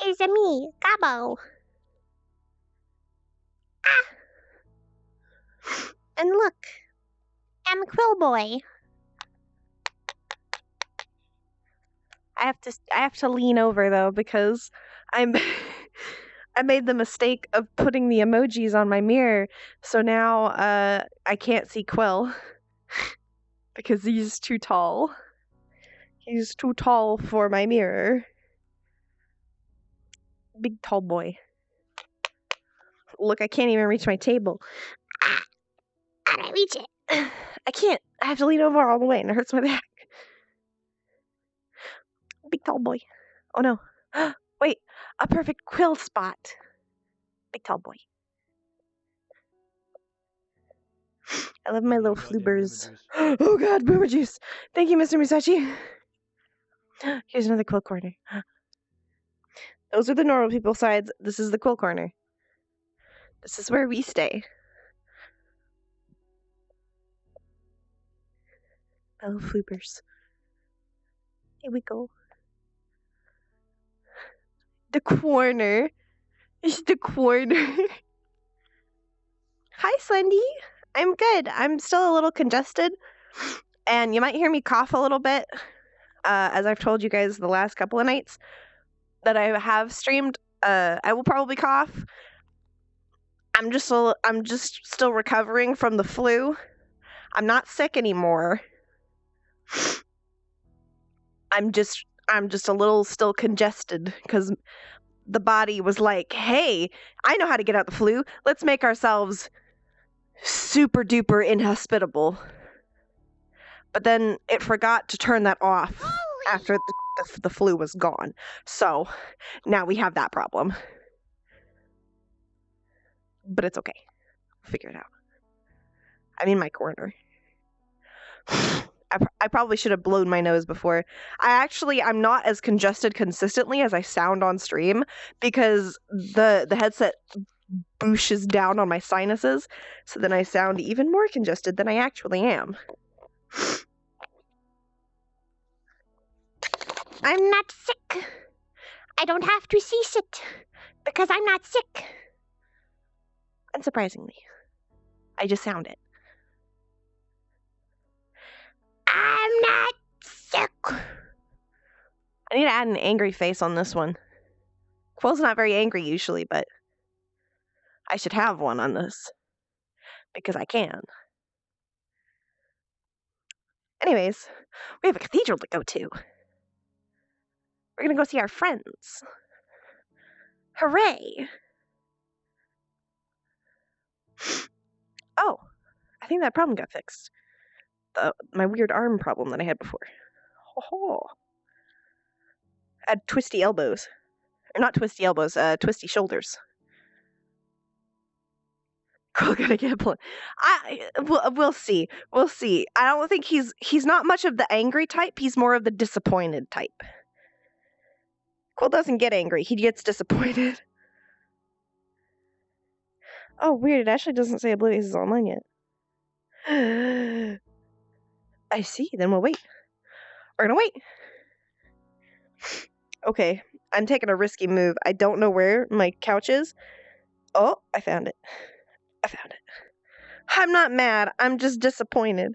is me, Gabo. Ah! And look, I'm Quill Boy. I have to lean over though because I'm I made the mistake of putting the emojis on my mirror, so now I can't see Quill because he's too tall. He's too tall for my mirror. Big tall boy. Look, I can't even reach my table. How do I reach it? I can't. I have to lean over all the way and it hurts my back. Big tall boy. Oh no. Wait, a perfect Quill spot. Big tall boy. I love my little floopers. Oh god, boomer juice. Thank you, Mr. Musashi. Here's another Quill corner. Those are the normal people sides. This is the Quill corner. This is where we stay. My little floopers. Here we go. The corner. It's the corner. Hi, Slendy. I'm good. I'm still a little congested, and you might hear me cough a little bit, as I've told you guys the last couple of nights that I have streamed. I will probably cough. I'm just still recovering from the flu. I'm not sick anymore. I'm just a little still congested because the body was like, hey, I know how to get out the flu. Let's make ourselves super duper inhospitable. But then it forgot to turn that off after the flu was gone. So now we have that problem. But it's okay. We'll figure it out. I'm in my corner. I probably should have blown my nose before. I'm not as congested consistently as I sound on stream because the headset booshes down on my sinuses, so then I sound even more congested than I actually am. I'm not sick. I don't have to cease it because I'm not sick. Unsurprisingly, I just sound it. I'm not sick. I need to add an angry face on this one. Quill's not very angry usually, but I should have one on this because I can. Anyways, we have a cathedral to go to. We're gonna go see our friends. Hooray! Oh, I think that problem got fixed. My weird arm problem that I had before. Oh. I had twisty elbows. Or not twisty elbows, twisty shoulders. Cool, gonna get a we'll see. We'll see. I don't think he's not much of the angry type. He's more of the disappointed type. Quill doesn't get angry. He gets disappointed. Oh, weird. It actually doesn't say Oblivious is online yet. I see. Then we'll wait. We're gonna wait. Okay. I'm taking a risky move. I don't know where my couch is. Oh, I found it. I'm not mad. I'm just disappointed.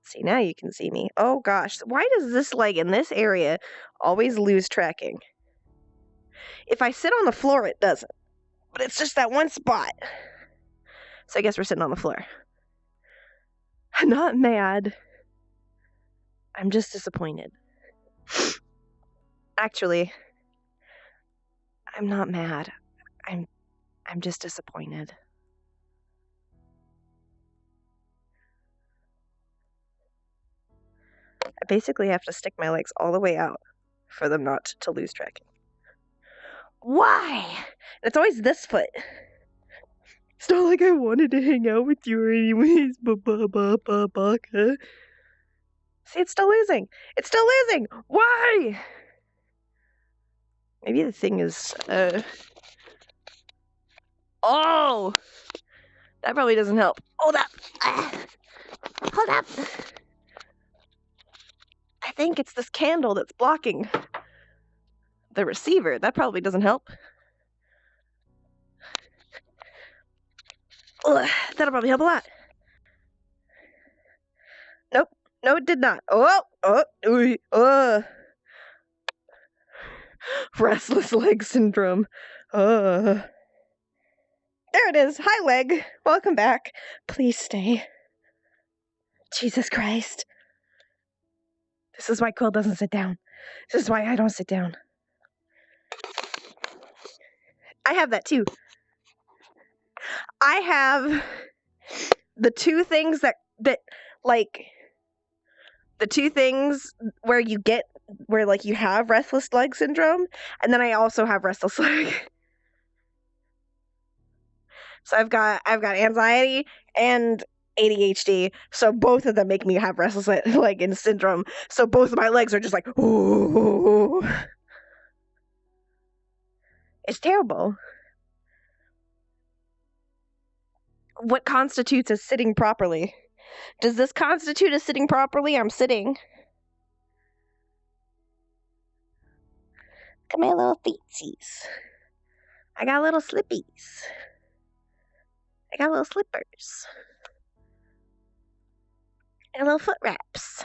See, now you can see me. Oh gosh, why does this leg in this area always lose tracking? If I sit on the floor, it doesn't. But it's just that one spot. So I guess we're sitting on the floor. I'm not mad. I'm just disappointed. Actually, I'm not mad. I'm just disappointed. I basically have to stick my legs all the way out for them not to lose tracking. Why? It's always this foot. It's not like I wanted to hang out with you anyways. Baka. See, it's still losing. It's still losing. Why? Maybe the thing is, Oh! That probably doesn't help. Hold up. Hold up. I think it's this candle that's blocking the receiver. That probably doesn't help. Ugh, that'll probably help a lot. Nope. No, it did not. Restless leg syndrome. There it is. Hi, leg. Welcome back. Please stay. Jesus Christ. This is why Quill doesn't sit down. This is why I don't sit down. I have that too. I have the two things that like the two things where you have restless leg syndrome, and then I also have restless leg. So I've got anxiety and ADHD, so both of them make me have restless leg syndrome. So both of my legs are just like, ooh. It's terrible. What constitutes as sitting properly? Does this constitute as sitting properly? I'm sitting. Look at my little feetsies. I got little slippies. I got little slippers. And little foot wraps.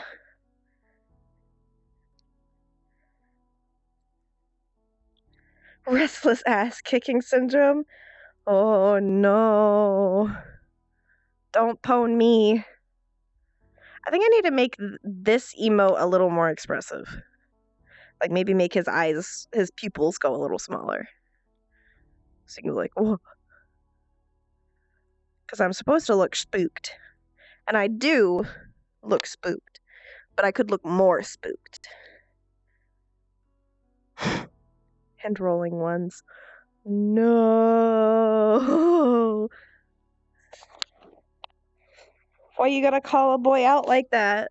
Restless ass kicking syndrome. Oh no. Don't pwn me. I think I need to make this emote a little more expressive. Like maybe make his pupils go a little smaller. So you can be like, whoa. Because I'm supposed to look spooked. And I do look spooked. But I could look more spooked. Hand rolling ones. No. Why you gotta call a boy out like that?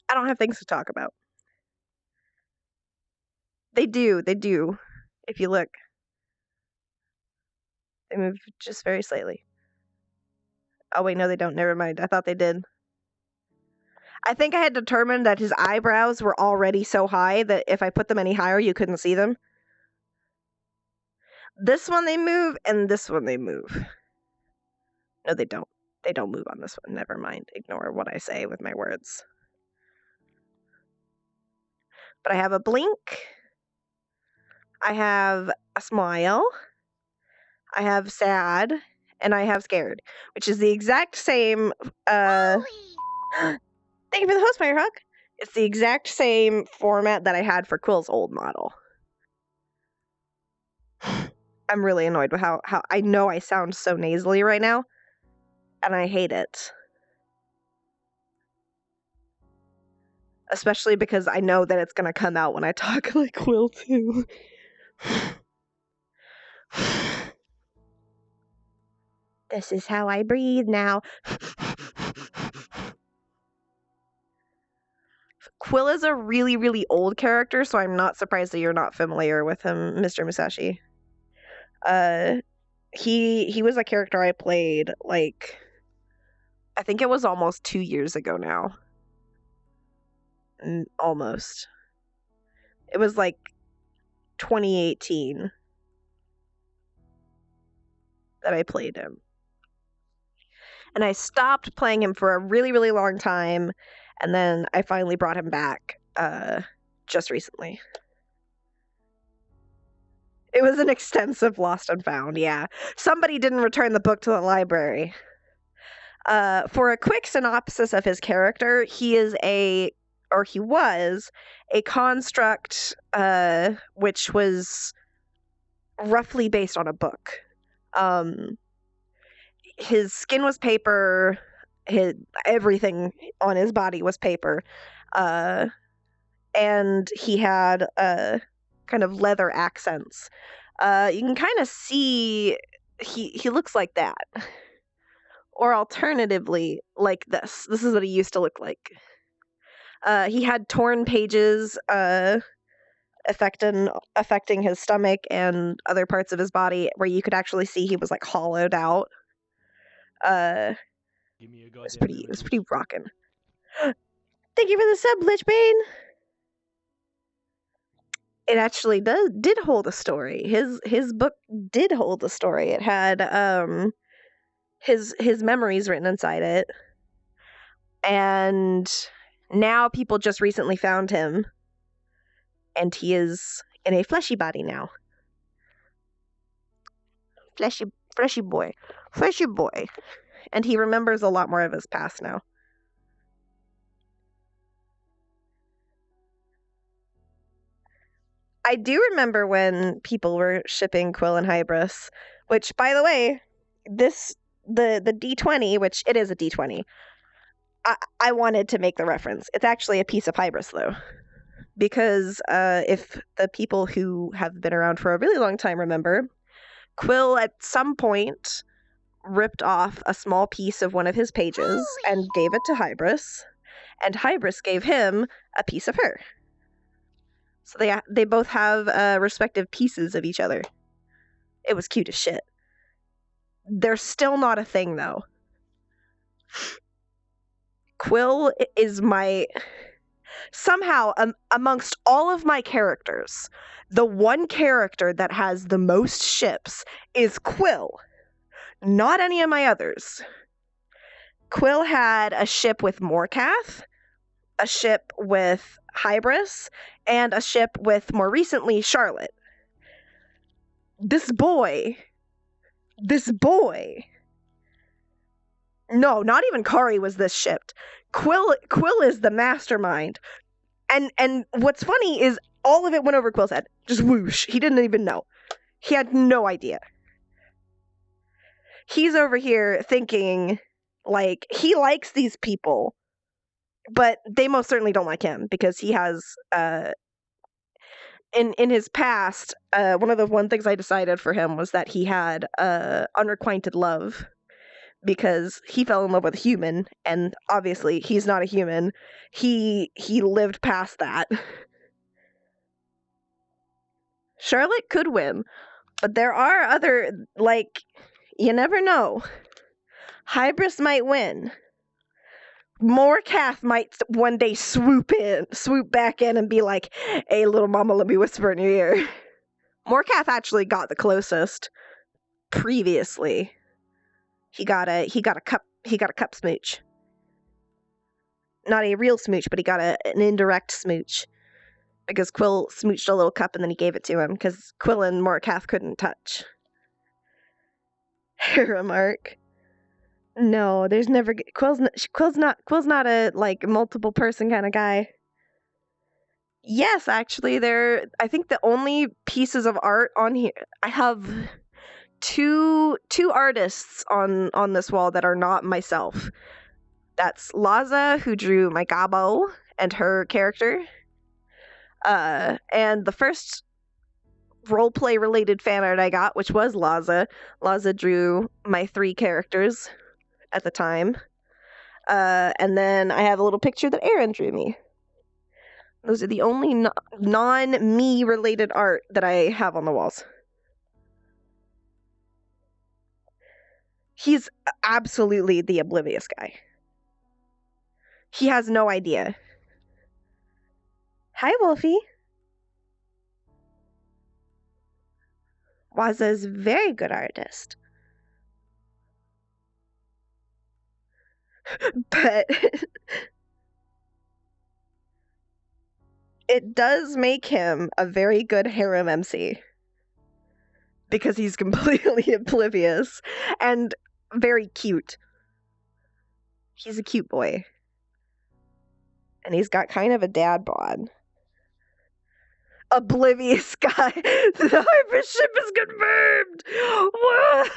I don't have things to talk about. They do. If you look. They move just very slightly. Oh wait, no they don't. Never mind. I thought they did. I think I had determined that his eyebrows were already so high that if I put them any higher, you couldn't see them. This one they move, and this one they move. No, they don't. They don't move on this one. Never mind. Ignore what I say with my words. But I have a blink. I have a smile. I have sad. And I have scared. Which is the exact same... Thank you for the host, Firehawk. It's the exact same format that I had for Quill's old model. I'm really annoyed with how I know I sound so nasally right now. And I hate it. Especially because I know that it's going to come out when I talk like Quill too. This is how I breathe now. Quill is a really, really old character, so I'm not surprised that you're not familiar with him, Mr. Musashi. He was a character I played, like, I think it was almost 2 years ago now. Almost. It was like 2018 that I played him. And I stopped playing him for a really, really long time. And then I finally brought him back just recently. It was an extensive lost and found, yeah. Somebody didn't return the book to the library. For a quick synopsis of his character, he was a construct which was roughly based on a book. His skin was paper, everything on his body was paper, and he had kind of leather accents. You can kind of see he looks like that, or alternatively like this. This is what he used to look like. He had torn pages affecting his stomach and other parts of his body, where you could actually see he was like hollowed out. Give me a It was goddamn pretty rockin'. Thank you for the sub, Lichbane. It actually did hold a story. His book did hold a story. It had his memories written inside it. And now people just recently found him, and he is in a fleshy body now. Fleshy boy. And he remembers a lot more of his past now. I do remember when people were shipping Quill and Hybris, which, by the way, the D20, which it is a D20, I wanted to make the reference. It's actually a piece of Hybris, though. Because if the people who have been around for a really long time remember, Quill at some point ripped off a small piece of one of his pages and gave it to Hybris, and Hybris gave him a piece of her. So they both have respective pieces of each other. It was cute as shit. They're still not a thing, though. Quill is my... Somehow, amongst all of my characters, the one character that has the most ships is Quill. Not any of my others. Quill had a ship with Morcath, a ship with Hybris, and a ship with, more recently, Charlotte. This boy... No, not even Kari was this shipped. Quill is the mastermind. And what's funny is all of it went over Quill's head. Just whoosh. He didn't even know. He had no idea. He's over here thinking, like, he likes these people, but they most certainly don't like him, because he has, in his past, one of the one things I decided for him was that he had unrequited love, because he fell in love with a human, and obviously he's not a human. He lived past that. Charlotte could win, but there are other, like, you never know. Hybris might win. Morcath might one day swoop back in and be like, "Hey, little mama, let me whisper in your ear." Morcath actually got the closest previously. He got a cup smooch. Not a real smooch, but he got an indirect smooch. Because Quill smooched a little cup and then he gave it to him, because Quill and Morcath couldn't touch. Remark. No, there's never... Quill's not a, like, multiple person kind of guy. Yes, actually, I think the only pieces of art on here... I have two artists on this wall that are not myself. That's Laza, who drew my Gabo and her character. And the first roleplay related fan art I got, which was Laza. Laza drew my 3 characters at the time. And then I have a little picture that Aaron drew me. Those are the only non-me related art that I have on the walls. He's absolutely the oblivious guy. He has no idea. Hi, Wolfie. Waza's a very good artist. But it does make him a very good harem MC. Because he's completely oblivious and very cute. He's a cute boy. And he's got kind of a dad bod. Oblivious guy. The Hybris ship is confirmed! Whoa!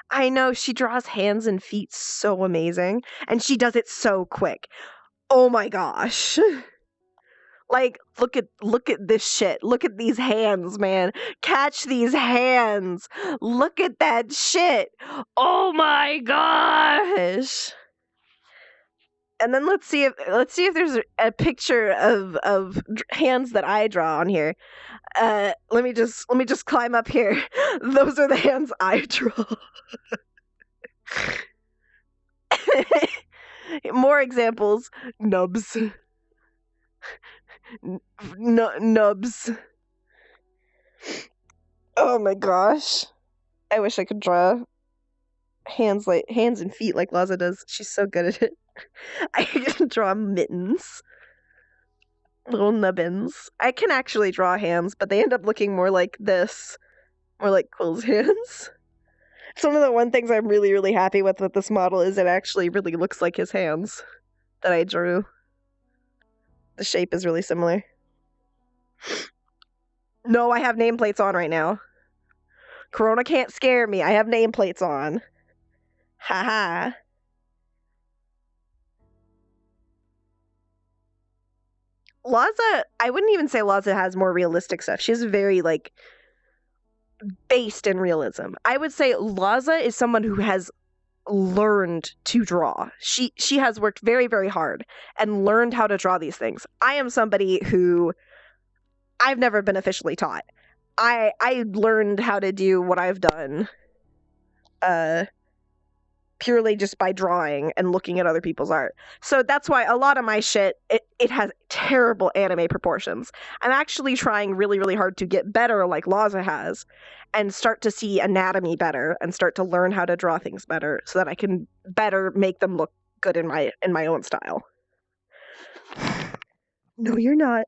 I know, she draws hands and feet so amazing. And she does it so quick. Oh my gosh. Like, look at this shit. Look at these hands, man. Catch these hands. Look at that shit. Oh my gosh. And then let's see if there's a picture of hands that I draw on here. Let me just climb up here. Those are the hands I draw. More examples. Nubs. Nubs. Oh my gosh. I wish I could draw hands and feet like Laza does. She's so good at it. I can draw mittens. Little nubbins. I can actually draw hands, but they end up looking more like this. More like Quill's hands. Some of the one things I'm really, really happy with this model is it actually really looks like his hands that I drew. The shape is really similar. No, I have nameplates on right now. Corona can't scare me. I have nameplates on. Haha. Laza, I wouldn't even say Laza has more realistic stuff. She's very, like, based in realism. I would say Laza is someone who has learned to draw. She has worked very, very hard and learned how to draw these things. I am somebody who I've never been officially taught. I learned how to do what I've done purely just by drawing and looking at other people's art. So that's why a lot of my shit, it has terrible anime proportions. I'm actually trying really, really hard to get better like Laza has and start to see anatomy better and start to learn how to draw things better so that I can better make them look good in my own style. No, you're not.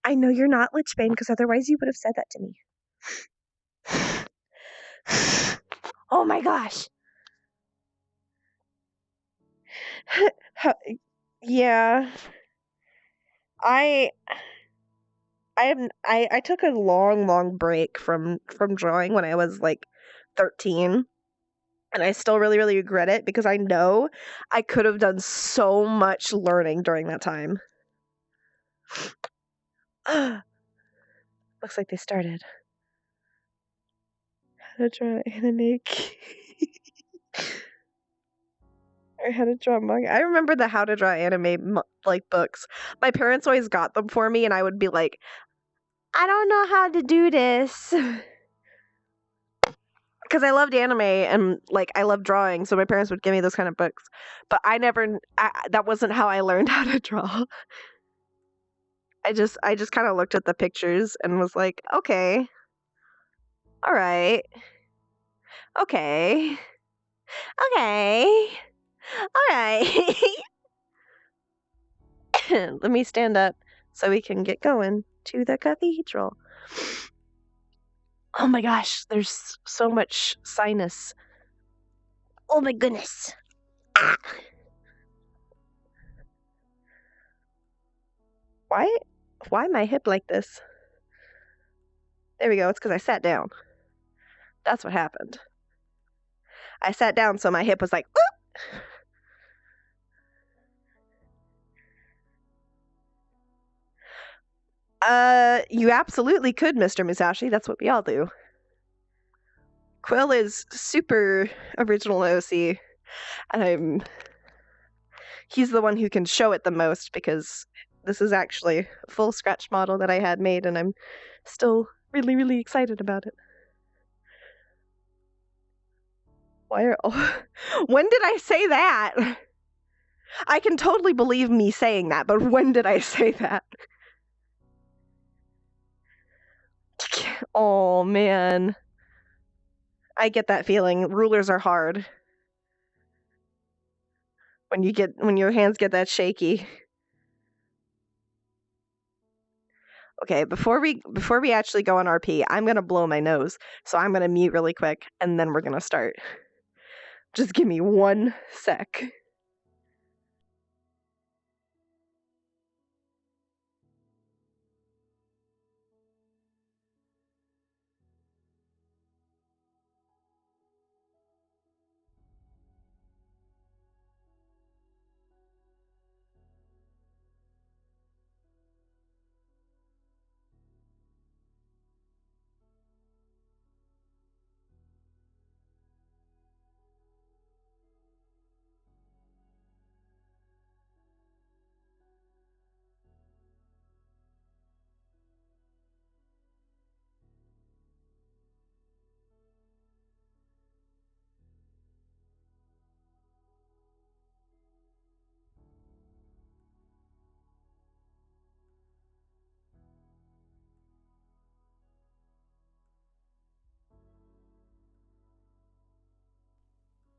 I know you're not, Lichbane, because otherwise you would have said that to me. Oh my gosh. Yeah. I took a long break from drawing when I was like 13. And I still really, really regret it because I know I could have done so much learning during that time. Looks like they started. How to draw anime or how to draw manga. I remember the how to draw anime like books. My parents always got them for me, and I would be like, I don't know how to do this. Because I loved anime and like I loved drawing, so my parents would give me those kind of books. But that wasn't how I learned how to draw. I just kind of looked at the pictures and was like, okay, all right, okay, all right. Let me stand up so we can get going to the cathedral. Oh my gosh, there's so much sinus. Oh my goodness. Ah. Why my hip like this? There we go. It's because I sat down. That's what happened. I sat down, so my hip was like, you absolutely could, Mr. Musashi. That's what we all do. Quill is super original OC, and he's the one who can show it the most because this is actually a full scratch model that I had made, and I'm still really, really excited about it. When did I say that? I can totally believe me saying that, but when did I say that? Oh man. I get that feeling. Rulers are hard. When your hands get that shaky. Okay, before we actually go on RP, I'm gonna blow my nose. So I'm gonna mute really quick and then we're gonna start. Just give me 1 sec.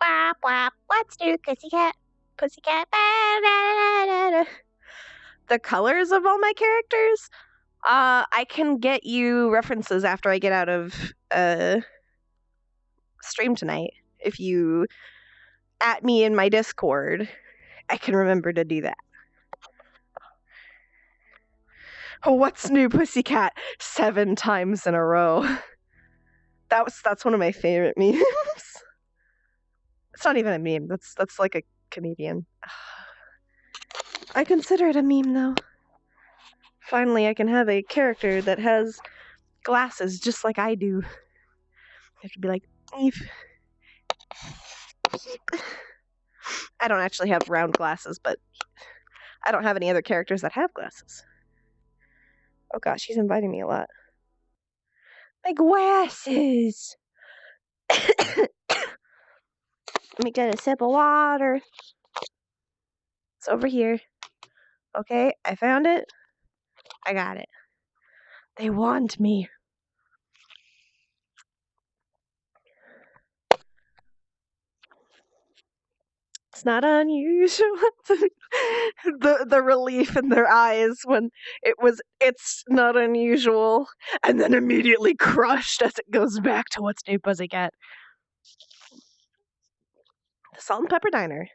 Wap wap. Let's do pussycat. Pussycat. Ba, da, da, da, da. The colors of all my characters? I can get you references after I get out of stream tonight. If you at me in my Discord, I can remember to do that. Oh, what's new, Pussycat? 7 times in a row. That's one of my favorite memes. It's not even a meme. That's like a comedian. I consider it a meme though. Finally, I can have a character that has glasses just like I do. I have to be like, beep. Beep. I don't actually have round glasses, but I don't have any other characters that have glasses. Oh gosh, he's inviting me a lot. My glasses! Let me get a sip of water. It's over here. Okay, I found it. I got it. They want me. It's not unusual. the relief in their eyes when it's not unusual, and then immediately crushed as it goes back to what's new, Pussycat. The Salt and Pepper Diner.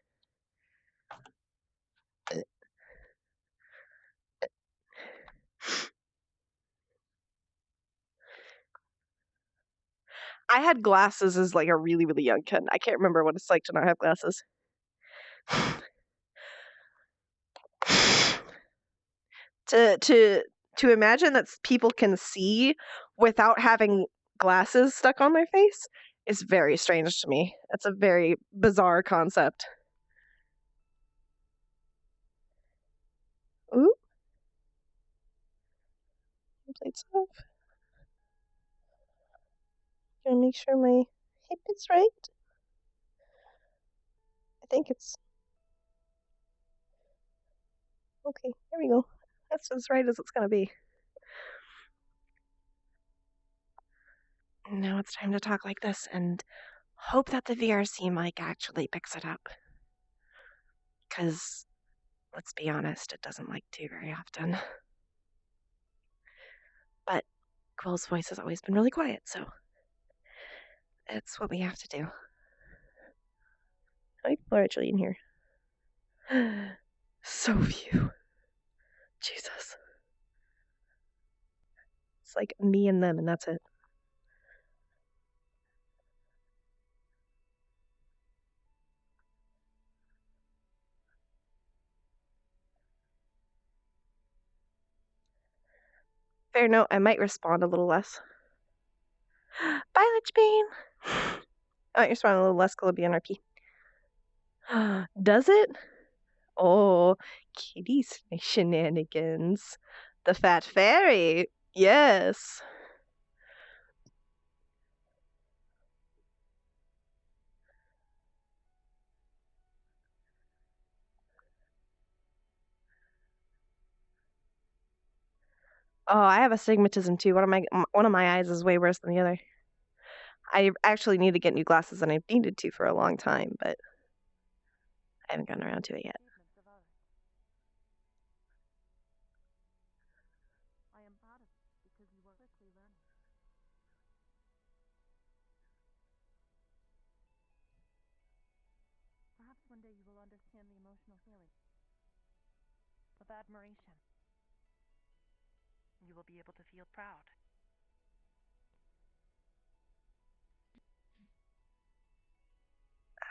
I had glasses as like a really, really young kid. I can't remember what it's like to not have glasses. to imagine that people can see without having glasses stuck on their face is very strange to me. That's a very bizarre concept. Ooh. Plates off. Gonna make sure my hip is right. I think it's okay. Here we go. That's as right as it's gonna be. Now it's time to talk like this and hope that the VRC mic actually picks it up. Because, let's be honest, it doesn't like to very often. But Quill's voice has always been really quiet, so it's what we have to do. How many people are actually in here? So few. Jesus. It's like me and them, and that's it. Fair note, I might respond a little less. Bye, Lichbane! I might respond a little less because it'll be NRP. Does it? Oh, Kitty's shenanigans. The Fat Fairy. Yes. Oh, I have astigmatism too. One of my eyes is way worse than the other. I actually need to get new glasses, and I've needed to for a long time, but I haven't gotten around to it yet. I am proud of you because you are quickly learning. Perhaps one day you will understand the emotional feeling of admiration. You will be able to feel proud.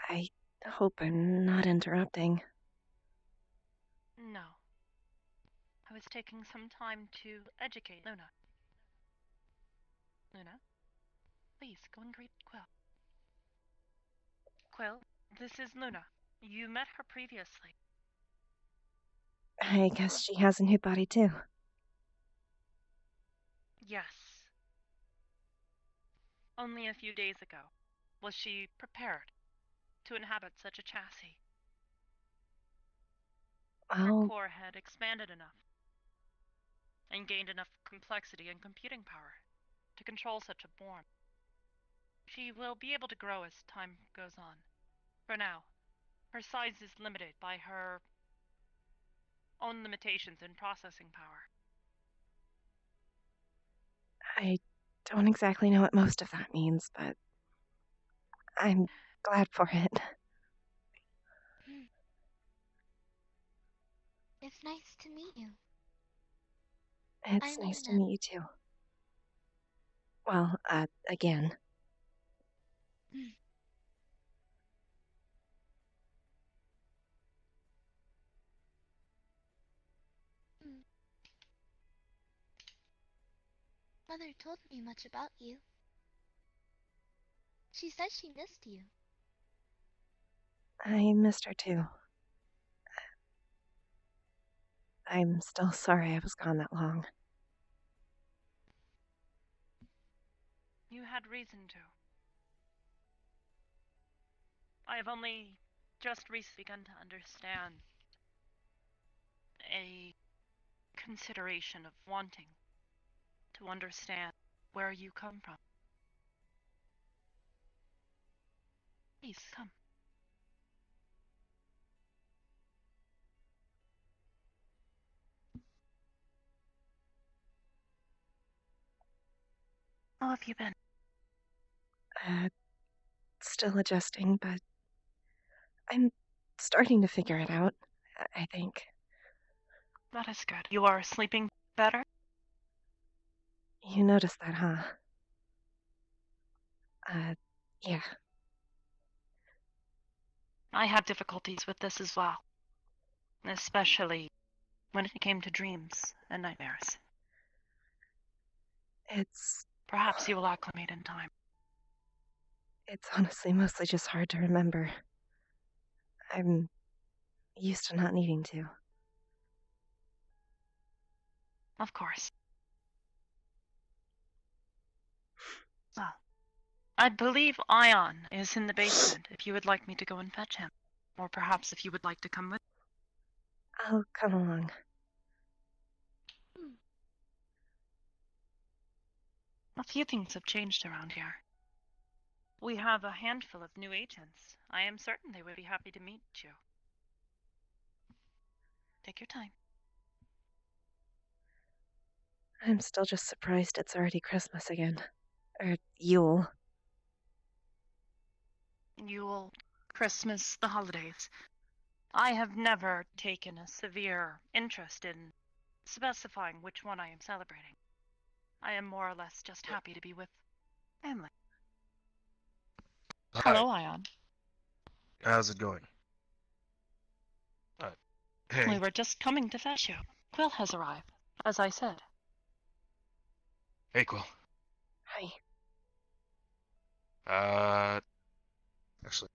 I hope I'm not interrupting. No. I was taking some time to educate Luna. Luna, please go and greet Quill. Quill, this is Luna. You met her previously. I guess she has a new body too. Yes. Only a few days ago was she prepared to inhabit such a chassis. Her Well, core had expanded enough and gained enough complexity and computing power to control such a form. She will be able to grow as time goes on. For now. Her size is limited by her own limitations in processing power. I don't exactly know what most of that means, but I'm glad for it. It's nice to meet you. It's I'm nice to Luna. meet you too. Well, again. Mother told me much about you. She said she missed you. I missed her too. I'm still sorry I was gone that long. You had reason to. I have only just recently begun to understand a consideration of wanting to understand where you come from. Please, come. How have you been? Still adjusting, but I'm starting to figure it out, I think. That is good. You are sleeping better? You noticed that, huh? Yeah. I had difficulties with this as well, especially when it came to dreams and nightmares. It's Perhaps you will acclimate in time. It's honestly mostly just hard to remember. I'm used to not needing to. Of course. Well, I believe Ion is in the basement if you would like me to go and fetch him. Or perhaps if you would like to come with. I'll come along. A few things have changed around here. We have a handful of new agents. I am certain they would be happy to meet you. Take your time. I'm still just surprised it's already Christmas again. Or Yule. Yule, Christmas, the holidays. I have never taken a severe interest in specifying which one I am celebrating. I am more or less just happy to be with family. Hi, Hello, Ion. how's it going? Hey, We were just coming to fetch you. Quill has arrived, as I said. hey, Quill. Hi. Actually,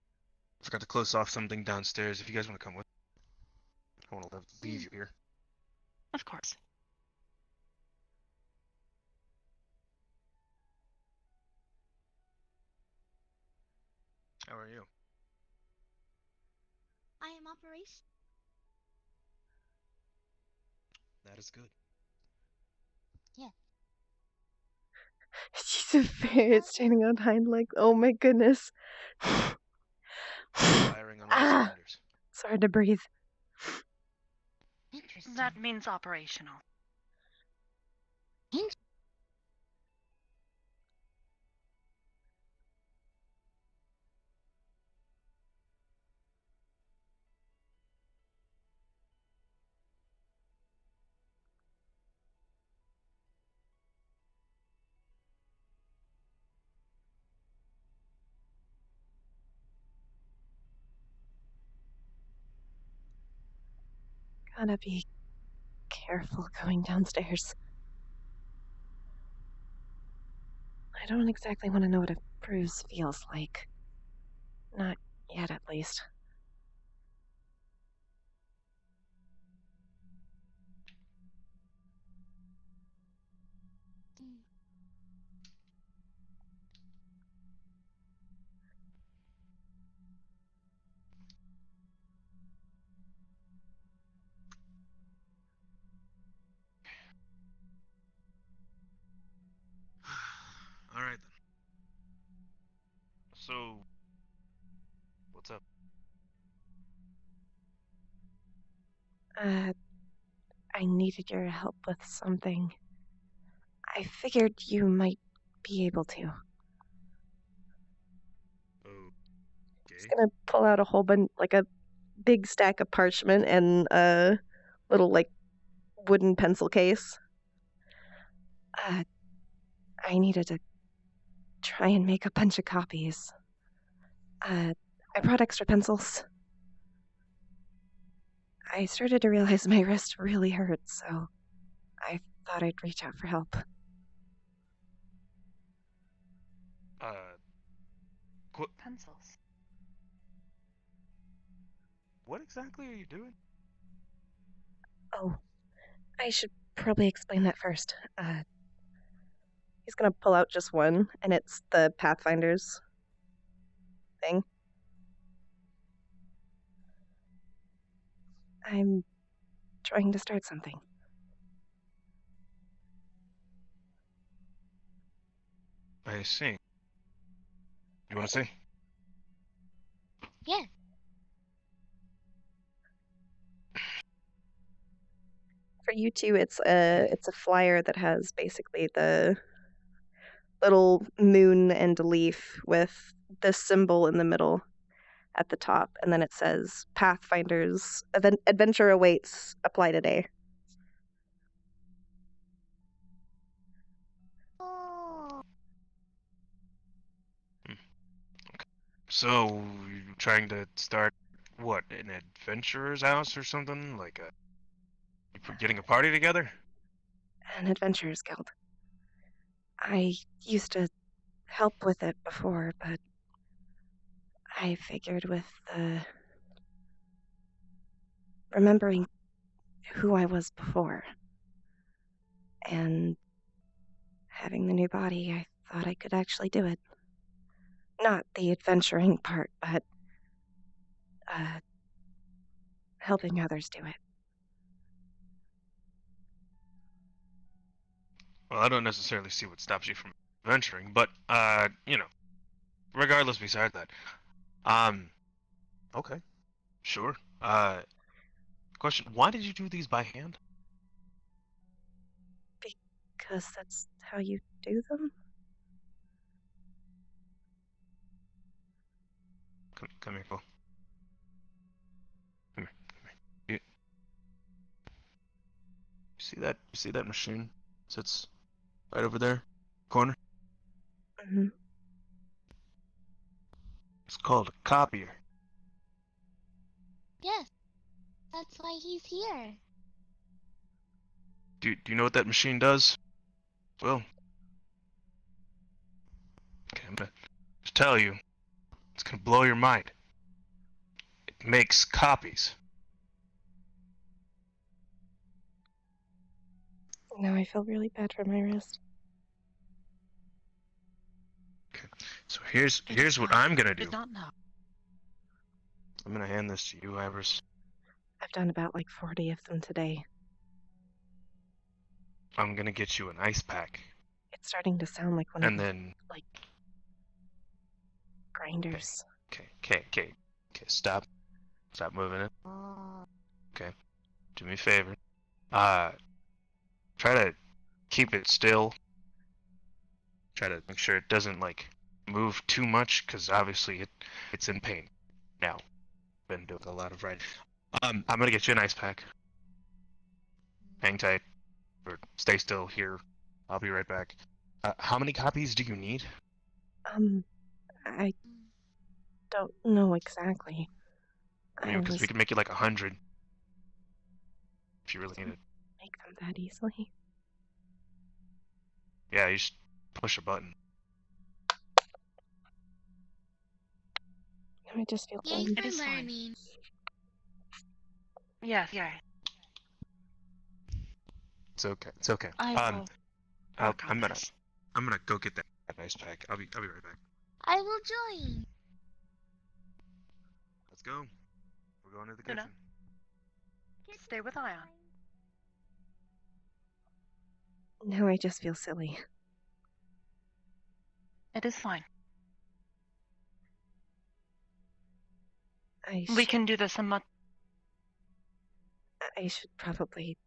I forgot to close off something downstairs. If you guys want to come with, I want to leave you here. Of course. How are you? I am Operation. That is good. She's a ferret standing on hind legs. Oh my goodness. Firing on all cylinders. It's hard to breathe. Interesting. That means operational. Gotta be careful going downstairs. I don't exactly want to know what a bruise feels like. Not yet, at least. All right then. So, what's up? I needed your help with something. I figured you might be able to. He's Okay. gonna pull out a whole bunch, like a big stack of parchment and a little, like, wooden pencil case. I needed to try and make a bunch of copies. I brought extra pencils. I started to realize my wrist really hurt, so I thought I'd reach out for help. Pencils. What exactly are you doing? Oh, I should probably explain that first. He's gonna pull out just one, and it's the Pathfinder's thing. I'm trying to start something. I see. You want to say? Yeah. For you two, it's a flyer that has basically the little moon and a leaf with the symbol in the middle at the top, and then it says Pathfinder's adventure awaits. Apply today. Oh. So, you trying to start what, an adventurer's house or something? Like getting a party together? An adventurers guild. I used to help with it before, but I figured with the remembering who I was before and having the new body, I thought I could actually do it. Not the adventuring part, but helping others do it. Well, I don't necessarily see what stops you from adventuring, but regardless beside that. Okay. Sure. Question, why did you do these by hand? Because that's how you do them? Come here, Cole. Come here. You see that machine? Sits right over there, corner. Mm-hmm. It's called a copier. Yes. That's why he's here. Do you know what that machine does? Well, okay, I'm gonna just tell you. It's gonna blow your mind. It makes copies. Now I feel really bad for my wrist. So here's It's what fine. I'm gonna I do. did not know. I'm gonna hand this to you, Iris. I've done about like 40 of them today. I'm gonna get you an ice pack, It's starting to sound like one and of the then grinders. okay, stop moving it. Okay, do me a favor. Try to keep it still. Try to make sure it doesn't like move too much, because obviously it's in pain now. Been doing a lot of writing. I'm gonna get you an ice pack. Hang tight, or stay still here. I'll be right back. How many copies do you need? I don't know exactly. I Because was we can make it like 100 if you really need it. make them that easily. Yeah, you just push a button. I just feel Yay dumb. for is fine. learning. Yeah. It's okay. It's okay. I will. work on I'm gonna this. go get that ice pack. I'll be right back. I will join. Let's go. We're going to the Luna? kitchen. Stay with Ion. Now I just feel silly. It is fine. I We can do this a much. I should probably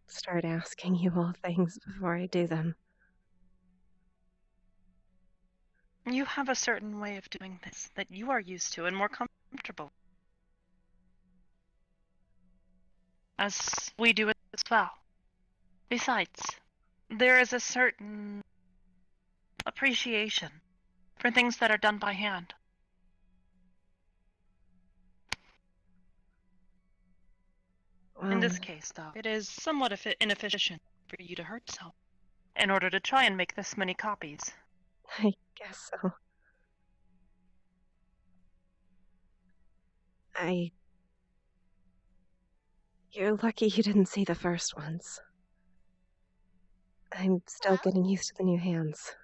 start asking you all things before I do them. You have a certain way of doing this that you are used to and more comfortable. As we do it as well. Besides, there is a certain appreciation for things that are done by hand. In this case, though, it is somewhat inefficient for you to hurt yourself in order to try and make this many copies. I guess so. You're lucky you didn't see the first ones. I'm still Well, getting used to the new hands.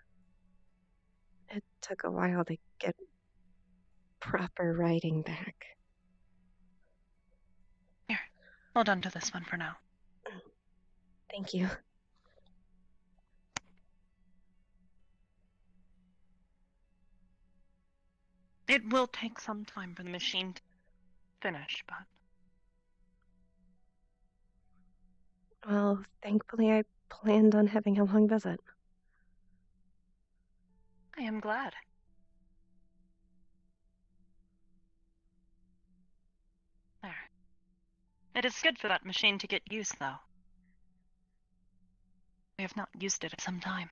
It took a while to get proper writing back. Here, hold on to this one for now. Thank you. It will take some time for the machine to finish, but Well, thankfully I planned on having a long visit. I am glad. There. It is good for that machine to get used, though. I have not used it in some time.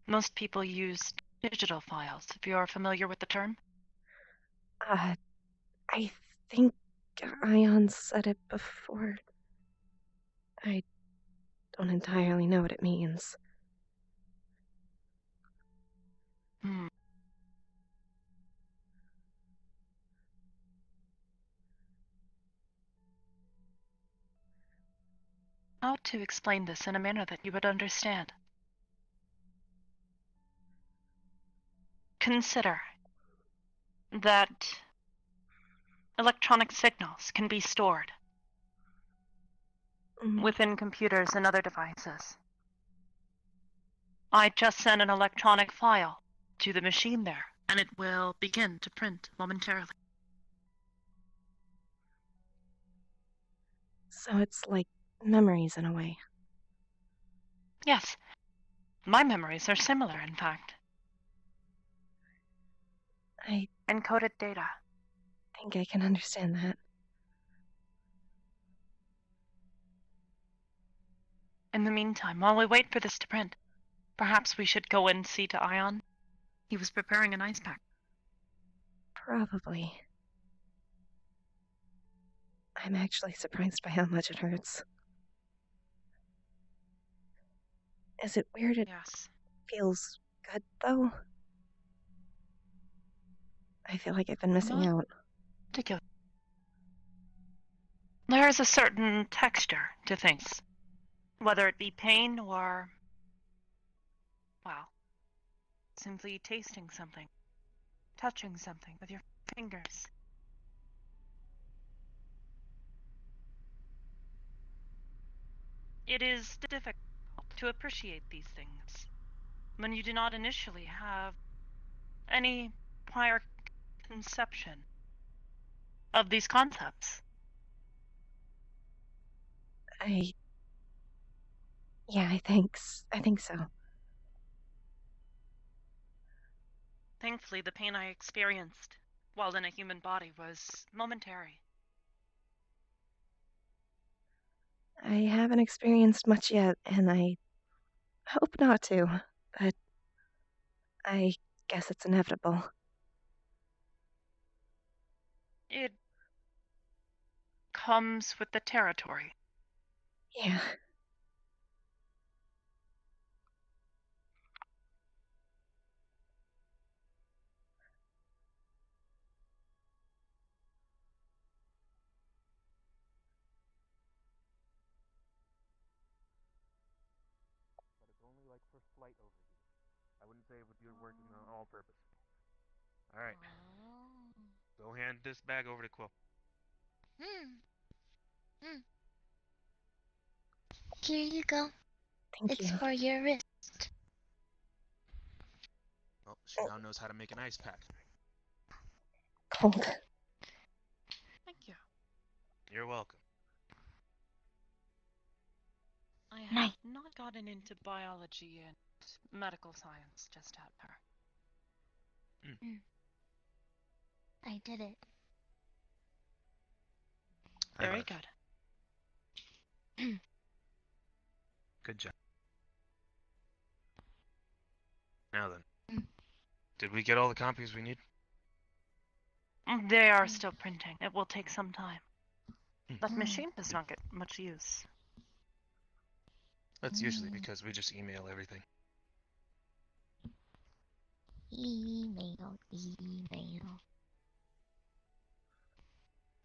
Most people use digital files, if you are familiar with the term. I think Ion said it before. I don't entirely know what it means. Hmm. How to explain this in a manner that you would understand? Consider that electronic signals can be stored within computers and other devices. I just send an electronic file to the machine there, and it will begin to print momentarily. So it's like memories in a way. Yes, my memories are similar, in fact. I Encoded data. think I can understand that. In the meantime, while we wait for this to print, perhaps we should go and see to Ion. He was preparing an ice pack. Probably. I'm actually surprised by how much it hurts. Is it weird it Yes. feels good, though? I feel like I've been missing Not out. particular. There is a certain texture to things, whether it be pain or, well, simply tasting something, touching something with your fingers. It is difficult to appreciate these things when you do not initially have any prior conception of these concepts. Yeah, I think so. Thankfully, the pain I experienced while in a human body was momentary. I haven't experienced much yet, and I hope not to, but I guess it's inevitable. It comes with the territory. Yeah. But it's only like for flight over here. I wouldn't say it would do working on all purpose. Alright, go hand this bag over to Quill. Here you go. Thank It's you. for your wrist. Well, she now knows how to make an ice pack. Cold. Thank you. You're welcome. I Night. have not gotten into biology and medical science just yet, sir. I did it. High Very five. good. Good job. Now then, did we get all the copies we need? They are still printing. It will take some time. That Mm. machine does not get much use. That's usually because we just email everything. Email.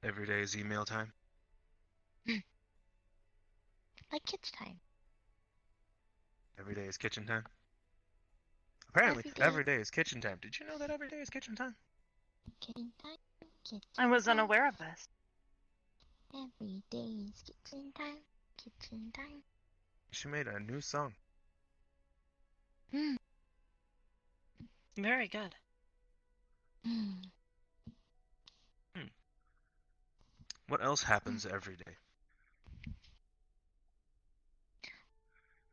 Every day is email time. Like kids' time. Every day is kitchen time. Apparently, Every day. every day is kitchen time. Did you know that every day is kitchen time? Kitchen time. Kitchen I was time. unaware of this. Every day is kitchen time. Kitchen time. She made a new song. Mm. Very good. Mm. What else happens every day?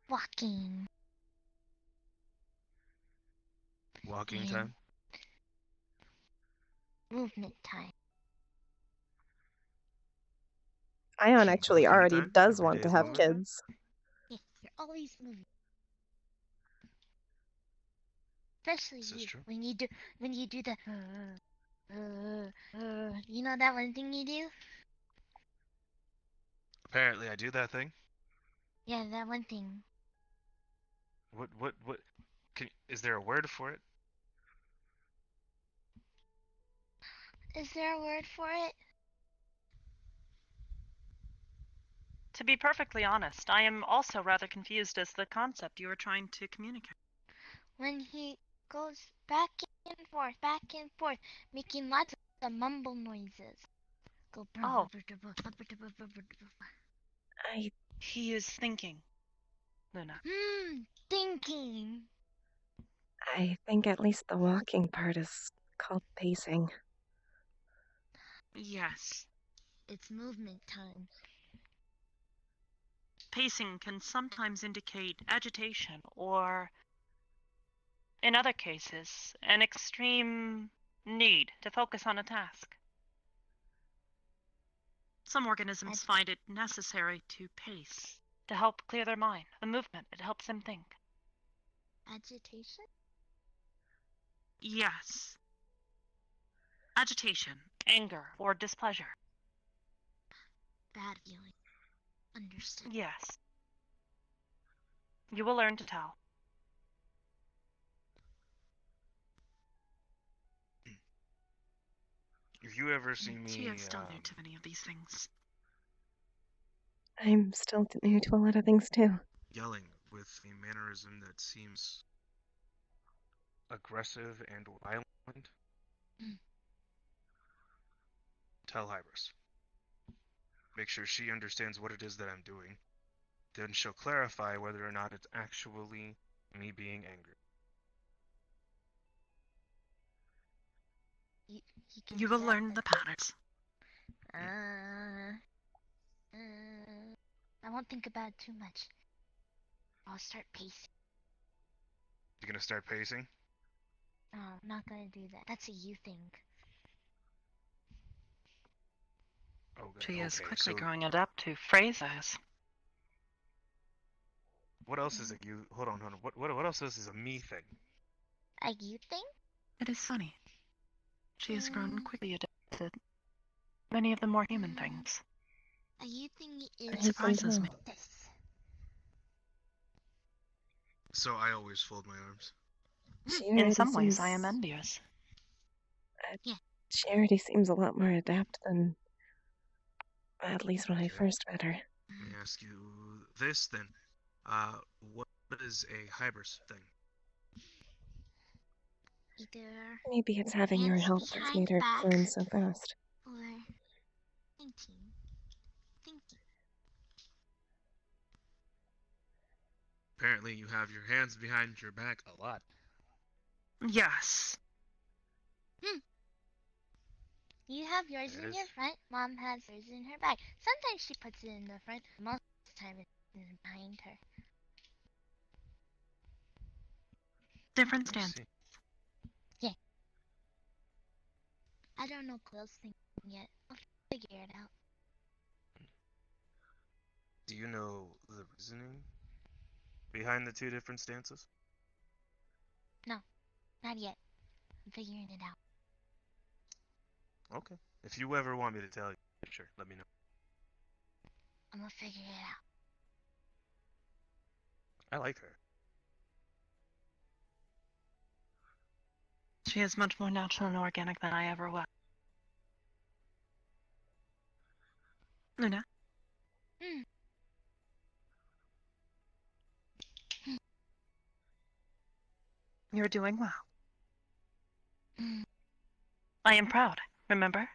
Walking. Walking Yeah. time? Movement time. Ion actually Moving already time? does Every want day to is have moving time? kids. Yes, you're always moving. Especially This is you. true. When you do the you know that one thing you do? Apparently, I do that thing. Yeah, that one thing. What? Is there a word for it? Is there a word for it? To be perfectly honest, I am also rather confused as to the concept you are trying to communicate. When he goes back and forth, making lots of mumble noises. Go. Oh. I He is thinking, Luna. Thinking. I think at least the walking part is called pacing. Yes. It's movement time. Pacing can sometimes indicate agitation or, in other cases, an extreme need to focus on a task. Some organisms find it necessary to pace to help clear their mind. The movement, it helps them think. Agitation? Yes. Agitation, anger, or displeasure. Bad feeling. Understood. Yes. You will learn to tell. If you ever see me She is still new to many of these things. I'm still new to a lot of things too. yelling with a mannerism that seems aggressive and violent, tell Hybris. Make sure she understands what it is that I'm doing. Then she'll clarify whether or not it's actually me being angry. You will learn the patterns. I won't think about it too much. I'll start pacing. You gonna start pacing? No, I'm not gonna do that. That's a you thing. She is Okay, quickly so growing adept to phrases. what else is a you? Hold on. What else is a me thing? A you thing? It is funny. She has grown quickly adept to many of the more human things. A you thing is It surprises me. this. So I always fold my arms. She In already some ways, seems, I am envious. She already seems a lot more adept than at least when I first met her. Let me ask you this then. What is a Hybris thing? Either Maybe it's having your hands help that's behind made her back learn so fast. or thinking. Apparently, you have your hands behind your back a lot. Yes. You have yours There in it your is. front. Mom has hers in her back. Sometimes she puts it in the front. Most of the time is behind her. Different I stance. see. I don't know Quill's thing yet. I'll figure it out. Do you know the reasoning behind the two different stances? Not yet. I'm figuring it out. Okay. If you ever want me to tell you, sure, let me know. I'm gonna figure it out. I like her. She is much more natural and organic than I ever was. Luna, Hmm. you're doing well. Hmm. I am proud, remember?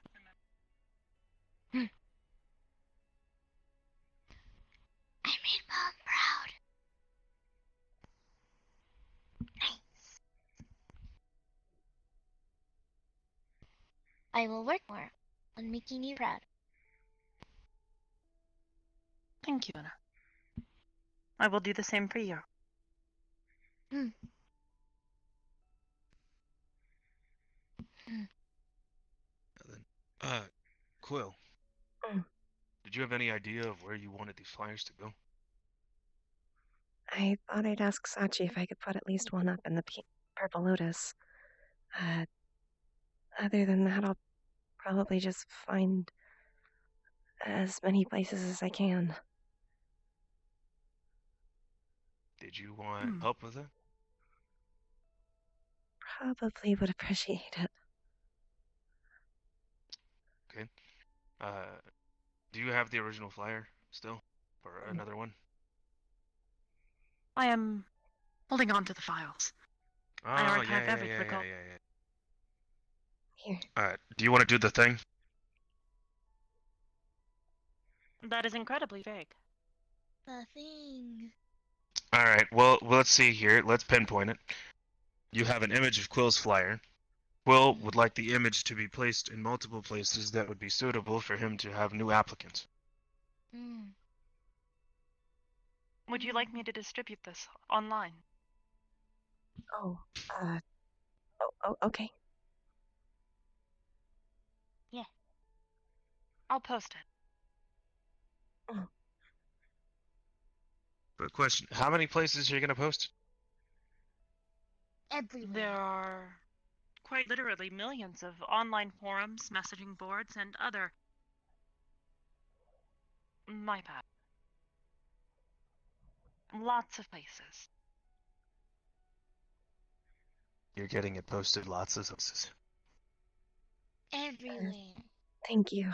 I made Mom proud. Nice. I will work more on making you proud. Thank you, Luna. I will do the same for you. Hmm. Now then, Quill. Mm. Did you have any idea of where you wanted these flyers to go? I thought I'd ask Sachi if I could put at least one up in the Purple Lotus. Uh, Other than that, I'll probably just find as many places as I can. Did you want help with it? Probably would appreciate it. Okay. Do you have the original flyer still? Or another one? I am holding on to the files. I Oh, archive everything. yeah. Here. Do you want to do the thing? That is incredibly vague. The thing. Alright, well, let's see here. Let's pinpoint it. You have an image of Quill's flyer. Quill would like the image to be placed in multiple places that would be suitable for him to have new applicants. Hmm. Would you like me to distribute this online? Oh, okay. I'll post it. But question, how many places are you going to post? Everywhere. There are quite literally millions of online forums, messaging boards, and other. My bad. Lots of places. You're getting it posted lots of places. Everywhere. Thank you.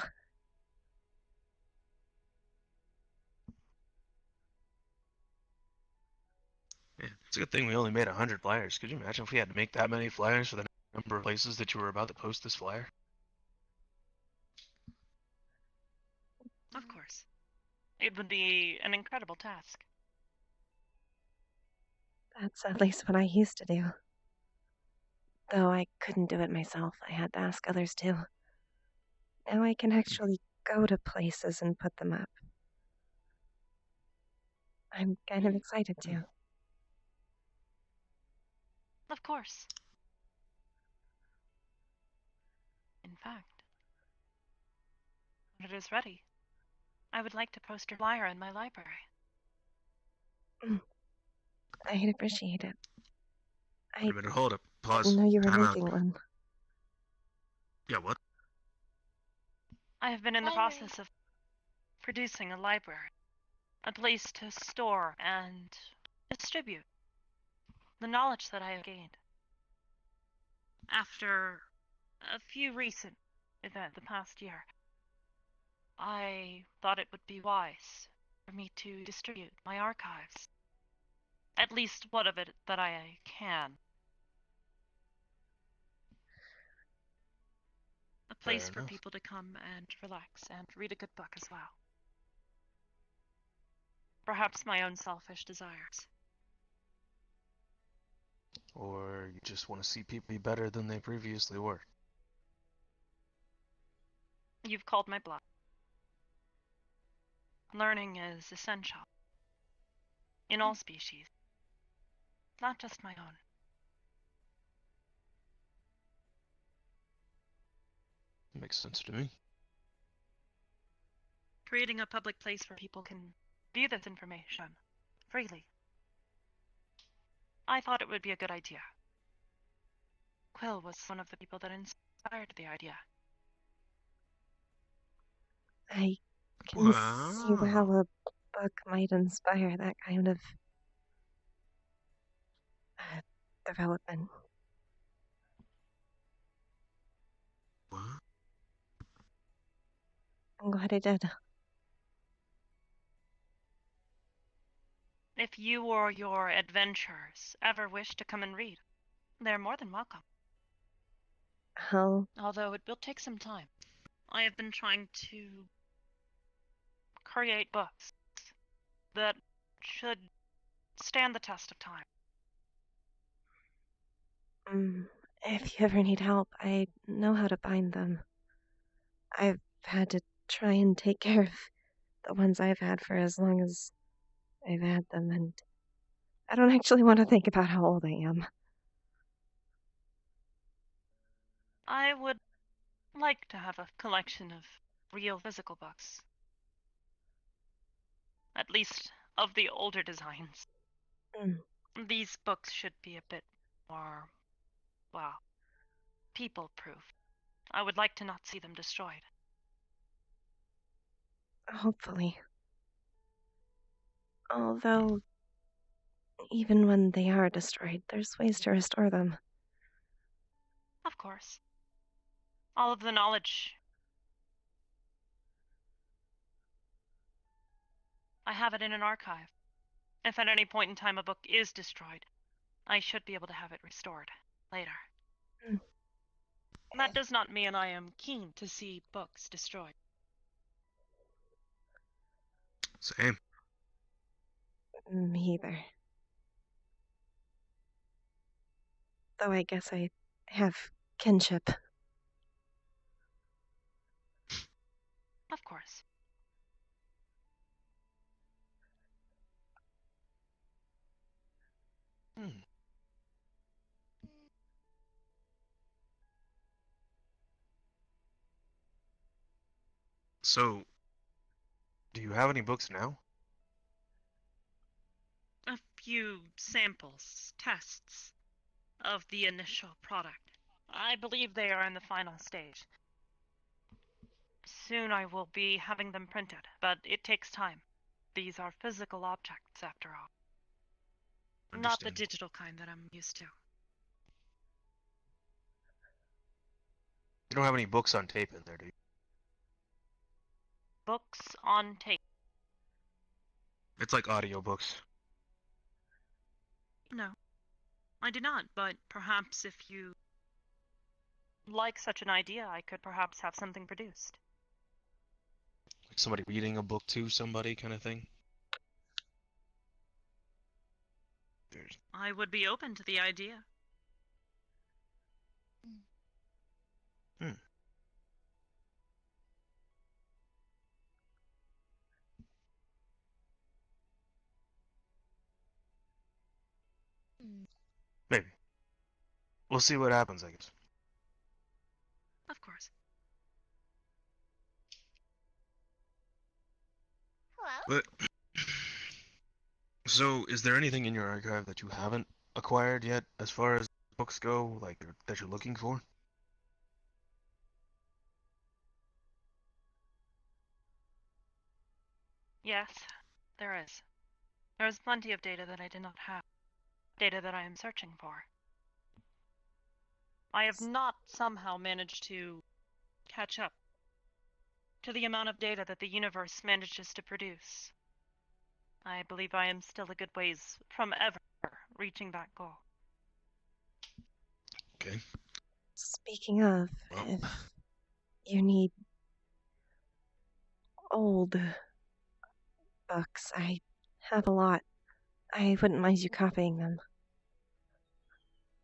Yeah, it's a good thing we only made 100 flyers. Could you imagine if we had to make that many flyers for the number of places that you were about to post this flyer? Of course. It would be an incredible task. That's at least what I used to do. Though I couldn't do it myself, I had to ask others too. Now I can actually go to places and put them up. I'm kind of excited too. Of course. In fact, when it is ready, I would like to post your flyer in my library. I'd appreciate it. I Wait a minute, hold up. didn't Pause. know you were Time out. making one. Yeah, what? I have been in the Library. process of producing a library, a place to store and distribute the knowledge that I have gained. After a few recent events the past year, I thought it would be wise for me to distribute my archives. At least what of it that I can. A place Fair for enough. people to come and relax and read a good book as well. Perhaps my own selfish desires. Or you just want to see people be better than they previously were. You've called my bluff. Learning is essential. in all species, not just my own. Makes sense to me. Creating a public place where people can view this information freely. I thought it would be a good idea. Quill was one of the people that inspired the idea. I can see how a book might inspire that kind of development. What? I'm glad I did. If you or your adventurers ever wish to come and read, they're more than welcome. How? Although it will take some time. I have been trying to create books that should stand the test of time. If you ever need help, I know how to bind them. I've had to try and take care of the ones I've had for as long as I've had them, and I don't actually want to think about how old I am. I would like to have a collection of real physical books. At least of the older designs. Mm. These books should be a bit more, well, people-proof. I would like to not see them destroyed. Hopefully. Although, even when they are destroyed, there's ways to restore them. Of course. All of the knowledge. I have it in an archive. If at any point in time a book is destroyed, I should be able to have it restored later. Mm. That does not mean I am keen to see books destroyed. Same. Me either. Though I guess I have kinship. Of course. Hmm. So, do you have any books now? A few samples, tests, of the initial product. I believe they are in the final stage. Soon I will be having them printed, but it takes time. These are physical objects, after all. Not the Understand. digital kind that I'm used to. You don't have any books on tape in there, do you? Books on tape. It's like audiobooks. No, I do not, but perhaps if you like such an idea, I could perhaps have something produced. Like somebody reading a book to somebody kind of thing? There's... I would be open to the idea. Hmm. Maybe. We'll see what happens, I guess. Of course. Hello? But... So, is there anything in your archive that you haven't acquired yet, as far as books go, like, that you're looking for? Yes, there is. There is plenty of data that I did not have. Data that I am searching for. I have not somehow managed to catch up to the amount of data that the universe manages to produce. I believe I am still a good ways from ever reaching that goal. Okay. Speaking of, Well, if you need old books, I have a lot. I wouldn't mind you copying them.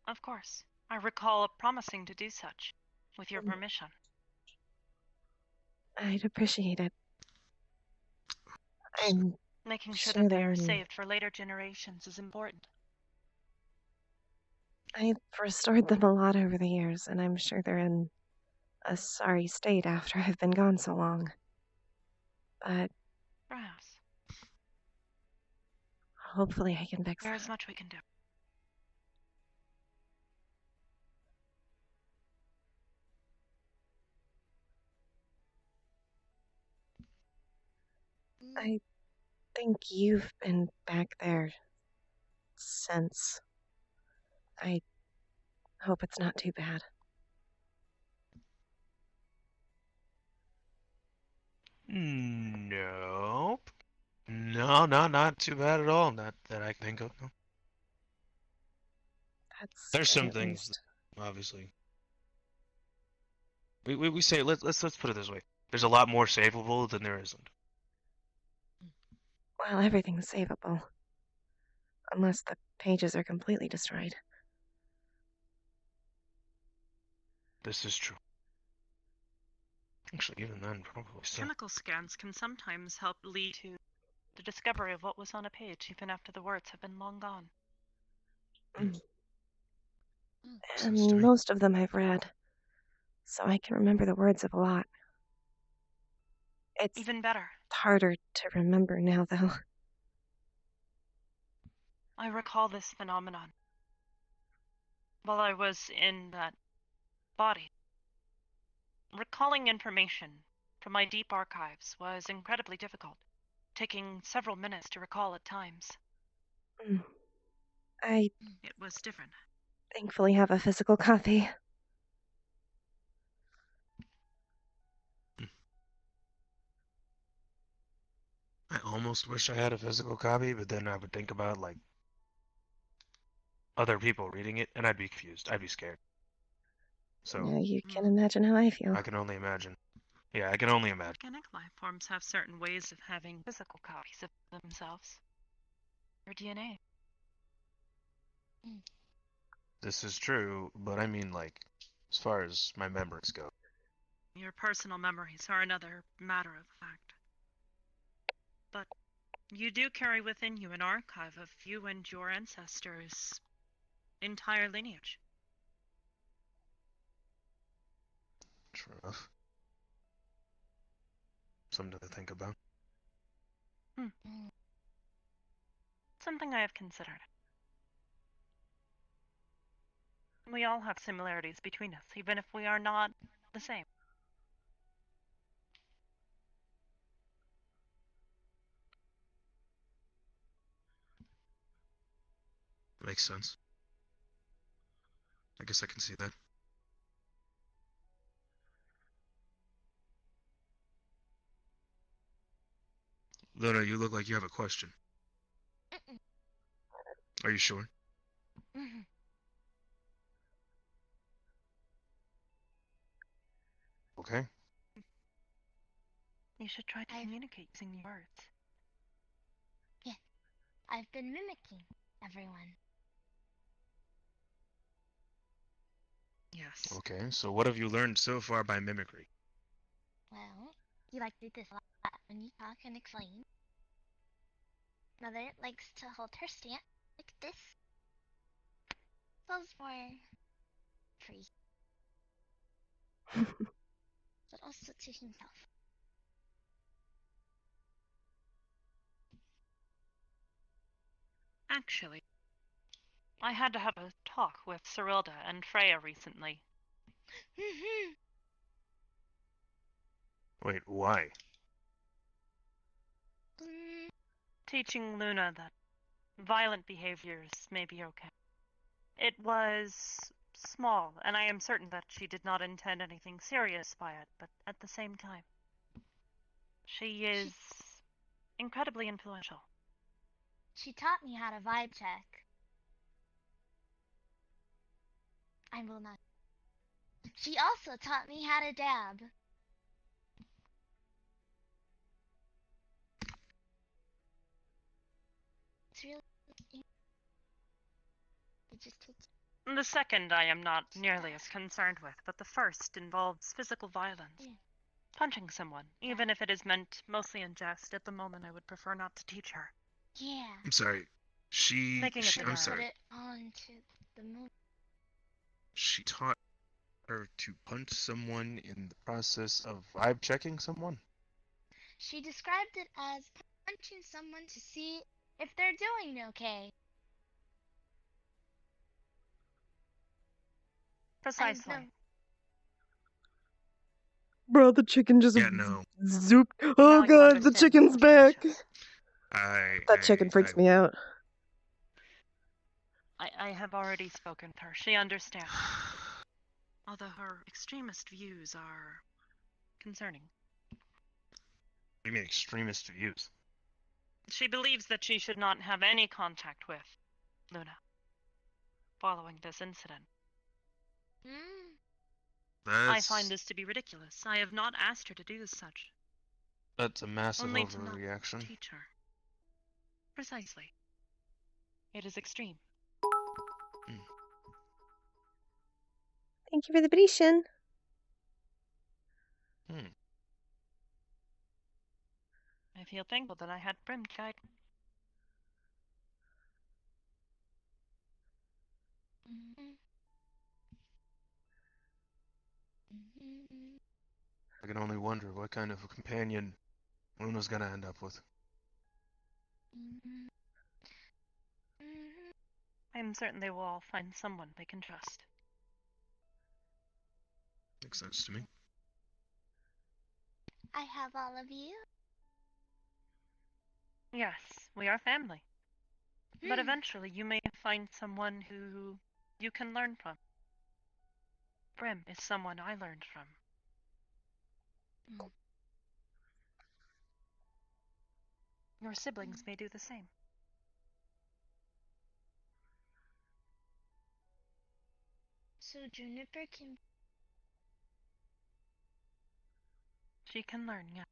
Of course. I recall promising to do such, with your permission. I'd appreciate it. I'm Making sure Sure that they they're are in. saved for later generations is important. I've restored them a lot over the years, and I'm sure they're in a sorry state after I've been gone so long. But Perhaps. hopefully I can fix There that. is much we can do. I think you've been back there since. I hope it's not too bad. Nope. No, not too bad at all. Not that I can think of. No. That's There's good some at things, least. obviously. We say let's put it this way. There's a lot more savable than there isn't. Well, everything's savable. Unless the pages are completely destroyed. This is true. Actually, even then, probably still. Chemical scans can sometimes help lead to the discovery of what was on a page even after the words have been long gone. Mm. Sense to And me. most of them I've read, so I can remember the words of a lot. It's Even better, harder to remember now, though. I recall this phenomenon while I was in that body. Recalling information from my deep archives was incredibly difficult, taking several minutes to recall at times. Mm. I It was different. thankfully have a physical copy. I almost wish I had a physical copy, but then I would think about like other people reading it, and I'd be confused. I'd be scared. So Yeah, you can imagine how I feel. I can only imagine. Yeah, I can only imagine. Organic life forms have certain ways of having physical copies of themselves. Their DNA. This is true, but I mean like, as far as my memories go. Your personal memories are another matter of fact. But you do carry within you an archive of you and your ancestors' entire lineage. True enough. Something to think about. Something I have considered. We all have similarities between us, even if we are not the same. Makes sense. I guess I can see that. Luna, you look like you have a question. Are you sure? Okay. You should try to communicate using your words. I've been mimicking everyone. Yes. Okay, so what have you learned so far by mimicry? Well, you like to do this a lot when you talk and explain. Mother likes to hold her stance like this. Those more free. But also to himself. Actually, I had to have a talk with Cyrilda and Freya recently. Wait, why? Teaching Luna that violent behaviors may be okay. It was small, and I am certain that she did not intend anything serious by it, but at the same time, she is incredibly influential. She taught me how to vibe check. I will not. She also taught me how to dab. It's really. It just takes. The second I am not nearly as concerned with, but the first involves physical violence. Yeah. punching someone, even if it is meant mostly in jest. At the moment, I would prefer not to teach her. Yeah. I'm sorry. Making it the I'm diary. Put sorry. it onto the movie. She taught her to punch someone in the process of vibe checking someone? She described it as punching someone to see if they're doing okay. Precisely. No. Bro, the chicken just Yeah, no. zooped. Now Oh you god, the understand chicken's the back. implications. That chicken freaks me out. I have already spoken with her. She understands. Although her extremist views are concerning. What do you mean extremist views? She believes that she should not have any contact with Luna following this incident. I find this to be ridiculous. I have not asked her to do such. That's a massive Only to not overreaction. teach her. Precisely. It is extreme. Thank you for the petition. I feel thankful that I had Brim guide. I can only wonder what kind of a companion Luna's gonna end up with. I am certain they will all find someone they can trust. Makes sense to me. I have all of you. Yes, we are family. But eventually you may find someone who you can learn from. Brim is someone I learned from. Your siblings may do the same. So Juniper can. She can learn, yeah.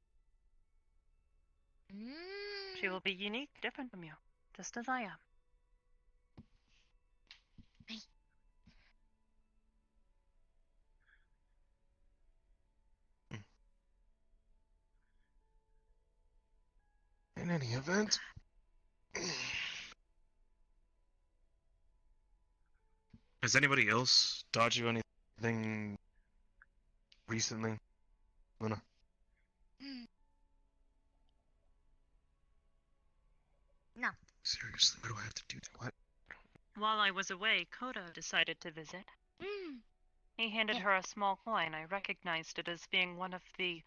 She will be unique, different from you, just as I am. In any event, has anybody else taught you anything recently, Luna? No. Seriously, why do I have to do that? What? While I was away, Koda decided to visit. He handed her a small coin. I recognized it as being one of the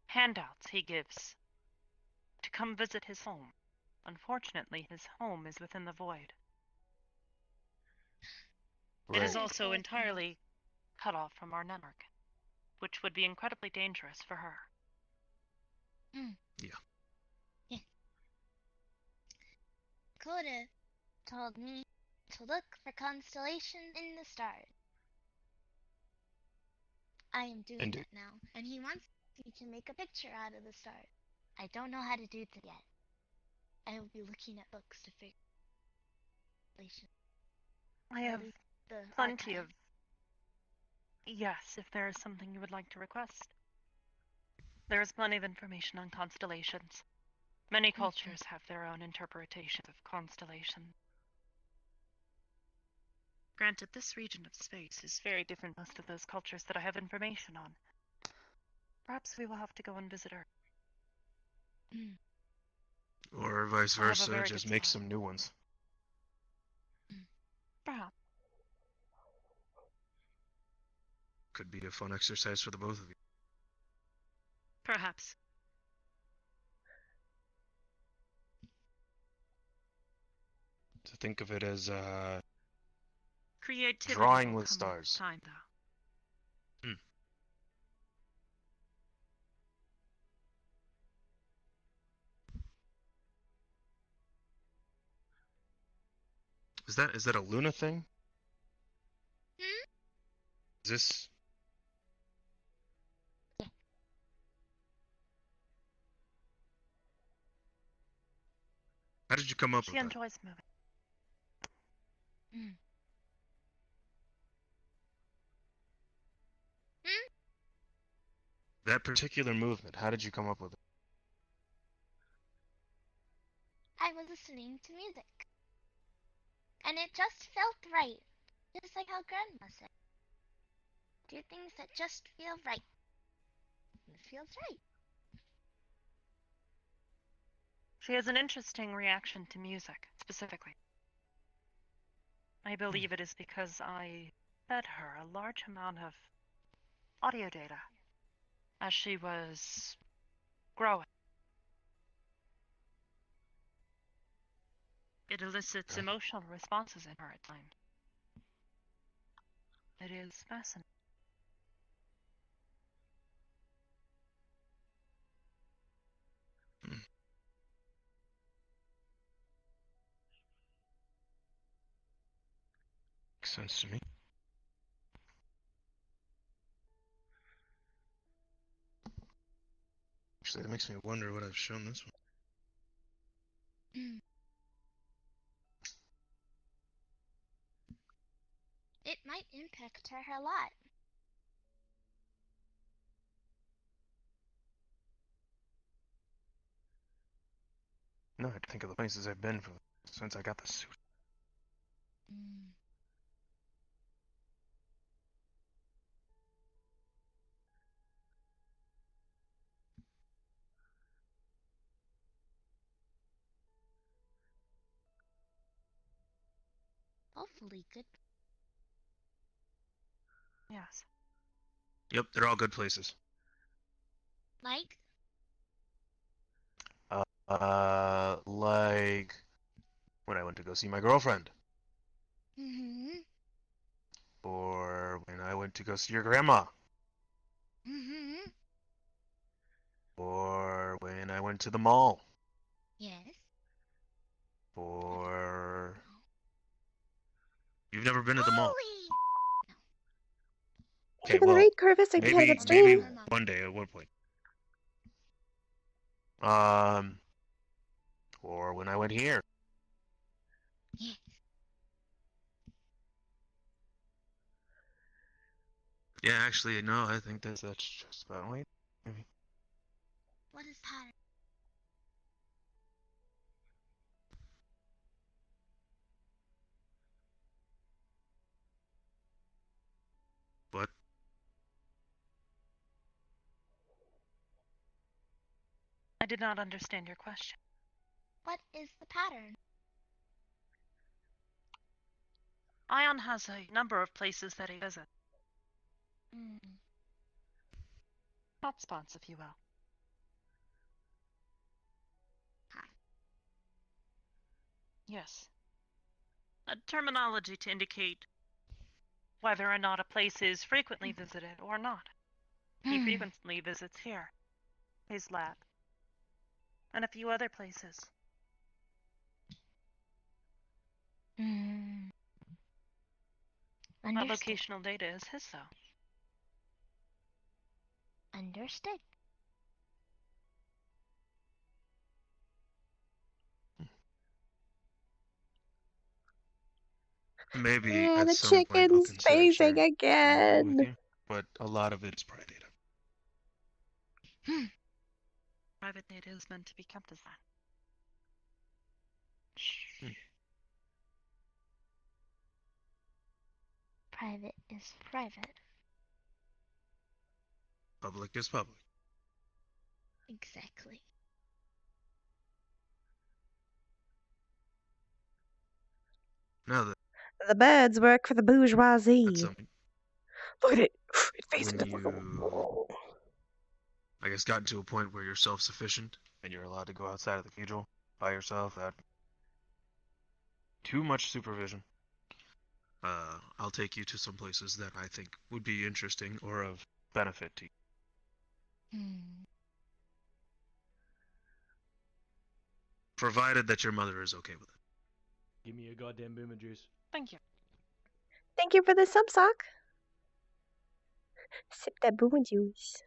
handouts he gives to come visit his home. Unfortunately, his home is within the void. It is Right. also entirely cut off from our network, which would be incredibly dangerous for her. Yeah. Koda told me to look for constellations in the stars. I am doing that now, and he wants me to make a picture out of the stars. I don't know how to do that yet. I will be looking at books to figure constellations. I have The plenty of... archive. Yes, if there is something you would like to request. There is plenty of information on constellations. Many cultures have their own interpretations of constellations. Granted, this region of space is very different from most of those cultures that I have information on. Perhaps we will have to go and visit her. Or vice I have a versa, very just good make spot. some new ones. Perhaps. Could be a fun exercise for the both of you. Perhaps. To think of it as Creativity drawing will with come stars. Time, though. Is that a Luna thing? Is this? Yeah. How did you come up She with that? enjoys moving. That particular movement, how did you come up with it? I was listening to music. And it just felt right. Just like how Grandma said. Do things that just feel right. And it feels right. She has an interesting reaction to music, specifically. I believe it is because I fed her a large amount of audio data as she was growing. It elicits emotional responses in her at times. It is fascinating. Makes sense to me. Actually, that makes me wonder what I've shown this one. It might impact her a lot. No, I think of the places I've been since I got the suit. Hopefully good. Yes. Yep, they're all good places. Like? Like when I went to go see my girlfriend, Mm-hmm. or when I went to go see your grandma, Mm-hmm. or when I went to the mall, Yes. or you've never been to the mall. Holy! Thank you Okay, for the well, raid, Corvus. I had a good maybe stream. one day at one point. Or when I went here. Yes. Yeah, actually, no, I think that's just about right. Maybe. What is pattern? But I did not understand your question. What is the pattern? Ion has a number of places that he visits. Hotspots, if you will. Yes. A terminology to indicate whether or not a place is frequently visited or not. He frequently visits here, his lab, and a few other places. That Understood. locational data is his, though. Understood. maybe Oh, at the some point I'll chicken's consider spacing sharing some of it with again. you. But a lot of it is private data. Private data is meant to be kept as that. Shh. Private is private. Public is public. Exactly. Now The birds work for the that's bourgeoisie. something. Look at it. It faces When you, I guess, gotten to a point where you're self-sufficient and you're allowed to go outside of the cathedral by yourself without too much supervision, I'll take you to some places that I think would be interesting or of benefit to you. Provided that your mother is okay with it. Give me a goddamn boomer juice. Thank you. Thank you for the sub sock. Sip that boo juice.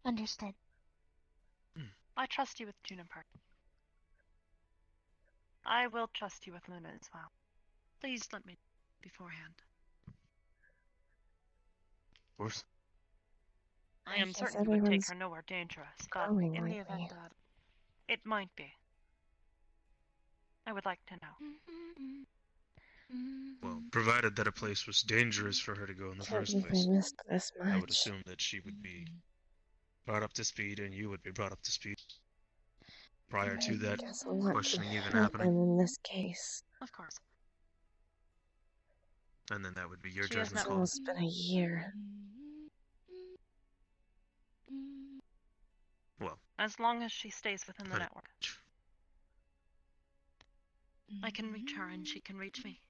Understood. I trust you with Juniper. I will trust you with Luna as well. Please let me know beforehand. Of course. I am guess certain you would take everyone's her nowhere dangerous, but growing in the lately. event that it might be, I would like to know. Well, provided that a place was dangerous for her to go in the Can't first believe I place, missed this I would much. assume that she would be brought up to speed and you would be brought up to speed prior to that Guess a lot can questioning even happen happening. in this case. Of course. And then that would be your She has judgment It's no- call. almost been a year. Well, As long as she stays within the Honey. network. I can reach her and she can reach me.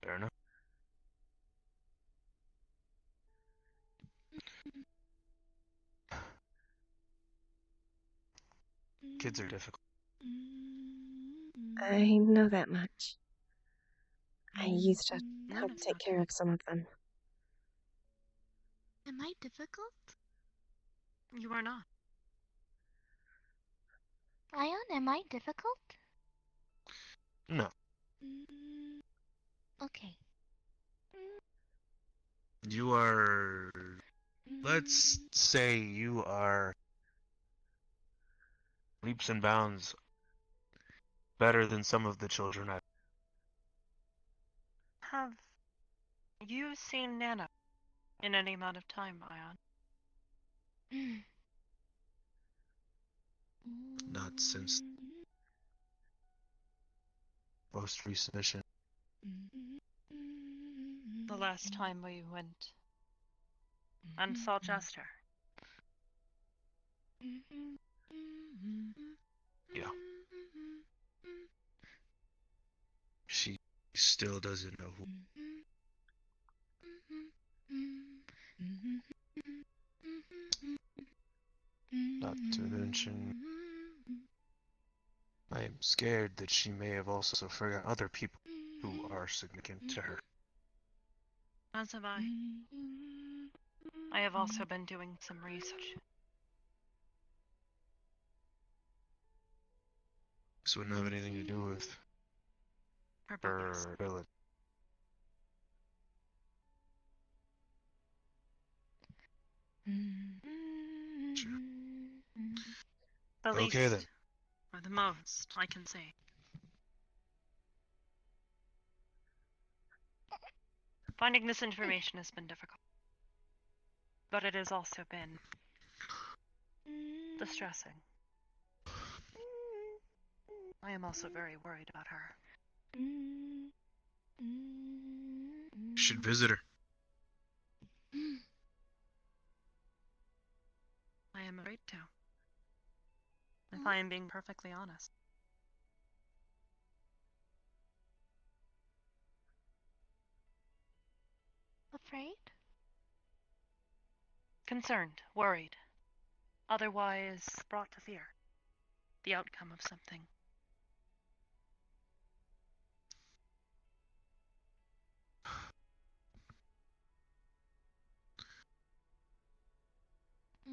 fair enough. Kids are difficult. I know that much. I used to No, help it's take not. care of some of them. Am I difficult? You are not. Ion, am I difficult? No, Okay. you are. Let's say you are leaps and bounds better than some of the children I've. Have you seen Nana in any amount of time, Ion? Not since most recent mission. The last time we went and saw Jester. Yeah. She still doesn't know who. Not to mention, I am scared that she may have also forgotten other people who are significant to her. As have I. I have also been doing some research. This wouldn't have anything to do with Her abilities. her ability. Sure. The Okay, least, then. or the most, I can say. Finding this information has been difficult. But it has also been distressing. I am also very worried about her. You should visit her. I am afraid to. If I am being perfectly honest. Afraid? Concerned, worried. Otherwise brought to fear. The outcome of something.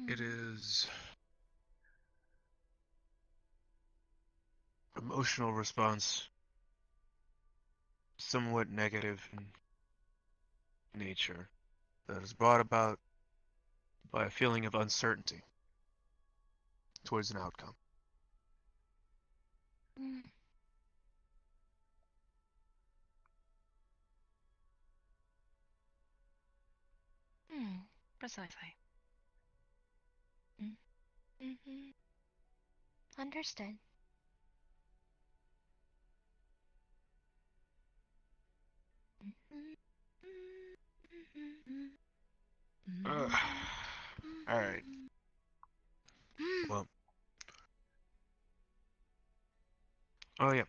It is emotional response, somewhat negative in nature, that is brought about by a feeling of uncertainty towards an outcome. Precisely. Understood. Alright. Well. Oh, yeah.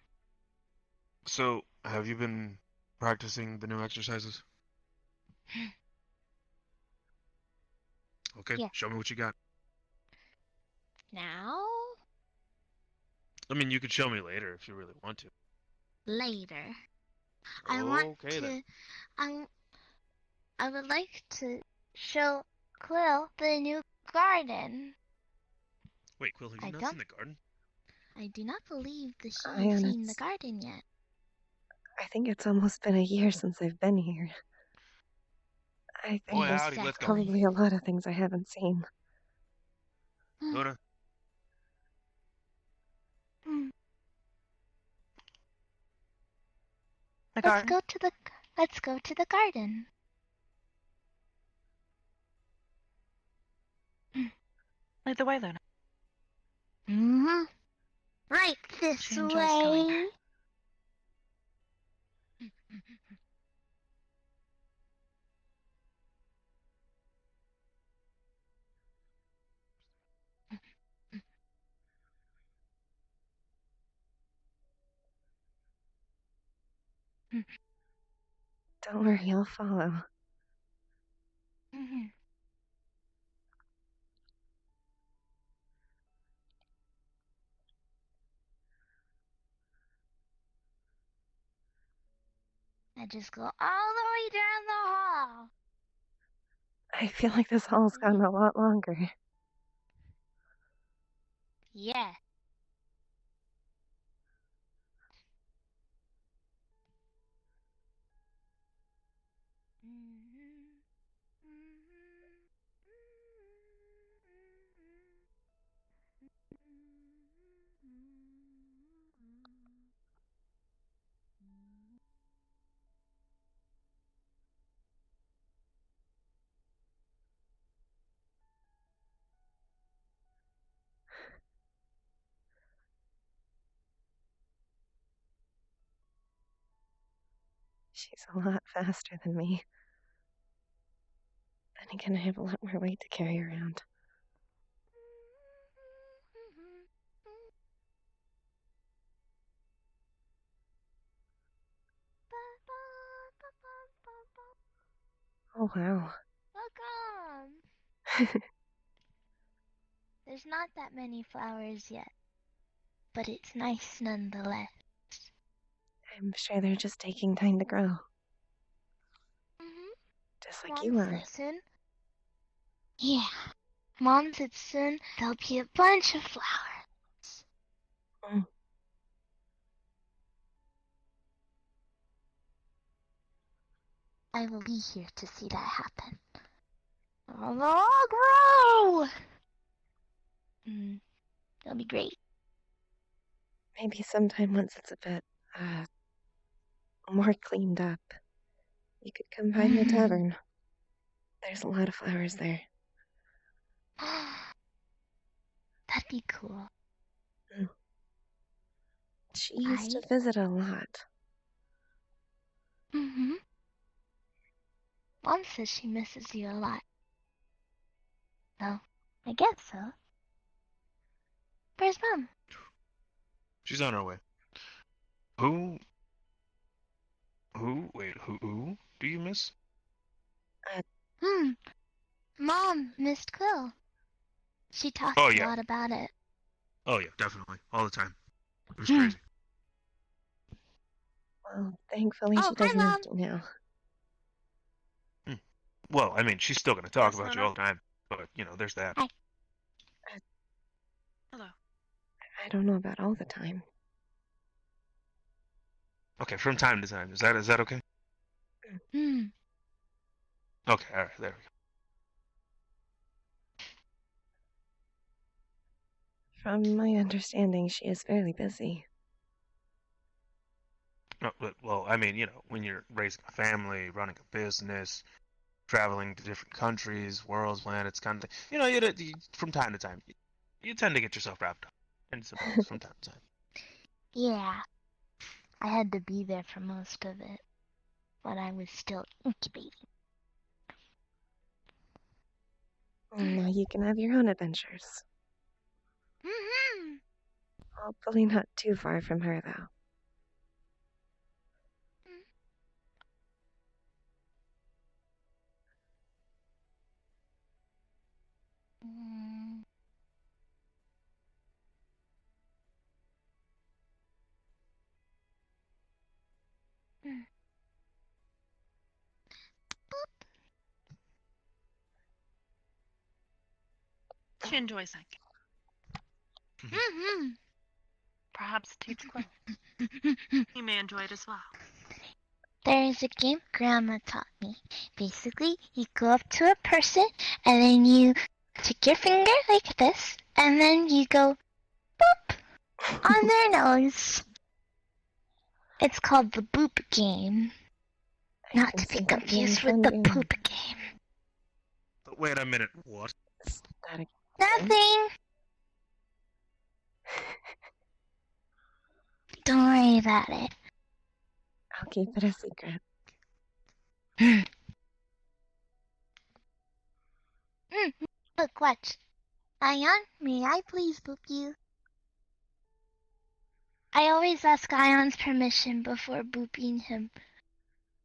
So, have you been practicing the new exercises? Okay, Yeah. show me what you got. Now? I mean, you could show me later if you really want to. Later. I want Okay, to. then. I would like to show Quill the new garden. Wait, Quill, have I you not don't- seen the garden? I do not believe that she Ian, has seen the it's- garden yet. I think it's almost been a year since I've been here. I think Boy, there's howdy, let's go. probably a lot of things I haven't seen. Luna, Hmm. The Let's garden. go to the garden. Lead the way, Luna. Mm-hmm. Right this She enjoys going way. there. Don't worry, I'll follow. Mm-hmm. I just go all the way down the hall. I feel like this hall's gotten a lot longer. Yeah. She's a lot faster than me. Then again, I have a lot more weight to carry around. Oh, wow. Welcome. There's not that many flowers yet, but it's nice nonetheless. I'm sure they're just taking time to grow. Mm-hmm. Just like Mom you are. said soon. Yeah. Mom said soon there'll be a bunch of flowers. Mm. I will be here to see that happen. They'll all grow! It'll be great. Maybe sometime once it's a bit, more cleaned up, you could come by my tavern. There's a lot of flowers there. That'd be cool. She used to visit a lot. Mm-hmm. Mom says she misses you a lot. So, I guess so. Where's Mom? she's on her way. Who do you miss? Mom missed Quill. She talked Oh, a yeah. lot about it. Oh, yeah, definitely. All the time. It was Hmm. crazy. Well, thankfully Oh, she doesn't hi, have Mom. to now. Well, I mean, she's still going to talk Yes, about you Luna? all the time, but, there's that. Hi. Hello. I don't know about all the time. Okay, from time to time. Is that okay? Okay, all right, there we From my understanding, she is fairly busy. go. No, well, I mean, when you're raising a family, running a business, traveling to different countries, worlds, planets, kind of thing, you from time to time, you tend to get yourself wrapped up in some things from time to time. Yeah. I had to be there for most of it when I was still incubating. Now you can have your own adventures. Hopefully not too far from her, though. She enjoys that. Perhaps teach Quill. He may enjoy it as well. There is a game Grandma taught me. Basically, you go up to a person, and then you stick your finger like this, and then you go boop on their nose. It's called the boop game. Not to be confused with the poop game. But wait a minute. What? Is that a Nothing. Don't worry about it. I'll keep it a secret. Look, watch. Ion, may I please boop you? I always ask Ion's permission before booping him,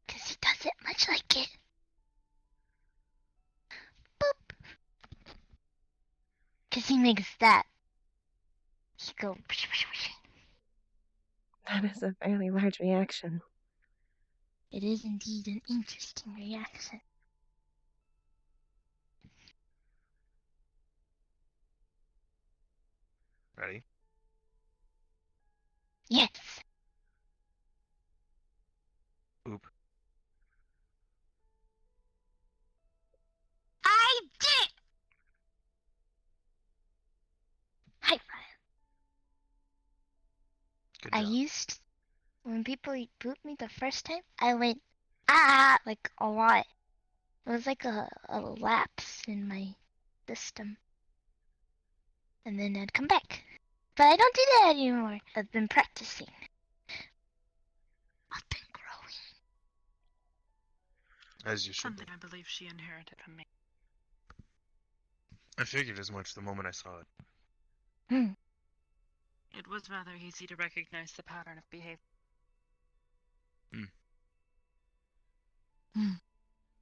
'cause he does it much like it. Boop. 'Cause he makes that. He go. That is a fairly large reaction. It is indeed an interesting reaction. Ready? Yes. Boop. I did. High five. Good I job. used, when people booped me the first time, I went, ah, like a lot. It was like a lapse in my system. And then I'd come back. But I don't do that anymore. I've been practicing. I've been growing. As you should be. Something I believe she inherited from me. I figured as much the moment I saw it. It was rather easy to recognize the pattern of behavior.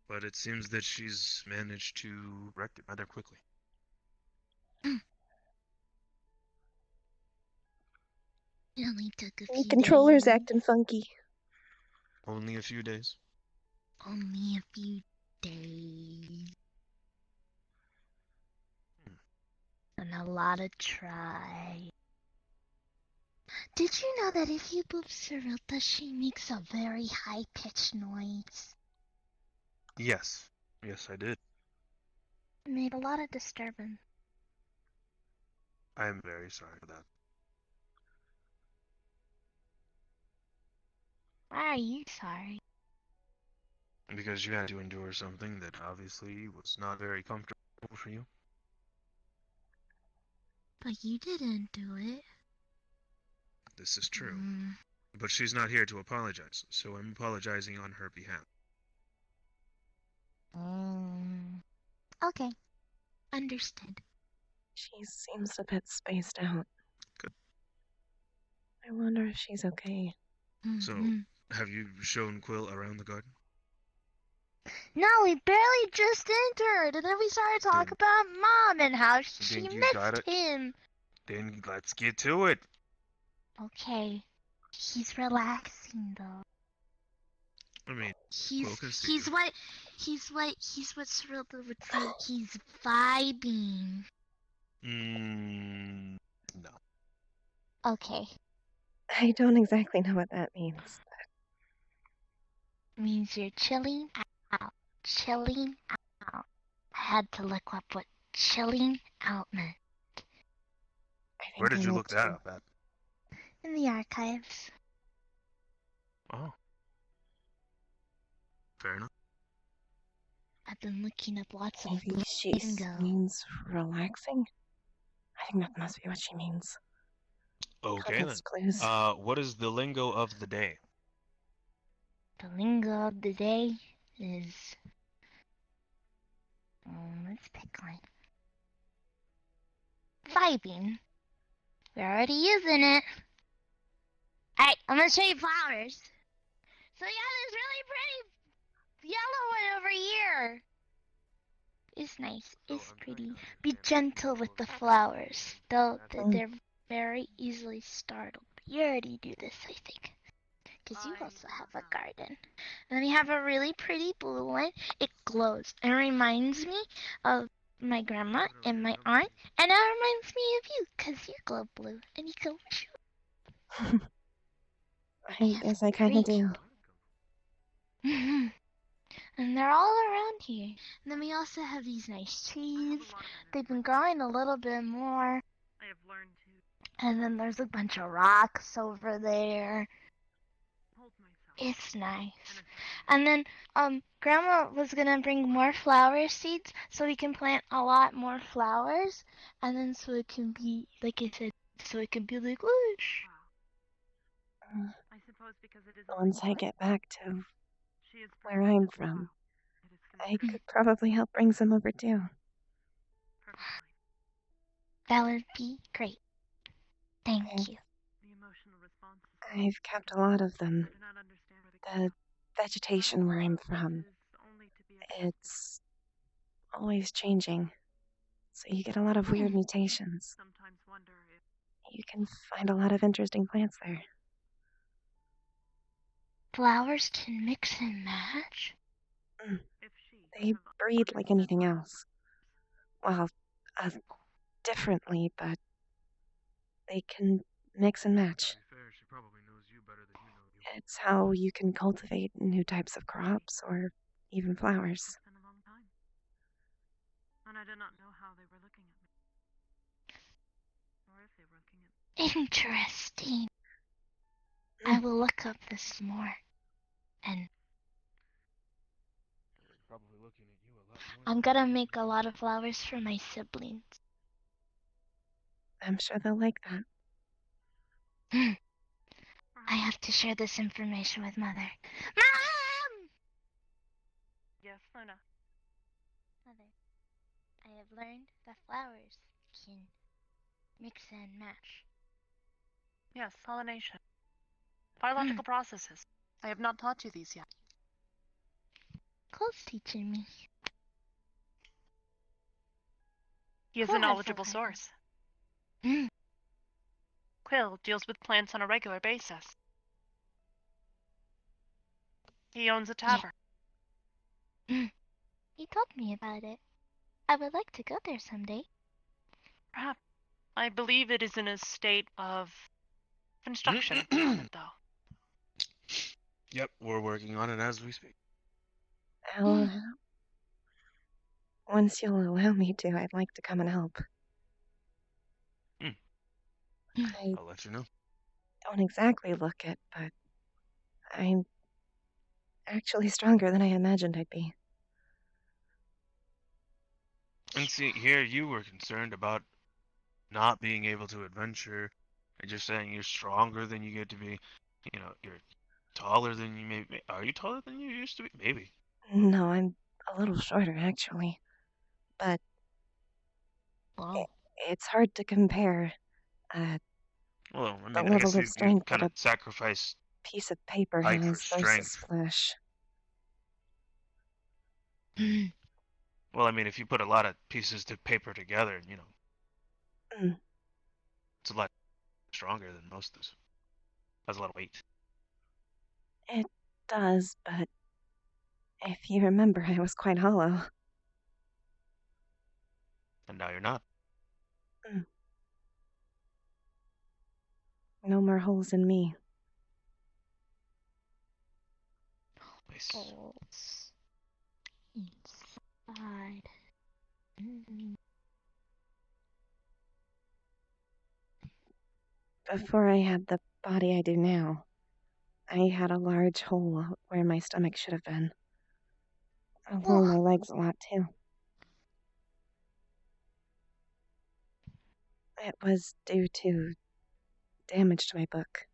But it seems that she's managed to wreck it rather quickly. It only took a The few controller's days. acting funky. Only a few days. Only a few days. And a lot of try. Did you know that if you boop Cerulta, she makes a very high-pitched noise? Yes. Yes, I did. It made a lot of disturbance. I am very sorry for that. Why are you sorry? Because you had to endure something that obviously was not very comfortable for you. But you didn't do it. This is true. But she's not here to apologize, so I'm apologizing on her behalf. Okay. Understood. She seems a bit spaced out. Good. I wonder if she's okay. So, have you shown Quill around the garden? No, we barely just entered, and then we started talking about Mom and how she Then you got missed it. him. Then let's get to it. Okay. He's relaxing though. I mean, He's focus he's you. what Cerulta would say. He's vibing. No. Okay. I don't exactly know what that means. Means you're chilling out. Chilling out. I had to look up what chilling out meant. Where did you look that up at? In the archives. Oh. Fair enough. I've been looking up lots of Maybe she lingo. means relaxing? I think that must be what she means. Okay then. Context clues. What is the lingo of the day? The lingo of the day is... let's pick one. Vibing. We're already using it. Alright, I'm gonna show you flowers. So yeah, this really pretty yellow one over here. It's nice. It's pretty. Be gentle with the flowers. They're very easily startled. You already do this, I think. Because you also have a garden. And then we have a really pretty blue one. It glows. It reminds me of my grandma and my aunt. And that reminds me of you, because you glow blue. And you go, shoo. I guess I kind of do. Hmm. And they're all around here. And then we also have these nice trees. They've been growing a little bit more. I have learned to And then there's a bunch of rocks over there. hold myself. It's nice. And And then Grandma was gonna bring more flower seeds so we can plant a lot more flowers, and then so it can be like I said, so it can be like whoosh. wow. I suppose because it is a Once I life, get back to she is where I'm protected from, well. It is I considered could probably help bring some over too. perfectly. That would be great. Thank Okay. you. The emotional responses. I've kept a lot of I them. do not understand where they The vegetation where I'm from, is only to be accepted. it's always changing. So you get a lot of weird mutations. Sometimes wonder if You can find a lot of interesting plants there. Flowers can mix and match. if she They have breed like anything understood else. Well, uh, differently, but they can mix and match. To be fair, she probably knows you better than you know you. It's how you can cultivate new types of crops or even flowers. It's been a long time. And I did not know how they were looking at me. Or if they were looking at me. Interesting. I will look up this more. And Probably looking at you a lot more. I'm gonna make a lot of flowers for my siblings. I'm sure they'll like that. I have to share this information with Mother. Mom! Yes, Luna. Mother, I have learned that flowers can mix and match. Yes, pollination. Biological processes. I have not taught you these yet. Cole's teaching me. He is Cole a has knowledgeable the source. Mm. Quill deals with plants on a regular basis. He owns a tavern. He told me about it. I would like to go there someday. Perhaps. I believe it is in a state of construction at the moment, though. Yep, we're working on it as we speak. I'll, once you'll allow me to, I'd like to come and help. I I'll let you know. don't exactly look it, but I'm actually stronger than I imagined I'd be. And see, here you were concerned about not being able to adventure, and just saying you're stronger than you get to be. You know, you're taller than you may be. Are you taller than you used to be? Maybe. No, I'm a little shorter, actually. But Wow. it's hard to compare Well, I the mean, I level guess of you strength that kind of a sacrifice piece of paper height for has versus strength. flesh. Well, I mean, if you put a lot of pieces of paper together, you know, Mm. it's a lot stronger than most of us. Has a lot of weight. It does, but if you remember, I was quite hollow. And now you're not. No more holes in me. Nice. Balls inside. Before I had the body I do now, I had a large hole where my stomach should have been. Along my legs a lot, too. It was due to damage to my book.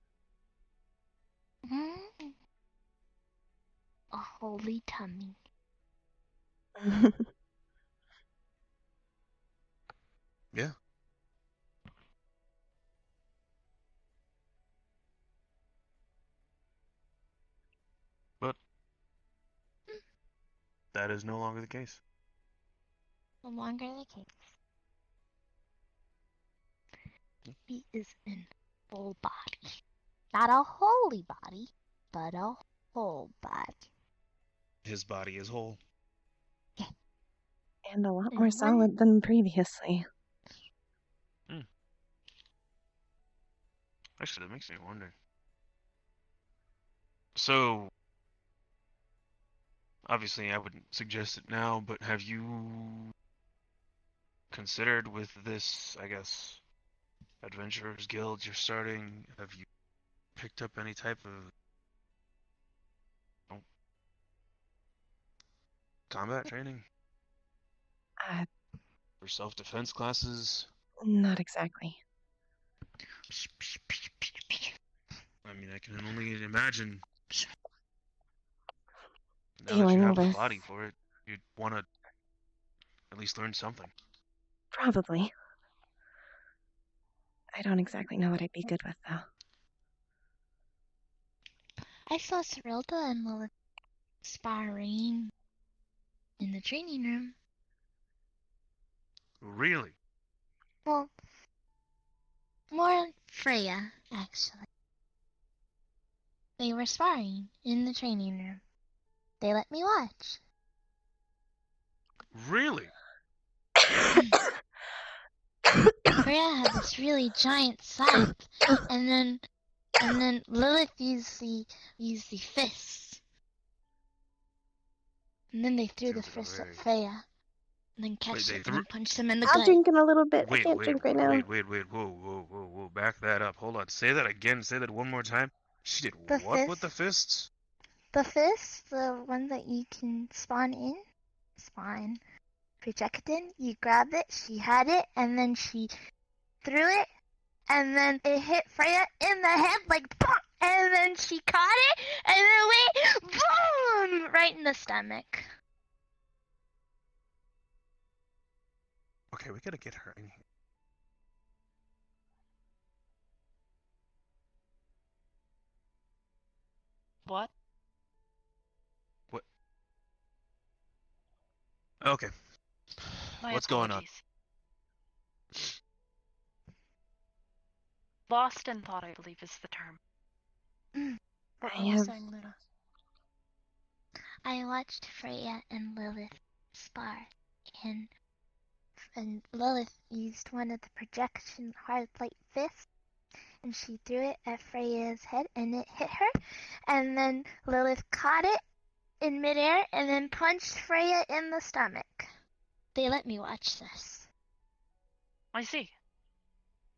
A holy tummy. Yeah. But that is no longer the case. No longer the case. He is in full body. Not a holy body, but a whole body. His body is whole. And a lot And more when- solid than previously. Actually, that makes me wonder. So, obviously, I wouldn't suggest it now, but have you considered with this, I guess, adventurers guild you're starting? Have you picked up any type of combat training Uh, or self-defense classes? not exactly. I mean, I can only imagine. Now that you Dealing have the with body for it, you'd want to at least learn something. probably. I don't exactly know what I'd be good with though. I saw Cyrilda and Lilith sparring in the training room. Really? Well, more Freya, actually. They were sparring in the training room. They let me watch. Really? Freya had this really giant scythe, and then Lilith used the fists. And then they threw the Sounds fists at very- Freya. And then Wait, catched they it and threw. then punched him in the I'll gut. drink in a little bit. I Wait, can't wait, drink right now. wait. Whoa. Back that up. Hold on. Say that again. Say that one more time. She did The what with fist? the fists? The fist, the one that you can spawn, project in, you grab it, she had it, and then she threw it, and then it hit Freya in the head like BOOM! And then she caught it, and then boom! Right in the stomach. Okay, we gotta get her in here. What? Okay, My what's going on? apologies. Lost in thought, I believe, is the term. What I were you have- saying, Luna? I watched Freya and Lilith spar, and Lilith used one of the projection hardlight fists, and she threw it at Freya's head, and it hit her, and then Lilith caught it in midair, and then punched Freya in the stomach. They let me watch this. I see.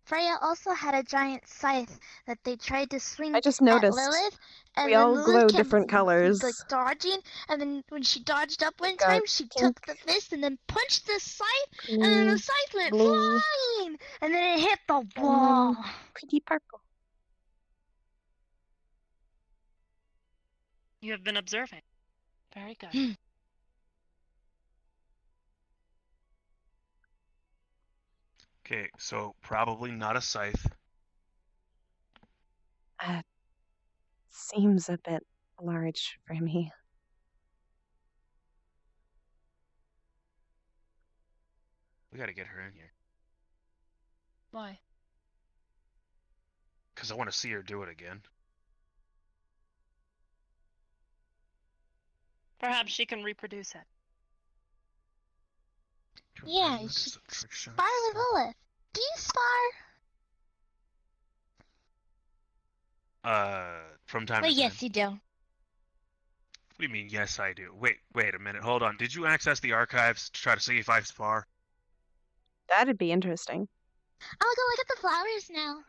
Freya also had a giant scythe that they tried to swing I just at noticed Lilith, and we then all Lilith glow kept different colors. like dodging, and then when she dodged up one Got time, she pink, took the fist and then punched the scythe, and then green, the scythe went blue, flying, and then it hit the and wall. pretty purple. You have been observing. Very good. Okay, so probably not a scythe. Seems a bit large for me. We gotta get her in here. Why? Because I want to see her do it again. Perhaps she can reproduce it. Yeah, Look, you it's should a trick shot. spar with Lilith. Do you spar? From time Well, to time. yes, you do. What do you mean, yes, I do? Wait a minute. Hold on. Did you access the archives to try to see if I spar? That'd be interesting. I'll go look at the flowers now.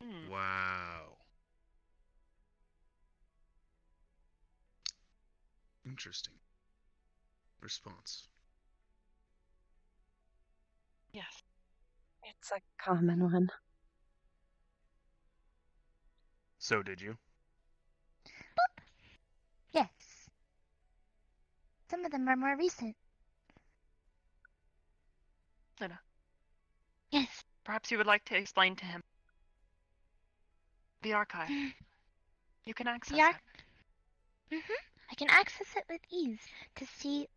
Hmm. Wow. Interesting. Response. Yes. It's a common one. So did you? Yes. Some of them are more recent. Luna, Yes. perhaps you would like to explain to him the archive. You can access it. I can access it with ease to see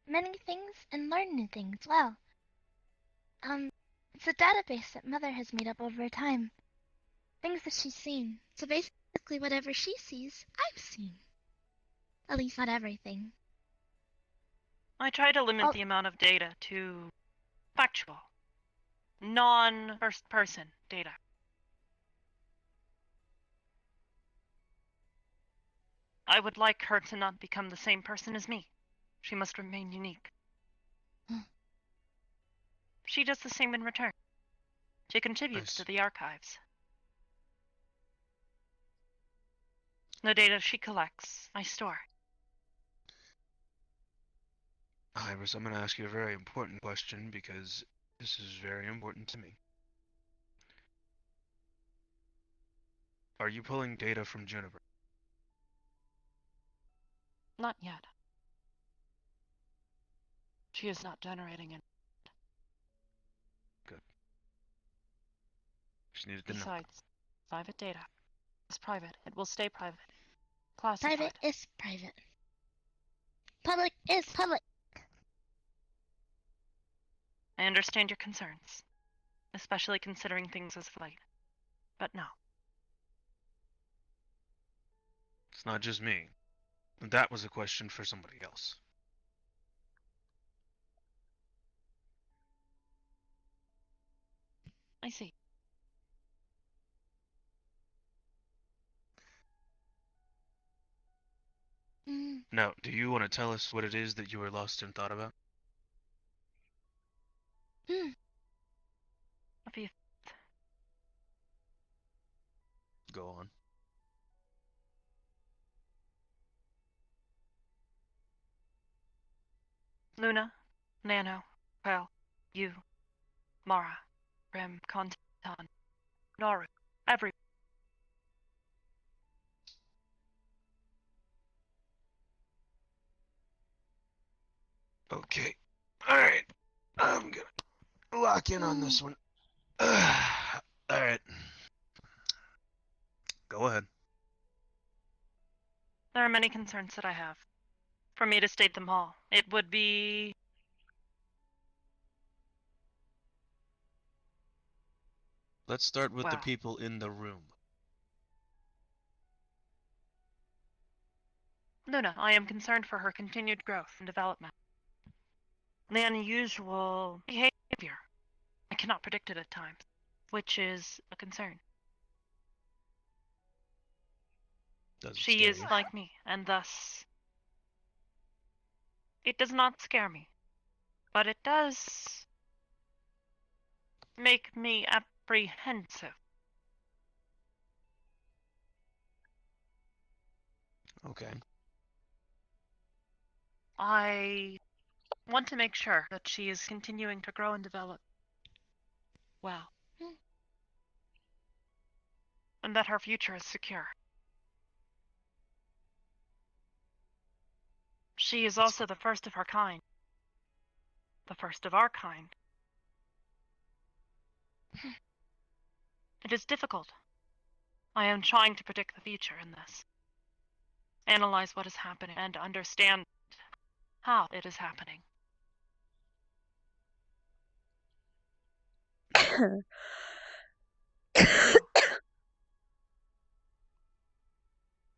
many things and learn new things. Well, it's a database that Mother has made up over time. Things that she's seen. So basically, whatever she sees, I've seen. At least not everything. I try to limit Oh. the amount of data to factual, non-first person data. I would like her to not become the same person as me. She must remain unique. She does the same in return. She contributes to the archives. The data she collects, I store. Iris, I'm going to ask you a very important question because this is very important to me. Are you pulling data from Juniper? Not yet. She is not generating it. Good. Just needed to know. Besides, private data is private. It will stay private. Classified. Private is private. Public is public. I understand your concerns, especially considering things as of late. But no. It's not just me. That was a question for somebody else. I see. Mm. Now, do you want to tell us what it is that you were lost in thought about? Mm. A few. Go on. Luna, Nano, Pearl, you, Mara, Rim, Kontan, Noru, every. Okay. Alright. I'm gonna lock in on this one. Alright. Go ahead. There are many concerns that I have. For me to state them all, it would be... Let's start with the Wow. people in the room. Luna, I am concerned for her continued growth and development. The unusual behavior. I cannot predict it at times, which is a concern. Doesn't She scare is you? like me, and thus... It does not scare me, but it does make me apprehensive. Okay. I want to make sure that she is continuing to grow and develop well, and that her future is secure. She is also the first of her kind. The first of our kind. It is difficult. I am trying to predict the future in this. Analyze what is happening and understand how it is happening.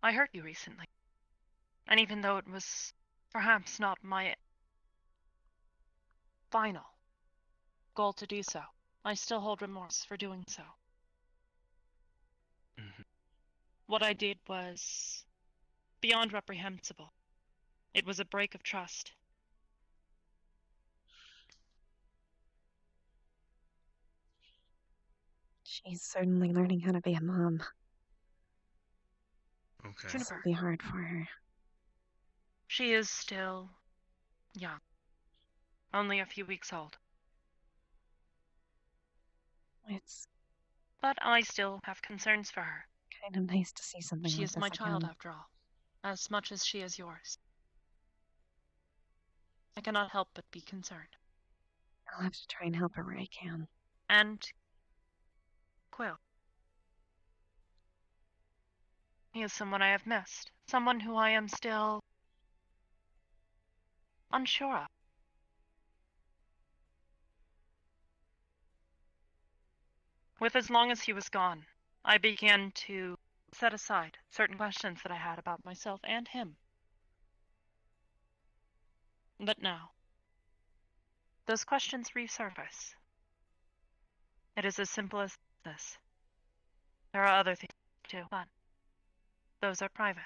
I hurt you recently. And even though it was perhaps not my final goal to do so, I still hold remorse for doing so. Mhm. What I did was beyond reprehensible. It was a break of trust. She's certainly learning how to be a mom. Okay. This will be hard for her. She is still young. Only a few weeks old. It's But I still have concerns for her. kind of nice to see something She like is this my child again. after all, as much as she is yours. I cannot help but be concerned. I'll have to try and help her where I can. And Quill. He is someone I have missed. Someone who I am still unsure of. With as long as he was gone, I began to set aside certain questions that I had about myself and him. But now, those questions resurface. It is as simple as this. There are other things too, but those are private.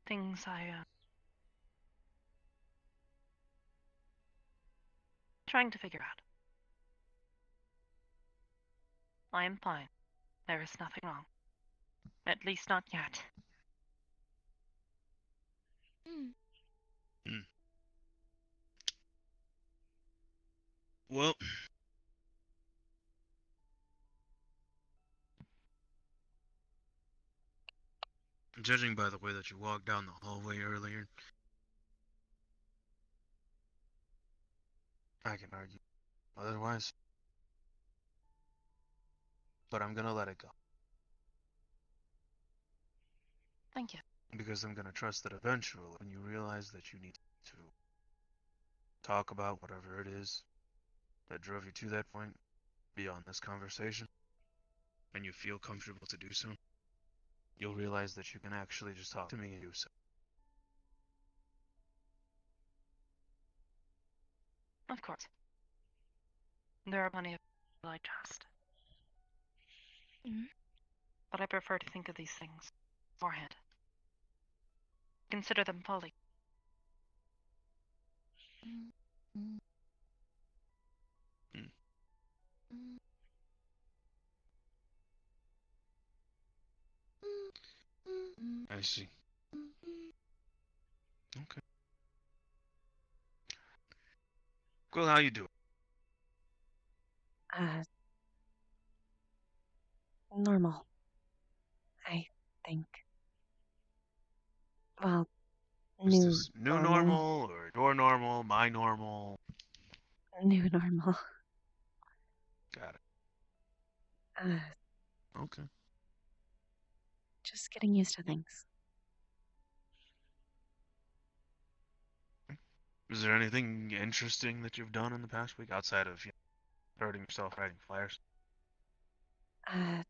Things trying to figure out. I am fine. There is nothing wrong. At least not yet. Well, judging by the way that you walked down the hallway earlier, I can argue otherwise. But I'm gonna let it go. Thank you. Because I'm gonna trust that eventually, when you realize that you need to talk about whatever it is that drove you to that point beyond this conversation, and you feel comfortable to do so, you'll realize that you can actually just talk to me and do so. Of course. There are plenty of people I trust. But I prefer to think of these things beforehand. Consider them fully. I see. Okay. Well, how you doing? Normal. I think. Well, Is new this new normal or your normal, my normal? New normal. Got it. Okay. Just getting used to things. Is there anything interesting that you've done in the past week outside of hurting yourself writing flyers? I've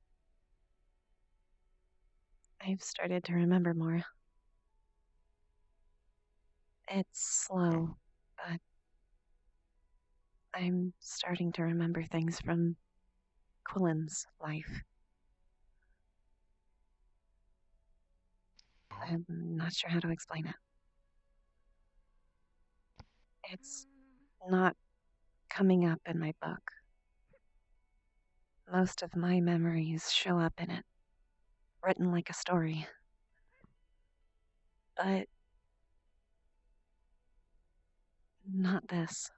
started to remember more. It's slow, but I'm starting to remember things from Quillen's life. I'm not sure how to explain it. It's not coming up in my book. Most of my memories show up in it, written like a story. But not this.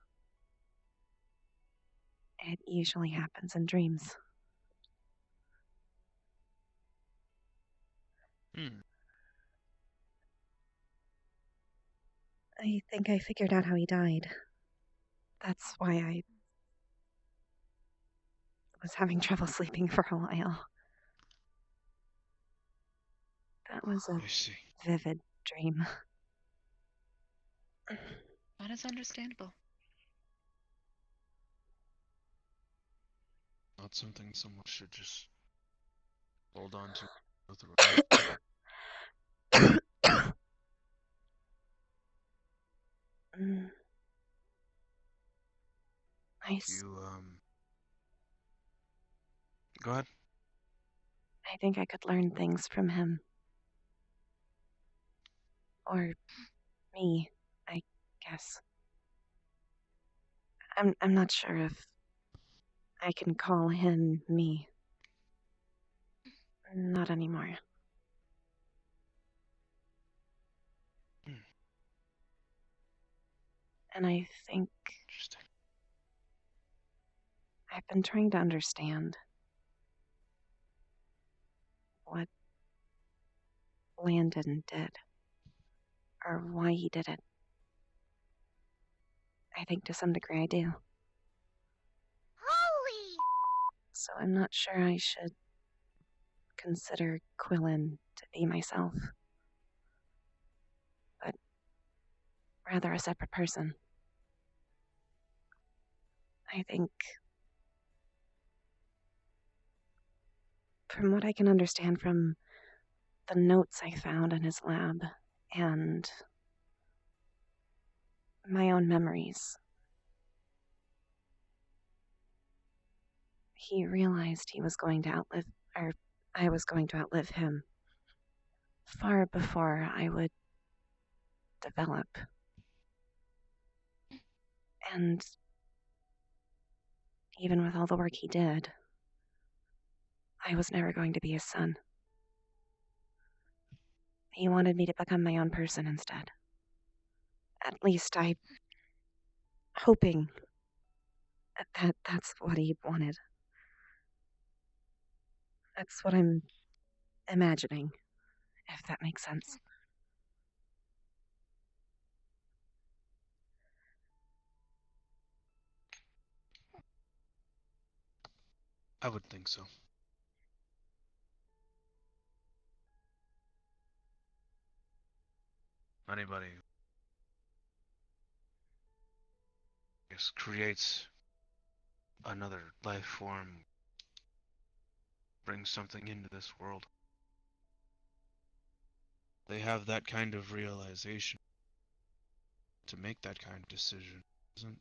It usually happens in dreams. I think I figured out how he died. That's why I was having trouble sleeping for a while. That was a I see. vivid dream. That is understandable. Not something someone should just hold on to. Go through. Nice. Go ahead. I think I could learn things from him. Or me, I guess. I'm not sure if I can call him me. Not anymore. And I think Interesting. I've been trying to understand what Landon did, or why he did it. I think to some degree I do. Holy! So I'm not sure I should consider Quillen to be myself, but rather a separate person. I think, from what I can understand from the notes I found in his lab and my own memories, he realized he was going to outlive, or I was going to outlive him far before I would develop. And even with all the work he did, I was never going to be his son. He wanted me to become my own person instead. At least hoping that's what he wanted. That's what I'm imagining, if that makes sense. I would think so. Anybody, I guess, creates another life form, brings something into this world. They have that kind of realization to make that kind of decision. Doesn't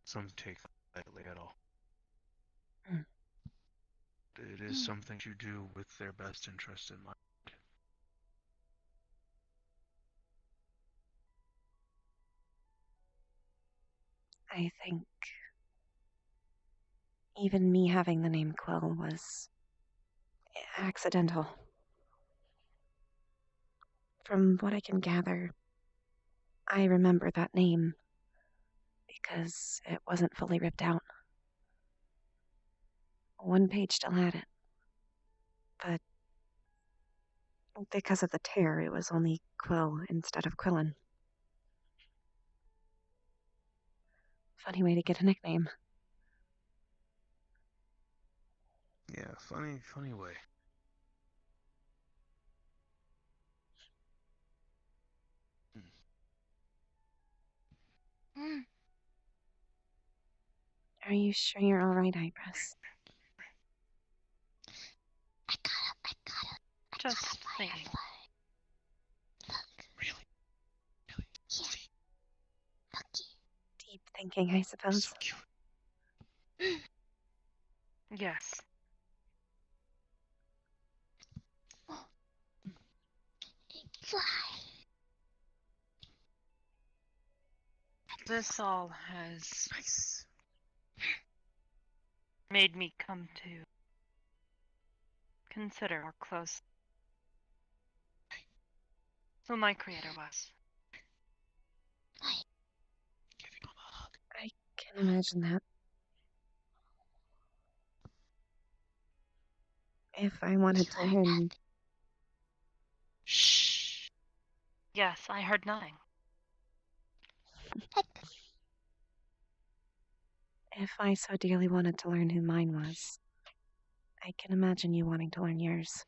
some take lightly at all. Mm. It is something to do with their best interest in mind. I think even me having the name Quill was accidental. From what I can gather, I remember that name because it wasn't fully ripped out. One page still had it, but because of the tear, it was only Quill instead of Quillen. Funny way to get a nickname. Yeah, funny way. Are you sure you're alright, Ibris? I got Just a thinking. firefly. Really? Here. Looky. Deep thinking, I suppose. So cute. Yes. Fly. This all has Nice. made me come to consider more close who my creator was. Give him a hug. I can imagine that. If I wanted to learn, Shh. Yes, I heard nothing. if I so dearly wanted to learn who mine was, I can imagine you wanting to learn yours.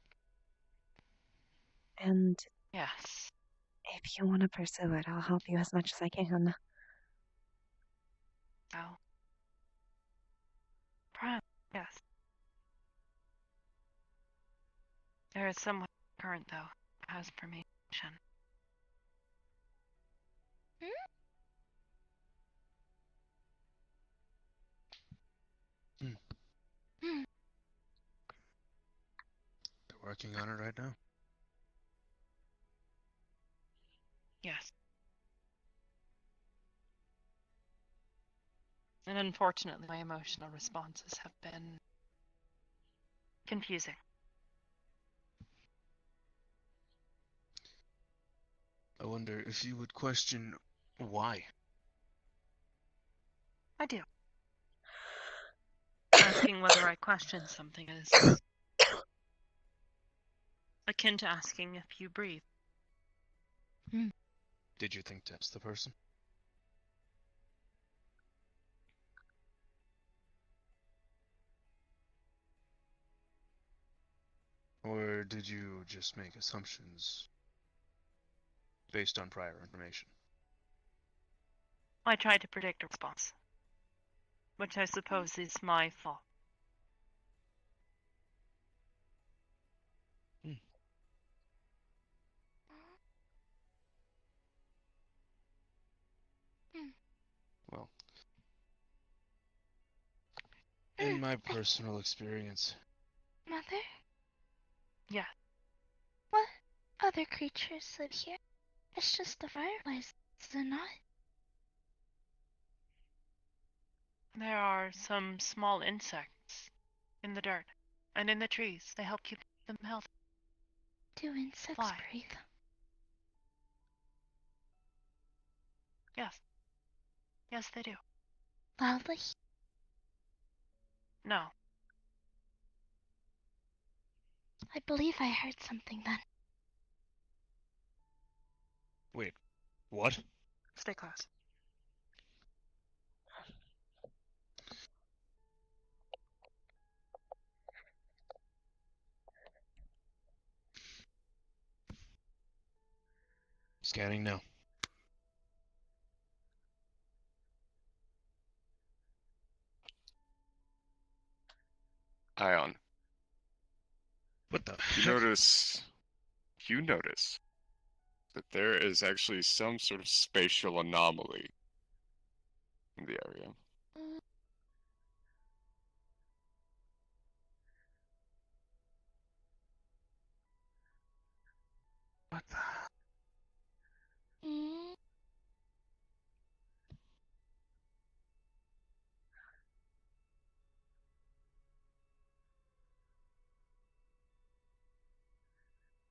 And Yes. if you want to pursue it, I'll help you as much as I can. So. Perhaps, yes. There is someone current, though, who has permission. They're working on it right now. Yes. And unfortunately, my emotional responses have been confusing. I wonder if you would question why. I do. Asking whether I question something is akin to asking if you breathe. Did you think that's the person? Or did you just make assumptions based on prior information? I tried to predict a response, which I suppose is my fault. Well, in my personal experience. Mother, Yeah. what other creatures live here? It's just the fireflies, is it not? There are some small insects in the dirt and in the trees. They help keep them healthy. Do insects Fly. breathe? Yes. Yes, they do. Loudly? No. I believe I heard something then. Wait, what? Stay close. Scanning now. Ion, What the you heck? notice that there is actually some sort of spatial anomaly in the area. What the? Mm,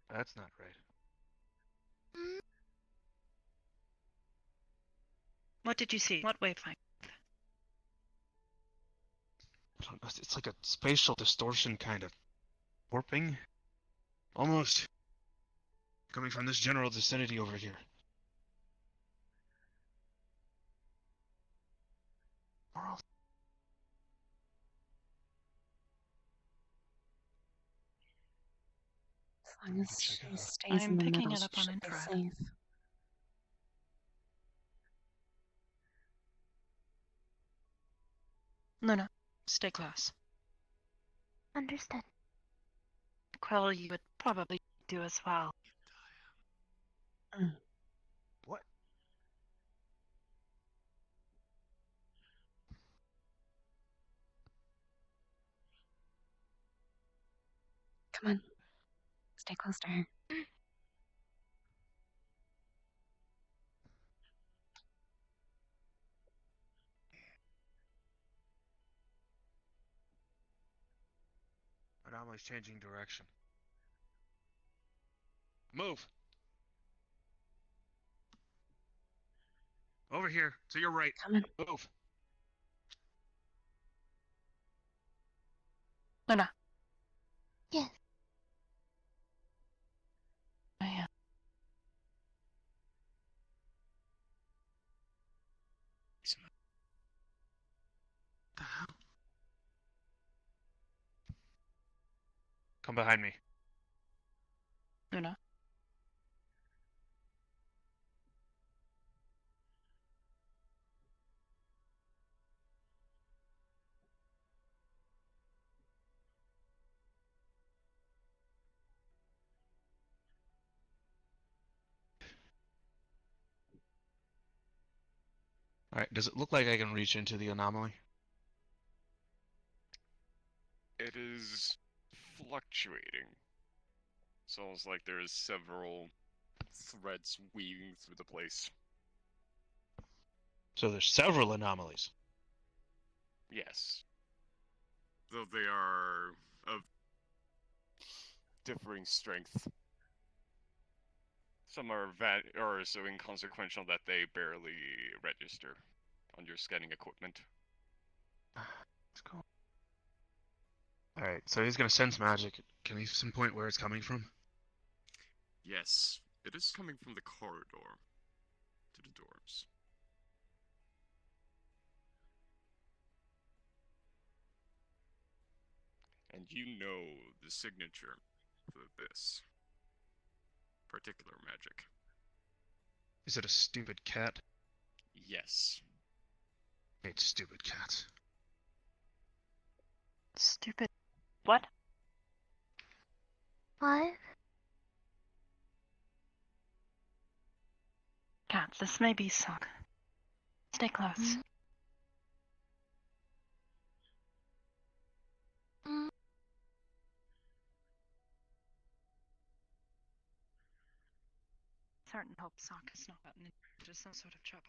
That's not right. mm. What did you see? What wayfind? I don't know, it's like a spatial distortion kind of warping. Almost. Coming from this general vicinity over here. World. As long as Check she it out. stays I'm in the picking middle, it up she on should be infrared. safe. Luna, stay close. Understood. Quill, you would probably do as well. What? Come on. Stay close to her. Anomaly's changing direction. Move! Over here, to your right. Come on. Move! Luna. Yes. Oh, yeah. The hell? Come behind me. Luna. Alright, does it look like I can reach into the anomaly? It is fluctuating. It's almost like there is several threads weaving through the place. So there's several anomalies. Yes. Though they are of differing strength. Some are so inconsequential that they barely register on your scanning equipment. Let's go. Alright, so he's gonna sense magic. Can he pinpoint where it's coming from? Yes, it is coming from the corridor to the dorms. And you know the signature for this particular magic. Is it a stupid cat? Yes. I hate stupid cats. Stupid. What? What? Cats, this may be some. Stay close. Mm. certain hope Sock has not gotten into some sort of trouble.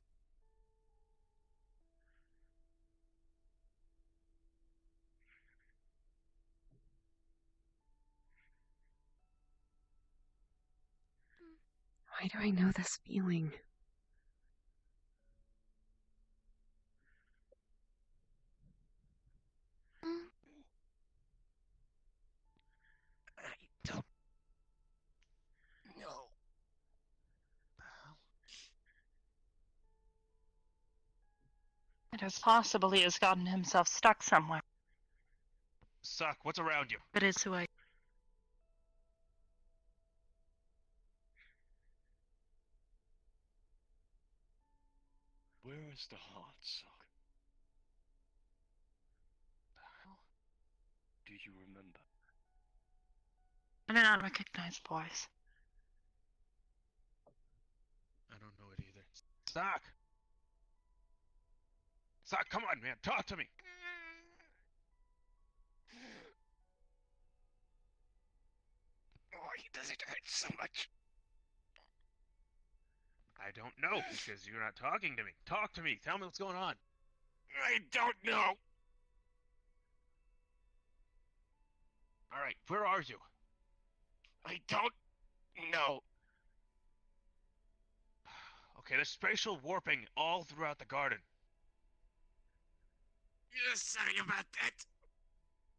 Why do I know this feeling? I don't know. It is possible he has gotten himself stuck somewhere. Suck, what's around you? It is who I. Where is the heart, Sock? The hell? Do you remember? I do not recognize the voice. I don't know it either. Sock! Sock, come on, man, talk to me! Why does it hurt so much? I don't know, because you're not talking to me. Talk to me, tell me what's going on. I don't know. Alright, where are you? I don't know. Okay, there's spatial warping all throughout the garden. You're sorry about that.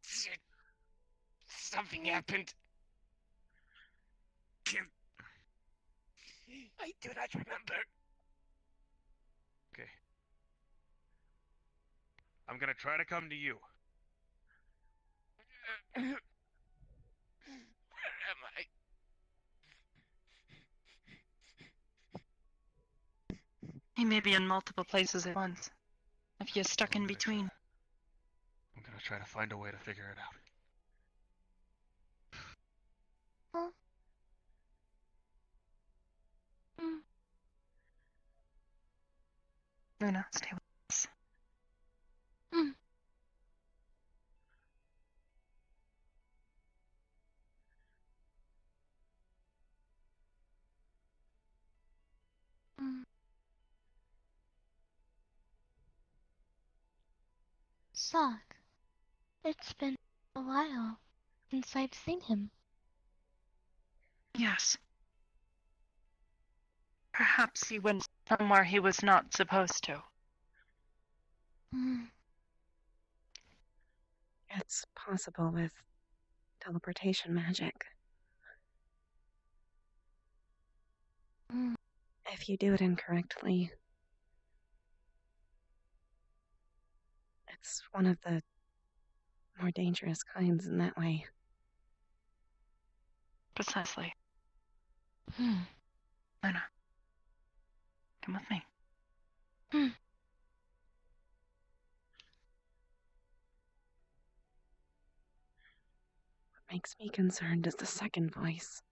Shit. Something happened. Can't. I do not remember. Okay. I'm gonna try to come to you. Where am I? He may be in multiple places at once. If he is stuck in between. I'm gonna try to find a way to figure it out. Luna, stay with us. Sock, it's been a while since I've seen him. Yes. Perhaps he went somewhere he was not supposed to. It's possible with teleportation magic. If you do it incorrectly, it's one of the more dangerous kinds in that way. Precisely. Luna, come with me. What makes me concerned is the second voice.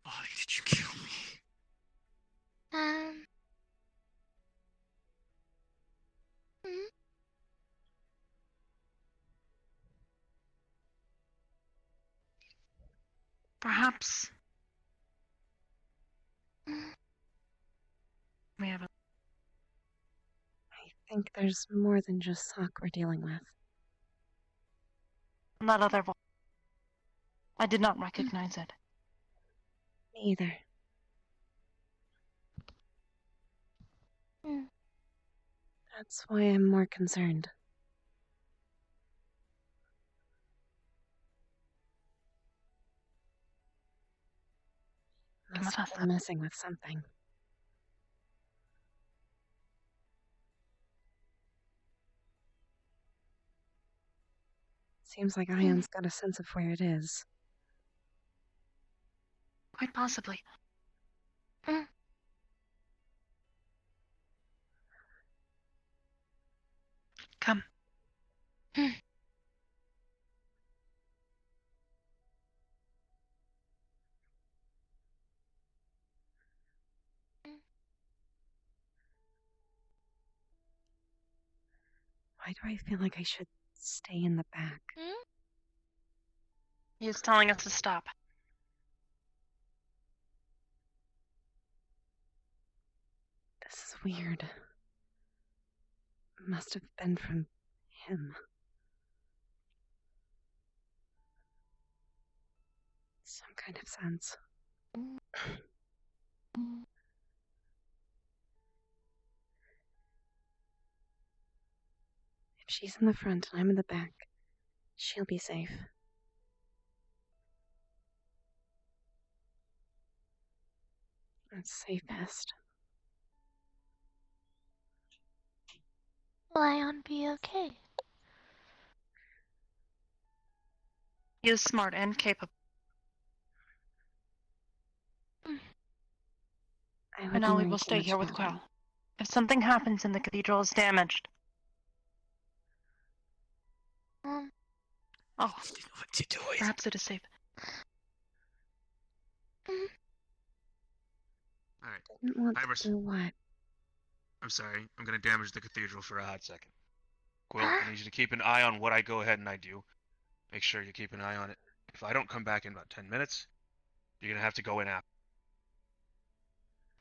Why did you kill me? Perhaps we have a. I think there's more than just Sock we're dealing with. That other voice. I did not recognize it. Me either. That's why I'm more concerned. Come Must with have us. been messing with something. Seems like Ion's got a sense of where it is. Quite possibly. Come. Why do I feel like I should stay in the back? He is telling us to stop. This is weird. Must have been from him. Some kind of sense. If she's in the front and I'm in the back, she'll be safe. That's safest. Will Ion be okay? He is smart and capable. I And wouldn't now we worry will too stay much here with about him. Quill. If something happens and the cathedral is damaged. Oh, What you doing? perhaps it is safe. Alright, Didn't want Ibris. to do what? I'm sorry. I'm gonna damage the cathedral for a hot second. Quill, I need you to keep an eye on what I go ahead and I do. Make sure you keep an eye on it. If I don't come back in about 10 minutes, you're gonna have to go in after.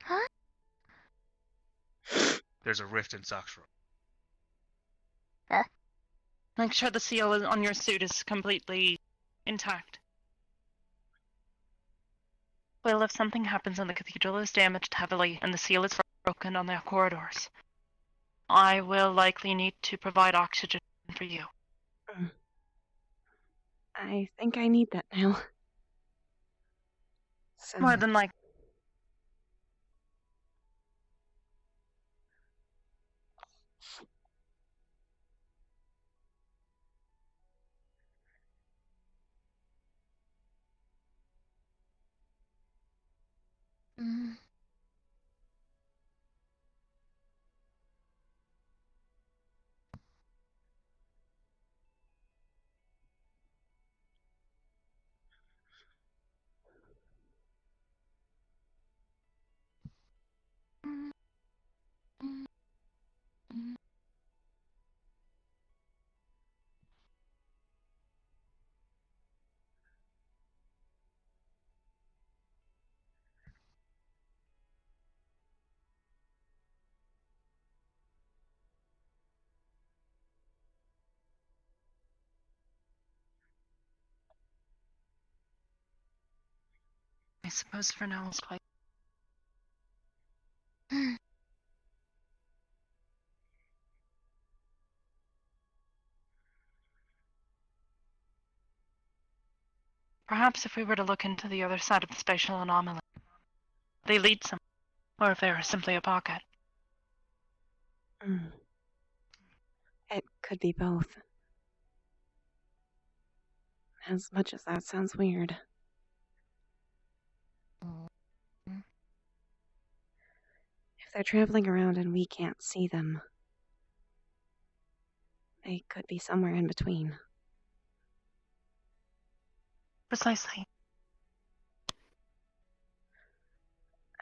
Huh? There's a rift in Sock's room. Make sure the seal on your suit is completely intact. Well, if something happens and the cathedral is damaged heavily and the seal is broken on the corridors, I will likely need to provide oxygen for you. I think I need that now. So, More than likely. I suppose for now it's quite. Perhaps if we were to look into the other side of the spatial anomaly, they lead some, or if they are simply a pocket. it could be both. As much as that sounds weird. If they're traveling around and we can't see them, they could be somewhere in between. Precisely.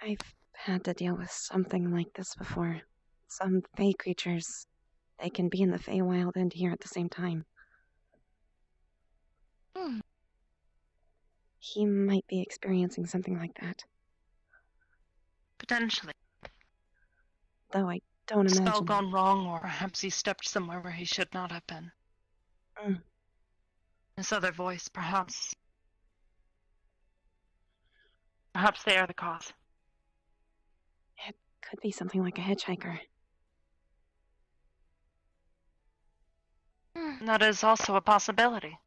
I've had to deal with something like this before. Some Fey creatures, they can be in the Feywild and here at the same time. He might be experiencing something like that, Potentially. though I don't Spell imagine. gone wrong, or perhaps he stepped somewhere where he should not have been. Mm. This other voice, perhaps. Perhaps they are the cause. It could be something like a hitchhiker. That is also a possibility.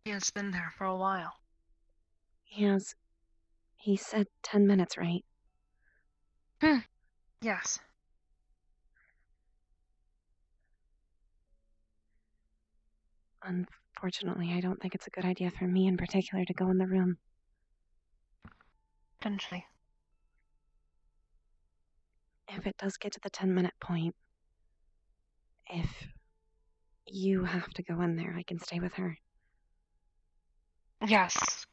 He has been there for a while. He has. He said 10 minutes, right? Yes. Unfortunately, I don't think it's a good idea for me in particular to go in the room. Potentially. If it does get to the 10-minute point, if you have to go in there, I can stay with her. Yes.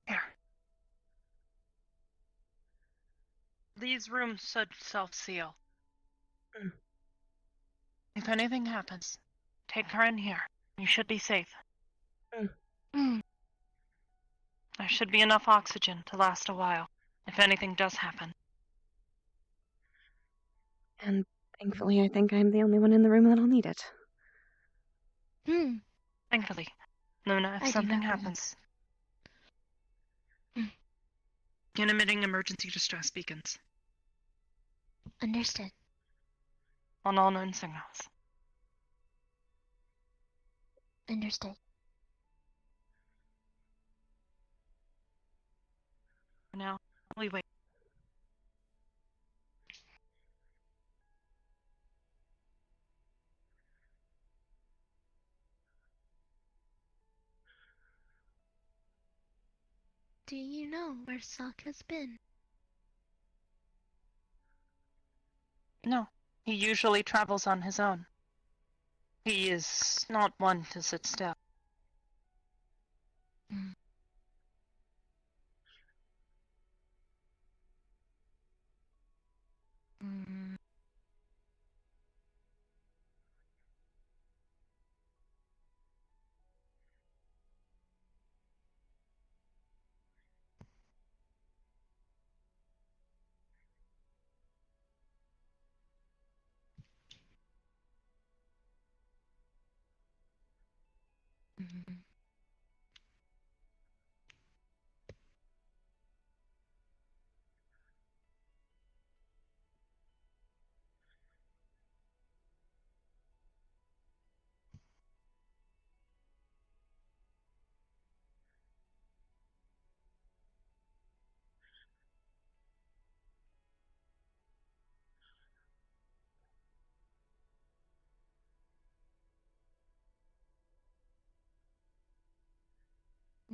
Here. These rooms should self-seal. Mm. If anything happens, take her in here. You should be safe. Mm. There should be enough oxygen to last a while, if anything does happen. And thankfully, I think I'm the only one in the room that'll need it. Thankfully. Luna, if I do something not happens... Begin emitting emergency distress beacons Understood. on all known signals. Understood. For now, we wait. Do you know where Sock has been? No, he usually travels on his own. He is not one to sit still. Mm. Mm.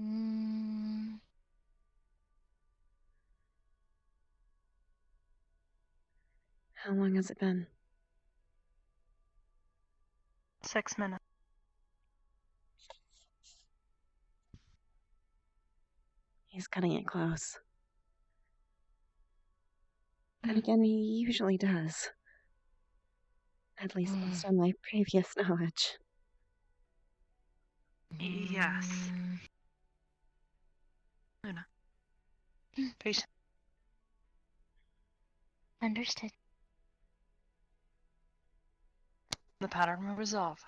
Mm. How long has it been? 6 minutes. He's cutting it close. Then again, he usually does. At least based on my previous knowledge. Yes. Luna. Patient. Understood. The pattern will resolve.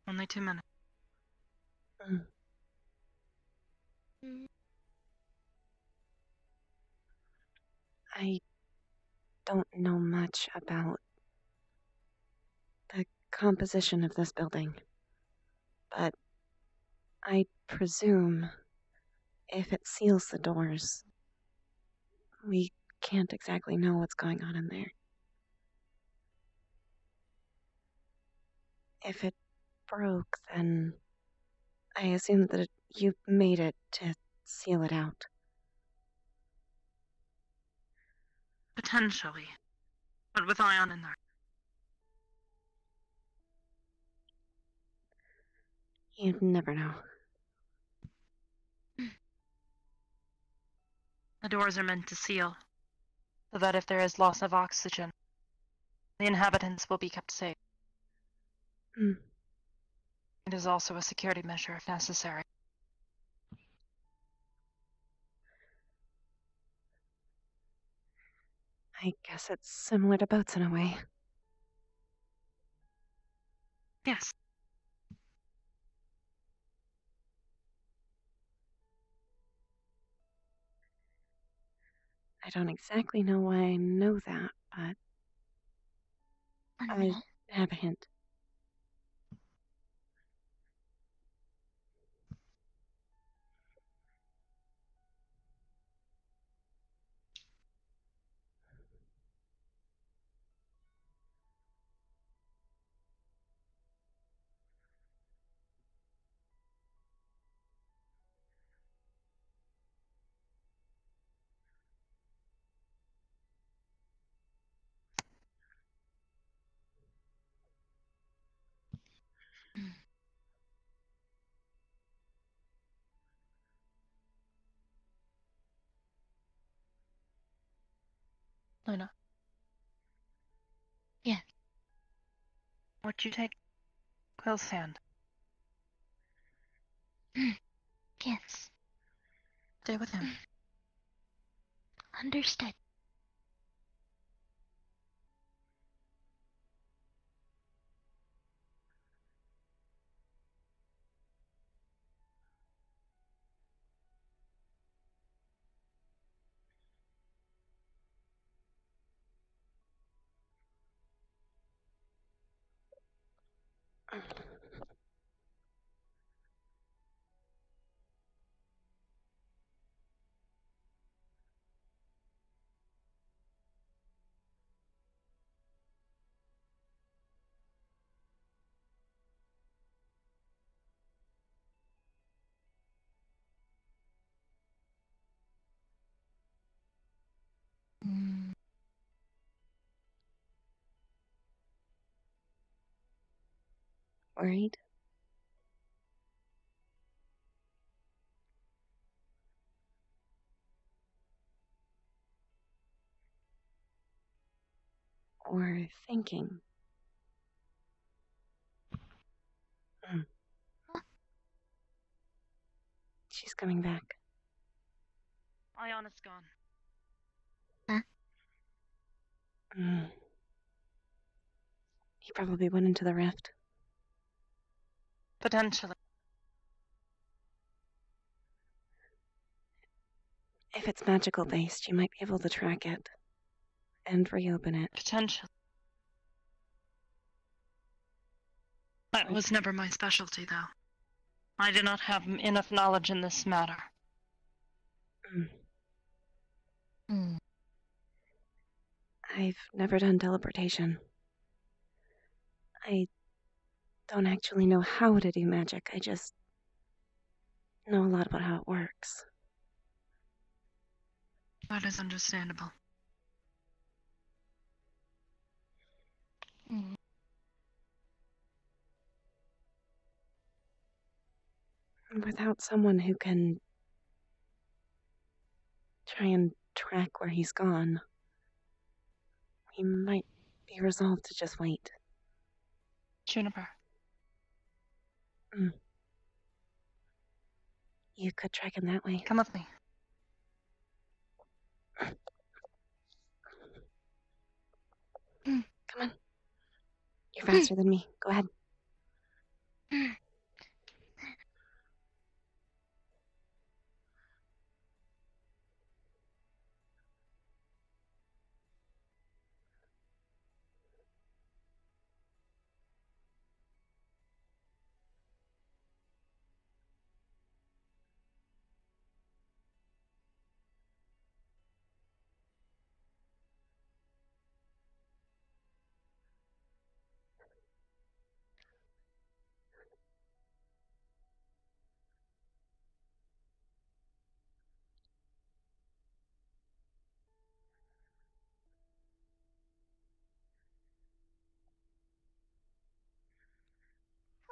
Only 2 minutes. I don't know much about the composition of this building, but I presume if it seals the doors, we can't exactly know what's going on in there. If it broke, then I assume that you made it to seal it out. Potentially. But with Ion in there. You'd never know. The doors are meant to seal. so that if there is loss of oxygen, the inhabitants will be kept safe. Hmm. It is also a security measure if necessary. I guess it's similar to boats in a way. Yes. I don't exactly know why I know that, but One I minute. have a hint. Luna. Yes. Would you take Quill's hand? Yes. Stay with him. Understood. Worried? Or thinking? Hmm. She's coming back. Iana's gone. Hmm. He probably went into the rift. Potentially. If it's magical based, you might be able to track it and reopen it. Potentially. That was never my specialty, though. I do not have enough knowledge in this matter. I've never done teleportation. I don't actually know how to do magic. I just know a lot about how it works. That is understandable. And without someone who can try and track where he's gone, we might be resolved to just wait. Juniper. You could track him that way. Come with me. Come on. You're faster than me. Go ahead.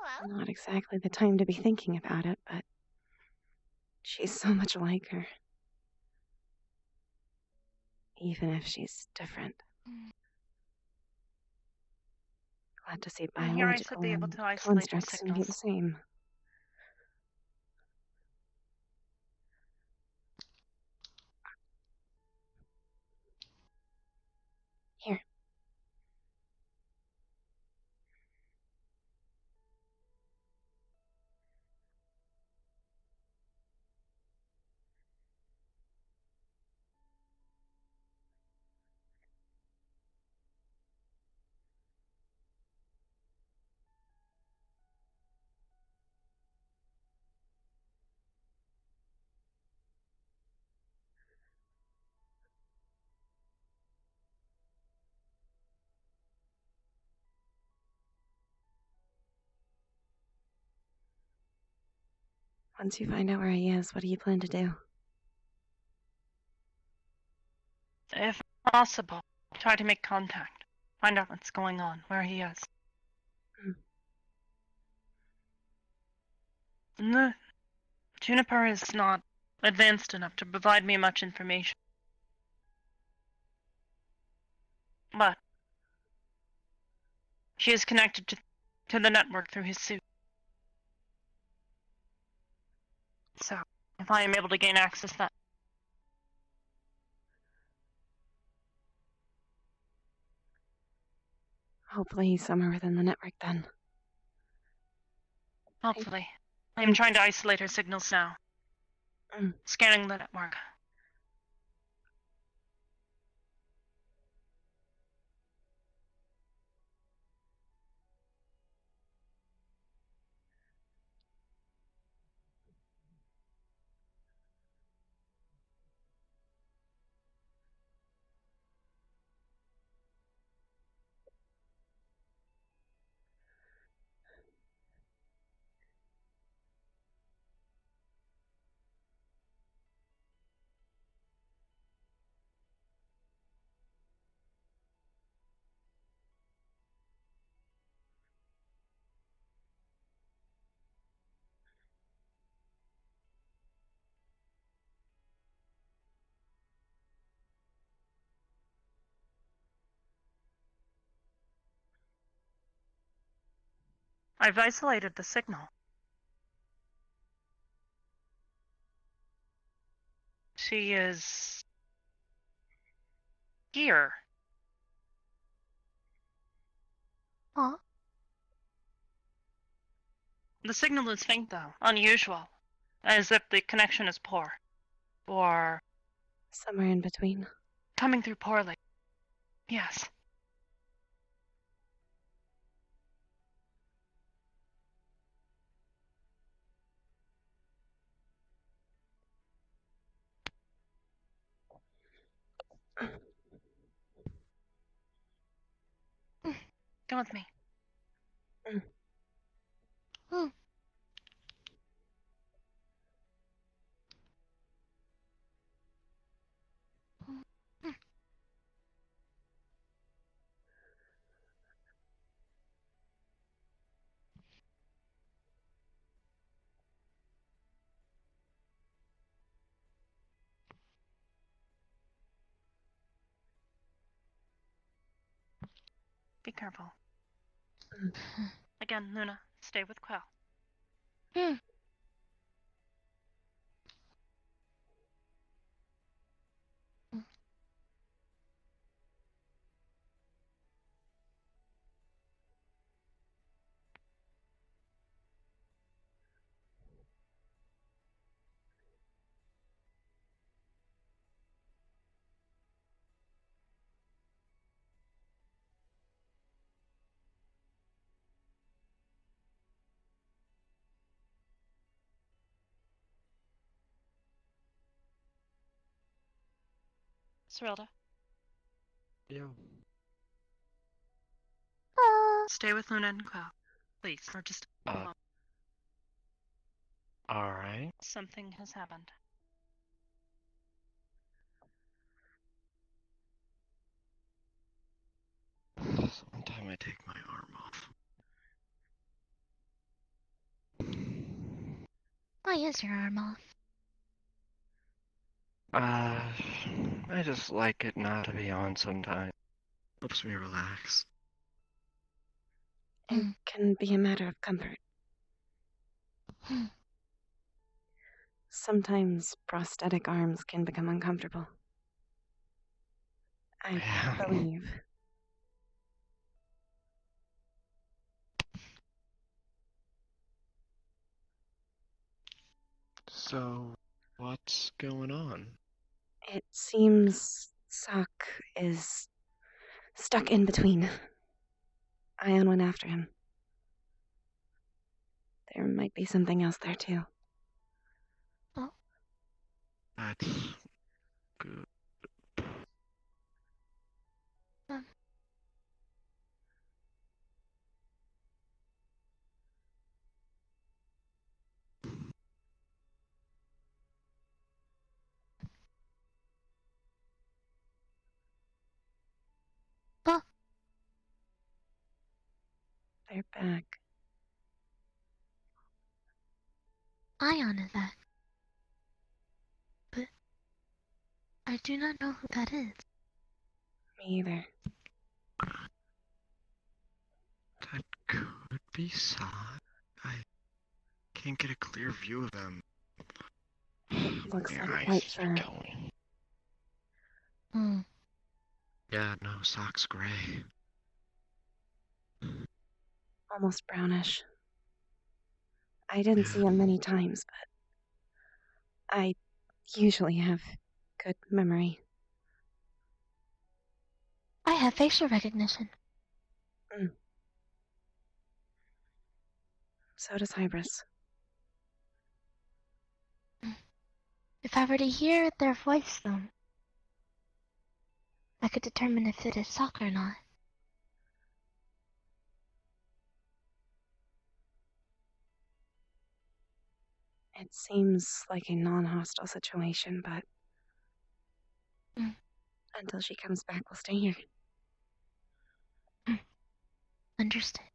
Hello? Not exactly the time to be thinking about it, but she's so much like her. even if she's different. Glad to see And here I should biological be able and to isolate her constructs can be the signals. same. Here. Once you find out where he is, what do you plan to do? If possible, try to make contact. Find out what's going on, where he is. The Juniper is not advanced enough to provide me much information. But she is connected to the network through his suit. So, if I am able to gain access to that, Hopefully he's somewhere within the network then. hopefully. I am trying to isolate her signals now. Scanning the network. I've isolated the signal. She is here. Huh? The signal is faint though, unusual, as if the connection is poor. Or Somewhere in between. coming through poorly. Yes. Come with me. Be careful. Again, Luna, stay with Quell. Serilda, Yeah. stay with Luna and Quell. Please, for just a moment. Alright. Something has happened. Sometime I take my arm off. Why is your arm off? I just like it not to be on sometimes. Helps me relax. It can be a matter of comfort. Sometimes prosthetic arms can become uncomfortable. I Yeah. believe. So, what's going on? It seems Sock is stuck in between. Ion went after him. There might be something else there, too. That's good. They're back. Ion is that. But I do not know who that is. Me either. That could be Sock. I can't get a clear view of them. Looks Their like eyes white are fur. going. Hmm. Yeah, no, Sock's gray. Almost brownish. I didn't see him many times, but I usually have good memory. I have facial recognition. So does Hybris. If I were to hear their voice, though, I could determine if it is Sock or not. It seems like a non-hostile situation, but until she comes back, we'll stay here. Understood.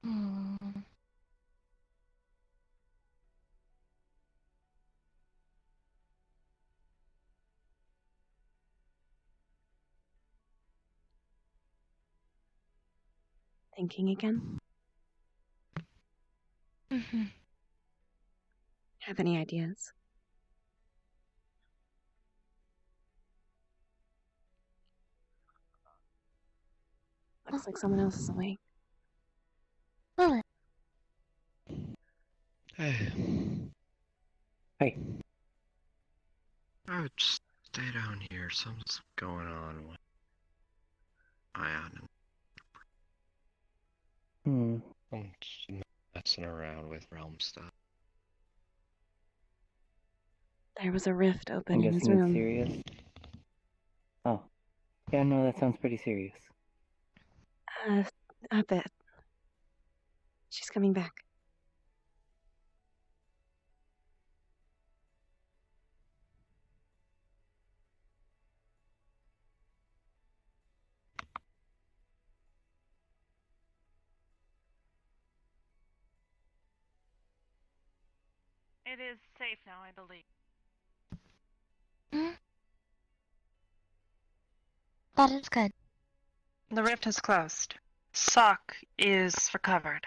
Hmm. Thinking again? Mm-hmm. Have any ideas? Looks like someone else is awake. Lilith. Hey. Hey. I would just stay down here. Something's going on with Ion. I'm just messing around with realm stuff. There was a rift open I'm in his guessing it's room. serious. Oh. Yeah, no, that sounds pretty serious. A bit. She's coming back. It is safe now, I believe. That is good. The rift is closed. Sock is recovered,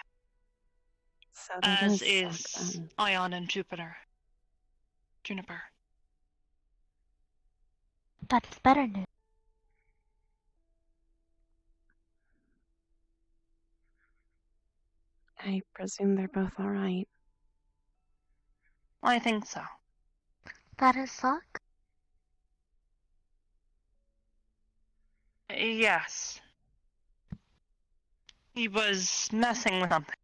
So that as is Sock, is Ion and Juniper. That is better news. I presume they're both alright. I think so. That is Sock? Yes. He was messing with something.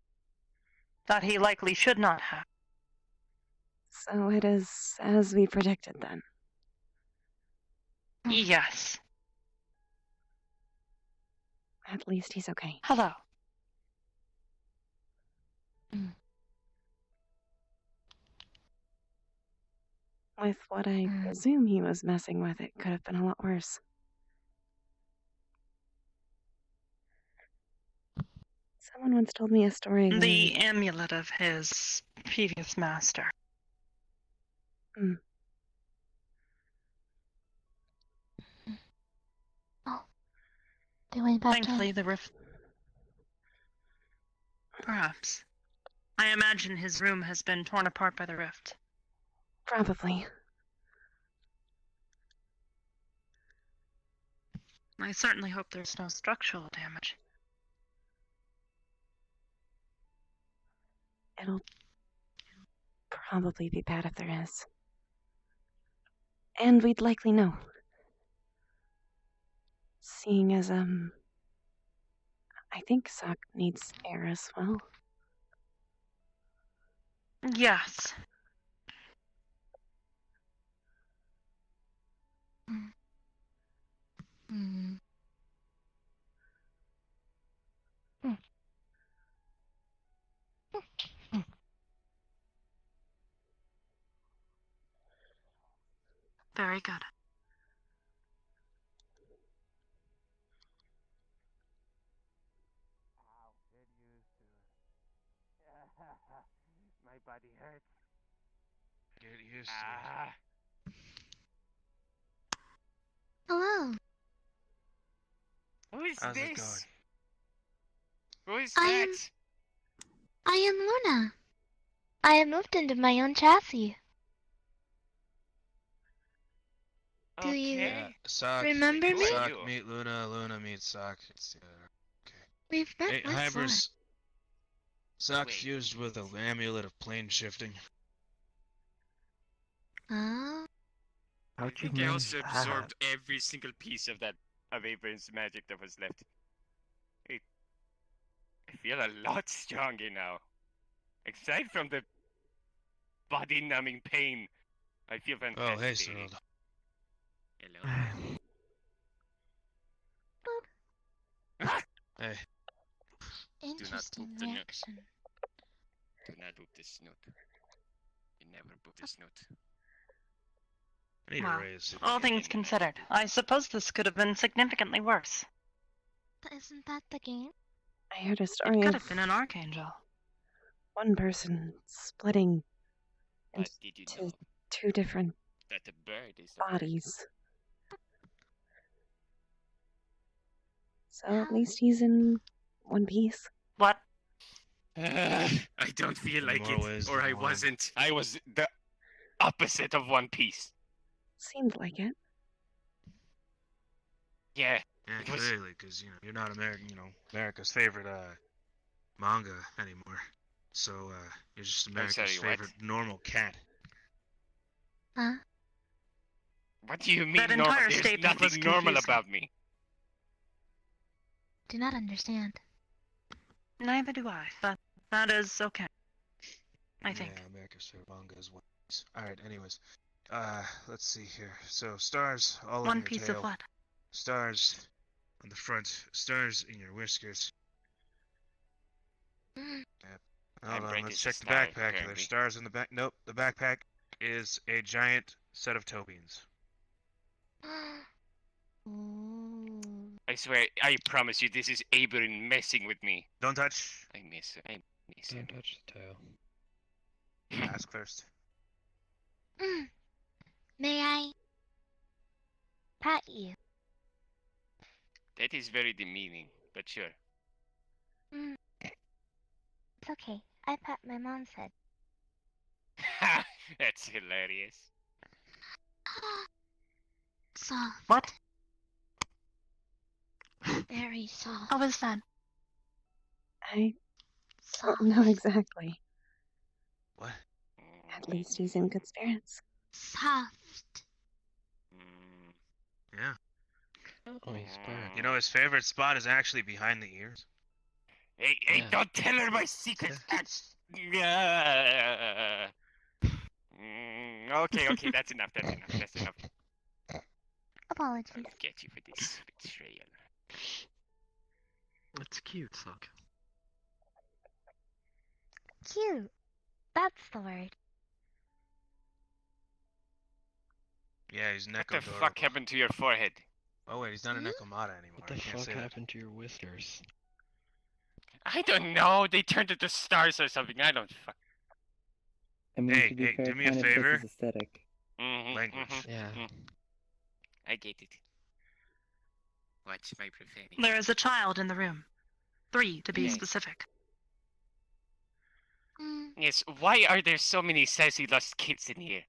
that he likely should not have. So it is as we predicted then. Yes. At least he's okay. Hello. With what I presume he was messing with, it could have been a lot worse. Someone once told me a story where... The amulet of his previous master. Oh. They went back Thankfully, in. the rift... Perhaps. I imagine his room has been torn apart by the rift. Probably. I certainly hope there's no structural damage. It'll probably be bad if there is. And we'd likely know. Seeing as, I think Sock needs air as well. Yes. Very good. My body hurts. Get used to it. Hello. Who is How's this? it going? Who is I that? am Luna. I have moved into my own chassis. Do you Okay. Sock. remember Who me? are Sock, you? meet Luna. Luna, meet Sock. Okay. We've met Hey, once Hybris. Sock Wait. fused with an amulet of plane shifting. Oh. I How'd you think I manage also that? absorbed every single piece of that of Abraham's magic that was left. I feel a lot stronger now. Aside from the body-numbing pain, I feel fantastic. Oh, hey, Cyril. Hello. Hey. Interesting poop the nut. reaction. Do not poop this note. You never poop this note. I need Wow. a raise. All things considered, I suppose this could have been significantly worse. Isn't that the game? I heard a It story could of have been an archangel. one person splitting What did you into know? two different That the bird is the bird. bodies. So at least he's in one piece. What? I don't feel In like more it, ways or than I one. wasn't. I was the opposite of One Piece. Seems like it. Yeah. Yeah, It was- clearly, because you're not America's favorite manga anymore. So you're just America's sorry, what? favorite normal cat. Huh? What do you mean That normal? entire There's statement was nothing normal confusing. about me. Do not understand. Neither do I, but that is okay. I think. Yeah, America's favorite manga is One Piece. Alright, anyways. Let's see here. So, stars all One in your piece tail. of what? Stars on the front. Stars in your whiskers. Yep. I'm Hold on, bright let's as a check the star, backpack. apparently. There's stars in the back. Nope, the backpack is a giant set of toe beans. Ooh. I swear, I promise you, this is Aberin messing with me. Don't touch. I miss him. Don't touch the tail. Ask first. May I pat you? That is very demeaning, but sure. It's okay. I pat my mom's head. Ha! That's hilarious. Soft. What? Very soft. How was that? I Soft. don't know exactly. What? At least he's in good spirits. Soft. Mm, Yeah. Oh, he's back. You know, his favorite spot is actually behind the ears. Hey, Yeah. don't tell her my secret. Okay, that's enough. That's enough. Apologies. I'll get you for this betrayal. It's cute, Suck. Cute. That's the word. Yeah, he's What the Necodoro. fuck happened to your forehead? Oh wait, he's not a Necomata anymore. What the I can't fuck say that. happened to your whiskers? I don't know. They turned into stars or something. I don't fuck. I mean, Hey, to be hey, fair, do me it a kind of favor. fits his aesthetic. Language. Yeah. I get it. What's my profanity? There is a child in the room. 3 to be Yes. specific. Mm, Yes, why are there so many sassy lost kids in here?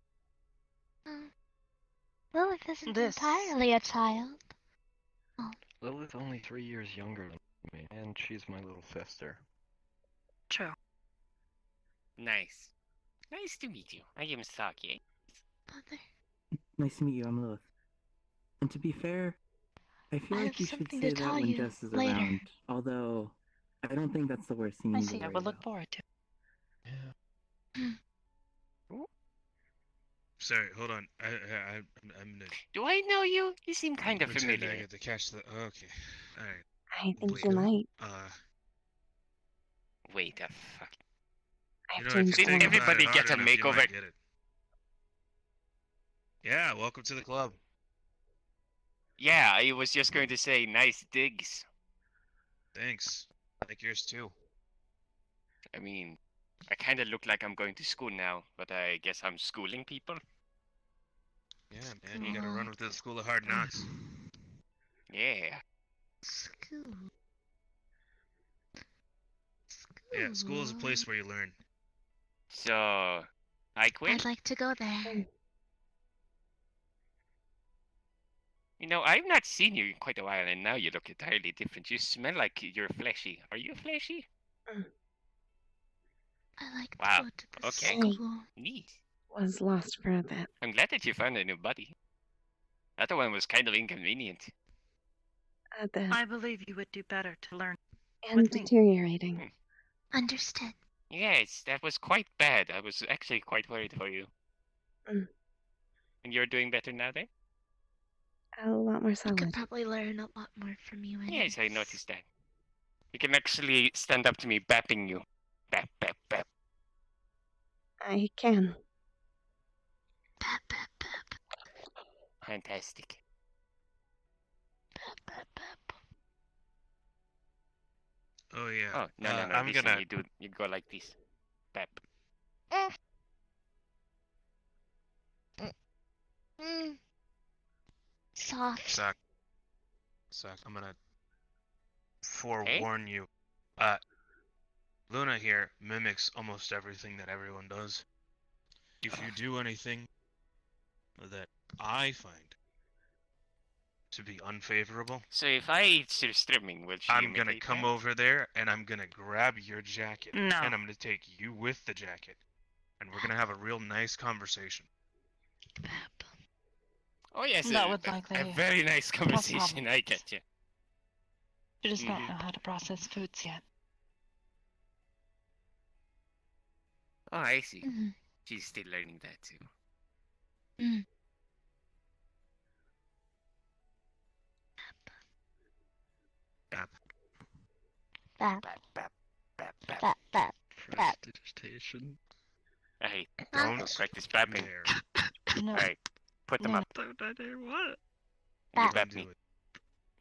Lilith isn't This- entirely a child. Lilith's only 3 years younger than me, and she's my little sister. True. Nice. Nice to meet you. I am Saki. Mother, Nice to meet you, I'm Lilith. And to be fair, I feel I like have you should something say to that tell when you Jess is later. around. Although, I don't think that's the worst thing I to see. I worry will look about. forward to. Yeah. Sorry, hold on. I'm gonna. Do I know you? You seem kind of pretend I familiar. get to catch the. Okay. All right. I think Wait, you might. Wait the fuck. I've If changed you Did think colors. about it everybody hard get a enough, you makeover? might get it. Yeah, welcome to the club. Yeah, I was just going to say nice digs. Thanks. Like yours too. I mean, I kind of look like I'm going to school now, but I guess I'm schooling people. Yeah, man, you gotta run with the school of hard knocks. Yeah. School. Yeah, school is a place where you learn. So, I quit. I'd like to go there. You know, I've not seen you in quite a while, and now you look entirely different. You smell like you're fleshy. Are you fleshy? I like Wow, to go to the okay. school. Neat. Was lost for a bit. I'm glad that you found a new buddy. The other one was kind of inconvenient. A bit. I believe you would do better to learn. And with me. deteriorating. Understood. Yes, that was quite bad. I was actually quite worried for you. Mm. And you're doing better now, then? A lot more I solid. could probably learn a lot more from you. Yes, I anyways. noticed that. You can actually stand up to me, bapping you. Bap, bap, bap. I can. Bap, bap, bap. Fantastic. Bap, bap, bap. Oh yeah. Oh, no, I'm this gonna. one you go like this. Bap. Soft. Suck. I'm gonna forewarn you. Luna here mimics almost everything that everyone does. If you do anything that I find to be unfavorable, So if I eat streaming, will she I'm gonna imitate come that? over there and I'm gonna grab your jacket. No. And I'm gonna take you with the jacket. And we're gonna have a real nice conversation. Bap. Oh yes, That a, would likely a very nice conversation. problem. I get you. She does not Mhm. know how to process foods yet. Oh, I see. Mhm. She's still learning that too. Bap. Bap. Bap, bap, bap, bap. Bap, bap. Bap. Prestidigitation. Hey, Don't practice bapping. dare. No. Alright, put them No. up. Don't I dare what? You Bap. bap Do me. it.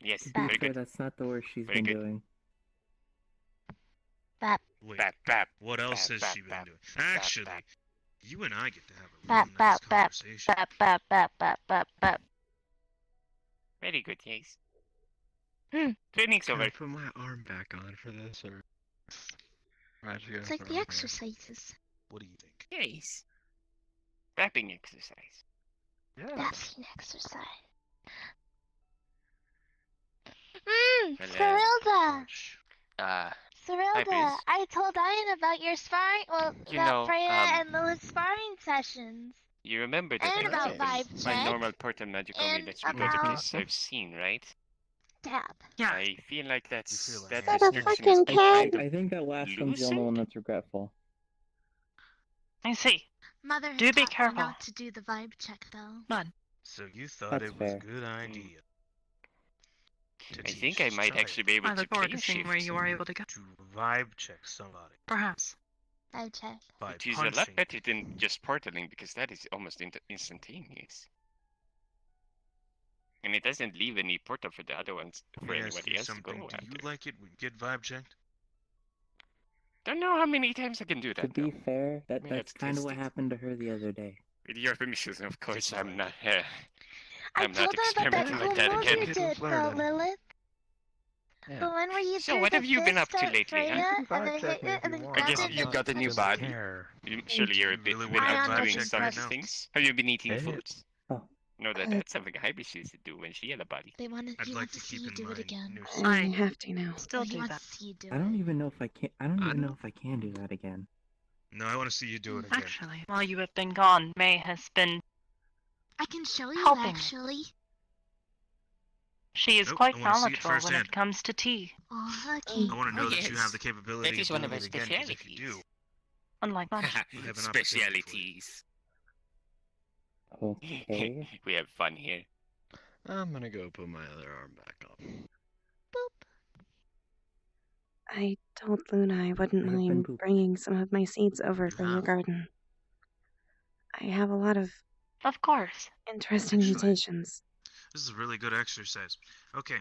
Yes, To be very fair, good. that's not the worst she's Very been good. doing. Bap. Wait, Bap, bap. what else bap, has bap, she been bap, doing? bap, Actually, bap. you and I get to have a real Bap, nice bap, bap, conversation. bap, bap, bap, bap, bap, bap. Very good, yes. Hmm. Training's Can over. I put my arm back on for this, or? I have to go It's like for the it, exercises. What do you think? Yes. Bapping exercise. Yeah. Bapping exercise. Well, Cyrilda! Ouch. Cyrilda, Bruce. I told Ian about your sparring, You about know, Freya and Lilith's sparring sessions. You remember that And I about told them vibe my check, normal portal magical and that's because of about- this I've seen, right? stab. Yeah. I feel like that's feel like that that a description is fucking kind of I think that last one's the only one lucid. that's regretful. I see. Mother Do had be taught me careful. not to do the vibe check, though. None. So you thought That's it was fair. a good idea to I think I teach might child actually be able I to look forward play to seeing where shift. you are able to go. to vibe check somebody Perhaps. Vibe check. by It is a lot punching better them. than just portaling because that is almost instantaneous. And it doesn't leave any portal for the other ones, for Let me ask anybody you else to go something. Do after. you like it when you get vibe checked? Don't know how many times I can do To that, be though. fair, May have that's kind of what tested. happened to her the other day. With your permission, of course, you I'm like not. I I'm not told her about that experimenting cool like that move again. you did, though, Lilith. The one where you So threw what the have you been fist up to at lately, huh? Freya, You can and then vibe check hit me it, if and you then want. I grabbed guess it, you and got a then new touched body. Care. Surely you're a You bit really been want I to up vibe doing check some right now? things. Have you been eating Hey. foods? Oh. No, that's something Hybrid used to do when she had a body. They wanted, I'd he like wants to to see keep you in do it mind again. new I I have to now. still He do wants that. to see you do I don't it. even know if I can. I don't I even know know. if I can do that again. No, I want to see you do it again. Actually, while you have been gone, May has been. I can show you, Helping me. actually. She is Nope, quite I wanna see it knowledgeable when firsthand. it comes to tea. Oh, okay. I want to Oh, know that you have yes. the capability That is of one doing of our it again. Because if you do, specialities. Unlike lunch. we have an opportunity for you. Specialities. Okay. We have fun here. I'm gonna go put my other arm back on. I told Luna I wouldn't I have been mind pooped. bringing some of my seeds over You from the have? garden. I have a lot of Of course. interesting Actually, mutations. This is a really good exercise. Okay,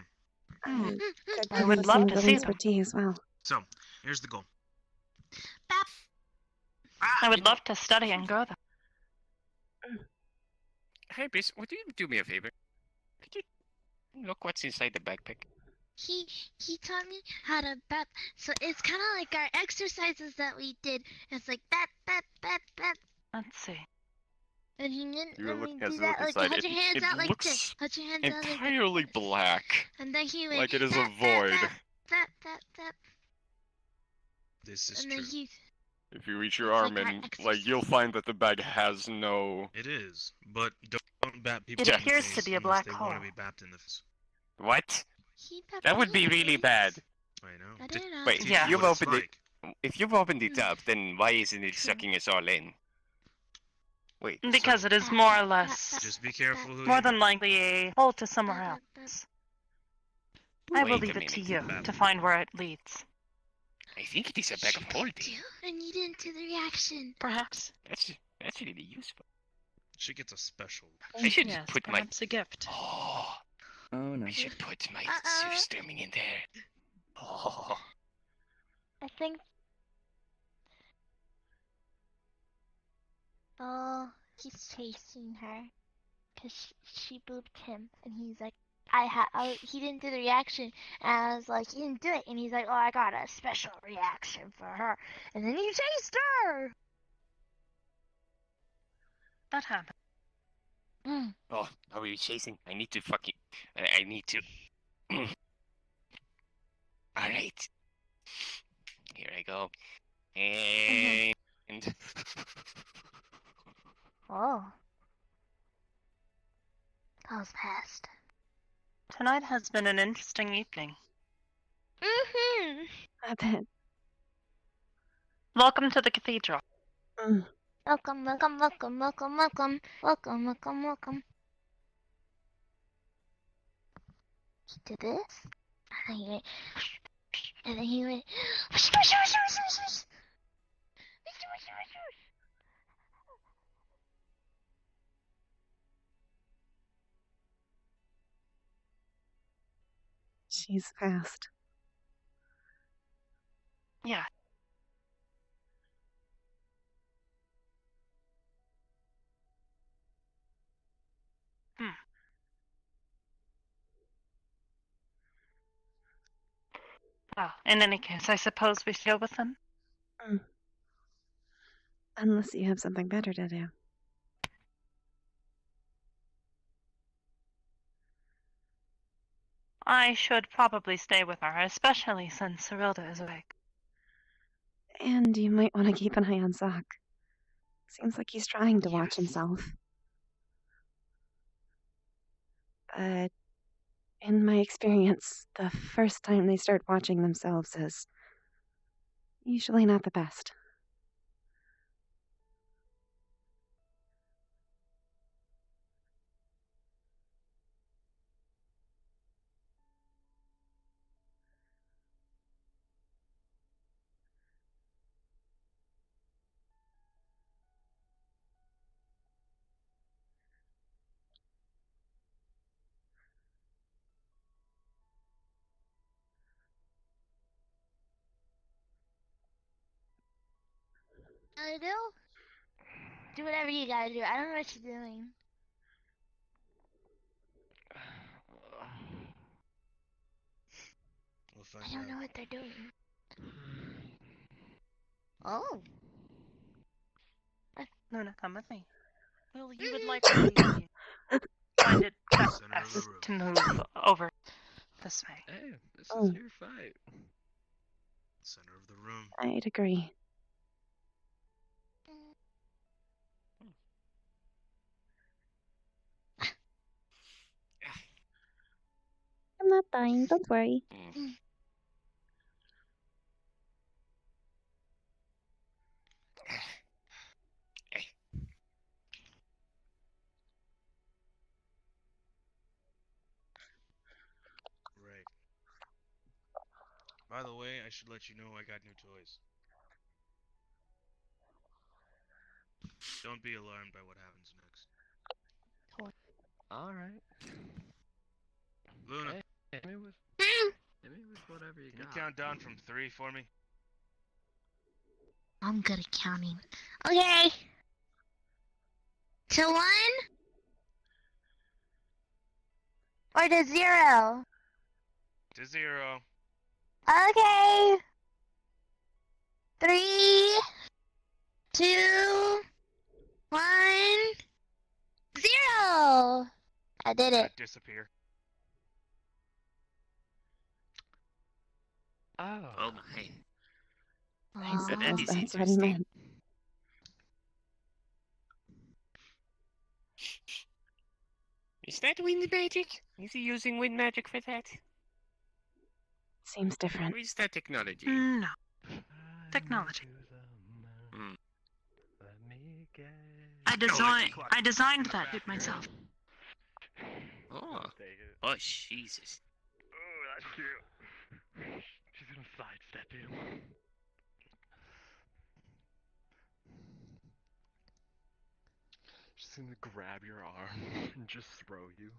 Hmm. Could I do would with love some to see goodies for them. tea as well. so here's the goal. Bap. I would love to study and grow them. Hey, Bis, would you do me a favor? Could you look what's inside the backpack? He taught me how to bap. So it's kind of like our exercises that we did. It's like bap, bap, bap, bap. Let's see. And he didn't You let look me as do you that. look Like, inside, hold your hands it out like looks this. Hold your hands out like this. entirely black, And then he went like it is a bap, bap, void. Bap, bap, bap, bap. This is And true. then he. If you reach your It's arm like our in, like you'll find that the bag has no. It is, but don't bat people It in the appears to face be a unless black they hole. want to be bapped in the face. What? He bapped That would me be in the really face. bad. I know. I To didn't know. Wait, teach Yeah. you you've what it's opened like. If you've opened it up, then why isn't it True. sucking us all in? Wait. Because so it is more or less, Just be careful who more you than bat. likely, a hole to somewhere Bap, bap, else. I will Wait a leave it to minute. you Bap. to find where it leads. I think it is a bag of holding. And you didn't do the reaction. Perhaps. That's really useful. She gets a special. I should Yes, put my. perhaps a gift. Oh, Oh no. I should put my Uh-oh. surströmming in there. Oh. I think. Oh, he's chasing her. Because she booped him. And he's like, he didn't do the reaction. And I was like, he didn't do it. And he's like, oh, I got a special reaction for her. And then he chased her. That happened. Mm. Oh, are we chasing? I need to fucking. I need to. Alright. Here I go. And. Oh. That was fast. Tonight has been an interesting evening. Mm-hmm. I bet. Welcome to the Cathedral. Welcome, welcome, welcome, welcome, welcome, welcome, welcome, welcome. He did this, and then he went, and then he went, She's fast. Yeah. Well, in any case, I suppose we deal with them. Unless you have something better to do. I should probably stay with her, especially since Cyrilda is awake. And you might want to keep an eye on Zoc. Seems like he's trying to watch Yes. himself. But in my experience, the first time they start watching themselves is usually not the best. Gotta do? Do whatever you gotta do. I don't know what you're doing. We'll find I don't out. know what they're doing. Oh. Luna, come with me. Well, you would likely find it best Center of the room. to move over this way. Hey, this Oh. is your fight. Center of the room. I'd agree. I'm not dying, don't worry. Right. By the way, I should let you know I got new toys. Don't be alarmed by what happens next. Alright. Luna, Hit me with whatever you can you got. count down from 3 for me? I'm good at counting. Okay. To 1 or to 0? To 0. Okay. 3, 2, 1, 0. I did it. Disappear. Oh my. I Aw. That suppose is that's what he interesting. meant. Is that wind magic? Is he using wind magic for that? Seems different. Or is that technology? No. Technology. Hmm. I designed that bit myself. Oh. Oh, Jesus. Oh, that's cute. She's gonna sidestep you. She's gonna grab your arm and just throw you.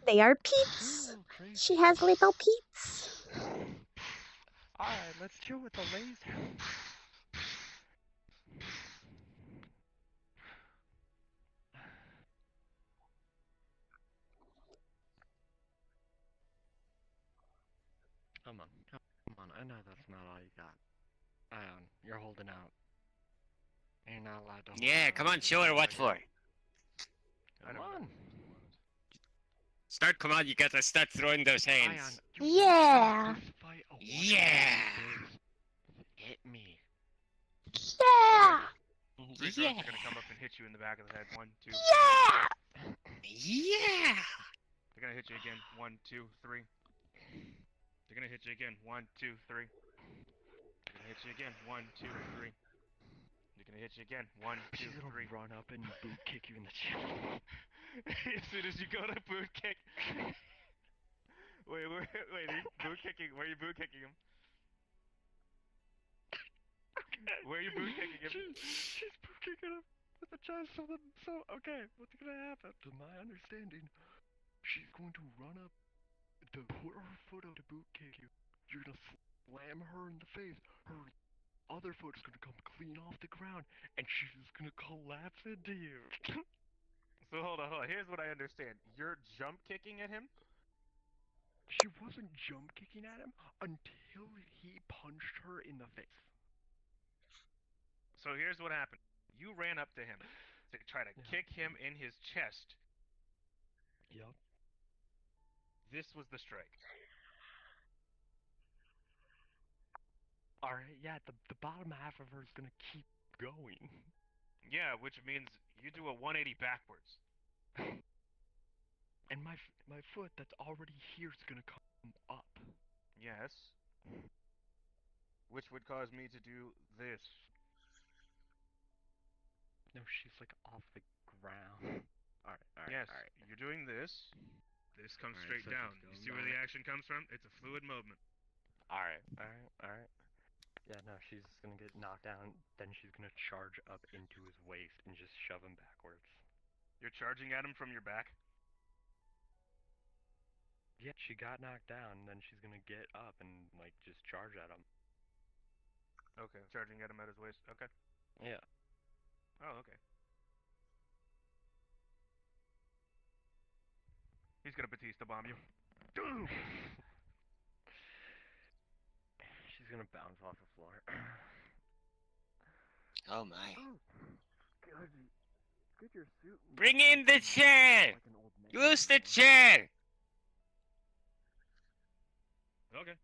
They are Pete's. She has little Pete's. Alright, let's chill with the laser. Come on, I know that's not all you got. Ion, you're holding out. You're not allowed to hold Yeah, out. come on, show her what for. Come on. Come on, you gotta start throwing those hands. Ion, you Yeah. want this fight a Yeah. Hit me. Yeah. Three throws are gonna come up and hit you in the back of the head. 1, 2. Yeah. Yeah. They're gonna hit you again. 1, 2, 3. They're gonna hit you again. 1, 2, 3. They're gonna hit you again. 1, 2, 3. They're gonna hit you again. 1, 2, She's gonna 3. run up and boot kick you in the chin. As soon as you go to boot kick. Wait, he's boot kicking. Where are you boot kicking him? Where are you boot kicking him? She's boot kicking him with the chest. So okay, what's gonna happen? To my understanding, she's going to run up to put her foot up to boot kick you. You're gonna slam her in the face. Her other foot is gonna come clean off the ground, and she's just gonna collapse into you. So hold on. Here's what I understand. You're jump kicking at him? She wasn't jump kicking at him until he punched her in the face. So here's what happened. You ran up to him to try to kick him in his chest. Yep. This was the strike. Alright, yeah, the bottom half of her is gonna keep going. Yeah, which means you do a 180 backwards. And my foot that's already here is gonna come up. Yes. Which would cause me to do this. No, she's like off the ground. Alright, Yes, alright. you're doing this. This comes Alright, straight so down. she's You going see where the back. action comes from? It's a fluid movement. Alright. Yeah, no, she's gonna get knocked down, then she's gonna charge up into his waist and just shove him backwards. You're charging at him from your back? Yeah, she got knocked down, then she's gonna get up and, like, just charge at him. Okay, charging at him at his waist. Okay. Yeah. Oh, okay. He's gonna Batista bomb you. She's gonna bounce off the floor. Oh my. God, get your suit. Bring in the chair! Like an old man, Use the you know? chair! Okay.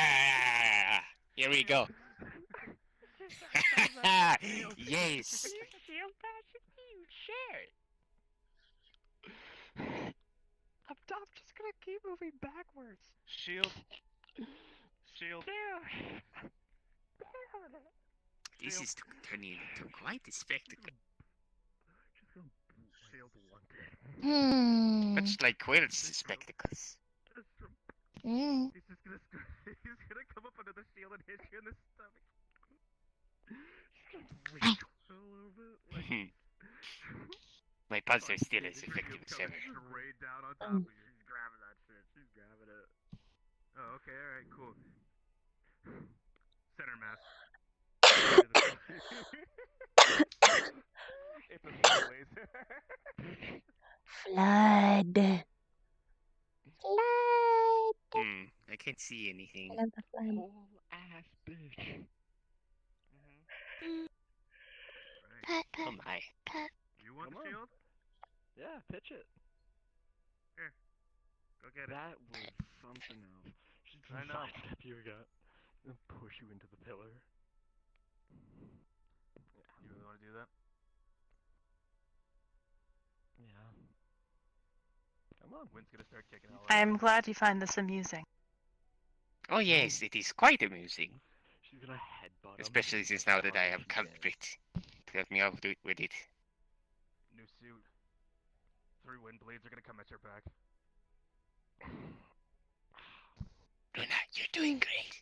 Yeah! Here we go. Yes! I'm just gonna keep moving backwards. Shield. Shield. This is turning into quite a spectacle. Shield one. Much like Quill's spectacles. Mm. He's just gonna he's gonna come up under the shield and hit you in the stomach. My pulse is still as effective as ever. Straight down on top of you. She's grabbing that shit. She's grabbing it. Oh, okay, alright, cool. Center mass. It's a slow laser. Flood. Flood. I can't see anything. I love the flood. Whole ass bitch. Pat, Oh pat, my. pat. You want Come the on. shield? Yeah, pitch it. Go get it. That was something else. She's I gonna know. sidestep you again and push you into the pillar. You really want to do that? Yeah. Come on. Wind's gonna start kicking all I out. am glad you find this amusing. Oh yes, it is quite amusing. She's gonna headbutt him. Especially since now that I have a He's dead. culprit to help me out with it. New suit. 3 wind blades are gonna come at your back. Luna, you're doing great.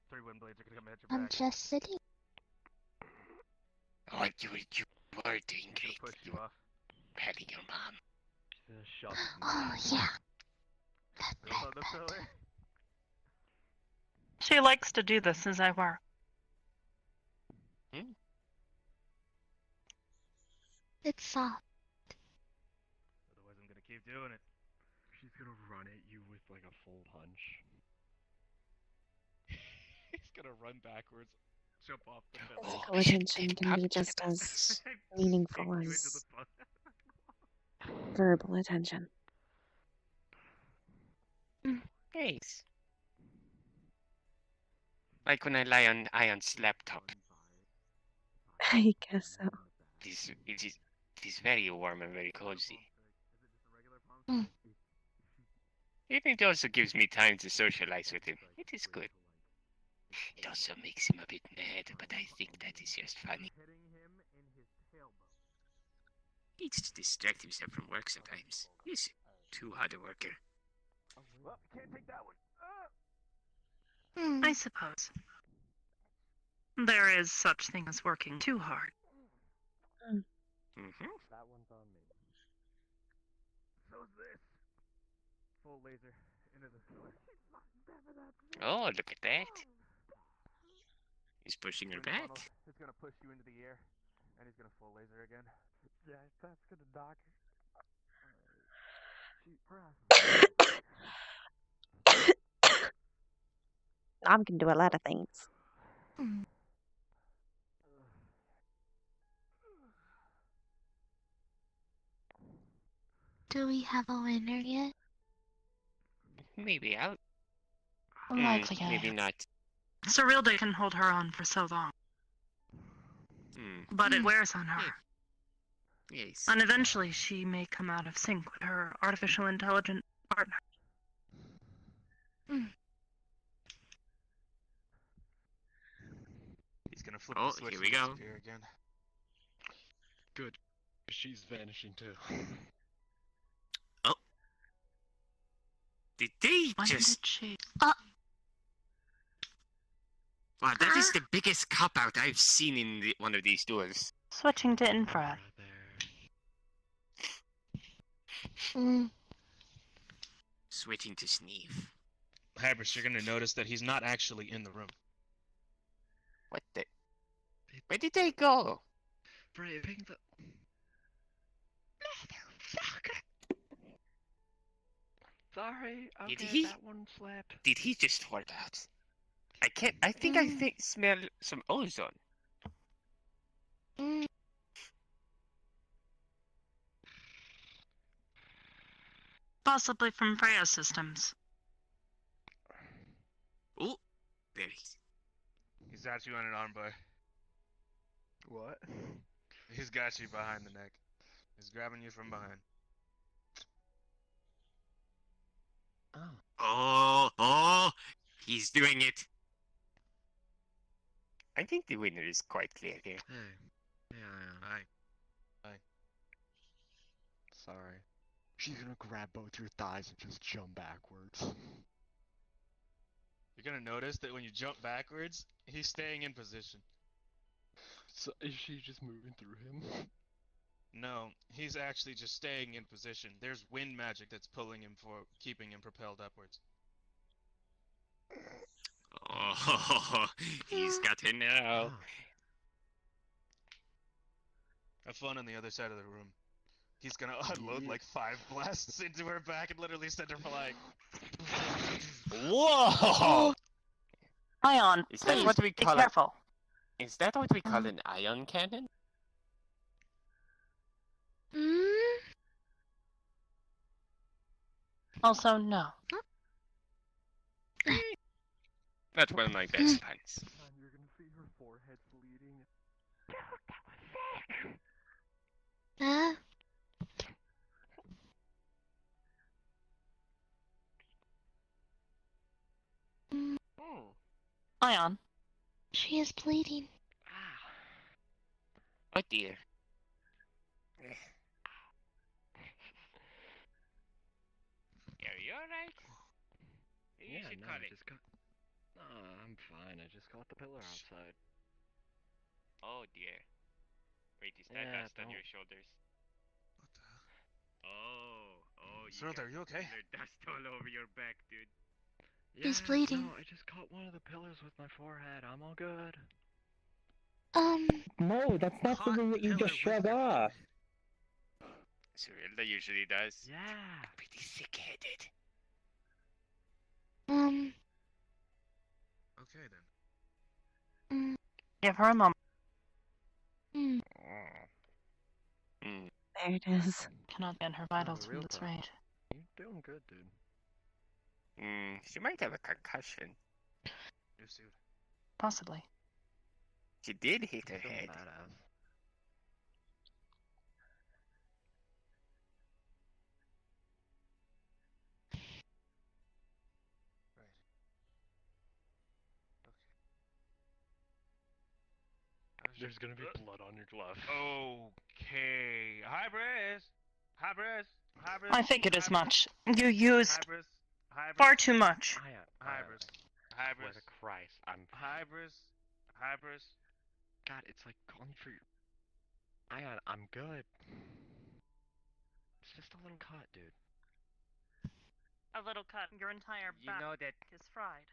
3 wind blades are gonna come at your I'm back. just sitting. Oh, you were doing great. She's gonna push you off. Patting your mom. She's gonna shove him. Oh, yeah. Build on the pillar. She likes to do this as I were. It's soft. Otherwise, I'm gonna keep doing it. She's gonna run at you with like a full punch. He's gonna run backwards, jump off the pillar. Oh, Physical I should attention take can be pumpkin just about as this. meaningful Kick you into as the fun. verbal attention. Yes. Like when I lie on Ion's laptop. I guess so. It is very warm and very cozy. Mm. And it also gives me time to socialize with him. It is good. It also makes him a bit mad, but I think that is just funny. Hitting him in his tailbone. He needs to distract himself from work sometimes. He's too hard a worker. Well, can't take that one. Hmm. I suppose. There is such thing as working too hard. Mm-hmm. That one's on me. So's this. Full laser into the pillar. Oh, look at that. He's pushing her Wind back. funnel is gonna push you into the air, and he's gonna full laser again. Yeah, that's gonna knock her. Nom can do a lot of things. Mm. Do we have a winner yet? Maybe out. Likely Maybe not. Cerilda can hold her on for so long, but it wears on her. Yes. And eventually she may come out of sync with her artificial intelligent partner. He's gonna flip Oh, the switch here and we go. disappear again. Good. She's vanishing too. Oh. Did they When just... did she? Wow, that is the biggest cop-out I've seen in one of these duels. Switching to infrared. Switching to Sneeve. Hybris, you're gonna notice that he's not actually in the room. What the... Where did they go? Braving the... Sorry, okay, that one slipped. Did he just hold out? I think I smell some ozone. Possibly from Freya systems. Oh, there he's... He's got you on an armbar. What? He's got you behind the neck. He's grabbing you from behind. Oh, he's doing it. I think the winner is quite clear here. Hey. Yeah, Hi. sorry. She's gonna grab both your thighs and just jump backwards. You're gonna notice that when you jump backwards, he's staying in position. So, is she just moving through him? No, he's actually just staying in position. There's wind magic that's pulling him keeping him propelled upwards. Oh, he's got her now. Have fun on the other side of the room. He's gonna unload like 5 blasts into her back and literally send her flying. Whoa! Ion, Is please, that what we be call careful. Is that what we call an ion cannon? Also, no. That's one of my best puns. You're gonna see her forehead bleeding. Ion. She is bleeding. Oh dear. Are you alright? You should call it. I'm fine. I just got the pillar outside. Oh dear. Wait, is that Yeah, dust on your shoulders? What the hell? Oh, you Cerilda, are you okay? There's dust all over your back, dude. He's bleeding. No, I just caught one of the pillars with my forehead. I'm all good. No, that's not something that you just shrug off. Cerilda usually does. Yeah. I'm pretty sick-headed. Okay then. Give her a moment. There it is. Cannot get her vitals real from this tough. rate. You're doing good, dude. She might have a concussion. New suit. Possibly. She did hit her Still head. badass. There's gonna be blood on your glove. Okay. Hybris! I figured as much. You used far too much. Hybris. Swear to Christ, I'm... Hybris. God, it's like calling for your... Ion, I'm good. It's just a little cut, dude. A little cut. Your entire You know that... is fried.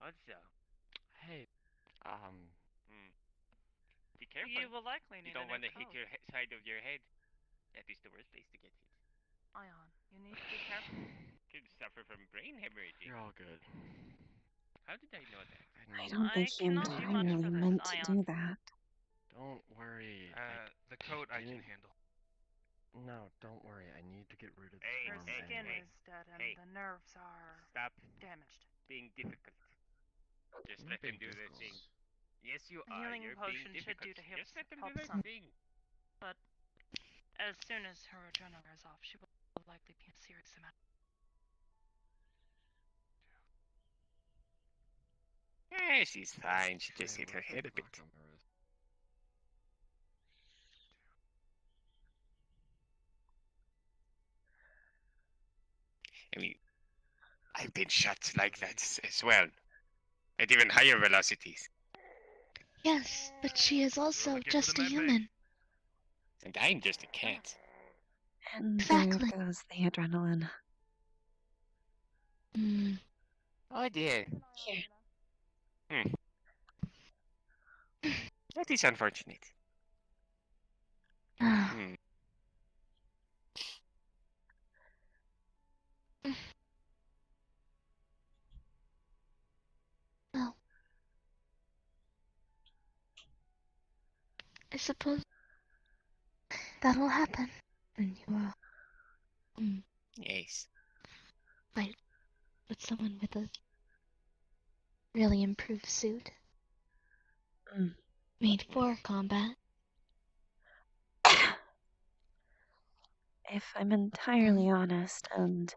Also... Hey, Be careful. You will likely You need don't a want to new hit coat. your side of your head. That is the worst place to get hit. Ion, you need to be careful. Could suffer from brain hemorrhaging. you're all good. How did I know that? I don't think he cannot do much entirely for this, meant to Ion. do that. Don't worry. The coat I can didn't- handle. No, don't worry. I need to get rid of the Hey, Her storm hey, skin anyway. is dead and Hey. the nerves are Stop damaged. being difficult. Just I'm let him being do the difficult. thing. Yes, you A are. healing You're potion being should do difficult. to Just let him help do the some. thing. But as soon as her adrenaline wears off, she will likely be in a serious amount. Eh, she's fine. She just Hey, hit her what's that head a bit. mark on my wrist? I mean, I've been shot like that as well. At even higher velocities. Yes, but she is also looking for just the a med bay. human. And I'm just a cat. And Exactly. there goes the adrenaline. Hmm. Oh dear. Here. That is unfortunate. Ah. Hmm. Well, I suppose that'll happen when you Yes. fight with someone with a really improved suit Mm. made for combat. If I'm entirely honest, and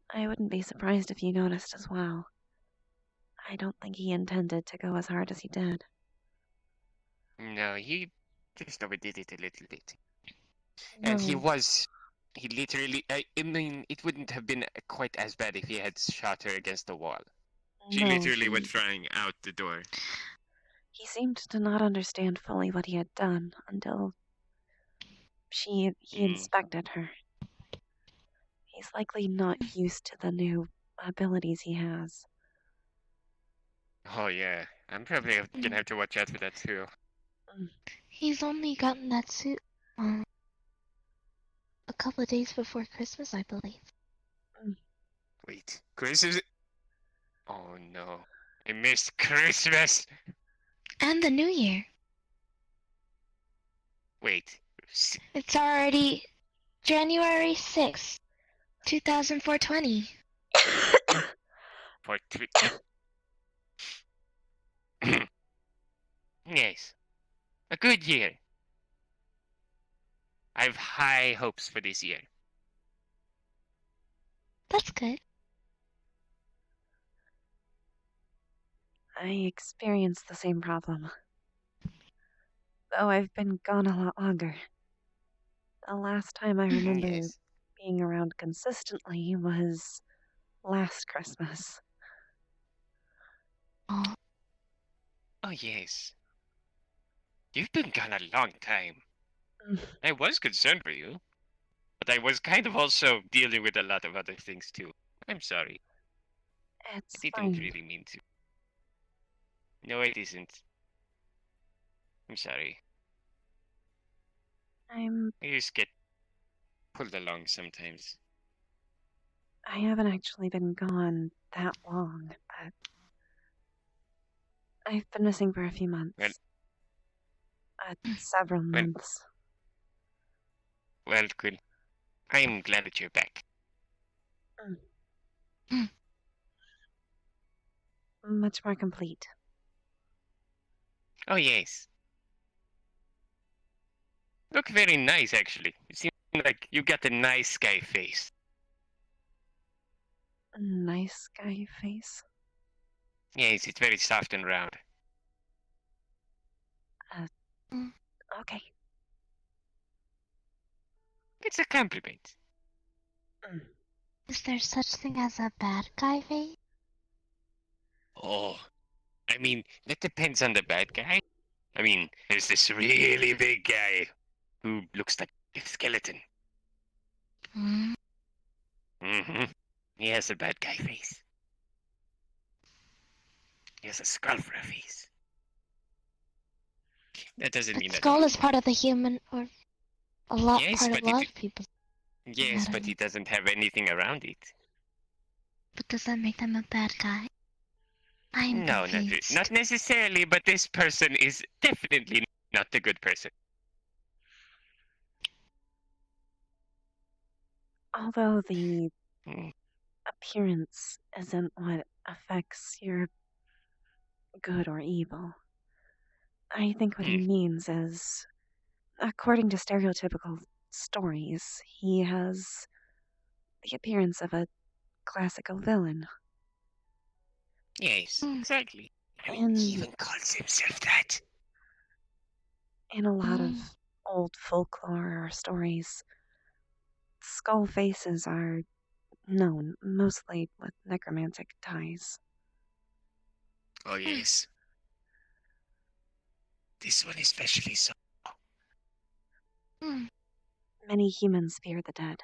I wouldn't be surprised if you noticed as well, I don't think he intended to go as hard as he did. No, he just overdid it a little bit. And No, he literally, I mean, it wouldn't have been quite as bad if he had shot her against the wall. She no, literally went he, flying out the door. he seemed to not understand fully what he had done until he inspected her. He's likely not used to the new abilities he has. Oh yeah, I'm probably gonna have to watch out for that too. He's only gotten that suit a couple of days before Christmas, I believe. Wait, Christmas? Oh no, I missed Christmas! And the New Year. Wait, It's already January 6th, 2020. for Yes, a good year. I have high hopes for this year. That's good. I experienced the same problem. Though I've been gone a lot longer. The last time I remember Yes. being around consistently was last Christmas. Oh, Oh yes. You've been gone a long time. Mm. I was concerned for you. But I was kind of also dealing with a lot of other things too. I'm sorry. It's I didn't fine. really mean to. No, it isn't. I'm sorry. I just get pulled along sometimes. I haven't actually been gone that long, but I've been missing for a few months. Several months. Well, good. I'm glad that you're back. Much more complete. Oh, yes. Look very nice, actually. You seem like you got a nice guy face. A nice guy face. Yes, it's very soft and round. Okay. It's a compliment. is there such thing as a bad guy face? Oh, I mean, that depends on the bad guy. I mean, there's this really big guy who looks like a skeleton. Hmm? Mm-hmm. He has a bad guy face. He has a skull for a face. That doesn't mean But that. skull is part of the human, or a lot Yes, part of but a lot of people. Yes, but he doesn't have anything around it. But does that make them a bad guy? I'm No, confused. not necessarily, but this person is definitely not the good person. Although the Mm. appearance isn't what affects your good or evil, I think what he Hmm. means is, according to stereotypical stories, he has the appearance of a classical villain. Yes, exactly. I mean, In, he even calls himself that. in a lot of old folklore or stories, skull faces are known mostly with necromantic ties. Oh yes. This one especially so. Many humans fear the dead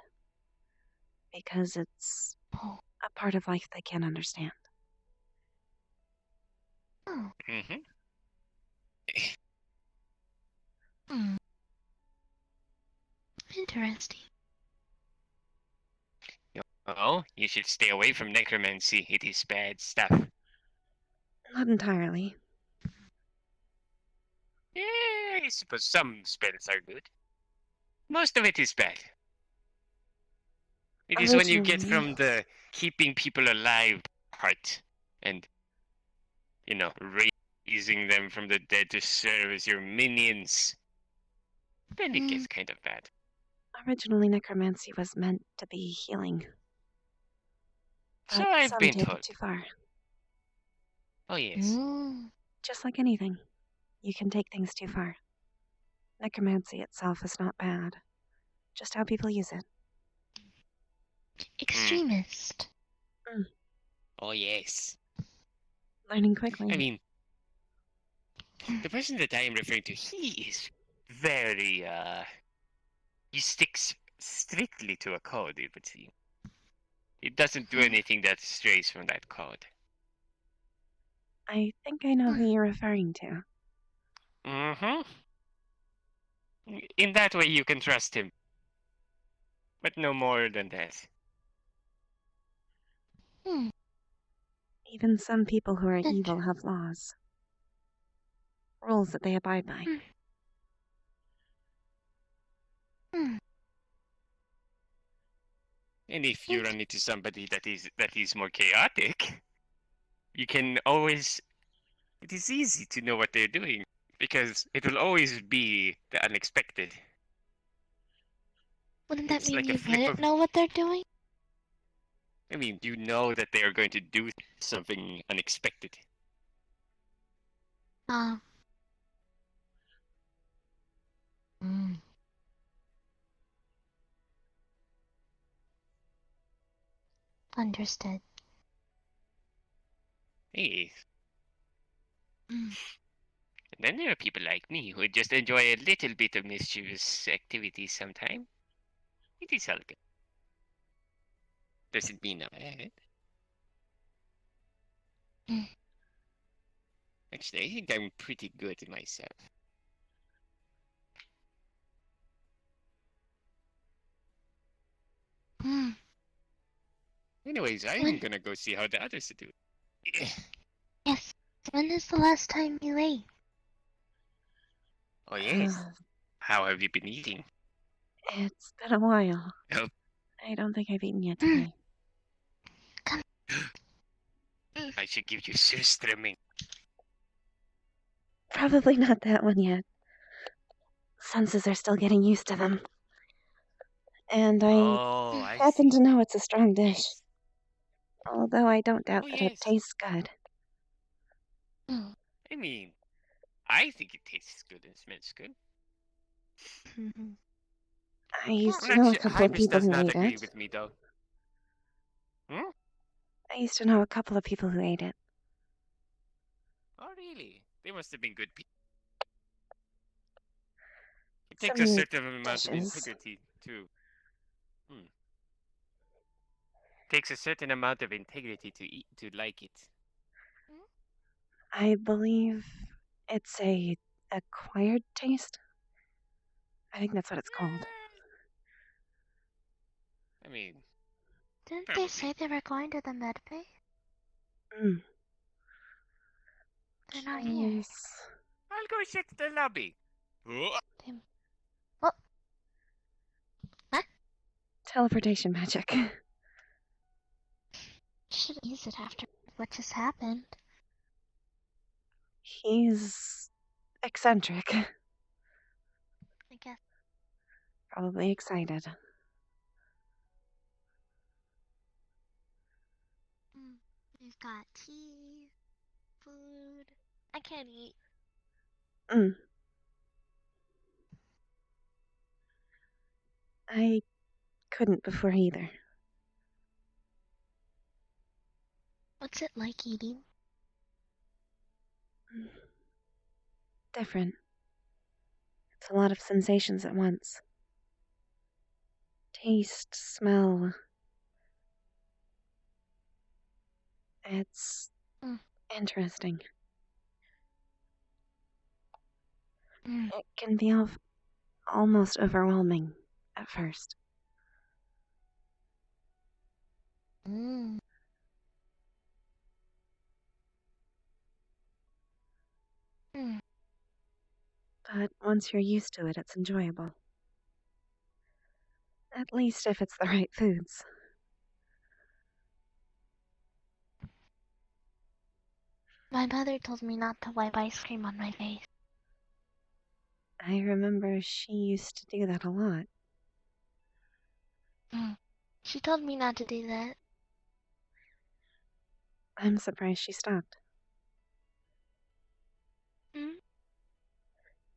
because it's a part of life they can't understand. Mm-hmm. Interesting. Oh, you should stay away from necromancy. It is bad stuff. Not entirely. Yeah, I suppose some spells are good. Most of it is bad. It is when you get Originally, from the keeping people alive part and, raising them from the dead to serve as your minions. Then it gets kind of bad. originally necromancy was meant to be healing. So But I've some been take told. it too far. Oh yes. Just like anything, you can take things too far. Necromancy itself is not bad, just how people use it. Extremist. Oh yes. Learning quickly. I mean, the person that I am referring to, he is very, he sticks strictly to a code, it would seem. He doesn't do anything that strays from that code. I think I know who you're referring to. Mm-hmm. In that way, you can trust him. But no more than that. Even some people who are evil have laws. Rules that they abide by. And if you run into somebody that is more chaotic, you can always. It is easy to know what they're doing because it will always be the unexpected. Wouldn't that It's mean like a you flip wouldn't of. know what they're doing? I mean, you know that they are going to do something unexpected. Understood. Hey. And then there are people like me who just enjoy a little bit of mischievous activity sometime. It is all good. Doesn't mean I'm bad. Actually, I think I'm pretty good myself. Anyways, I'm gonna go see how the others do. Yes. When is the last time you ate? Oh yes. How have you been eating? It's been a while. Oh. I don't think I've eaten yet today. I should give you surströmming. Probably not that one yet. Senses are still getting used to them. And I happen to know it's a strong dish. Although I don't doubt that it tastes good. I mean, I think it tastes good and smells good. I used I'm to not know a sure. couple of Hybris people does who not ate agree it. with me, though. I used to know a couple of people who ate it. Oh, really? They must have been good people. It takes Some a unique certain amount of dishes. integrity to. Takes a certain amount of integrity to eat to like it. I believe it's a acquired taste. I think that's what it's called. I mean, Didn't they say they were going to the medbay? They're not here. I'll go check the lobby. Damn. What? Huh? Teleportation magic. Should use it after what just happened. He's eccentric. I guess. Probably excited. We've got tea, food. I can't eat. I couldn't before either. What's it like eating? Different. It's a lot of sensations at once. Taste, smell. It's interesting. It can feel almost overwhelming at first. Mm. But once you're used to it, it's enjoyable. At least if it's the right foods. My mother told me not to wipe ice cream on my face. I remember she used to do that a lot. She told me not to do that. I'm surprised she stopped.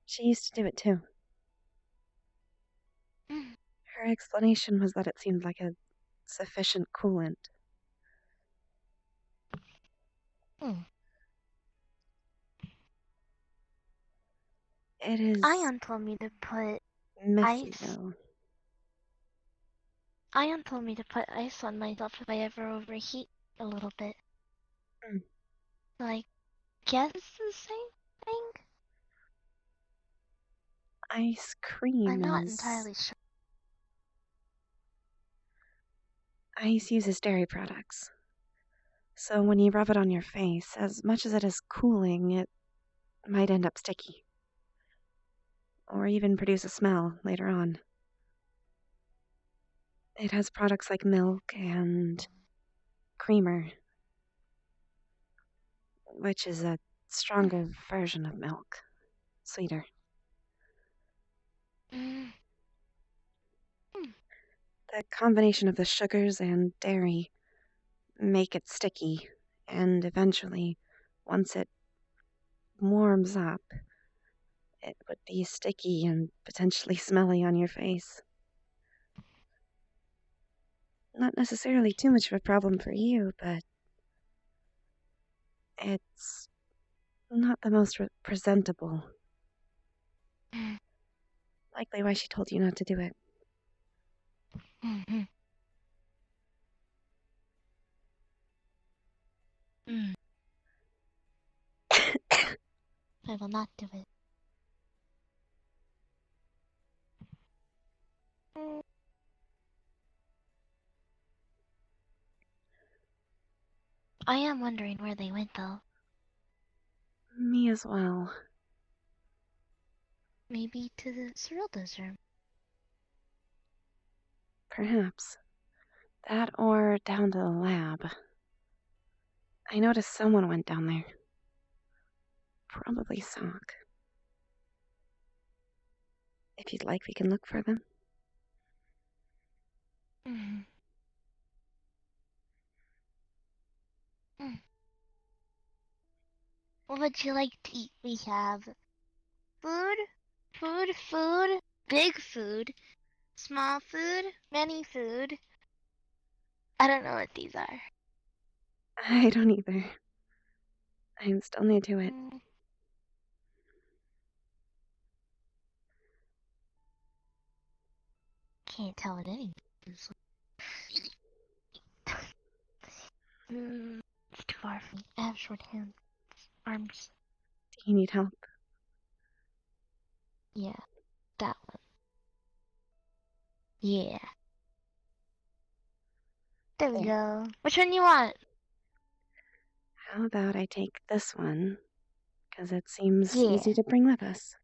She used to do it too. Her explanation was that it seemed like a sufficient coolant. It is Ion told me to put messy, ice. though. Ion told me to put ice on myself if I ever overheat a little bit. So I guess it's the same thing? Ice cream I'm not is... entirely sure. Ice uses dairy products. So when you rub it on your face, as much as it is cooling, it might end up sticky. Or even produce a smell later on. It has products like milk and creamer, which is a stronger version of milk. Sweeter. The combination of the sugars and dairy make it sticky, and eventually, once it warms up, it would be sticky and potentially smelly on your face. Not necessarily too much of a problem for you, but it's not the most presentable. Likely why she told you not to do it. I will not do it. I am wondering where they went, though. Me as well. Maybe to the Cerilda's room. Perhaps. That or down to the lab. I noticed someone went down there. Probably Sock. If you'd like, we can look for them. What would you like to eat? We have food, big food, small food, many food. I don't know what these are. I don't either. I'm still new to it. Can't tell what any is. It's too far for me. I have short hands, arms. Do you need help? Yeah, that one. Yeah. There we go. Which one you want? How about I take this one? Because it seems Yeah. easy to bring with us.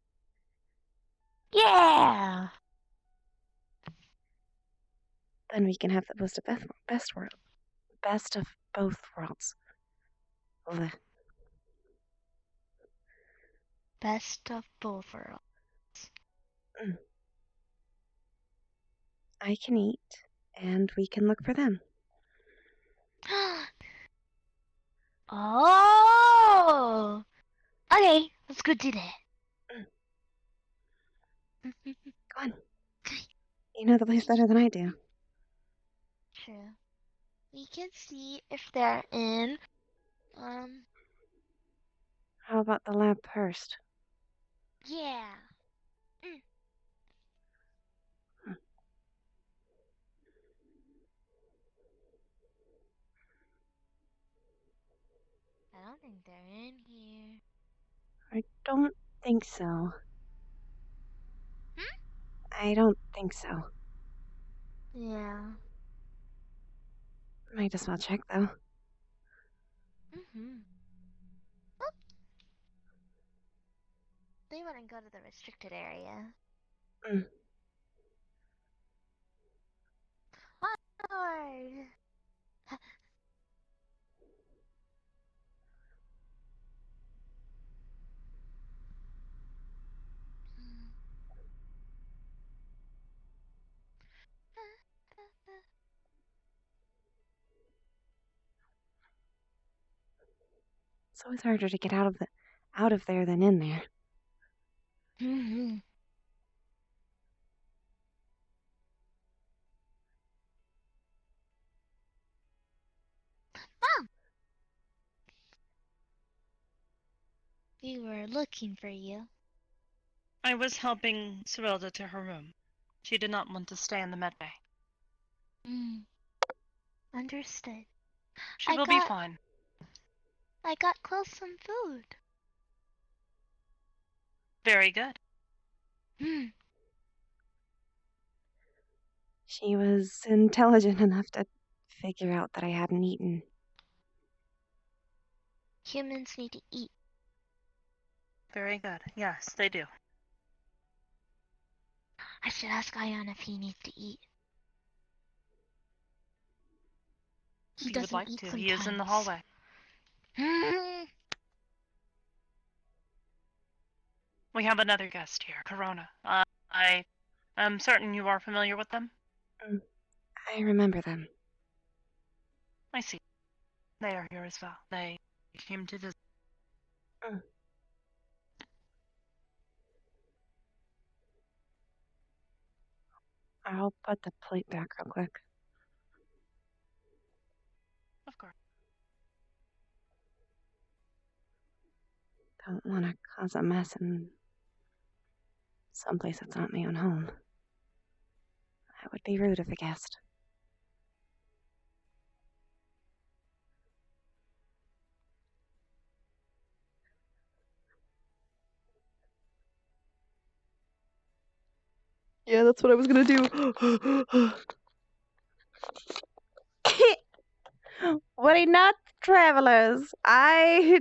Yeah! Then we can have the best of both worlds. Blech. Best of both worlds. I can eat, and we can look for them. Oh! Okay, let's go do that. Go on. You know the place better than I do. True. We can see if they're in, How about the lab first? yeah. I don't think they're in here. I don't think so. I don't think so. Yeah. Might as well check, though. Oh. They wouldn't go to the restricted area. Lord. It's always harder to get out of there than in there. Mom! We were looking for you. I was helping Serilda to her room. She did not want to stay in the med bay. Understood. She will be fine. I got Quill some food. Very good. She was intelligent enough to figure out that I hadn't eaten. Humans need to eat. Very good. Yes, they do. I should ask Ion if he needs to eat. He If you would doesn't like eat to, sometimes. he is in the hallway. We have another guest here, Corona. I am certain you are familiar with them. I remember them. I see. They are here as well. They came to visit. I'll put the plate back real quick. Of course. Don't want to cause a mess in someplace that's not my own home. That would be rude of a guest. Yeah, that's what I was gonna do. Worry not, travelers. I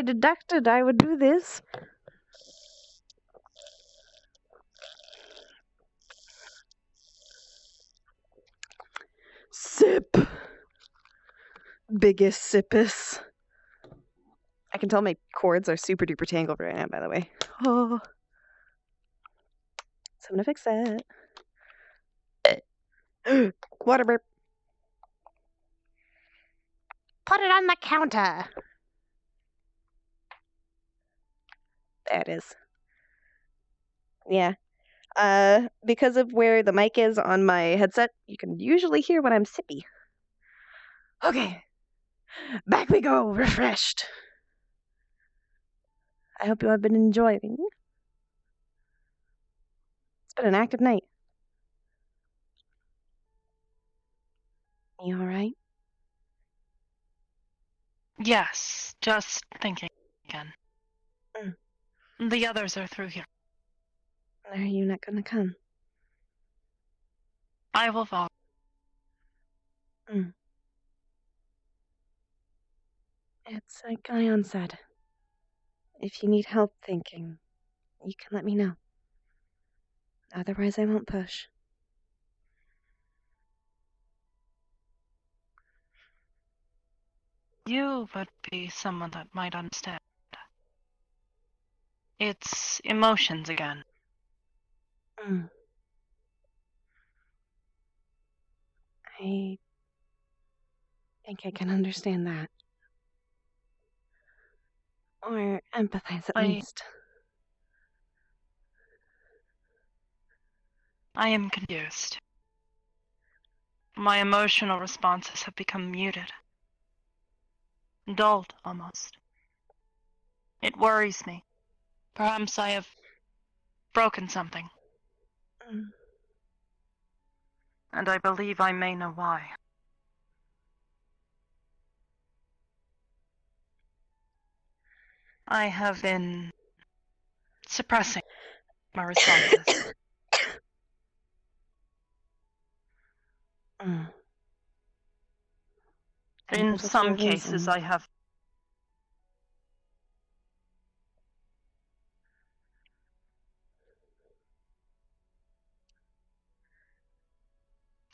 deducted I would do this. Sip. Biggest sippus. I can tell my cords are super duper tangled right now, by the way. Oh. So I'm gonna fix that. Water burp. Put it on the counter. There it is. Yeah. Because of where the mic is on my headset, you can usually hear when I'm sippy. Okay. Back we go, refreshed. I hope you have been enjoying. It's been an active night. You alright? Yes, just thinking again. The others are through here. Are you not gonna come? I will follow. It's like Ion said. If you need help thinking, you can let me know. Otherwise, I won't push. You would be someone that might understand. It's emotions again. Mm. I think I can understand that. Or empathize at least. I am confused. My emotional responses have become muted. Dulled, almost. It worries me. Perhaps I have broken something. Mm. And I believe I may know why. I have been suppressing my responses. Mm. And In particular some cases, reason. I have.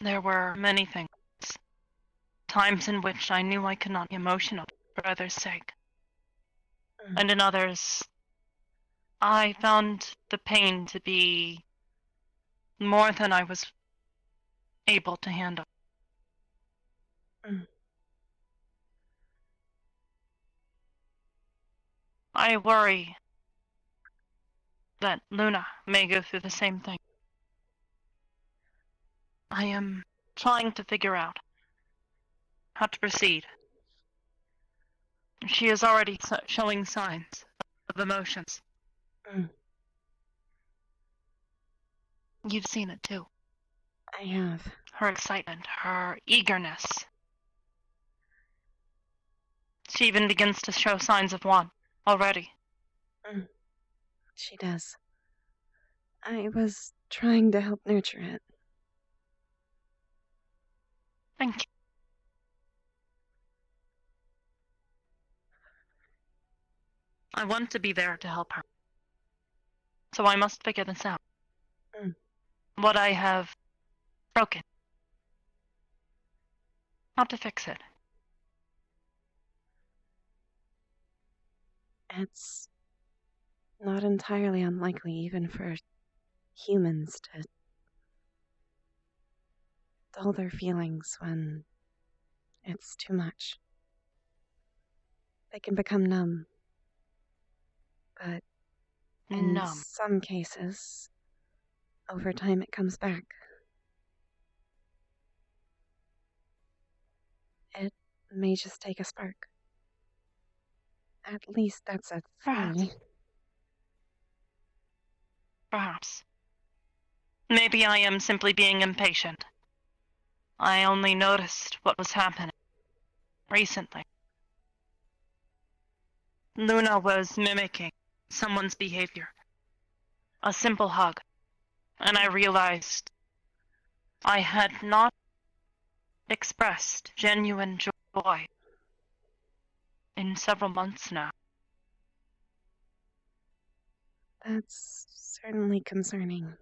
There were many things. Times in which I knew I could not be emotional for others' sake. Mm. And in others, I found the pain to be more than I was able to handle. Mm. I worry that Luna may go through the same thing. I am trying to figure out how to proceed. She is already showing signs of emotions. Mm. You've seen it too. I have. Her excitement, her eagerness. She even begins to show signs of want already. Mm. She does. I was trying to help nurture it. Thank you. I want to be there to help her. So I must figure this out. Mm. What I have broken. How to fix it. It's not entirely unlikely even for humans to dull their feelings when it's too much. They can become numb. But in Numb. some cases, over time it comes back. It may just take a spark. At least that's a theory. Perhaps. Maybe I am simply being impatient. I only noticed what was happening recently. Luna was mimicking someone's behavior. A simple hug. And I realized I had not expressed genuine joy in several months now. That's certainly concerning.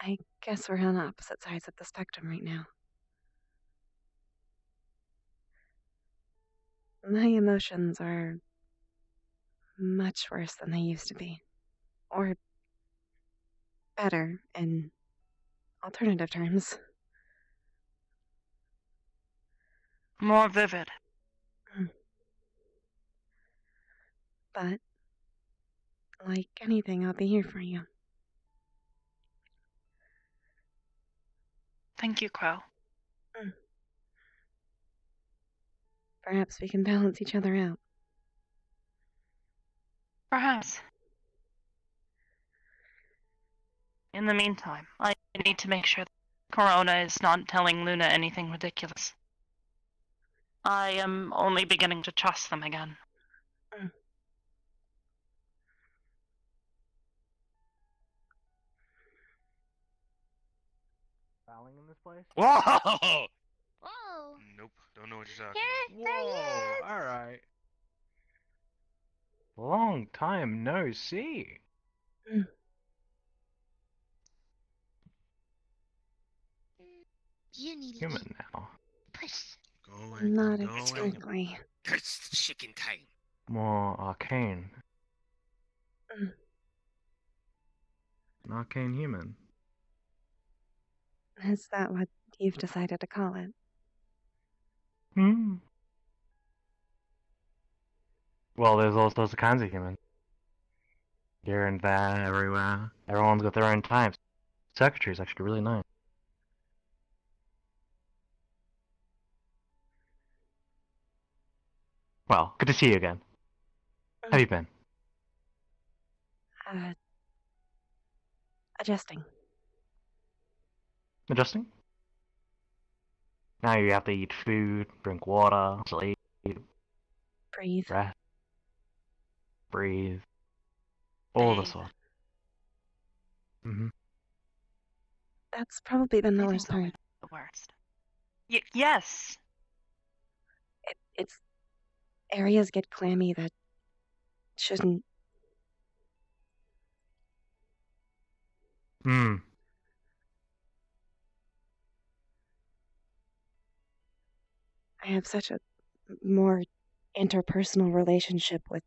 I guess we're on opposite sides of the spectrum right now. My emotions are much worse than they used to be. Or better, in alternative terms. More vivid. But, like anything, I'll be here for you. Thank you, Crow. Perhaps we can balance each other out. Perhaps. In the meantime, I need to make sure that Corona is not telling Luna anything ridiculous. I am only beginning to trust them again. Fouling in this place? Whoa! Whoa! Nope, don't know what you're talking Here, there he is. Alright. Long time no see. You need to Human eat. now. Push. about. Not Going. exactly. It's chicken time. More arcane. Mm. An arcane human. Is that what you've decided to call it? Hmm. Well, there's all sorts of kinds of humans. Here and there, everywhere. Everyone's got their own types. Secretary's actually really nice. Well, good to see you again. How have you been? Adjusting. Adjusting? Now you have to eat food, drink water, sleep, Breathe. rest, breathe, all the Bathe. sort. Mm-hmm. That's probably been the worst Bathing's always part. the worst. Yes. It's areas get clammy that shouldn't. Hmm. I have such a more interpersonal relationship with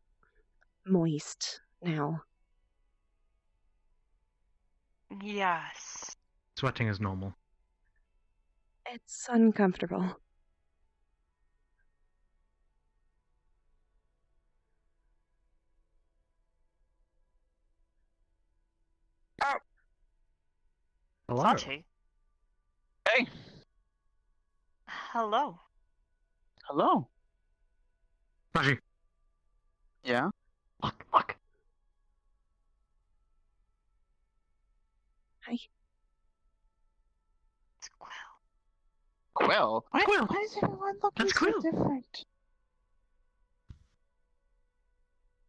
moist now. Yes. Sweating is normal. It's uncomfortable. Hello. Sachi. Hey, Hello. hello. Sachi. Yeah? Look. Hi. It's Quill. Quill? Why, Quill. why is everyone looking That's so Quill. different?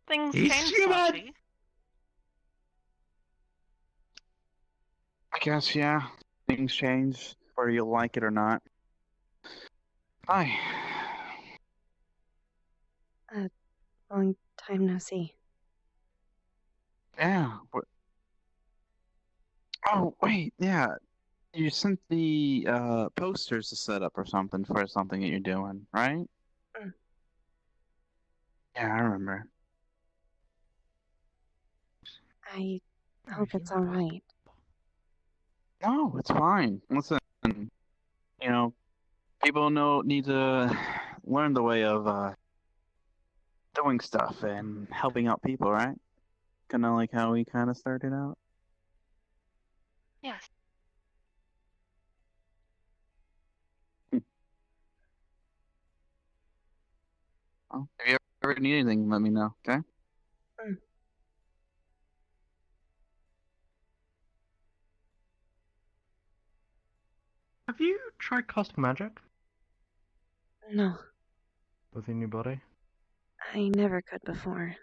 Things He's change, human. Sachi. I guess, yeah. Things change, whether you like it or not. Hi. Long time no see. Yeah. Oh, wait, yeah. You sent the posters to set up or something for something that you're doing, right? Mm. Yeah, I remember. I hope it's all right. No, it's fine. Listen, you know, people need to learn the way of doing stuff and helping out people, right? Kind of like how we kind of started out. Yes. Well, if you ever need anything, let me know, okay? Have you tried casting magic No, within your body? I never could before.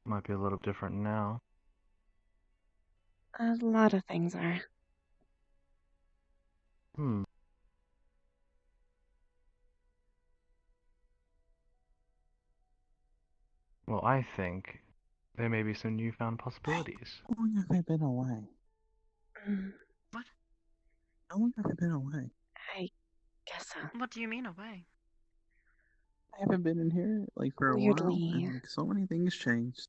Might be a little different now. A lot of things are. Hmm. Well, I think there may be some newfound possibilities. How long have I been away? Mm, How long have I been away? I guess so. What do you mean away? I haven't been in here like for a while, Weirdly. and like so many things changed.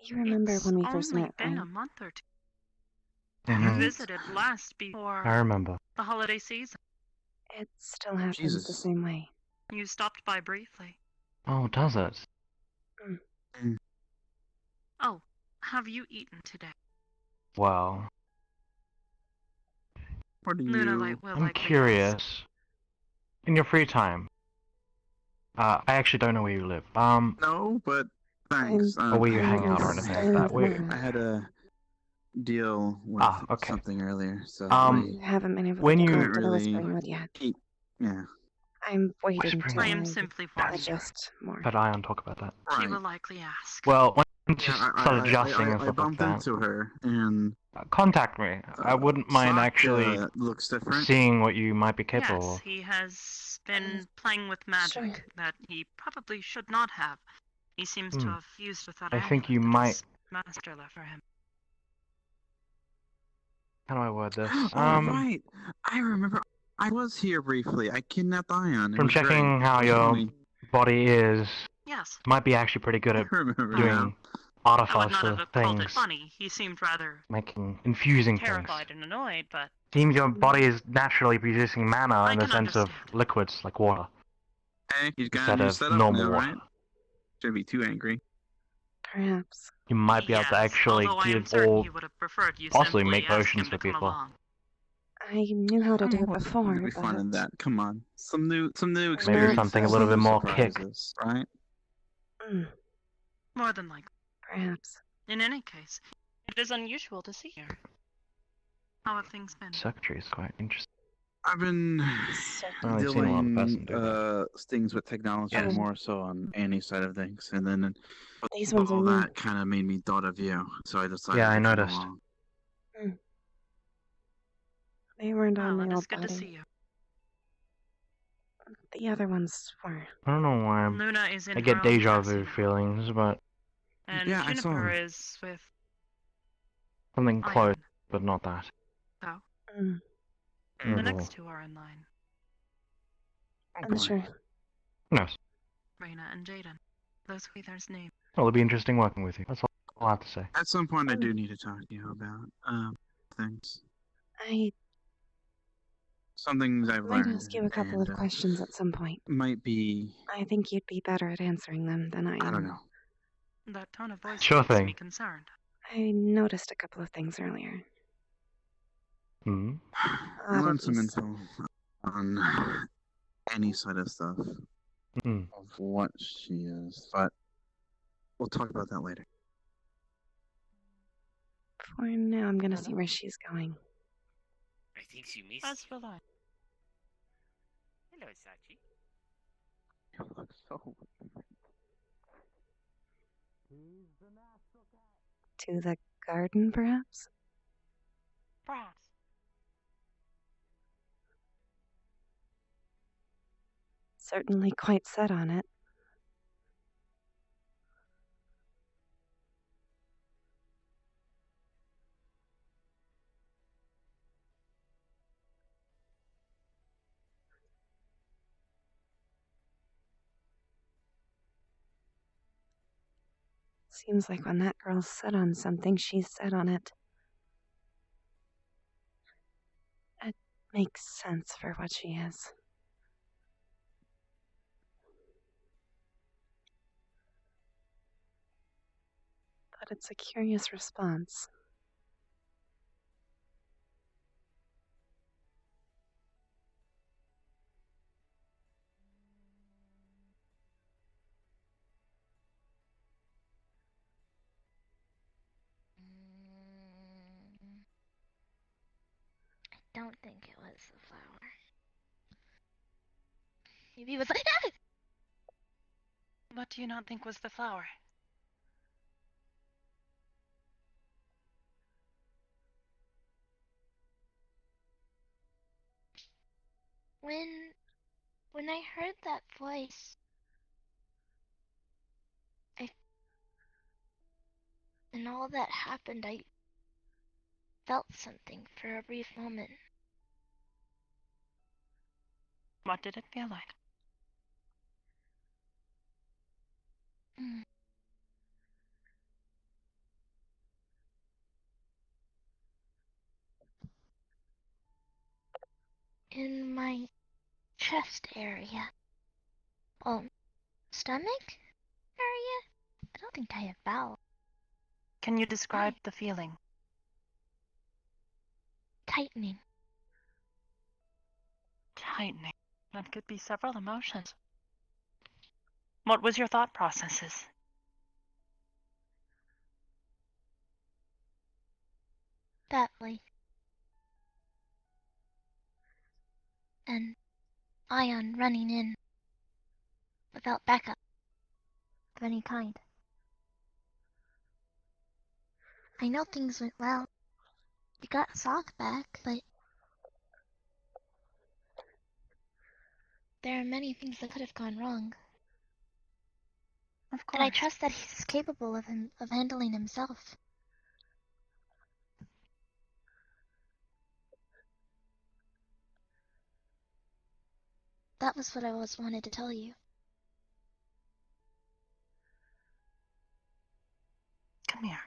You remember It's when we first only met, been right? a month or two. Mhm. You visited last before I remember. the holiday season. It still happens the Jesus. same way. You stopped by briefly. Oh, does it? Oh, have you eaten today? Well, What do Luna you? Light will I'm likely ask. curious. In your free time, I actually don't know where you live. No, but thanks. Or where you I hang had out or to- anything like staying that. tomorrow. I had a deal with Okay. something earlier, so I haven't been able when to get you- back to Couldn't the really Whispering Wood yet. yeah. I'm waiting Whispering to I am simply watching. adjust more. Had Ion talk about that. She Right. will likely ask. Well, Just Yeah, start adjusting and I stuff like bumped that. into her, and Contact me. I wouldn't mind Sock, actually looks different. seeing what you might be capable Yes, of. he has been playing with magic that he probably should not have. He seems to have fused with that I think you amulet that his might. master left for him. How do I word this? Oh, right. I remember. I was here briefly. I kidnapped Ion. It From was checking great. how It was your funny. body is, Yes. might be actually pretty good I at remember doing now. I would not artificer have called it things, funny. He seemed rather infusing things. terrified and annoyed, but Seems your body is naturally producing mana I in the can sense of liquids like water, Hey, he's got a instead new of setup normal now, water. right? Shouldn't be too angry. Perhaps. You might be able to actually although I am give certain or he would have preferred you possibly simply make ask potions him for to come people. along. I knew how to do it What before, could be fun in but that? Come on, some new Maybe experiences, something a little some bit new more kick. surprises, right? More than likely. Perhaps. In any case, it is unusual to see here. How have things been? Circuitry is quite interesting. I've been I've seen a lot of person dealing do that. things with technology Yes. more so on Annie's side of things, and then These ones are all new. that kind of made me thought of you, so I decided Yeah, I to come noticed. along. They weren't on Well, my it old is good to see body. you. The other ones were. I don't know why Luna is in I her get own deja chassis vu now, feelings, but and Yeah, I saw Juniper him. is with something Ion. close, but not that. So, the Mhm. next two are in line. I'm sure. Yes. Raina and Jaden. Those were their names. Well, it'll be interesting working with you. That's all I have to say. At some point, I do need to talk to you about things. Some things I've might learned. ask you a couple of and, questions at some point. Might be. I think you'd be better at answering them than I am. I don't know. That tone of voice Sure makes thing. me concerned. I noticed a couple of things earlier. Hmm. I learned some Oddities. info on any side of stuff of what she is, but we'll talk about that later. For now, I'm gonna see where she's going. I think she missed As you. will I. Hello, Sachi. You look so. To the garden, perhaps? Perhaps. Certainly quite set on it. Seems like when that girl's set on something, she's set on it. It makes sense for what she is. But it's a curious response. I don't think it was the flower. Maybe it was like What do you not think was the flower? when I heard that voice, and all that happened, I felt something for a brief moment. What did it feel like? In my chest area. Stomach area? I don't think I have bowel. Can you describe the feeling? Tightening. Tightening. That could be several emotions. What was your thought processes? That way. And Ion running in without backup of any kind. I know things went well. We got Sock back, but there are many things that could have gone wrong. Of And I course. trust that he's capable of handling himself. That was what I always wanted to tell you. Come here.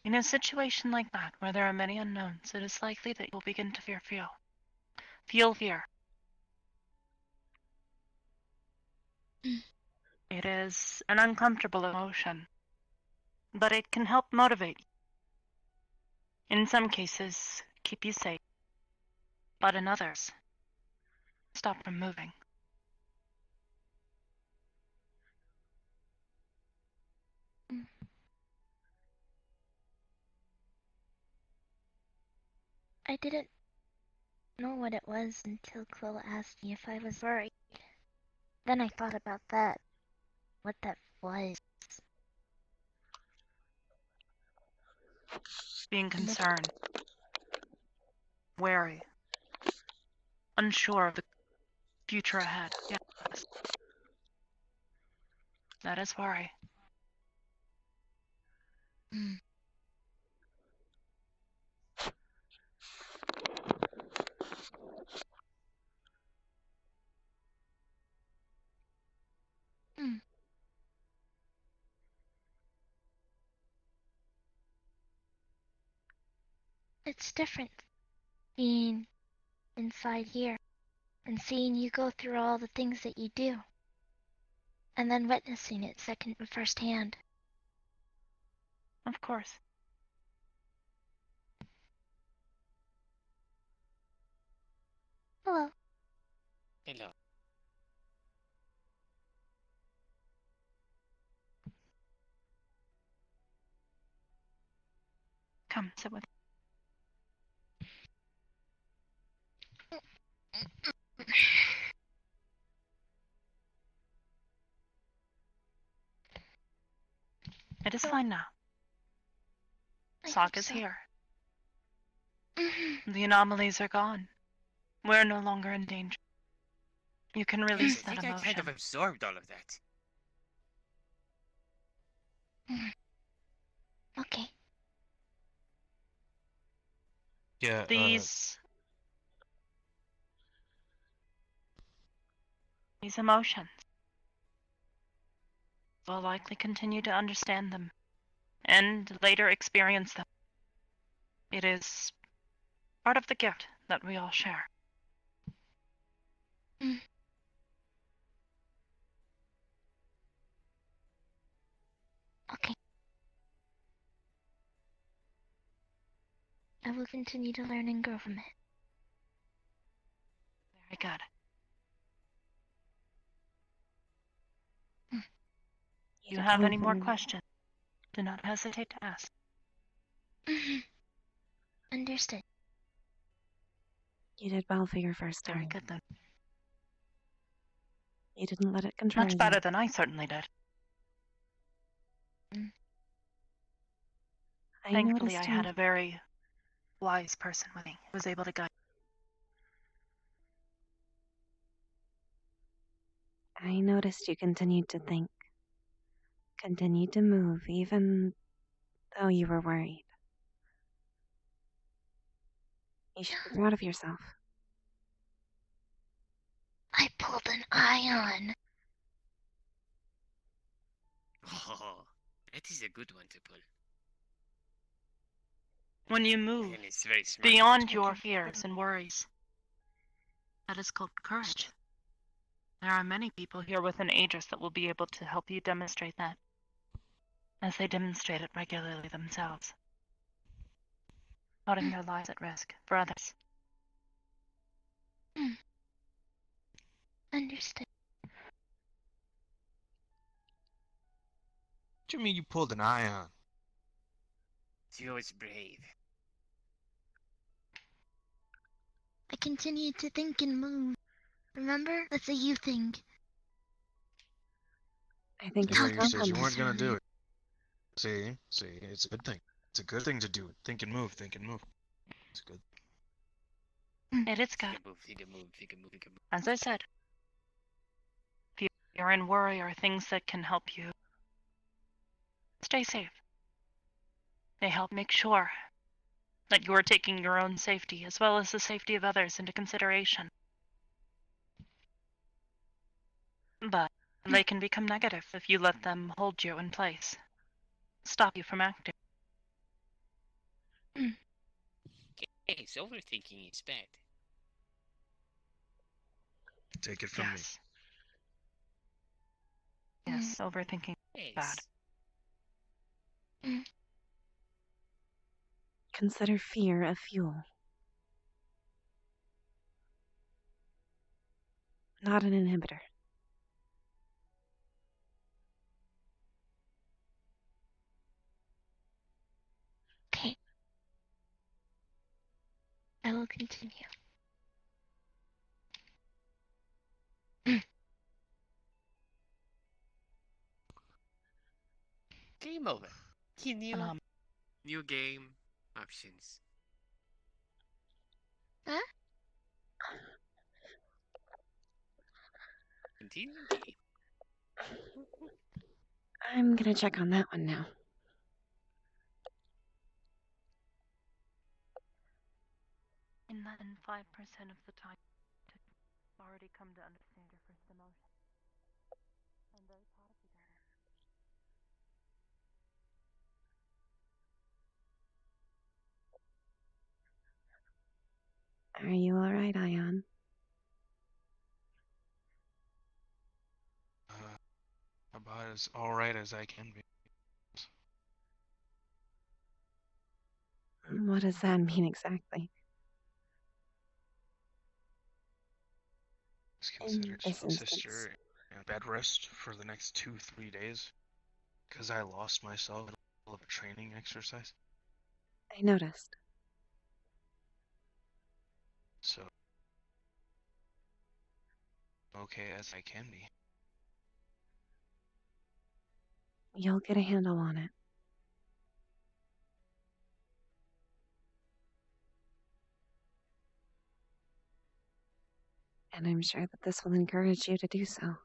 In a situation like that, where there are many unknowns, it is likely that you'll begin to feel fear. It is an uncomfortable emotion, but it can help motivate you. In some cases, keep you safe, but in others, stop from moving. I didn't know what it was until Chloe asked me if I was worried. Then I thought about that. What that was. Being concerned, wary, unsure of the future ahead. Yes, that is worry. It's different being inside here and seeing you go through all the things that you do, and then witnessing it firsthand. Of course. Hello. Hello. Come, sit with me. It is fine now. Sock is here. The anomalies are gone. We're no longer in danger. You can release I that think I emotion. kind of absorbed all of that. Okay. Yeah. These emotions. Will likely continue to understand them and later experience them. It is part of the gift that we all share. Okay. I will continue to learn and grow from it. Very good. If you have any more questions, do not hesitate to ask. Understood. You did well for your first time. Very good then. You didn't let it control Much you. better than I certainly did. Thankfully, I had a very wise person with me who was able to guide. I noticed you continued to think, continued to move, even though you were worried. You should be proud of yourself. I pulled an ion. Oh, that is a good one to pull. When you move And it's very smart. beyond your fears and worries, that is called courage. There are many people here within Aegis that will be able to help you demonstrate that, as they demonstrate it regularly themselves, putting their lives at risk for others. Understood. What do you mean you pulled an ion? She was brave. I continued to think and move. Remember? That's a you thing. I think it's Here a you said you compliment. weren't gonna do it. See, it's a good thing. It's a good thing to do. Think and move. It's good. It is good. Think and move, think and move, think and move, think and move. As I said, fear and worry are things that can help you stay safe. They help make sure that you are taking your own safety as well as the safety of others into consideration. But they can become negative if you let them hold you in place, stop you from acting. Yes, overthinking is bad. Take it from me. Yes, overthinking is bad. Yes. Consider fear a fuel, not an inhibitor. Okay. I will continue. Game over. New game options. Huh? Continue game. I'm gonna check on that one now. In less than 5% of the time, to already come to understand your first emotion. I'm very proud of you, Are you alright, Ion? About as alright as I can be. What does that mean exactly? Just In consider this instance. sister in bed rest for the next 2-3 days. Because I lost myself in the middle of a training exercise. I noticed. So, okay as I can be. You'll get a handle on it. And I'm sure that this will encourage you to do so.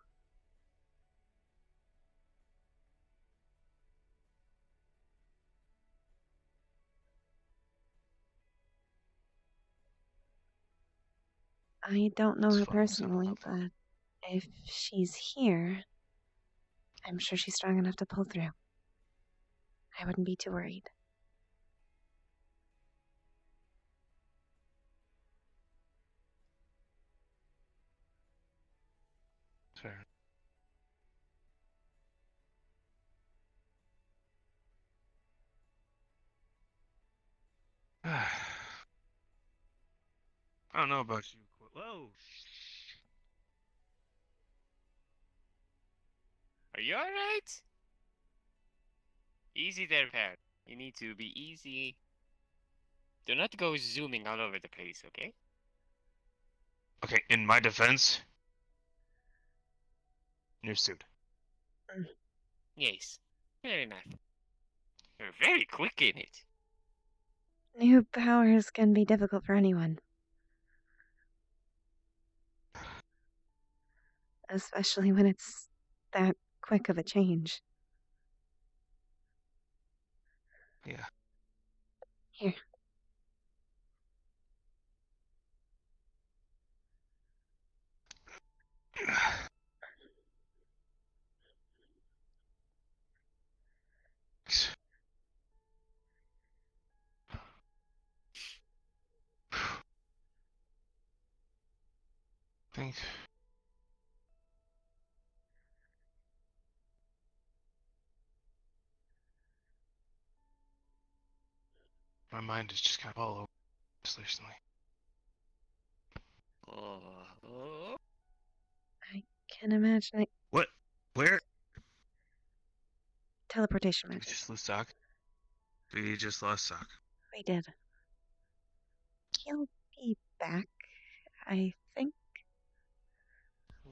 I don't know her personally, but if she's here, I'm sure she's strong enough to pull through. I wouldn't be too worried. Fair. I don't know about you. Whoa! Are you alright? Easy there, Pat. You need to be easy. Do not go zooming all over the place, okay? Okay, in my defense, new suit. Yes. Fair enough. You're very quick in it. New powers can be difficult for anyone. Especially when it's that quick of a change. Yeah. Here. Thanks. My mind is just kind of all over this recently. Oh. I can imagine it. What? Where? Teleportation Did we magic. just lose Sock? We just lost Sock. We did. He'll be back, I think.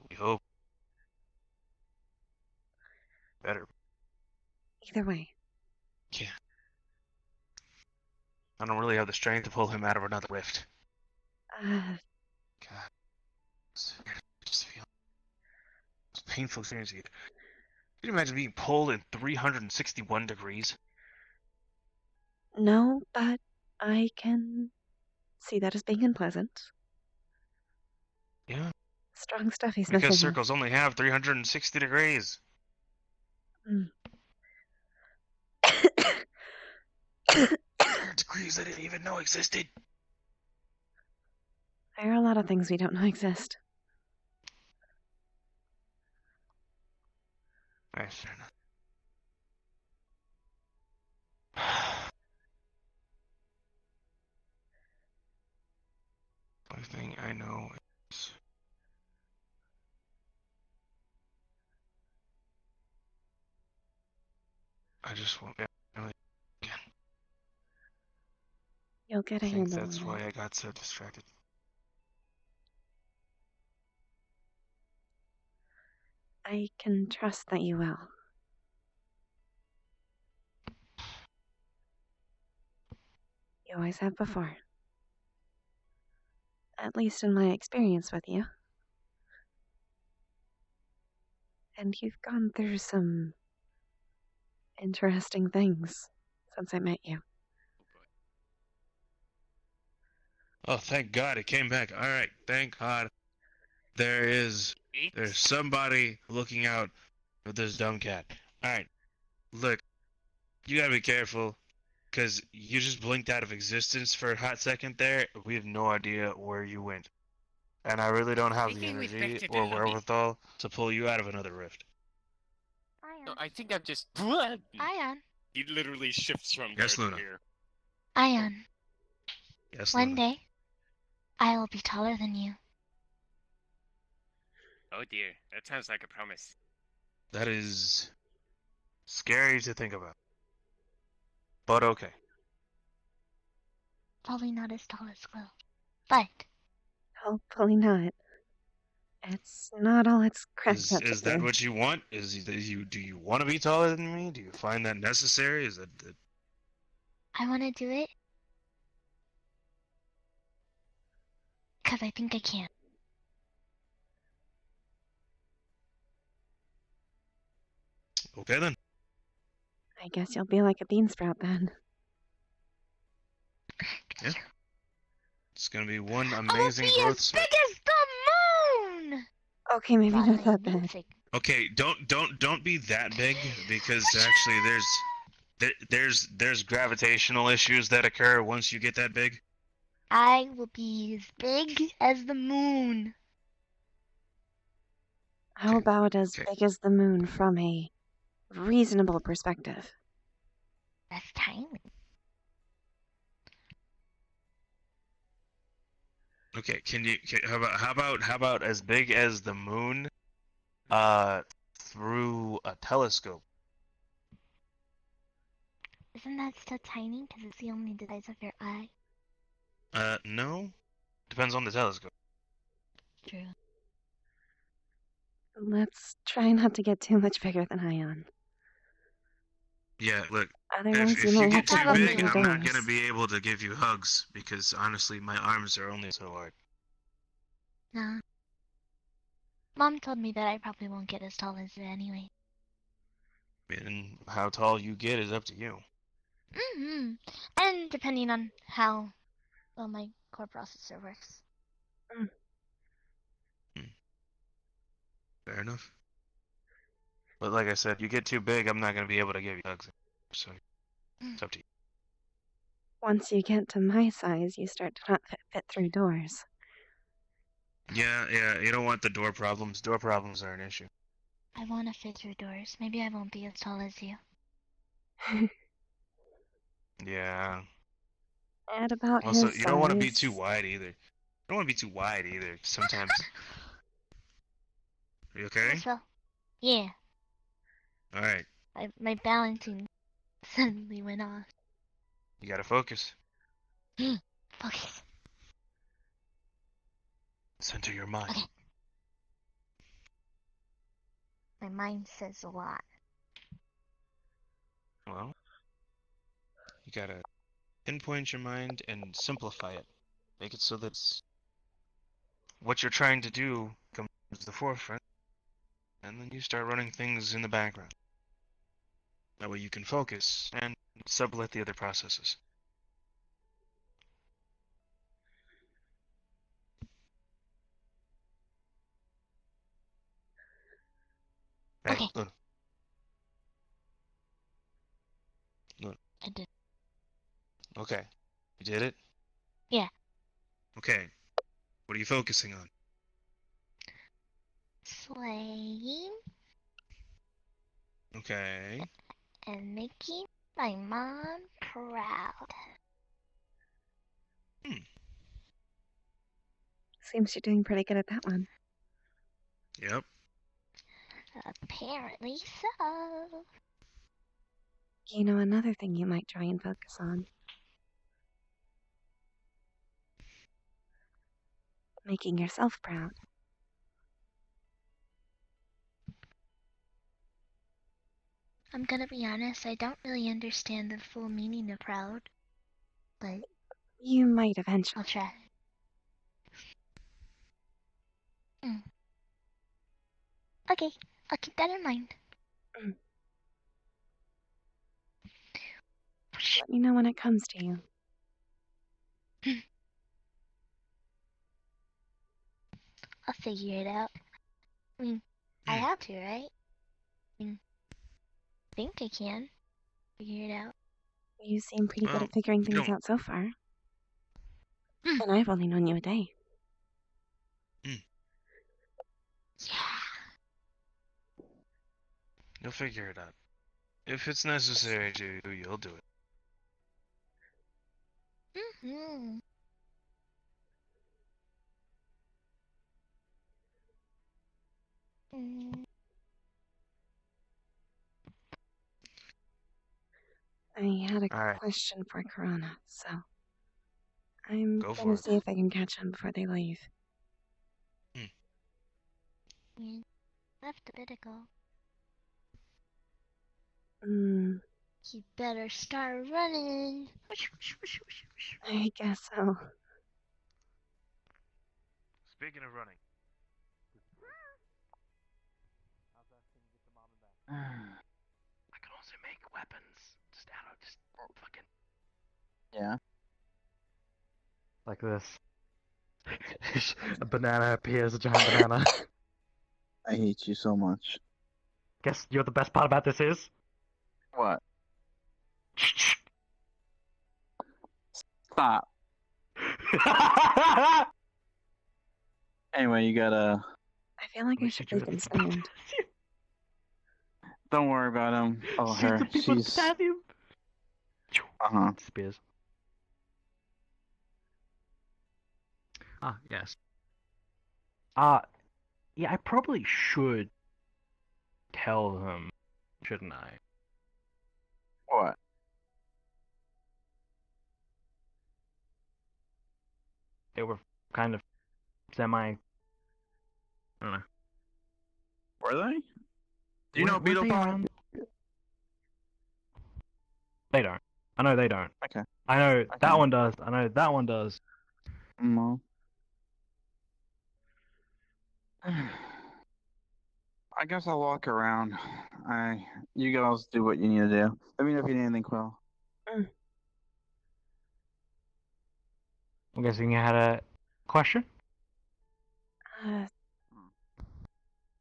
We hope. better. Either way. Yeah. I don't really have the strength to pull him out of another rift. Uh, God. I just feel it's a painful experience. Can you imagine being pulled in 361 degrees? no, but I can see that as being unpleasant. Yeah. Strong stuff he's Because messing with. circles only have 360 degrees. Mm. Degrees I didn't even know existed. There are a lot of things we don't know exist. Alright, fair enough. Only thing I know is I just won't be able to again. You'll get I a think handle that's on why it. I got so distracted. I can trust that you will. You always have before. At least in my experience with you. And you've gone through some interesting things since I met you. Oh, thank God it came back. Alright, thank God. There's somebody looking out for this dumb cat. Alright, look, you gotta be careful, because you just blinked out of existence for a hot second there. We have no idea where you went. And I really don't have the Taking me back energy to the or lobby. wherewithal to pull you out of another rift. No, I think I'm just. Ion. He literally shifts from Yes, there Luna. to here. Ion. Yes, One Luna. day, I will be taller than you. Oh dear, that sounds like a promise. That is scary to think about. But okay. Probably not as tall as Will. But Hopefully not. It's not all it's cracked up to Is that be. what you want? Do you want to be taller than me? Do you find that necessary? Is that I want to do it because I think I can. okay then? I guess you'll be like a bean sprout then. Yeah. It's gonna be one I will amazing be growth as spurt. big as the moon! Okay, maybe Thought not my that big. namesake. Okay, don't be that big because actually there's gravitational issues that occur once you get that big. I will be as big as the moon. How about as Okay. big as the moon from a reasonable perspective? That's tiny. Okay, how about as big as the moon through a telescope? Isn't that still tiny? Because it's the only size of your eye. No. Depends on the telescope. True. Let's try not to get too much bigger than Ion. Yeah, look, Otherwise, if you you might have get to too bend big, through I'm not doors. gonna be able to give you hugs because honestly, my arms are only so hard. Nah. Mom told me that I probably won't get as tall as it anyway. And how tall you get is up to you. Mm-hmm. And depending on how well my core processor works. Fair enough. But like I said, you get too big, I'm not gonna be able to give you hugs. So it's up to you. Once you get to my size, you start to not fit through doors. Yeah, you don't want the door problems. Door problems are an issue. I want to fit through doors. Maybe I won't be as tall as you. Yeah. At about Also, his you don't want to be size. too wide either. You don't want to be too wide either. Sometimes. Are you okay? Yes, Will. Yeah. Alright. My balancing suddenly went off. You gotta focus. Focus. Center your mind. Okay. My mind says a lot. Well, you gotta pinpoint your mind and simplify it. Make it so that what you're trying to do comes to the forefront, and then you start running things in the background. That way you can focus and sublet the other processes. Hey, Okay. Luna. Luna. I did. Okay. You did it? Yeah. Okay. What are you focusing on? Slaying Okay. and making my mom proud. Seems you're doing pretty good at that one. Yep. Apparently so. You know, another thing you might try and focus on. Making yourself proud. I'm gonna be honest, I don't really understand the full meaning of proud. But You might eventually. I'll try. Okay, I'll keep that in mind. Let me know when it comes to you. I'll figure it out. I mean, I have to, right? I mean, think I can figure it out. You seem pretty good Well, at figuring you things don't- out so far. And I've only known you a day. Yeah. You'll figure it out. If it's necessary to, you'll do it. Mm-hmm. Mm. I had a Alright. question for Corona, so I'm Go gonna for it. see if I can catch them before they leave. You left a bit ago. You better start running. I guess so. Speaking of running. I can also make weapons. Just out of just fucking. Yeah. Like this. A banana appears, a giant banana. I hate you so much. Guess you're the best part about this is? What? Stop. Anyway, you gotta. I feel like I should leave them stand. Don't worry about him. Oh, Shoot her. the people She's. that stab you. Uh-huh. Spears. Ah, yes. Yeah, I probably should tell them, shouldn't I? What? They were kind of I don't know. Were they? Do you know Weren't Beetle they Pie? around? They don't. I know they don't. Okay. I know Okay. that one does. I know that one does. No. I guess I'll walk around. You girls do what you need to do. Let me know if you need anything, Quill. I'm guessing you had a question?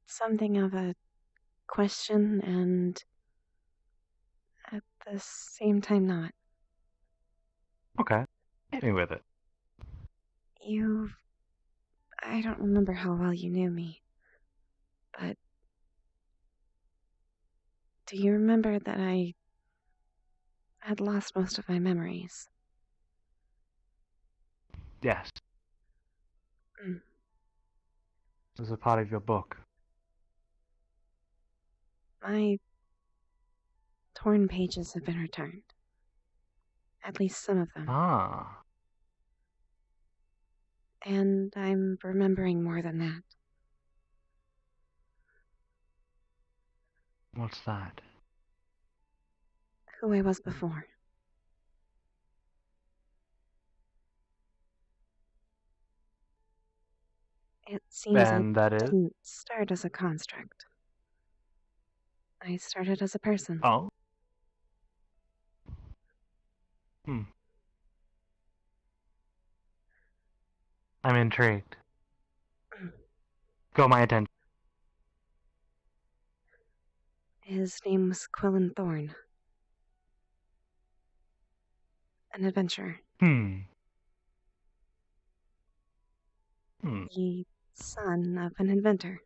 Something of a question and at the same time not. Okay. Hit me with it. I don't remember how well you knew me, but do you remember that I had lost most of my memories? Yes. This is a part of your book. My torn pages have been returned. At least some of them. Ah. And I'm remembering more than that. What's that? who I was before. It seems I And that is? didn't start as a construct. I started as a person. Oh. Hmm. I'm intrigued. Got my attention. His name was Quillen Thorne. An adventurer. Hmm. The son of an inventor.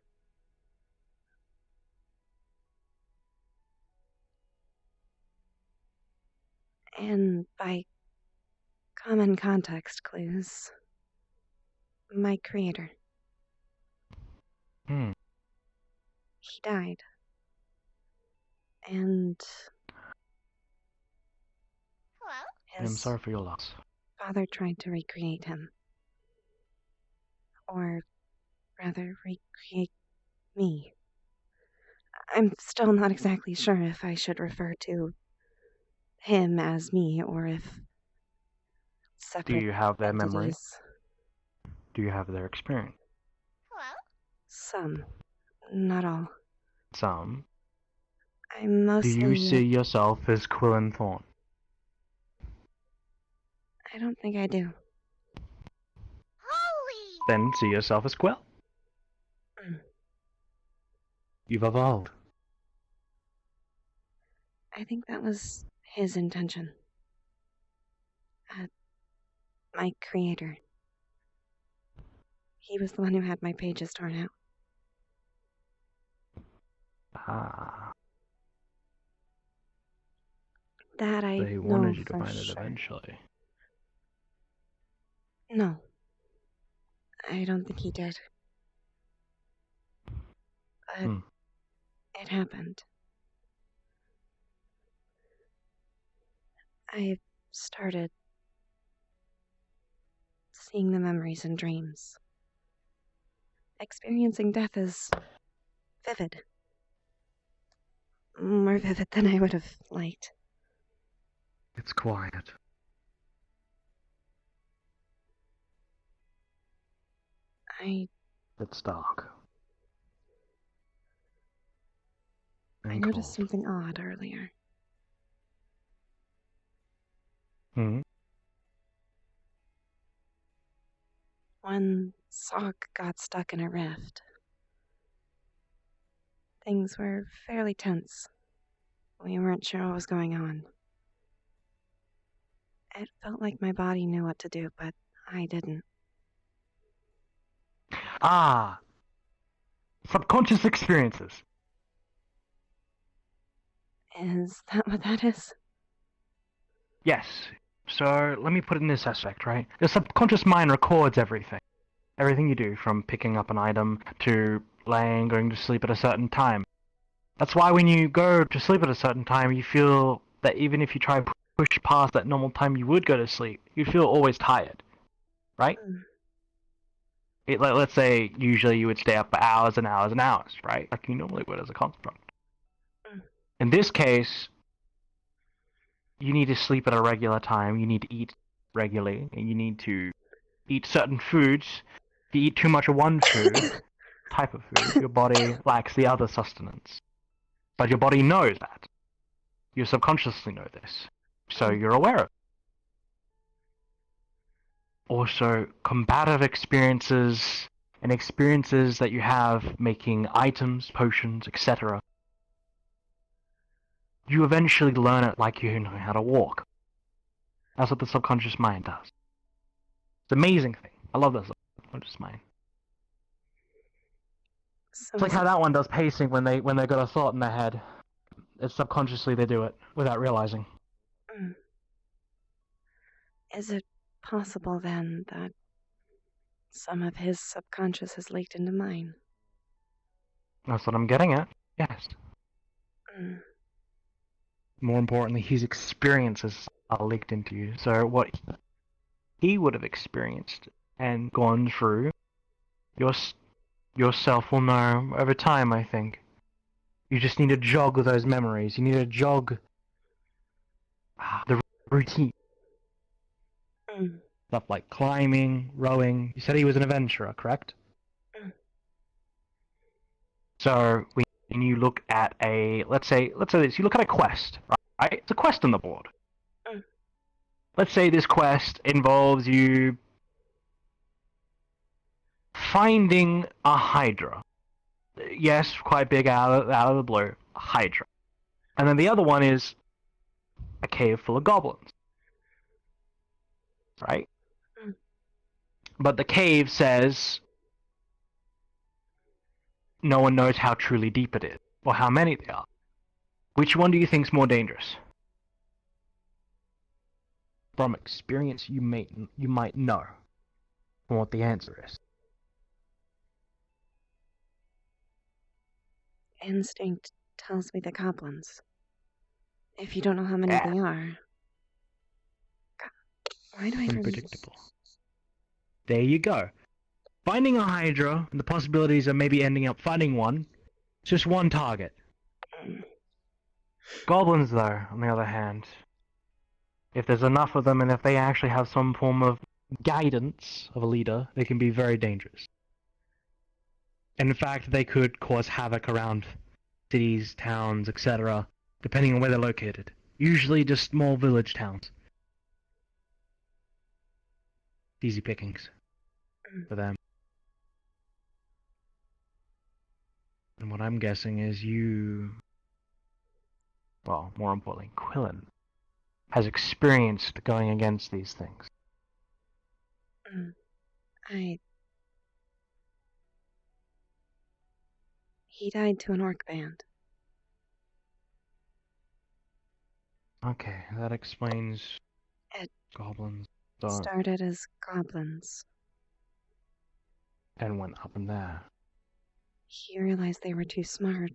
And by common context clues, my creator. Hmm. He died. And I'm his sorry for your loss. father tried to recreate him. Or rather, recreate me. I'm still not exactly sure if I should refer to him as me or if Do separate you have their memory? entities. Do you have their experience? Some, not all. Some. I'm Do mostly. you see yourself as Quillen Thorne? I don't think I do. Then see yourself as Quill. You've evolved. I think that was his intention. My creator. He was the one who had my pages torn out. Ah. That I They know wanted you to for find it sure. eventually. No. I don't think he did. But it happened. I started seeing the memories in dreams. Experiencing death is vivid. More vivid than I would have liked. It's quiet. It's dark. I And noticed cold. something odd earlier. When Sock got stuck in a rift, things were fairly tense. We weren't sure what was going on. It felt like my body knew what to do, but I didn't. Ah! Subconscious experiences. Is that what that is? Yes. So let me put it in this aspect, right? Your subconscious mind records everything. Everything you do, from picking up an item to laying, going to sleep at a certain time. That's why when you go to sleep at a certain time, you feel that even if you try to push past that normal time you would go to sleep, you feel always tired. Right? Let's say usually you would stay up for hours and hours and hours, right? Like you normally would as a construct. In this case, you need to sleep at a regular time, you need to eat regularly, and you need to eat certain foods. If you eat too much of one food, type of food, your body lacks the other sustenance. But your body knows that. You subconsciously know this. So you're aware of it. Also, combative experiences and experiences that you have making items, potions, etc. You eventually learn it like you know how to walk. That's what the subconscious mind does. It's an amazing thing. I love the subconscious mind. So It's like how that one does pacing when they got a thought in their head. It's subconsciously they do it without realizing. Is it possible then that some of his subconscious has leaked into mine? That's what I'm getting at. Yes. Mm. More importantly, his experiences are leaked into you. So what he would have experienced and gone through, yourself will know over time, I think. You just need to jog those memories. You need to jog the routine. Mm. Stuff like climbing, rowing. You said he was an adventurer, correct? Mm. So when you look at let's say this, you look at a quest, right? It's a quest on the board. Mm. Let's say this quest involves you finding a Hydra. Yes, quite big out of the blue, a Hydra. And then the other one is a cave full of goblins, right? Mm. But the cave says no one knows how truly deep it is, or how many there are. Which one do you think is more dangerous? From experience, you might know what the answer is. Instinct tells me the goblins. If you don't know how many Yeah. they are. Why do I remember? Unpredictable. There you go. Finding a Hydra, and the possibilities of maybe ending up fighting one, just one target. Goblins, though, on the other hand, if there's enough of them and if they actually have some form of guidance of a leader, they can be very dangerous. And in fact, they could cause havoc around cities, towns, etc., depending on where they're located. Usually just small village towns. Easy pickings for them. And what I'm guessing is well, more importantly, Quillen has experienced going against these things. He died to an orc band. Okay, that explains It goblins started as goblins. and went up in there. He realized they were too smart,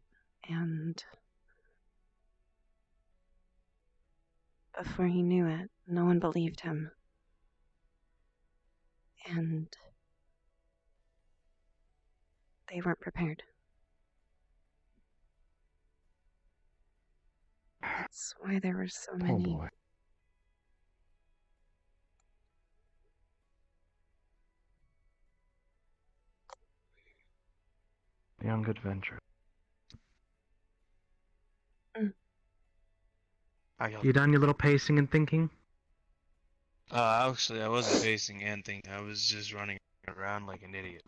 and before he knew it, no one believed him. And they weren't prepared. That's why there were so many. Boy. Young adventurer. You done your little pacing and thinking? Actually, I wasn't pacing anything. I was just running around like an idiot.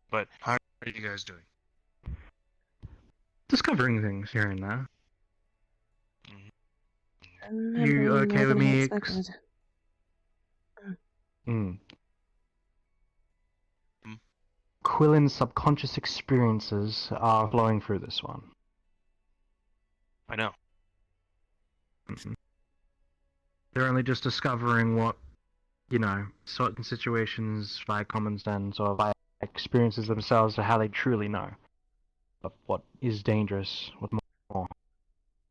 But how are you guys doing? Discovering things here and there. You okay with me? Quillen's subconscious experiences are flowing through this one. I know. They're only just discovering what, certain situations via common sense or via experiences themselves or how they truly know of what is dangerous, what more.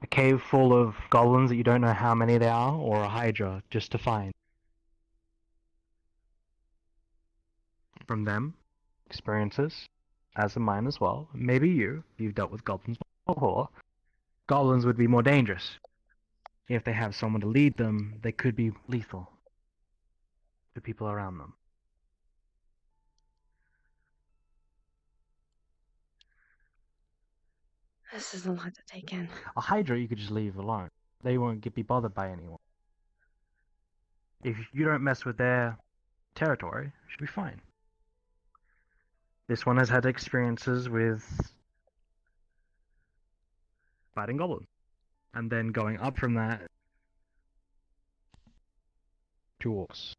A cave full of goblins that you don't know how many there are, or a Hydra just to find. From them, experiences, as in mine as well. Maybe you've dealt with goblins before. Goblins would be more dangerous. If they have someone to lead them, they could be lethal to people around them. This is a lot to take in. A Hydra you could just leave alone. They won't be bothered by anyone. If you don't mess with their territory, it should be fine. This one has had experiences with fighting goblins. And then going up from that to orcs,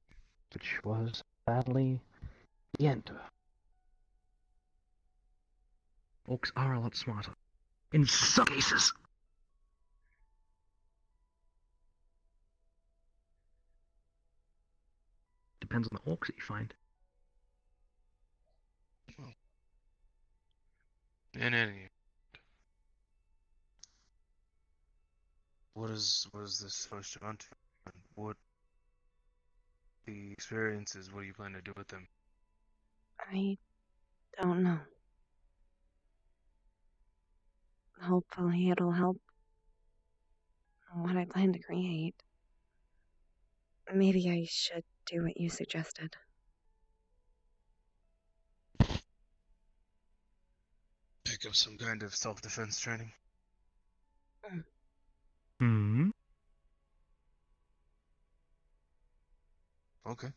which was sadly the end. Orcs are a lot smarter. In some cases. Depends on the orcs that you find. In any, what is this supposed to amount to? What the experiences? What do you plan to do with them? I don't know. Hopefully it'll help what I plan to create. Maybe I should do what you suggested. Pick up some kind of self-defense training. Hmm. Okay.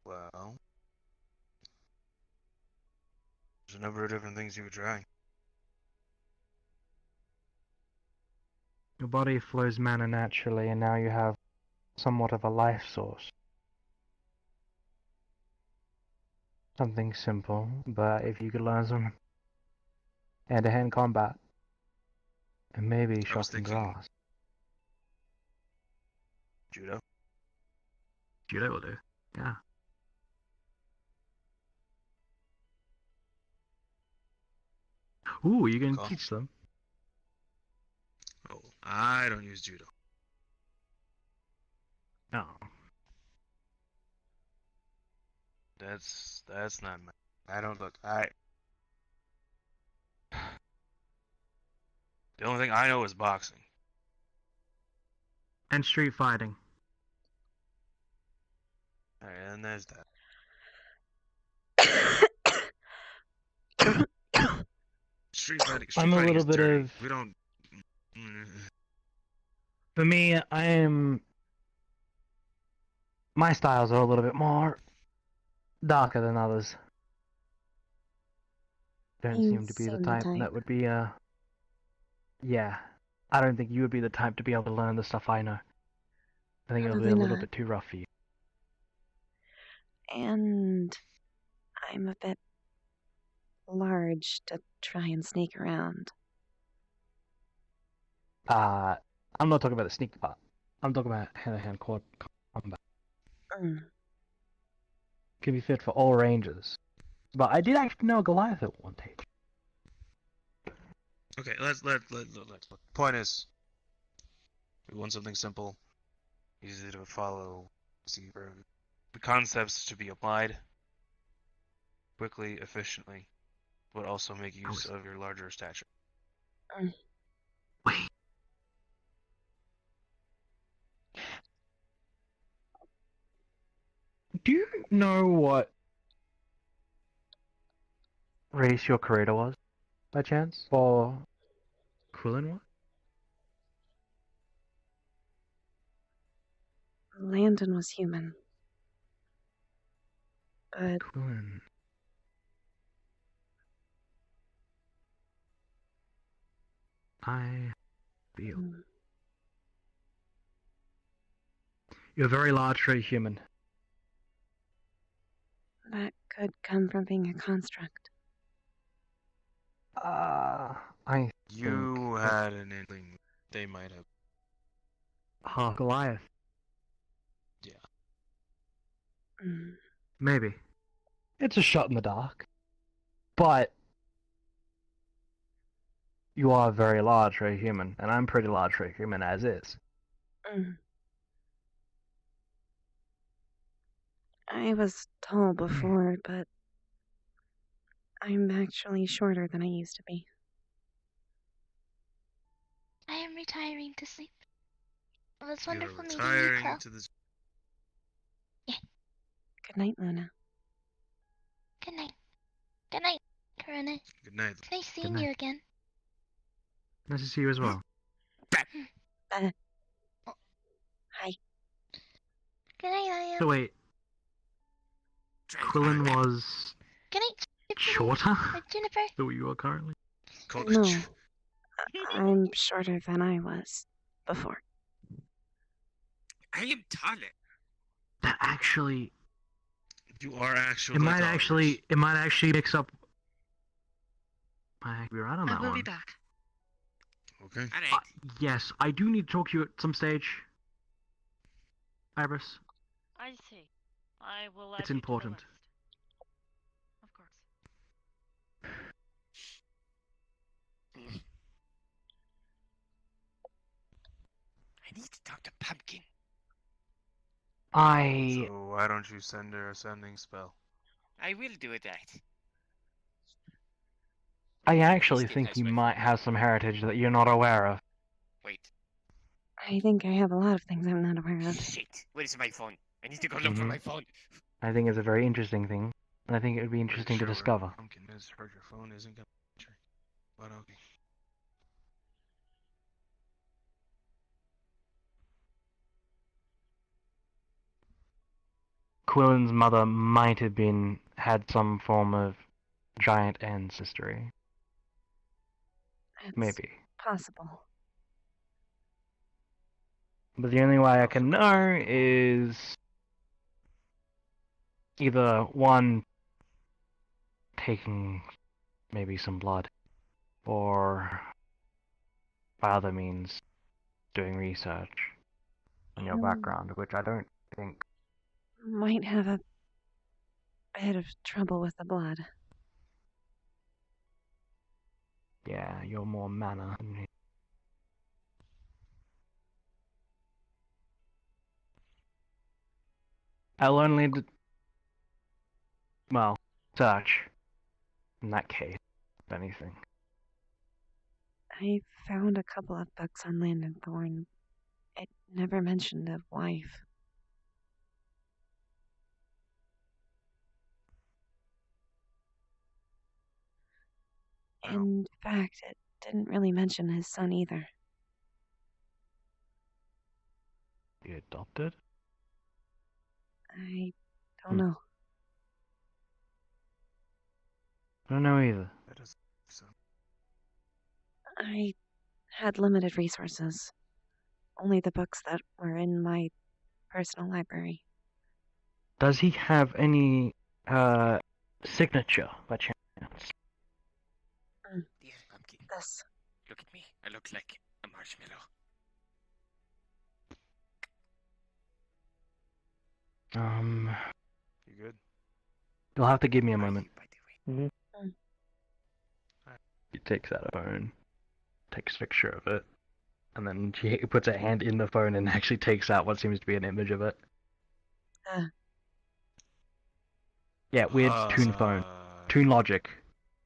Well, there's a number of different things you could try. Your body flows mana naturally, and now you have somewhat of a life source. Something simple, but if you could learn some hand-to-hand combat, and maybe I was shocking thinking grass. judo. Judo will do. Yeah. Ooh, you can Cool. teach them. Oh, I don't use judo. No. That's not my. I don't look. The only thing I know is boxing. And street fighting. Alright, and there's that. Street fighting. I'm a Fighting little is bit dirty. of. We don't. For me, my styles are a little bit more darker than others. Don't seem to be the type that would be yeah. I don't think you would be the type to be able to learn the stuff I know. I think it'll be Probably a little not. bit too rough for you. And I'm a bit large to try and sneak around. I'm not talking about the sneak part. I'm talking about hand-to-hand combat. Can be fit for all ranges. But I did actually know Goliath at one stage. Okay, let's look. Point is, we want something simple, easy to follow, easy for the concepts to be applied quickly, efficiently, but also make use of your larger stature. Wait. Do you know what race your creator was, by chance? Or Quillen was? Landon was human. But Quillen. I feel. You're very large for a human. that could come from being a construct. I You had an inkling they might have. half Goliath. Yeah. Maybe. It's a shot in the dark. But you are very large for a human, and I'm pretty large for a human as is. I was tall before, but I'm actually shorter than I used to be. I am retiring to sleep. It was You're wonderful meeting you, retiring Quill. to this. Good night, Luna. Good night. Good night, Corona. Good night. It's nice Good seeing night. you again. Nice to see you as well. Hi. Good night, I am. So wait, Quillen was Good night, shorter Juniper. than what you are currently? No, I'm shorter than I was before. I am taller. That actually, You are actually. it might actually mix up. I might be right on that I will one. be back. Okay. Alright. Yes, I do need to talk to you at some stage. Iris, I see. I will add it's you to the important. list. Of course. I need to talk to Pumpkin. So why don't you send her a sending spell? I will do that. I actually still think has you my might have some heritage that you're not aware of. I think I have a lot of things I'm not aware of. Shit! Where's my phone? I need to go look for my phone. I think it's a very interesting thing, and I think it would be interesting to discover. I'm convinced your phone isn't gonna feature. But okay. Quillen's mother might have had some form of giant ancestry. It's Maybe. possible. But the only way I can know is either one, taking maybe some blood, or by other means doing research on your background, which I don't think. Might have a bit of trouble with the blood. Yeah, you're more mana. I'll only well, search in that case, if anything. I found a couple of books on Landon Thorn. It never mentioned a wife. In fact, it didn't really mention his son either. You adopted? I don't know. I don't know either. That doesn't make sense. I had limited resources. Only the books that were in my personal library. Does he have any signature by chance? Dear pumpkin, This. look at me. I look like a marshmallow. You good? You'll have to give me a How are moment. you, by the way? He takes out a phone, takes a picture of it, and then he puts a hand in the phone and actually takes out what seems to be an image of it. Yeah, weird Toon phone. Toon logic.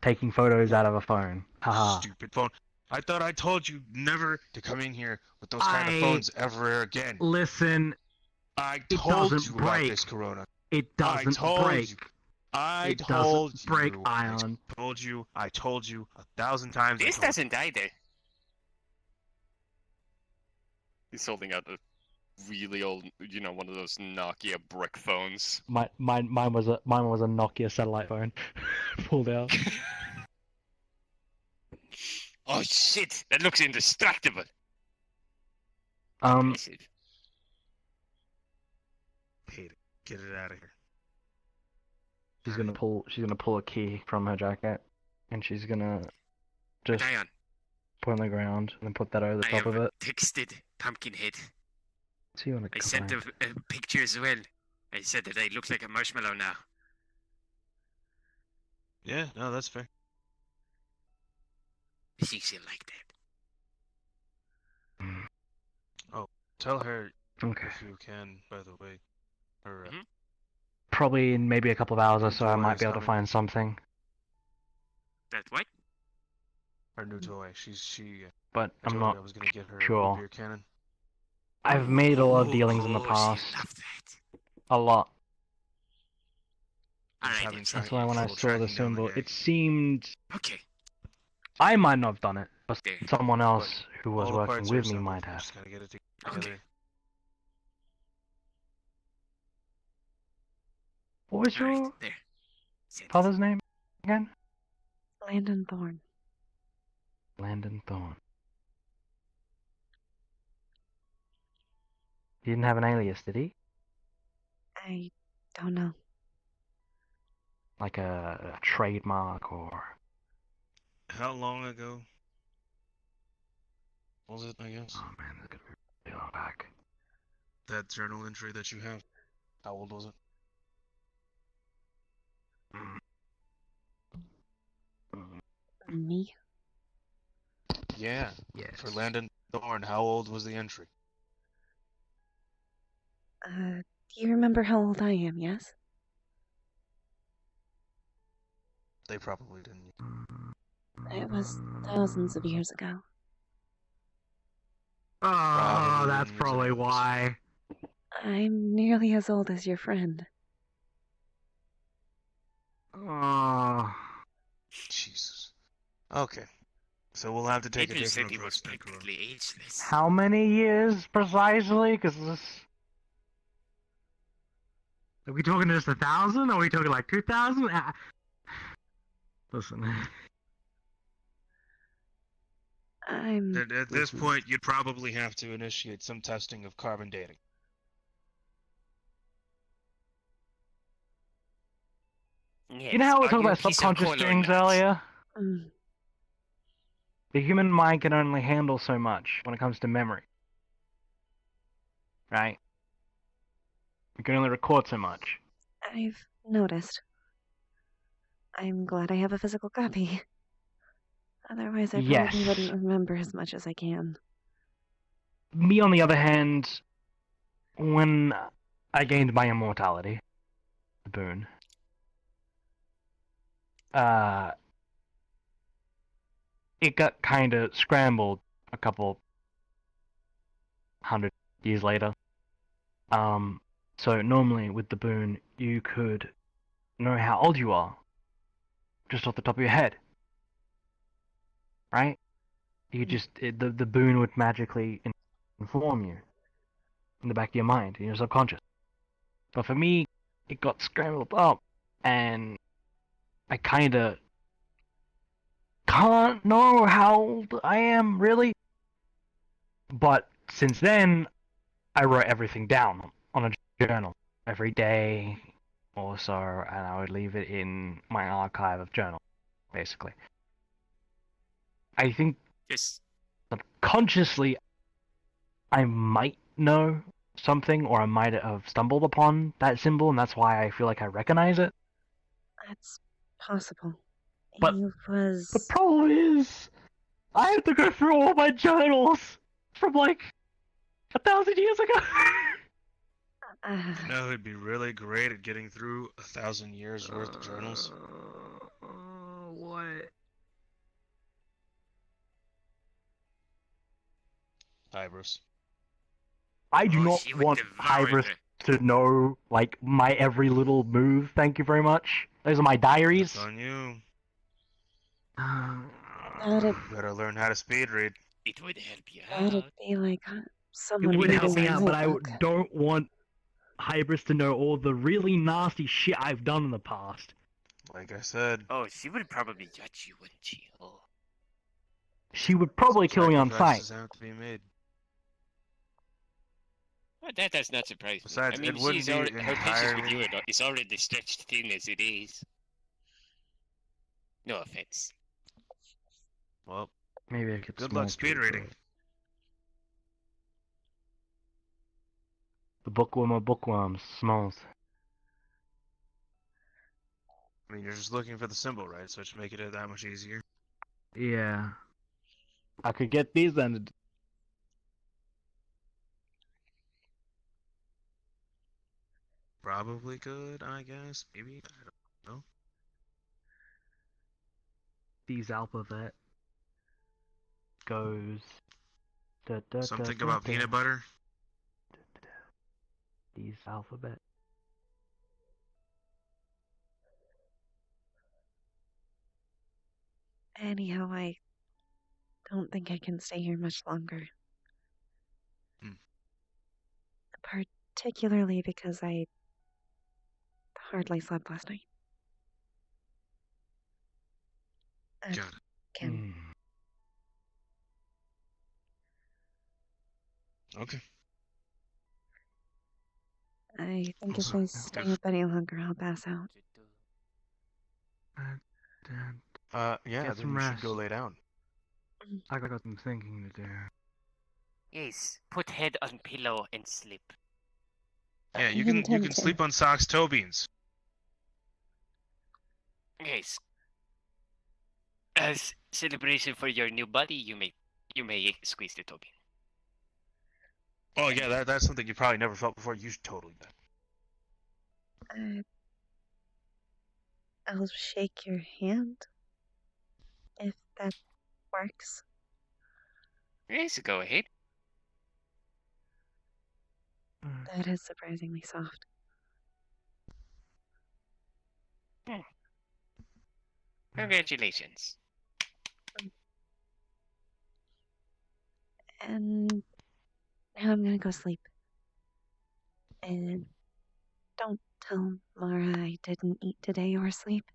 Taking photos out of a phone. Haha. Stupid phone. I thought I told you never to come in here with those kind of phones ever again. Listen, I it told doesn't you about break. this Corona. It doesn't break. I It told doesn't break, you. Ion. I told you 1,000 times. This doesn't either. He's holding out a really old, one of those Nokia brick phones. Mine was a Nokia satellite phone. Pulled out. Oh shit! That looks indestructible. Hate it. Get it out of here. She's gonna pull a key from her jacket, and she's gonna just Ion, put it on the ground and then put that over the I top have of it. texted Pumpkinhead. See you on a I sent a picture as well. I said that I look like a marshmallow now. Yeah, no, that's fair. She'll like that. Oh, tell her Okay. if you can, by the way. Her, Probably in maybe a couple of hours or so, I toy might is be able to coming. find something. That what? Her new toy. She. But I I'm told her not I was gonna get her sure. a beer cannon. I've made a lot of dealings in the Oh, past. she'll love that. A lot. Alright, That's why when I trouble saw the tracking down the symbol, guy. it seemed okay. I might not have done it, but There. someone else who was All the working parts are with me assembled. might We have. just gotta get it Okay. together. What was your Alright, there. Send it. father's name again? Landon Thorn. Landon Thorn. He didn't have an alias, did he? I don't know. Like a trademark or... How long ago was it, I guess? Oh man, that's gonna be really long back. That journal entry that you have? How old was it? Me? Yeah. Yes. For Landon Thorn, how old was the entry? Do you remember how old I am, yes? They probably didn't. It was thousands of years ago. Oh, that's in your probably teens. why. I'm nearly as old as your friend. Oh. Jesus. Okay. So we'll have to take a Adrian said different he was approach then, Corona. practically ageless. How many years precisely? Because this. Are we talking just 1,000? Are we talking like 2,000? Listen. At this point, you'd probably have to initiate some testing of carbon dating. You know how we were are talking you a about piece of subconscious coal or strings not? earlier? Mm. The human mind can only handle so much when it comes to memory. Right? We can only record so much. I've noticed. I'm glad I have a physical copy. Otherwise, I probably Yes. wouldn't remember as much as I can. Me, on the other hand, when I gained my immortality, the boon, it got kind of scrambled a couple 100 years later. So normally with the boon, you could know how old you are just off the top of your head, right? You just the boon would magically inform you in the back of your mind, in your subconscious. But for me, it got scrambled up, and I kind of can't know how old I am really. But since then, I wrote everything down on a journal every day or so, and I would leave it in my archive of journal, basically. I think Yes. subconsciously I might know something, or I might have stumbled upon that symbol, and that's why I feel like I recognize it. That's possible. But He was. the problem is, I have to go through all my journals from like 1,000 years ago. You know who'd be really great at getting through 1,000 years worth of journals? What? Hybris. I do Oh, not she would want devour Hybris it. to know, like, my every little move. Thank you very much. Those are my diaries. That's on you. That'd, Better learn how to speed read. It would help you that'd out. be like It someone would help reading me a out, but I notebook. don't want Hybris to know all the really nasty shit I've done in the past. Like I said, Oh, she would probably judge you, wouldn't she? Oh. She would probably kill me on sight. sacrifices have to be made. Well, that does not surprise me. Besides, I mean, it wouldn't be her patience with entirely. you is already stretched thin as it is. No offense. Well, Maybe I could good smoke luck speed it, reading. but- The bookworm of bookworms smells. I mean, you're just looking for the symbol, right? So it should make it that much easier. Yeah. I could get these and Probably could, I guess. Maybe. I don't know. these alphabet goes. Something about peanut butter. These alphabet. Anyhow, I don't think I can stay here much longer. Particularly because I hardly slept last night. Got it. Can Okay. I think if Also, I stay up any longer, I'll pass out. Yeah, Get then some you should rest. go lay down. I got some thinking to do. Yes, put head on pillow and sleep. Yeah, you I can intend to. sleep on Sock's toe beans. Yes. As celebration for your new body, you may squeeze the token. Oh yeah, that's something you probably never felt before. You should totally do that. I'll shake your hand if that works. Yes, go ahead. That is surprisingly soft. Congratulations. And now I'm gonna go sleep. And don't tell Mara I didn't eat today or sleep.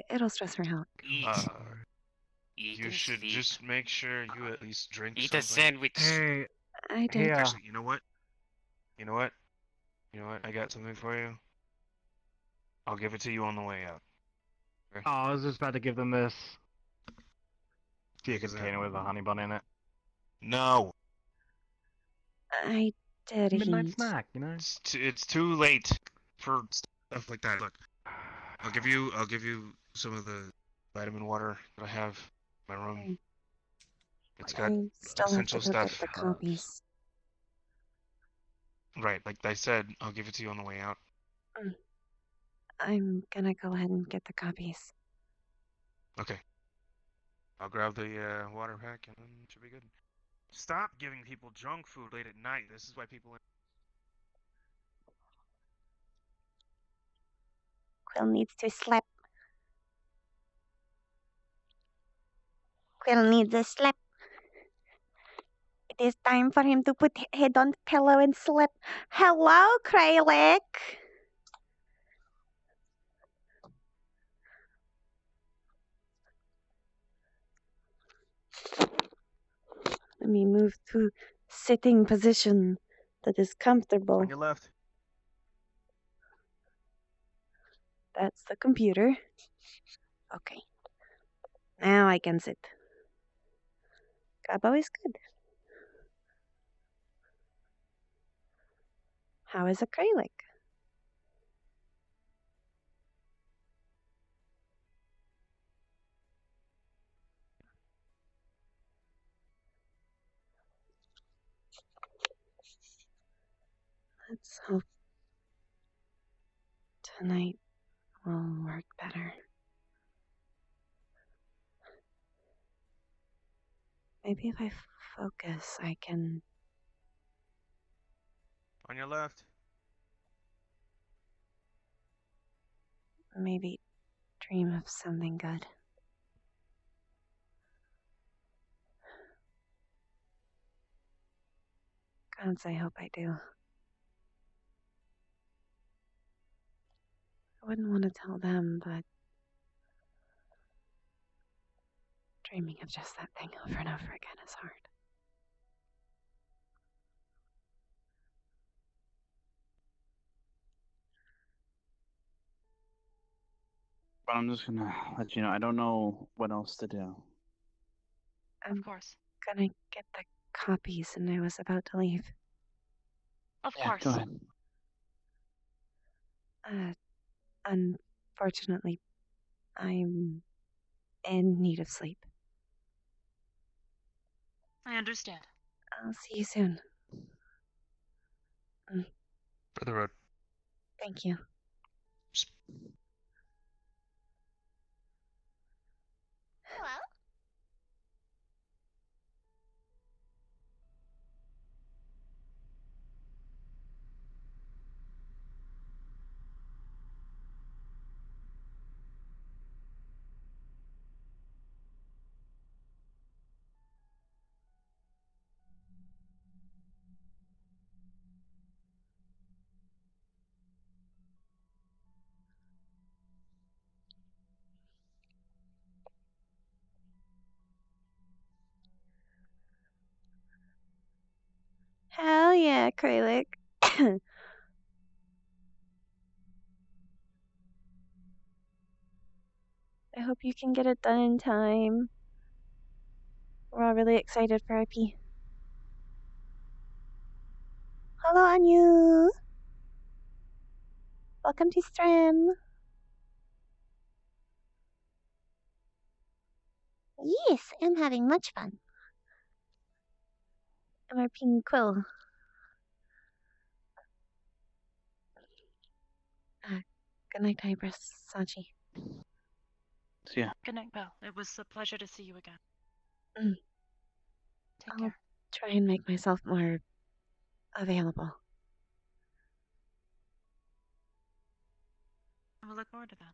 It'll stress her out. Eat. Eat You and should sleep. just make sure you at least drink Eat something. a sandwich. Hey, I did. Actually, you know what? You know what? You know what? I got something for you. I'll give it to you on the way out. Okay? Oh, I was just about to give them this. Do you Is that- container with a honey bun in it? No, I did Midnight eat. snack, you know? it's too late for stuff like that. Look, I'll give you some of the vitamin water that I have in my room. It's got I still have to essential go get stuff. the copies. Right, like I said, I'll give it to you on the way out. I'm gonna go ahead and get the copies. Okay. I'll grab the water pack and then it should be good. Stop giving people junk food late at night. This is why people. Quill needs to sleep. Quill needs a sleep. It is time for him to put head on pillow and sleep. Hello, Kralik. Let me move to sitting position that is comfortable. On your left. That's the computer. Okay. Now I can sit. Gabo is good. How is acrylic? Let's hope tonight will work better. Maybe if I focus, I can. On your left. Maybe dream of something good. Gods, I hope I do. I wouldn't want to tell them, but dreaming of just that thing over and over again is hard. But I'm just gonna let you know, I don't know what else to do. I'm Of course. gonna get the copies, and I was about to leave. Of Yeah, course. go ahead. Unfortunately, I'm in need of sleep. I understand. I'll see you soon. For the road. Thank you. Hello? Hell yeah, acrylic. I hope you can get it done in time. We're all really excited for RP. Hello, Anu. Welcome to stream. Yes, I'm having much fun. I'm RPing Quill. Good night, Tigress, Sachi. See ya. Good night, Belle. It was a pleasure to see you again. Mm. Take I'll care. try and make myself more available. I will look forward to that.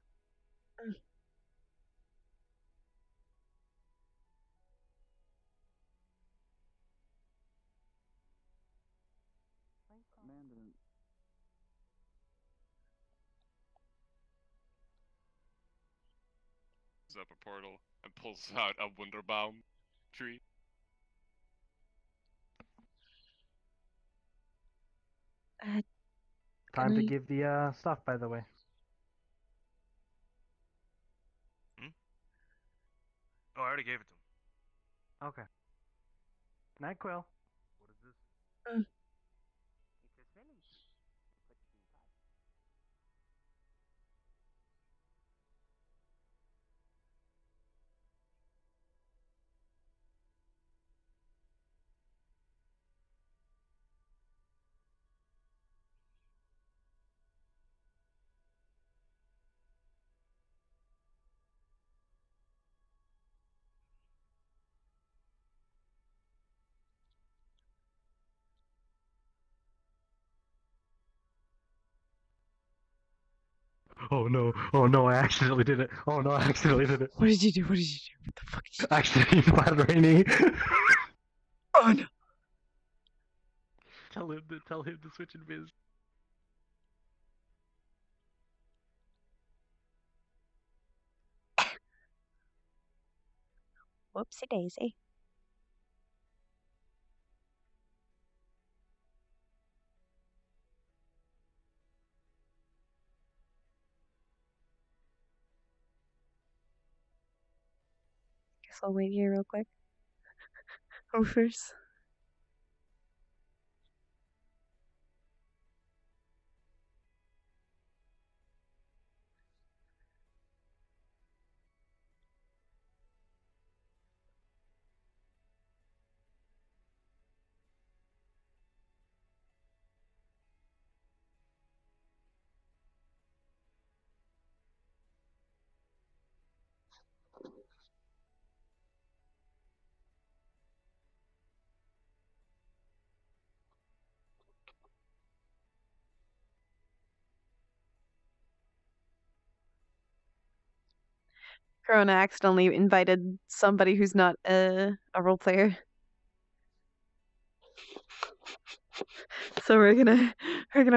Up a portal and pulls out a Wunderbaum tree. Time to give the stuff, by the way. Oh, I already gave it to him. Okay. Night, Quill. What is this? Oh no, I accidentally did it. Oh no, I accidentally did it. What did you do? What did you do? What the fuck did you do? Accidentally invited Rainy. Oh no. Tell him to switch in biz. Whoopsie daisy. Guess I'll wait here real quick. Oh, first. Corona accidentally invited somebody who's not a role player. So we're gonna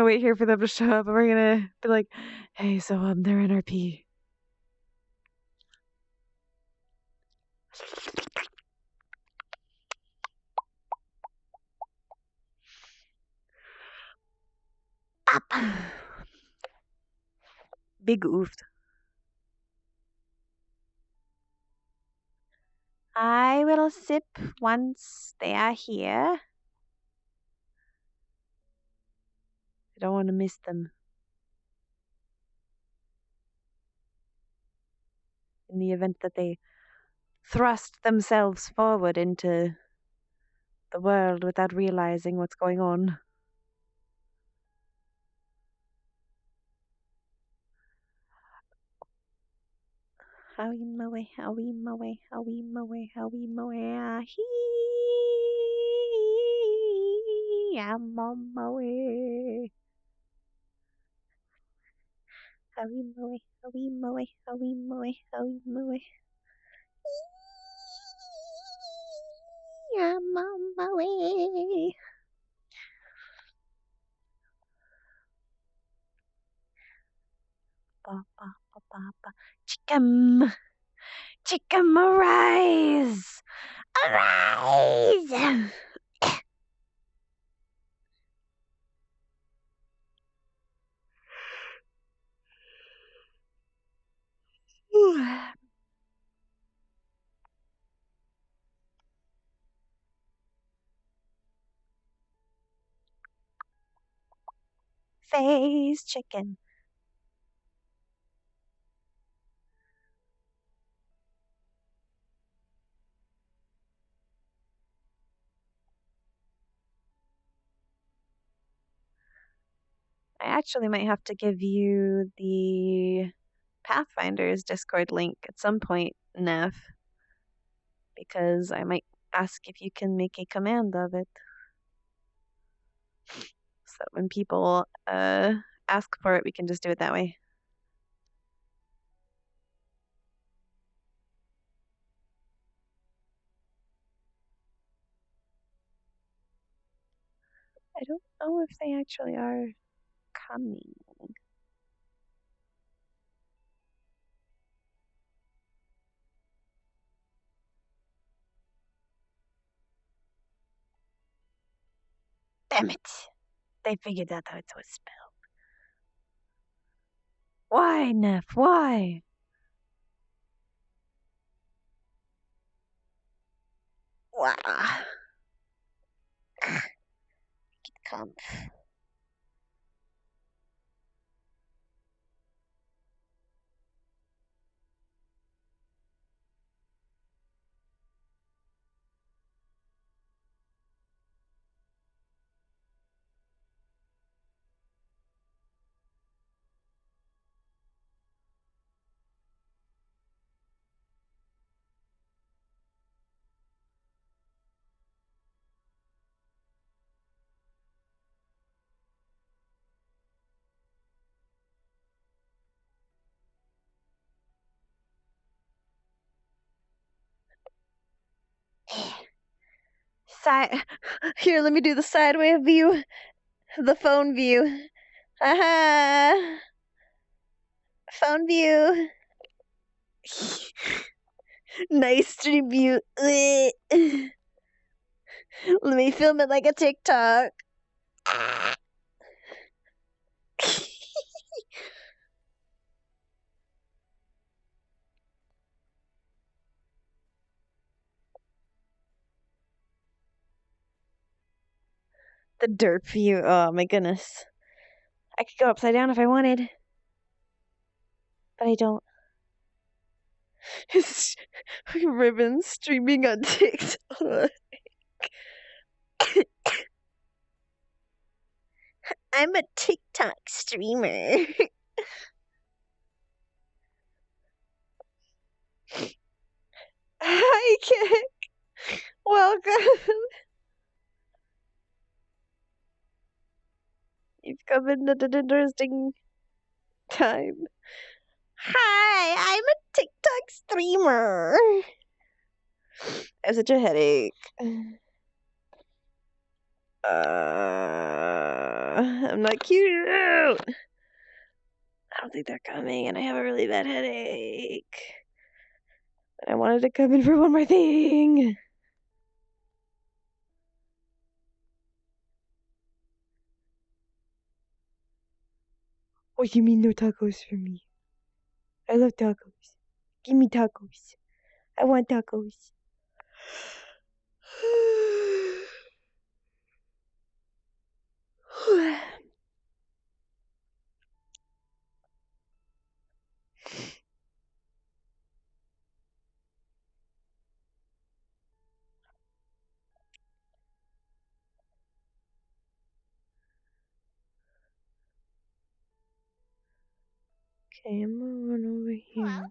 wait here for them to show up, and we're gonna be like, "Hey, so they're NRP." Up. Big oofed. I will sip once they are here. I don't want to miss them. In the event that they thrust themselves forward into the world without realizing what's going on. Howie moe, howie moe, howie moe, howie moe, I'm on my way. Howie moe, howie moe, howie moe, howie moe. I'm on my way. Ba, ba, ba, ba, ba. Chicken, chicken, arise, arise. Face chicken. I actually might have to give you the Pathfinder's Discord link at some point, Neff, because I might ask if you can make a command of it. So when people ask for it, we can just do it that way. I don't know if they actually are coming. Damn it! They figured out how it was spelled. Why, Neff? Why? Wow. Come. Here, let me do the sideways view. The phone view. Aha! Phone view. Nice stream view. Let me film it like a TikTok. The derp view. Oh my goodness. I could go upside down if I wanted. But I don't. Ribbon streaming on TikTok. I'm a TikTok streamer. Hi, Kick. Welcome. You've come in at an interesting time. Hi, I'm a TikTok streamer. I have such a headache. I'm not cute. I don't think they're coming, and I have a really bad headache. But I wanted to come in for one more thing. Oh, you mean no tacos for me? I love tacos. Give me tacos. I want tacos. Okay, I'm gonna run over here.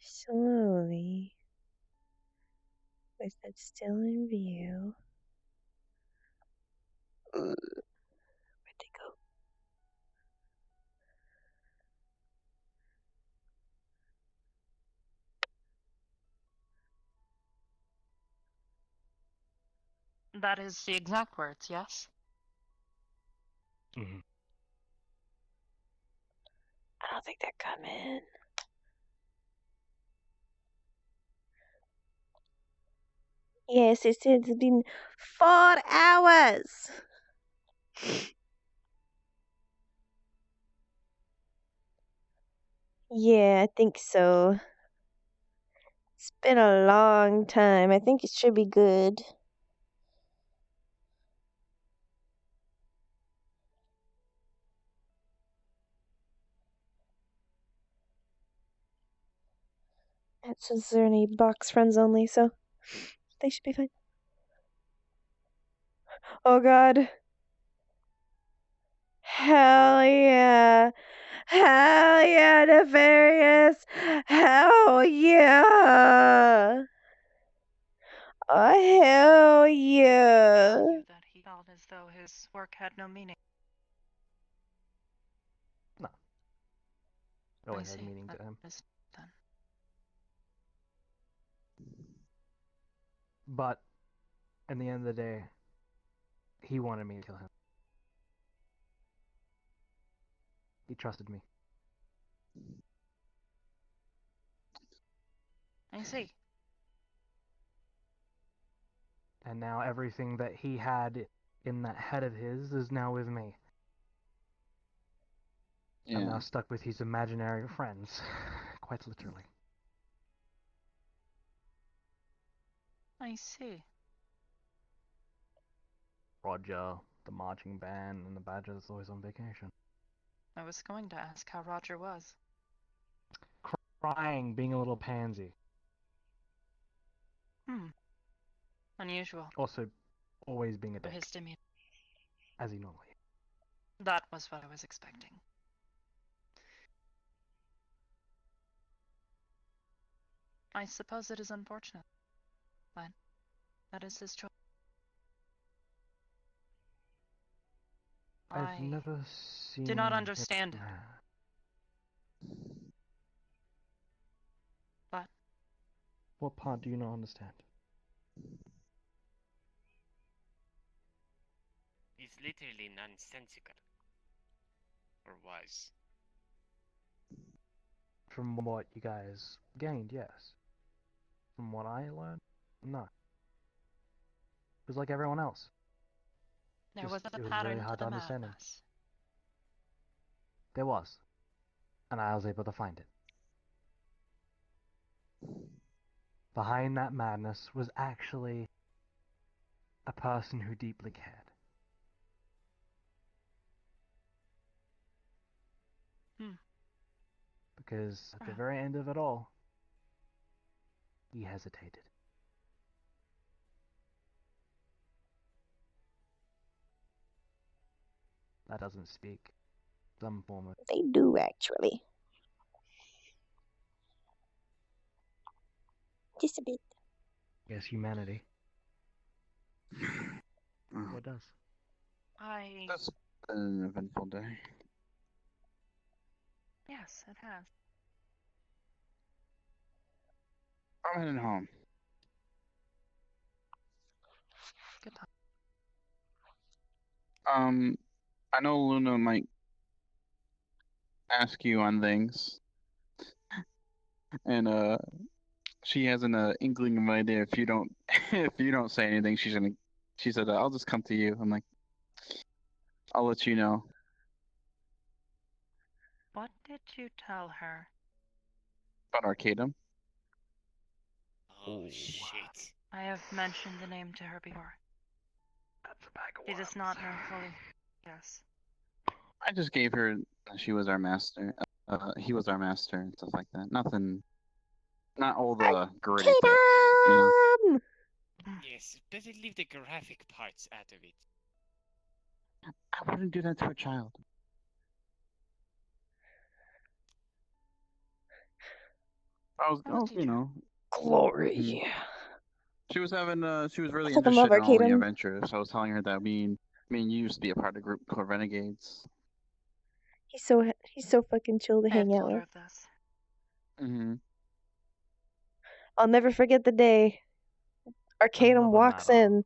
Slowly. With that still in view. Where'd they go? That is the exact words, yes? Mm-hmm. I don't think they're coming. Yes, it says it's been 4 hours. Yeah, I think so. It's been a long time. I think it should be good. It says they're only box friends only, so they should be fine. Oh god. Hell yeah. Hell yeah, Nefarious. Hell yeah. Oh, hell yeah. That he called his work had no meaning. No. It I always had see. meaning to That him. is then. But in the end of the day, he wanted me to kill him. He trusted me. I see. And now everything that he had in that head of his is now with me. I'm now stuck with his imaginary friends. Quite literally. I see. Roger, the marching band, and the Badger's always on vacation. I was going to ask how Roger was. Crying, being a little pansy. Unusual Also, always being a for dick, his demeanor. as he normally is. That was what I was expecting. I suppose it is unfortunate, but that is his choice. I've never seen do not him understand it. mad. But What part do you not understand? He's literally nonsensical. Or was. From what you guys gained, yes. From what I learned, no. It was like everyone else. there Just- was a it was pattern very hard to to the understand him. madness. There was. And I was able to find it. Behind that madness was actually a person who deeply cared. Because at the very end of it all, he hesitated. That doesn't speak some form of They do, actually. Just a bit. yes, humanity. What does? That's been an eventful day. Yes, it has. I'm heading home. Good time. I know Luna might ask you on things, and she has an inkling of an idea. If you don't, if you don't say anything, she said, "I'll just come to you." I'm like, I'll let you know. What did you tell her? About Arcadum. Oh, shit. I have mentioned the name to her before. That's a bag of She does not know fully. Yes. I just gave her. She was our master. He was our master and stuff like that. Nothing. Not all the gritty bits. You know? Yes, better leave the graphic parts out of it. I wouldn't do that to a child. You know. Glory. She was having. She was really I fucking love interested in all the Arcadum. adventures. I was telling her that me and you used to be a part of the group called Renegades. He's so fucking chill to I have hang out told her with. of this. Mm-hmm. I'll never forget the day Arcadum walks in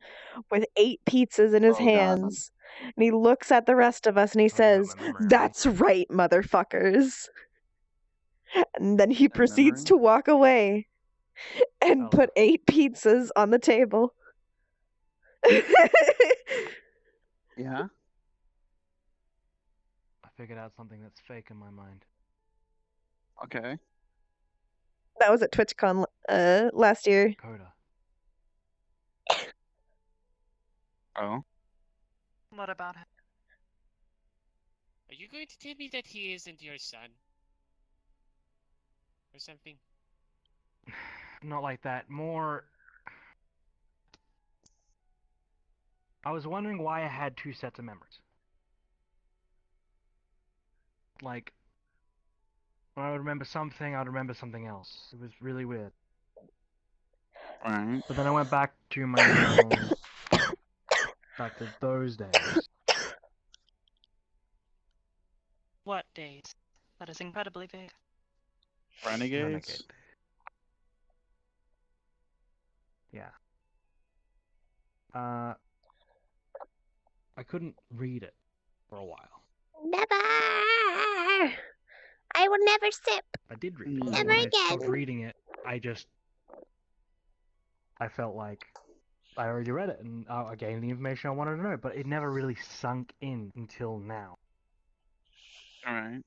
with 8 pizzas in his Oh, God. hands, and he looks at the rest of us and he says, "That's right, motherfuckers." And then he proceeds to walk away and put 8 pizzas on the table. Yeah? I figured out something that's fake in my mind. Okay. That was at TwitchCon last year. Coda. Oh? What about him? Are you going to tell me that he isn't your son? Or something? Not like that. More. I was wondering why I had 2 sets of memories. Like, when I would remember something, I would remember something else. It was really weird. Alright. But then I went back to my back to those days, What days? That is incredibly vague. Renegades? Yeah. I couldn't read it for a while. Never! I will never sip. I did read it. Mm. And Never when I again. stopped reading it, I felt like I already read it and I gained the information I wanted to know, but it never really sunk in until now. Alright.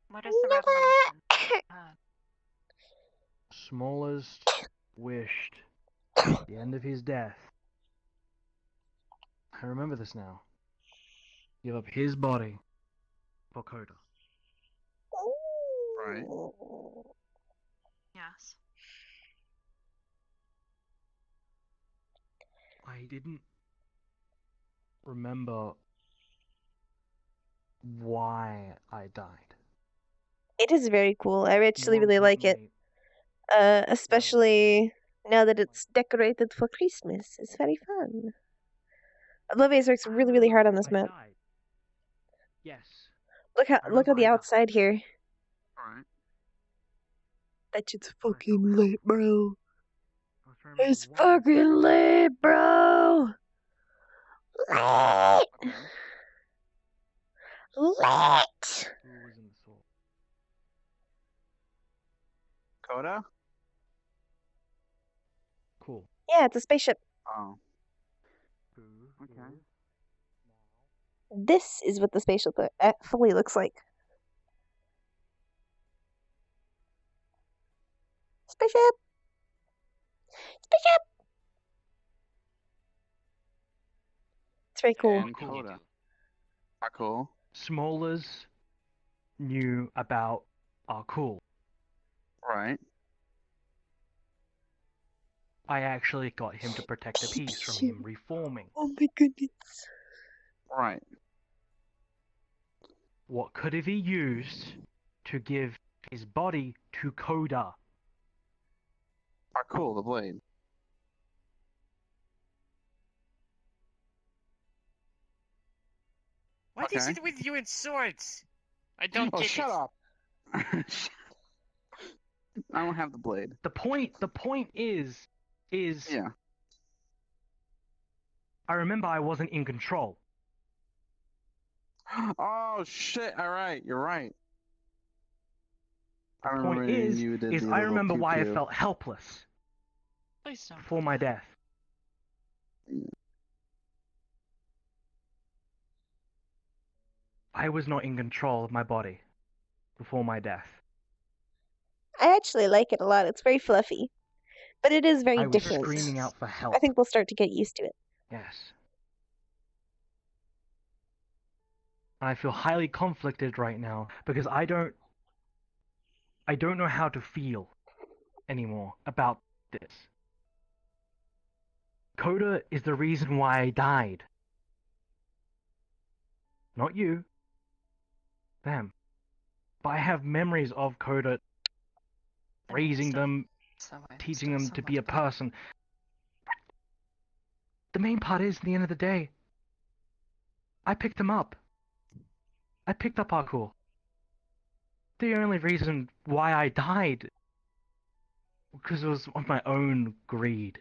What is the revelation? Smallest wished at the end of his death. I remember this now. Give up his body for Coda. Right. Yes. I didn't remember why I died. It is very cool. I actually More really like it. importantly, Especially now that it's decorated for Christmas. It's very fun. Oblivious works really, really hard on this I map. died. Yes. Look I how the died. outside here. Alright. That shit's fucking lit, bro. I was trying to remember It's why I died. fucking lit, bro. Lit. Okay. Lit. Who was in the sword? Coda? Cool. Yeah, it's a spaceship. Oh. Who Okay. is This is what the spaceship fully looks like. Spaceship. Spaceship. It's very cool. And Coda. Ah, cool. Smallers knew about are cool. Right. I actually got him to protect the piece from him reforming. Oh my goodness. Right. What could have he used to give his body to Coda? Ah, cool, the blade. What is Okay. it with you and swords? I don't Oh, get shut it. up! I don't have the blade. The point is Yeah. I remember I wasn't in control. Oh shit! All right, you're right. I The remember point is you did the I little remember why I pew-pew. felt helpless Please don't. before my death. I was not in control of my body before my death. I actually like it a lot. It's very fluffy. But it is very I was different. screaming out for help. I think we'll start to get used to it. Yes. I feel highly conflicted right now because I don't know how to feel anymore about this. Coda is the reason why I died. Not you. Them. But I have memories of Coda raising them, teaching them to be a person. The main part is, at the end of the day, I picked them up. I picked up Parkour. The only reason why I died because it was of my own greed.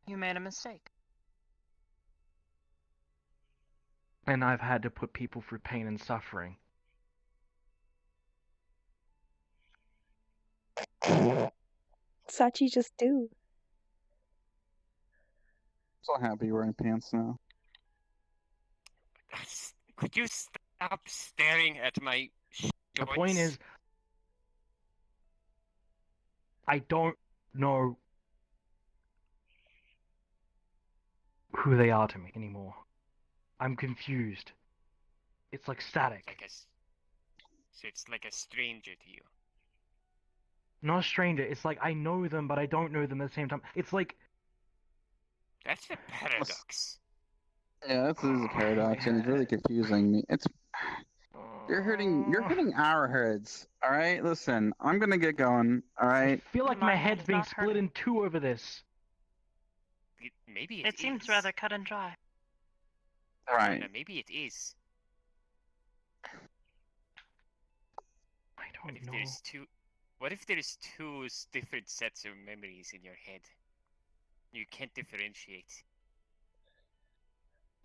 You made a mistake. And I've had to put people through pain and suffering. Sachi just do. So happy you're wearing pants now. Could you stop staring at my The point is, I don't know who they are to me anymore. I'm confused. It's like static. So it's like a stranger to you. Not a stranger, it's like I know them, but I don't know them at the same time. It's like... That's the paradox. Yeah, this is a paradox, and it's really confusing me. It's you're hurting our heads. All right, listen, I'm gonna get going. All right. I feel like my head's being split in two over this. Maybe It seems rather cut and dry. Right. Maybe it is. I What don't if know. there's two? What if there's two different sets of memories in your head? You can't differentiate.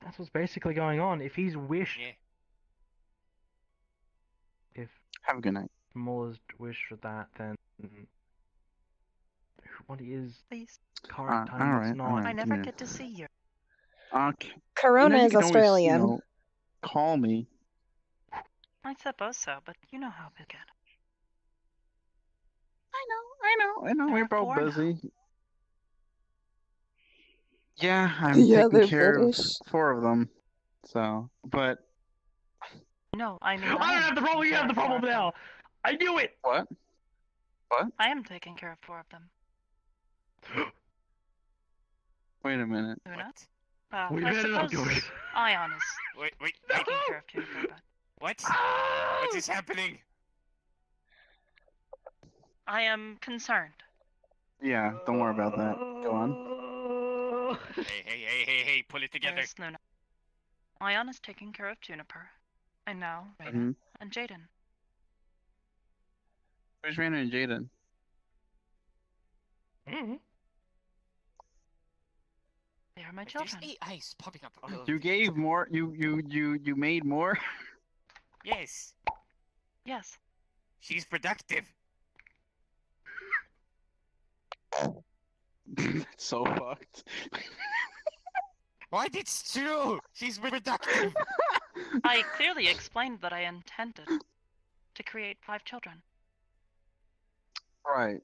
That's what's basically going on. If he's wished, Yeah. if Have a good night. Muller's wished for that, then what is Please. current time all that's right, not? all right. I never Yeah. get to see you. Okay. Corona you is can always, Australian. call me. I suppose so, but you know how we get. I know. There We're are both 4 now. busy. Yeah, I'm Yeah, taking they're care British. of 4 of them. So, but No, I mean I don't have the taking problem. You care have the of 4 problem of them. now. I knew it. what? What? I am taking care of 4 of them. Wait a minute. Luna? We I better not suppose do it. Ion is Wait. taking care of Juniper, but What? Ah! What is happening? I am concerned. Yeah, don't worry about that. Go on. Hey, pull it together. Where's Luna? Ion is taking care of Juniper, and now Reyna Mhm. and Jaden. Where's Raina and Jaden? Mhm. They are my There's children. 8 eyes popping up. all over You the gave picture. more. You made more. Yes, Yes. she's productive. That's so fucked. What? It's true. She's productive. I clearly explained that I intended to create 5 children. Right.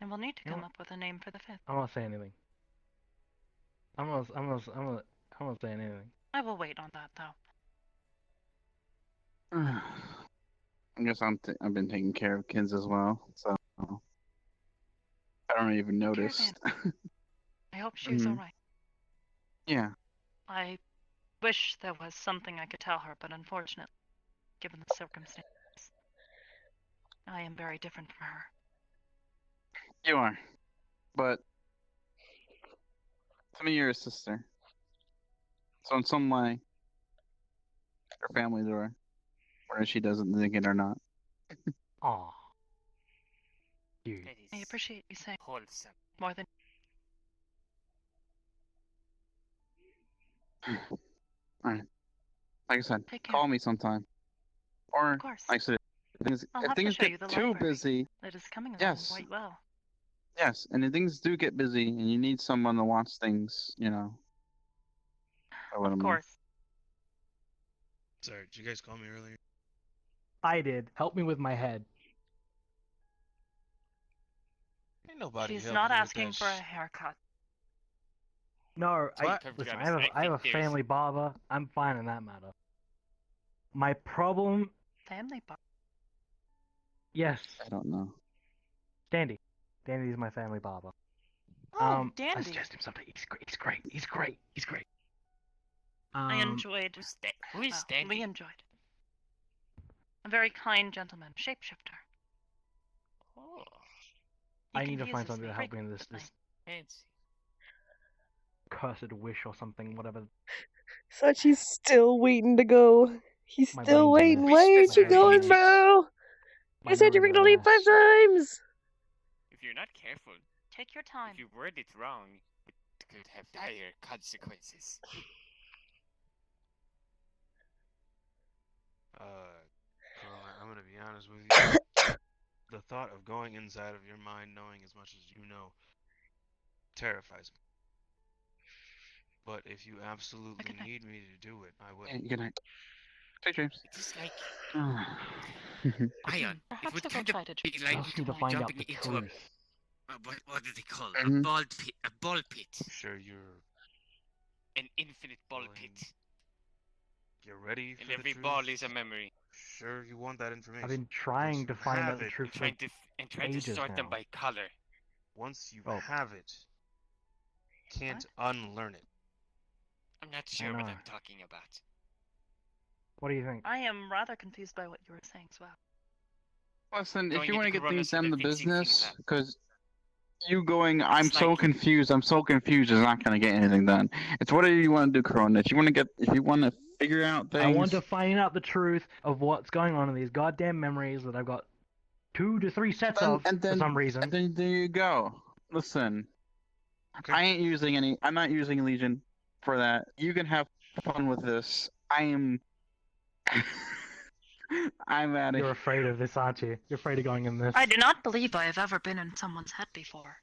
And we'll need to You know come what? up with a name for the 5th. I'm not saying anything. I'm not saying anything. I will wait on that, though. I guess I've been taking care of kids as well, so I don't even notice. I hope she's Mhm. alright. Yeah. I wish there was something I could tell her, but unfortunately, given the circumstances, I am very different from her. You are. But to me, you're a sister. So in some way, her family's are, whether she doesn't think it or not. Aw. Dude. That I is appreciate you saying wholesome. more than Alright. Like I said, Take care. call me sometime. Or, Of course. like I said, I'll if have to things show you get the too library. busy, It is coming along Yes. quite well. yes, and if things do get busy and you need someone to watch things, know what I Of mean. course. Sorry, did you guys call me earlier? I did. Help me with my head. Ain't nobody She's helping not you with asking that for a sh- haircut. No, So I- Perfectly listen. honest, I have a think there's- family barber. I'm fine in that matter. My problem, Family bar. yes, I don't know. Dandy. Dandy's my family barber. Oh, I Dandy. suggest him something. He's great. He's great. He's great. He's great. I enjoyed. Who is well, standing? we enjoyed. A very kind gentleman, shapeshifter. Oh, I need to find confuses something me to help me in this frequently. fancy. cursed wish or something, whatever. So she's still waiting to go. He's My still brain's a waiting. mess. Why Wish aren't you that's going, related. bro? My You said you were memories gonna are a leave 5 mess. times. If you're not careful, Take your time. if you word it wrong, it could have dire consequences. Corona, I'm gonna be honest with you. The thought of going inside of your mind, knowing as much as you know, terrifies me. But if you absolutely Good night. need me to do it, I will. Yeah, good night. Sweet dreams. It is like Ion. It Perhaps would I will kind try of to be treat like you Just need to tonight. find out jumping the into a truth. what do they call Mhm. a ball pit? A ball pit. Sure, you're An infinite ball Well, pit. you're ready for And the every truth. ball is a memory. Sure, you want that information. I've been trying you to find have out the it, truth And for trying to ages sort them now. by color. Once you Oh. have it, can't unlearn it. I'm not sure what know. I'm talking about. What do you think? I am rather confused by what you were saying as well. Listen, if Going you want to into get things Coronas down and to then fixing things business, up. because You going, I'm It's so like- confused, is not gonna get anything done. It's whatever you want to do, Corona. If you want to figure out things. I want to find out the truth of what's going on in these goddamn memories that I've got 2 to 3 sets of for some reason. And then there you go. Listen, Okay. I'm not using Legion for that. You can have fun with this. I'm out of You're afraid of this, aren't you? You're afraid of going in this. I do not believe I have ever been in someone's head before.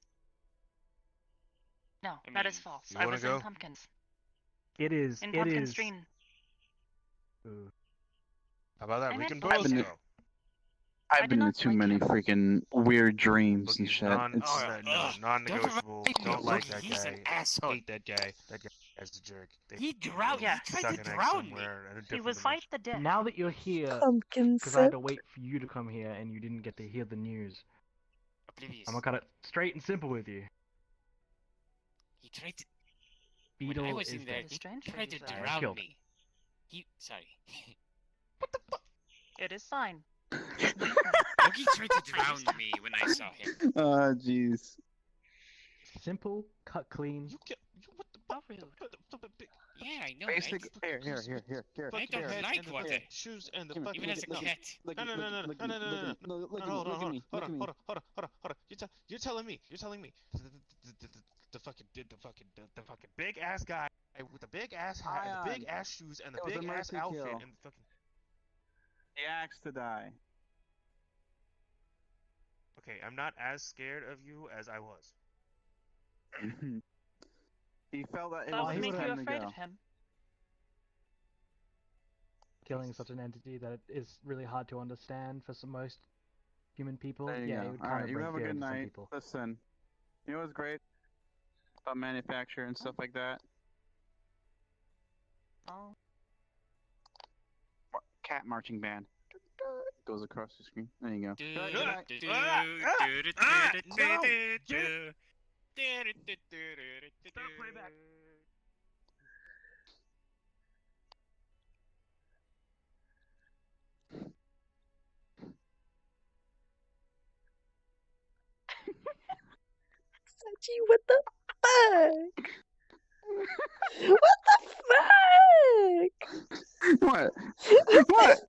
No, that is false. you I wanna was go? in Pumpkins. It is. In It Pumpkin's is. Dream. Ooh. How about that? I We met can Fletcher. both been- go. I I've did been in not too like many him. freaking weird dreams and Look, he's shit. It's non-negotiable. Don't like that He's guy. an asshole. Hate that guy. That guy's a jerk. He drowned. Yeah. He tried Suck to an egg drown me. somewhere in a He different was fight the dick. Now that you're here, Pumpkin because I had sip. to wait for you to come here and you didn't get to hear the news, Oblivious. I'm gonna cut it straight and simple with you. He tried to. Beetle when I was is in there, dead. he Strange for tried you to to say. drown Killed. me. Sorry. It is fine. Loki tried to drown me when I saw him. Oh, jeez. Simple, cut clean. What the Oh, really? Yeah, I know. Basic. Right? Here. I don't like water. shoes and the Give me- fucking Even as a look at- cat. Look No, at no, me, no, no, look no, at no, me, no, look no, at me, look at me, Hold on, look at me, hold look on, at me. hold on. You're telling me the fucking big ass guy with the big ass hat and the big ass shoes and the It was a big ass mercy outfit kill. and the fucking. He asked to die. Okay, I'm not as scared of you as I was. He felt that it That was would his make you time to afraid go. of him. Killing such an entity that is really hard to understand for most human people. There you Yeah, go. it would All kind right, of you bring have a fear good into some night. people. Listen, you know what's great about manufacture and stuff like that? Oh. Cat marching band goes across the screen. There you go. Do, Good do, night. do, do, do, No! do, Stop playback. Sachi, what the fuck? What the fuck? What? What?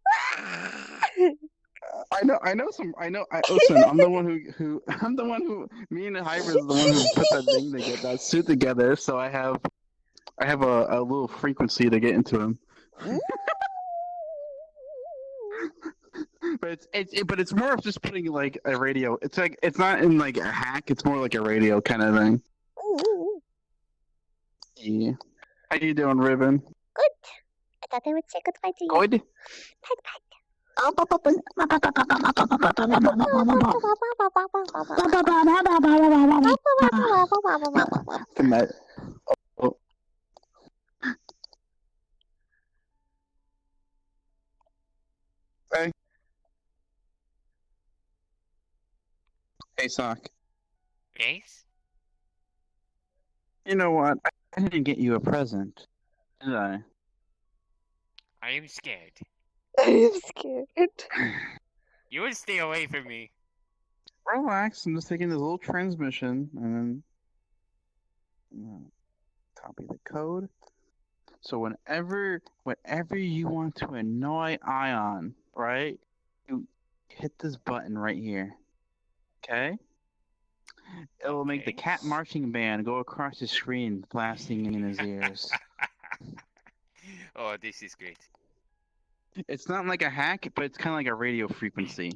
I know. Listen, I'm the one me and Hybrid's the one who put that thing together, that suit together. So I have a little frequency to get into him. But it's more of just putting like a radio. It's like it's not in like a hack. It's more like a radio kind of thing. Yeah. How you doing, Ribbon? Good. I thought I would say goodbye to you. Good. Pat, pat. Good night. Oh. Hey. Hey, Sock. Yes? You know what? I didn't get you a present, did I? I am scared. I am scared. You would stay away from me. Relax. I'm just taking this little transmission and then copy the code. So whenever you want to annoy Ion, right? You hit this button right here. Okay? It will make the Okay. cat marching band go across the screen, blasting in his ears. Oh, this is great. It's not like a hack, but it's kind of like a radio frequency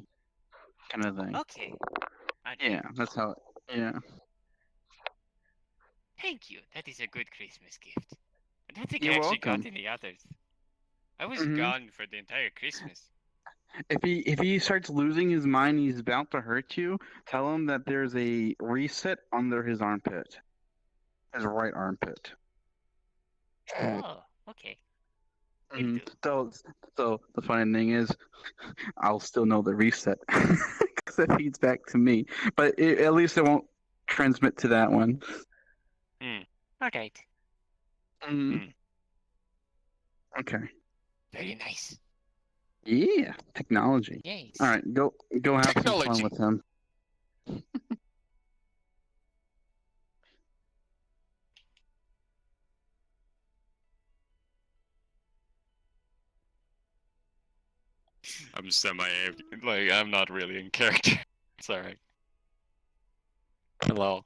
kind of thing. Okay. Yeah, that's how. Yeah. Thank you. That is a good Christmas gift. I don't think You're I actually welcome. got any others. I was Mhm. gone for the entire Christmas. If he starts losing his mind, he's about to hurt you. Tell him that there's a reset under his armpit, his right armpit. Oh, okay. Mhm. So the funny thing is, I'll still know the reset because it feeds back to me. But at least it won't transmit to that one. Alright. Mm. Okay. Very nice. Yeah, technology. Yes. All right, go have some Technology. fun with him. I'm like I'm not really in character. It's alright. Hello.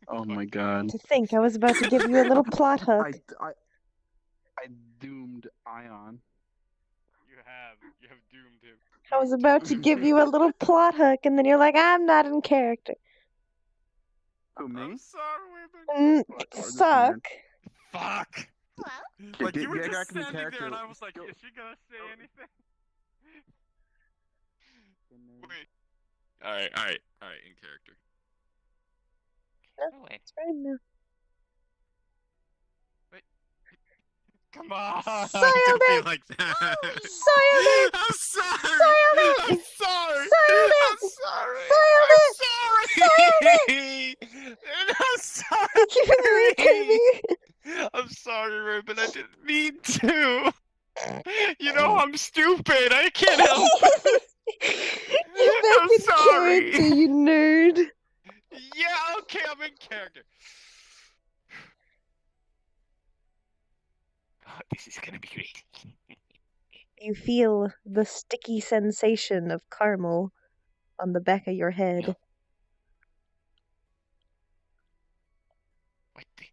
Oh my god. To think I was about to give you a little plot hook. I doomed Ion. You have doomed him. I was about to give you a little plot hook, and then you're like, I'm not in character. Who, me? I'm sorry, women. Suck. Fuck. Hello? Like you were Get just back in standing there, character. and I was like, is she gonna say anything? Wait. Alright, in character. No, it's fine now. Come on! Soiled Don't be it! like that! Soiled it! I'm sorry! Soiled it! I'm sorry! Soiled it! I'm sorry! Soiled I'm it! sorry! I'm sorry! Give me a penny. I'm sorry, Ruben, I didn't mean to! You know I'm stupid, I can't help it! Get back I'm in sorry! character, you nerd. Yeah, okay, I'm in character. Oh, this is gonna be great. You feel the sticky sensation of caramel on the back of your head. No. What the?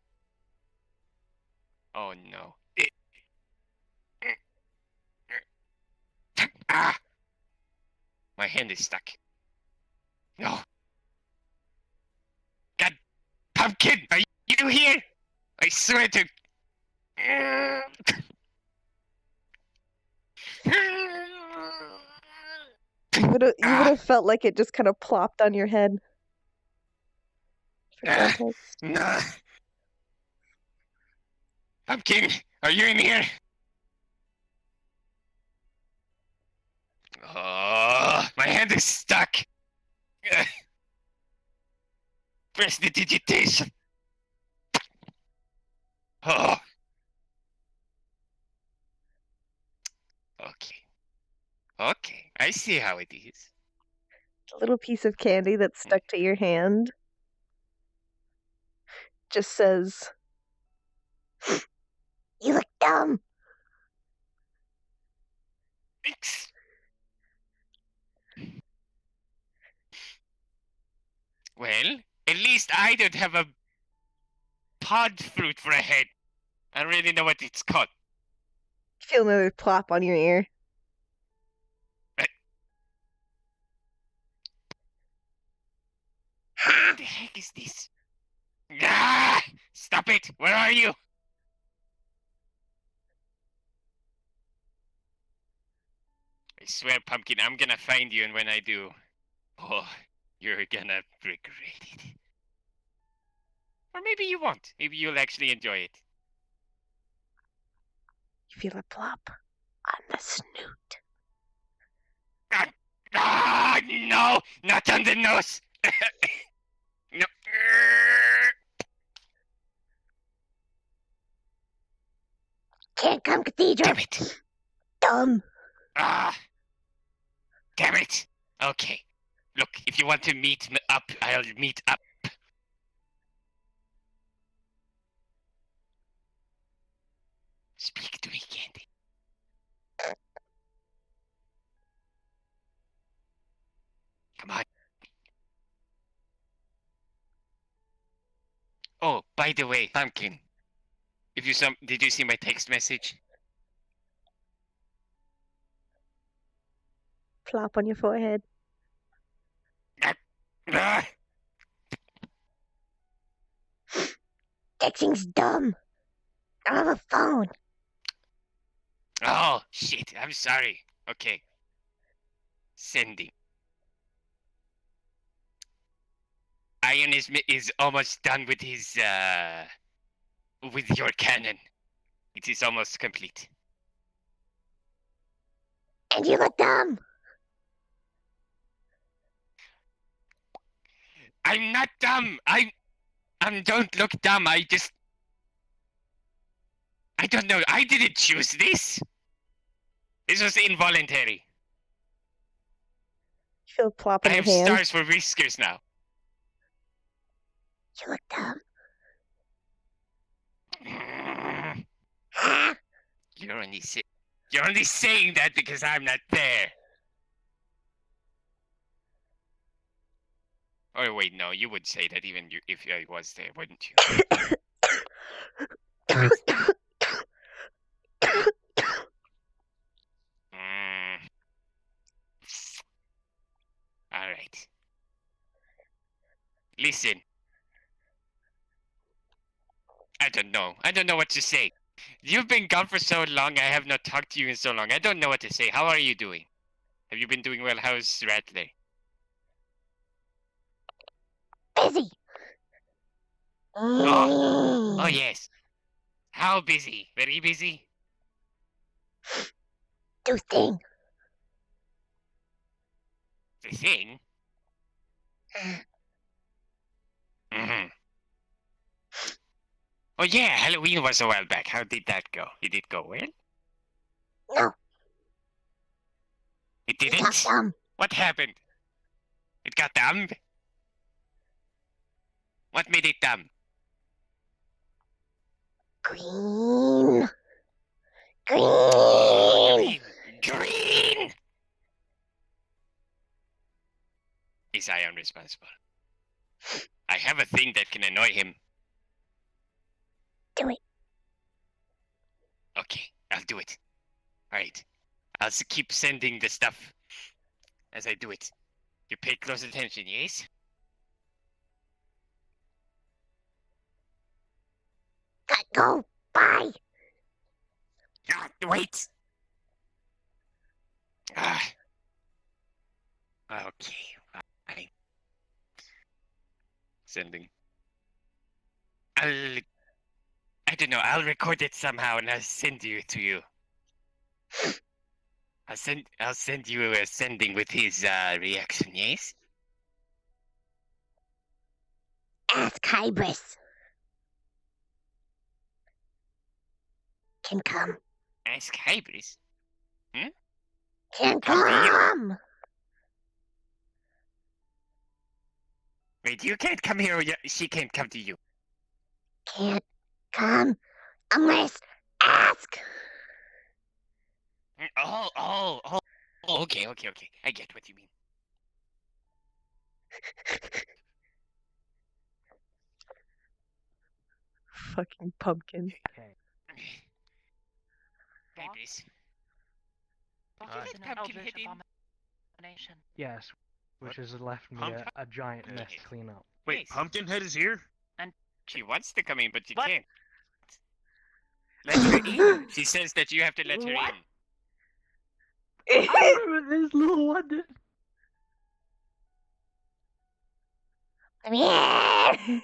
Oh no. Ah! My hand is stuck. No. God, pumpkin, are you here? I swear to. You would have felt like it just kind of plopped on your head. For context. Nah. Pumpkin, are you in here? Oh, my hand is stuck. Press the digitation. Oh. Okay. Okay, I see how it is. A little piece of candy that's stuck to your hand just says, "You look dumb." Thanks. Well, at least I don't have a pod fruit for a head. I don't really know what it's called. Feel another plop on your ear. What the heck is this? Ah! Stop it! Where are you? I swear, Pumpkin, I'm gonna find you, and when I do, oh, you're gonna regret it. Or maybe you won't. Maybe you'll actually enjoy it. You feel a plop on the snoot. No! Not on the nose! No. Can't come, Cathedral. Damn it! Dumb. Ah! Damn it! Okay. Look, if you want to meet up, I'll meet up. Speak to me, Candy. Come on. Oh, by the way, Pumpkin. Did you see my text message? Plop on your forehead. Ah! Texting's dumb. I don't have a phone. Oh, shit. I'm sorry. Okay. Sending. Iron is almost done with his, with your cannon. It is almost complete. And you look dumb. I'm not dumb. I don't look dumb. I don't know. I didn't choose this. This was involuntary. You feel a plop I on your have hand. stars for whiskers now. You look dumb. You're only saying that because I'm not there. Oh wait, no, you would say that even if I was there, wouldn't you? All right. Listen. I don't know. I don't know what to say. You've been gone for so long. I have not talked to you in so long. I don't know what to say. How are you doing? Have you been doing well? How's Rattler? Busy. Oh yes. How busy? Very busy? Do thing. The thing? Mm-hmm. Oh yeah, Halloween was a while back. How did that go? Did it go well? No. It It didn't? got dumb. What happened? It got dumb? What made it dumb? Green. Green! Green! Is I unresponsible? I have a thing that can annoy him. Do it. Okay, I'll do it. Alright. I'll keep sending the stuff as I do it. You pay close attention, yes? Got go. Bye. Ah, wait! Ah. Okay, fine. Sending. I don't know, I'll record it somehow and I'll send it to you. I'll send you a sending with his reaction, yes? Ask Hybris. Can come. Ask Hybris? Can Come to you. come. Wait, you can't come here or she can't come to you. Can't come unless ask. Oh, okay. I get what you mean. Fucking pumpkin. Okay. Hybris. It's an Pumpkin eldritch hit him. abomination. Yes, which has left me Pumpkin? a giant mess Okay. to clean up. Wait, Yes. Pumpkinhead is here? She wants to come in, but she What? can't. Let her in. She says that you have to let her What? in. I remember this little one. I'm here.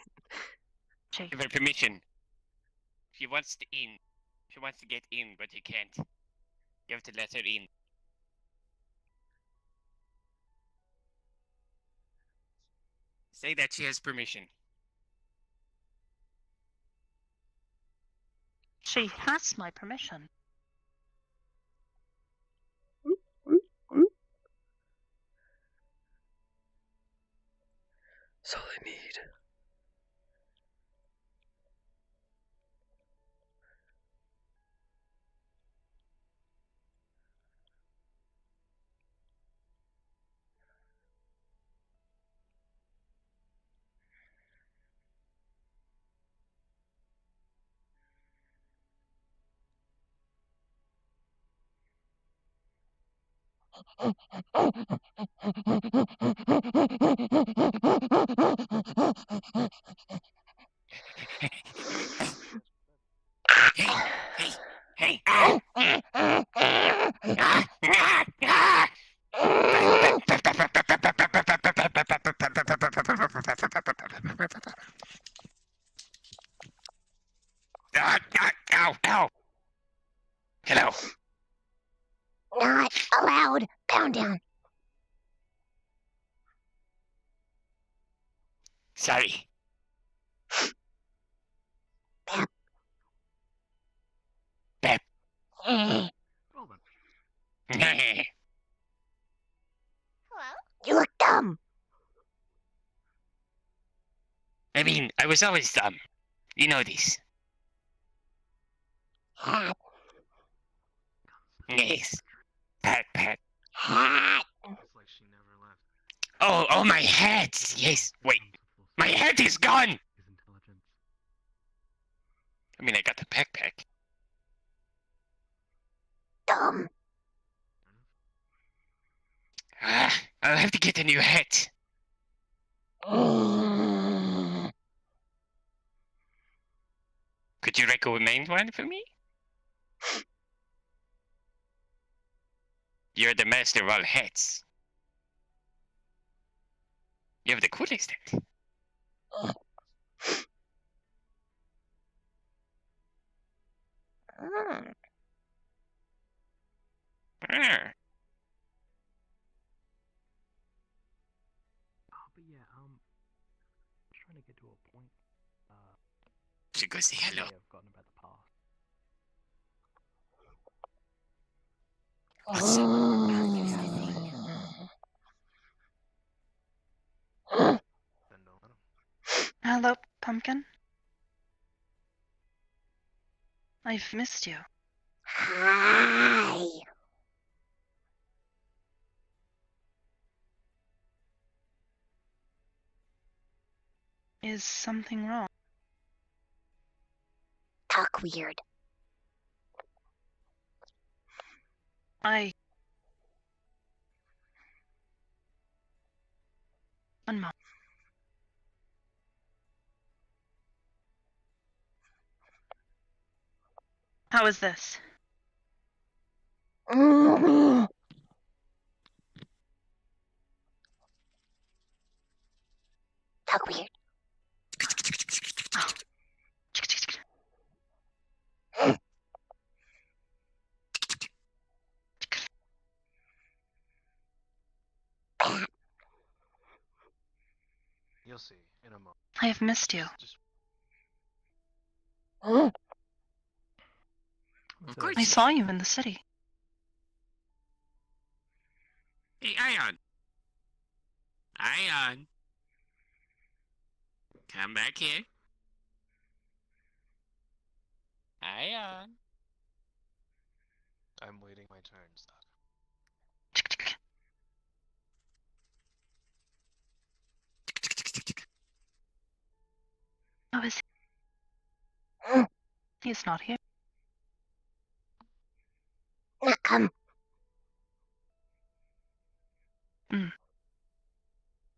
Give her permission. She wants to in. She wants to get in, but you can't. You have to let her in. Say that she has permission. She has my permission. That's all I need. Hey! Ow! Hello. Not allowed. Pound down. Sorry. Pep. Pep. Eh. Hello? You look dumb. I mean, I was always dumb. You know this. Hat. Yes. Pat, pat. Hat. Oh, my hat! Yes, wait. My hat is gone! I mean, I got the backpack. Dumb. I'll have to get a new hat. Could you recommend one for me? You're the master of all hats. You have the coolest hat. Ah. But yeah, trying to get to a point. Should go say hello. I've forgotten about the past. What's Hello, Pumpkin. I've missed you. Hi. Is something wrong? Talk weird. One moment. How is this? Talk weird. You'll see in a moment. I have missed you. Of I course. saw you in the city. Hey, Ion. Ion. Come back here. Ion. I'm waiting my turn, Stock. How is he? He's not here. Not come.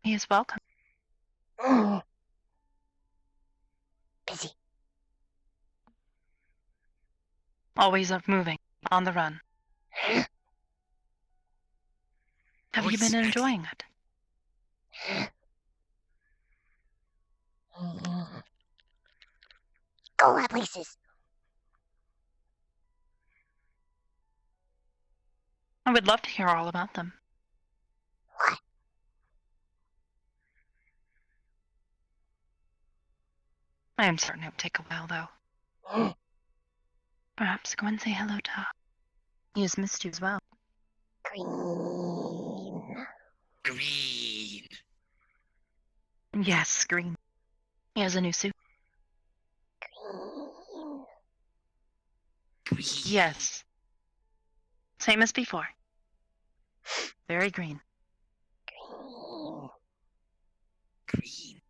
He is welcome. Busy. Always up moving, on the run. Have you been enjoying it? Go at places. I would love to hear all about them. What? I am certain it would take a while, though. Perhaps go and say hello to her. He has missed you as well. Green. Green. Yes, green. He has a new suit. Green. Green. Yes. Same as before. Very green. Green. Green.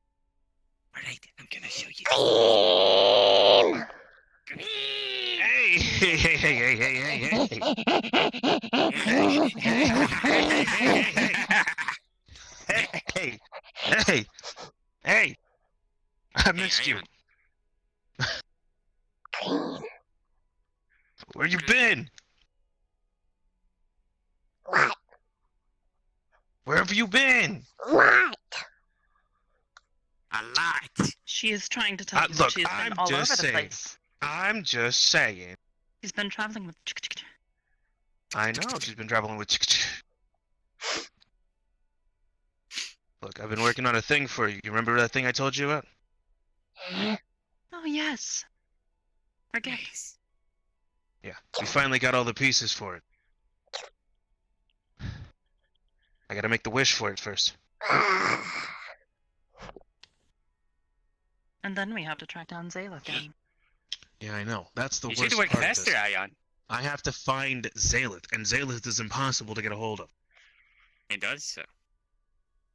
Alright, I'm gonna show you. Green. Green. Hey, hey, hey, hey, hey, hey, hey, hey, hey, I missed you. Green. Where you been? What? Where have you been? What? A lot. She is trying to tell you that Look, she has I'm been all over just the saying. place. I'm just saying. She's been traveling with. I know she's been traveling with. Look, I've been working on a thing for you. You remember that thing I told you about? Oh, yes. Forget. Nice. Yeah, we finally got all the pieces for it. I gotta make the wish for it first. And then we have to track down Zayla again. Yeah, I know. That's the You worst should work part of faster, this. Ion. I have to find Zalith, and Zalith is impossible to get a hold of. It does so.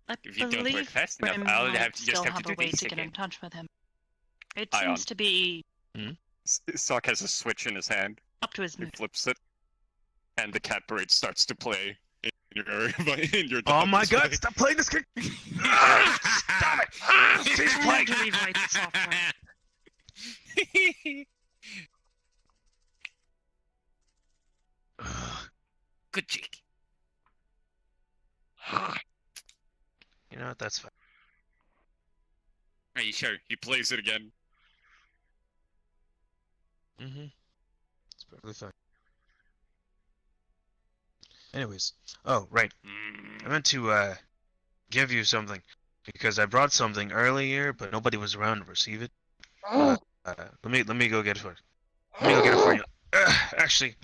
I If you don't work believe fast enough, Brim I'll might have to still just have to have a do way these to get again. in touch with him. It Ion. seems to be Sock has a switch in his hand. up to his He mood. flips it, and the cat parade starts to play in your in your. Oh my dog's god, way. stop playing this game! Stop it! Cease I playing! have to rewrite the software. Good chick. You know what, that's fine. Are you sure? He plays it again. Mm-hmm. It's perfectly fine. Anyways. Oh, right. I meant to, give you something. Because I brought something earlier, but nobody was around to receive it. Let me go get it for you. Let me go get it for you. Actually,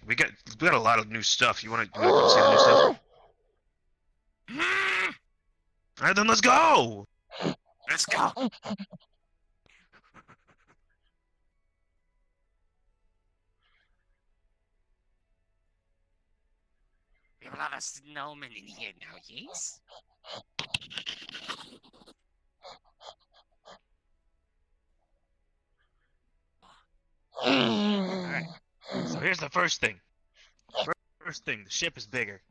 we got a lot of new stuff. You wanna come see the new stuff? Alright, then let's go! Let's go. We have a lot of snowmen in here now, yes? Alright. So here's the first thing. First thing, the ship is bigger.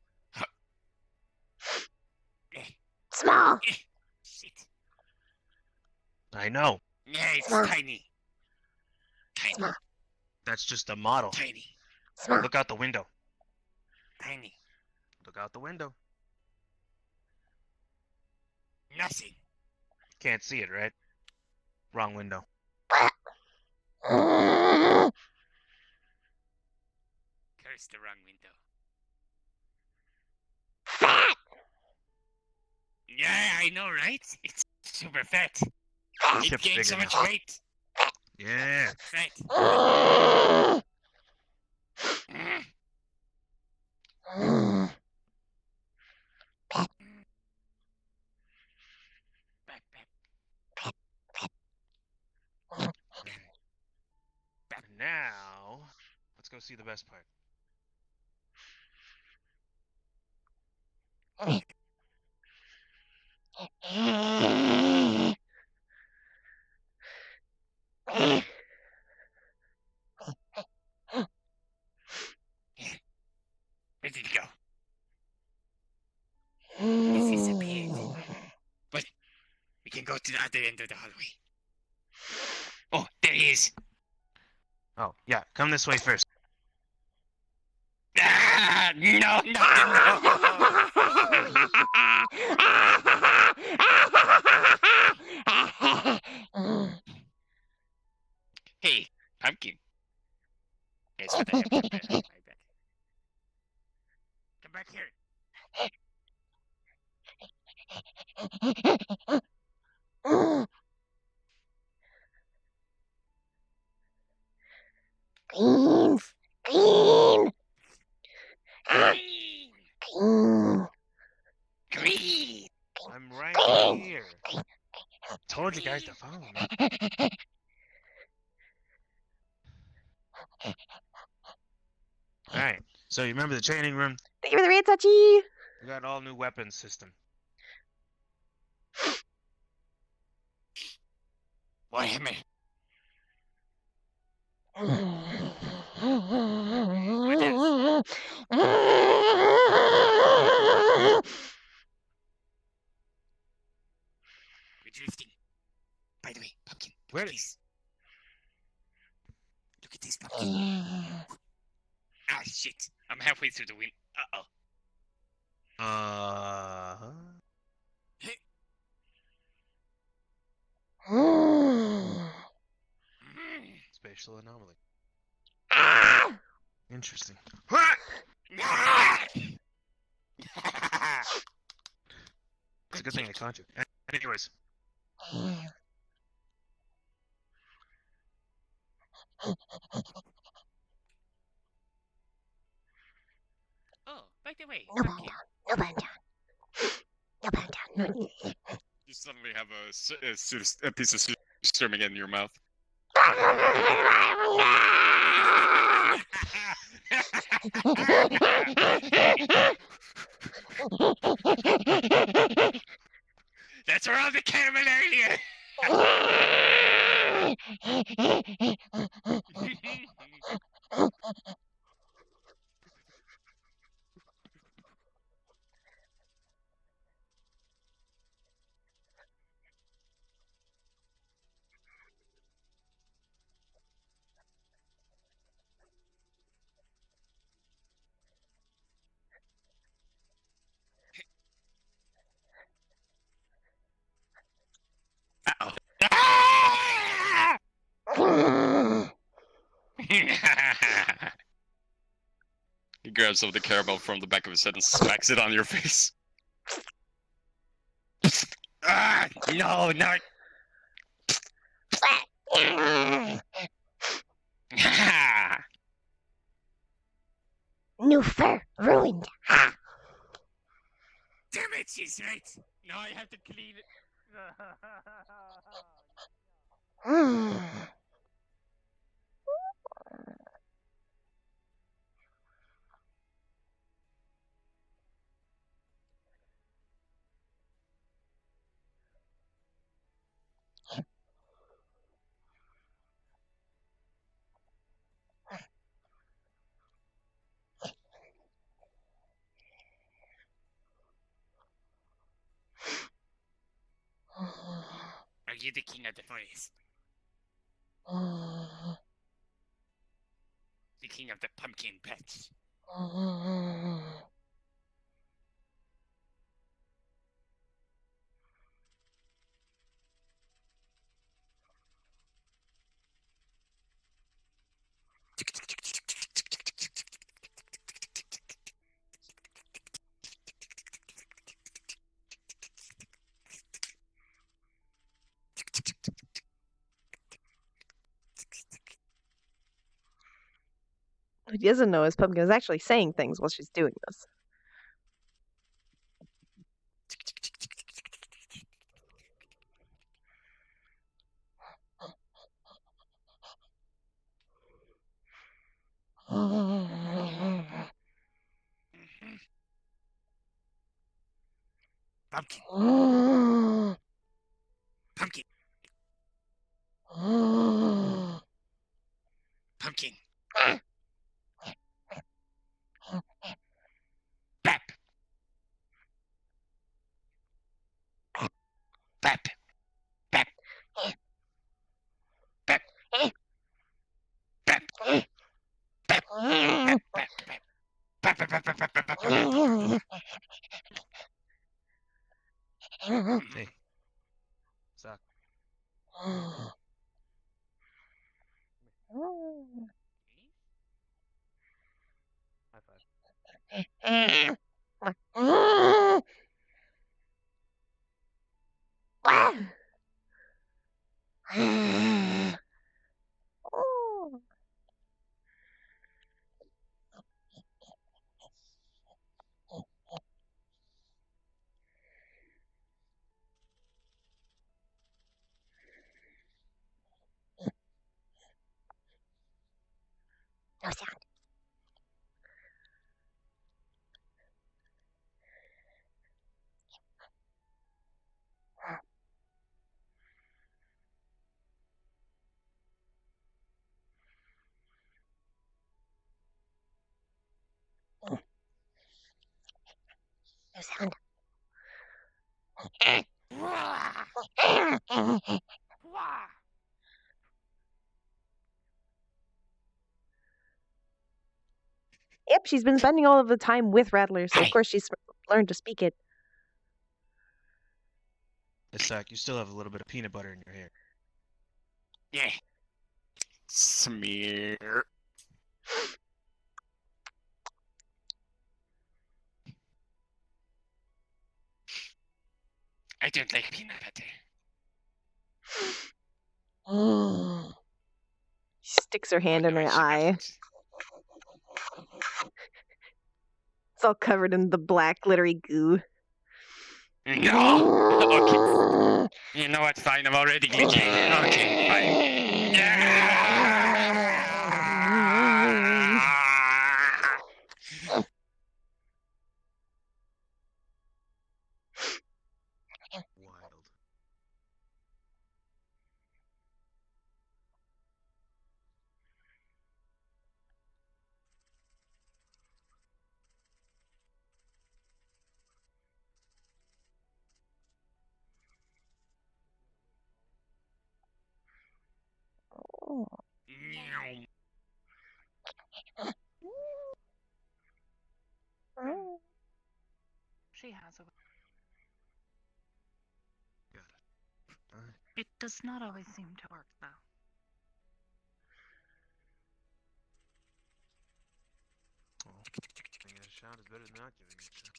Small. Shit. I know. Yeah, it's Small. tiny. Tiny. Small. That's just a model. Tiny. Small. Look out the window. Tiny. Look out the window. Nothing. Can't see it, right? Wrong window. Curse the wrong window. Fat. Yeah, I know, right? It's super fat. It Ship's gained so bigger much now. weight. Yeah. Fat. Back. Now, let's go see the best part. Where did it go? It disappeared. But we can go to the other end of the hallway. Oh, there he is. Oh, yeah, come this way first. Ah, no. Hey, pumpkin. Guess what I have prepared on my bed? Come back here. Clean. Clean. Green. Clean. Green. I'm right here. Told you guys to follow me. Alright, so you remember the training room? Thank you for the raid, Sachi. We got an all new weapons system. Warhammer. We're drifting. By the way, pumpkin. Where Please. Look at this pumpkin. Ah, shit. I'm halfway through the wind. Uh-oh. Spatial anomaly. Ah! Interesting. It's a good thing I caught you. Anyways. Oh, by the way, No pumpkin. button down. No button down. No button down. You suddenly have a piece of Swimming in your mouth. That's around the caramel earlier. Uh-oh. He grabs some of the caramel from the back of his head and smacks it on your face. No, no. New fur ruined. Ha! Damn it, she's right. Now I have to clean it. Are you the king of the forest? The king of the pumpkin patch? What he doesn't know is Pumpkin is actually saying things while she's doing this. Pumpkin. Pumpkin. Pumpkin. Bap. Bap. Bap. Bap. Bap. Bap. Hey. Suck. High five. No sound. No sound. Yep, she's been spending all of the time with Rattler, so of Hi. course she's learned to speak it. Zach, you still have a little bit of peanut butter in your hair. Yeah. Smear. I don't like peanut butter. She sticks her hand in her Otherwise she eye. doesn't. It's all covered in the black glittery goo. No! Okay. You know what? Fine, I'm already glitching. Okay, fine. Yeah! Wild. She has a way. Got it. Alright. It does not always seem to work, though. Well, giving it a shot is better than not giving it a shot.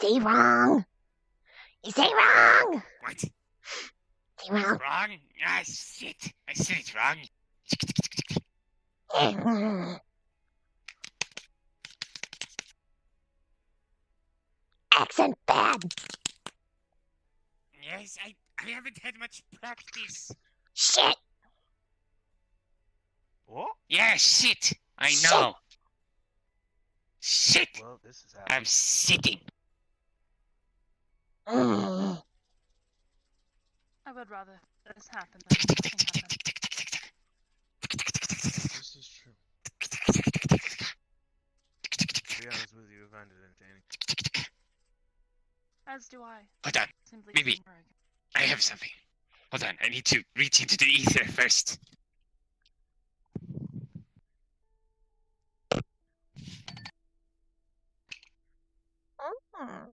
Say wrong. You say wrong. What? Say wrong. Wrong? Ah, shit. I said it wrong. Accent bad. Yes, I haven't had much practice. Shit. What? Yeah, shit. I Shit. know. Shit. Well, this is happening. I'm sitting. Mm. I would rather this happen than nothing happen. This is true. To be honest with you, I find it entertaining. As do I. Hold on. Simply Maybe. seeing her again. I have something. Hold on. I need to reach into the ether first. Mm.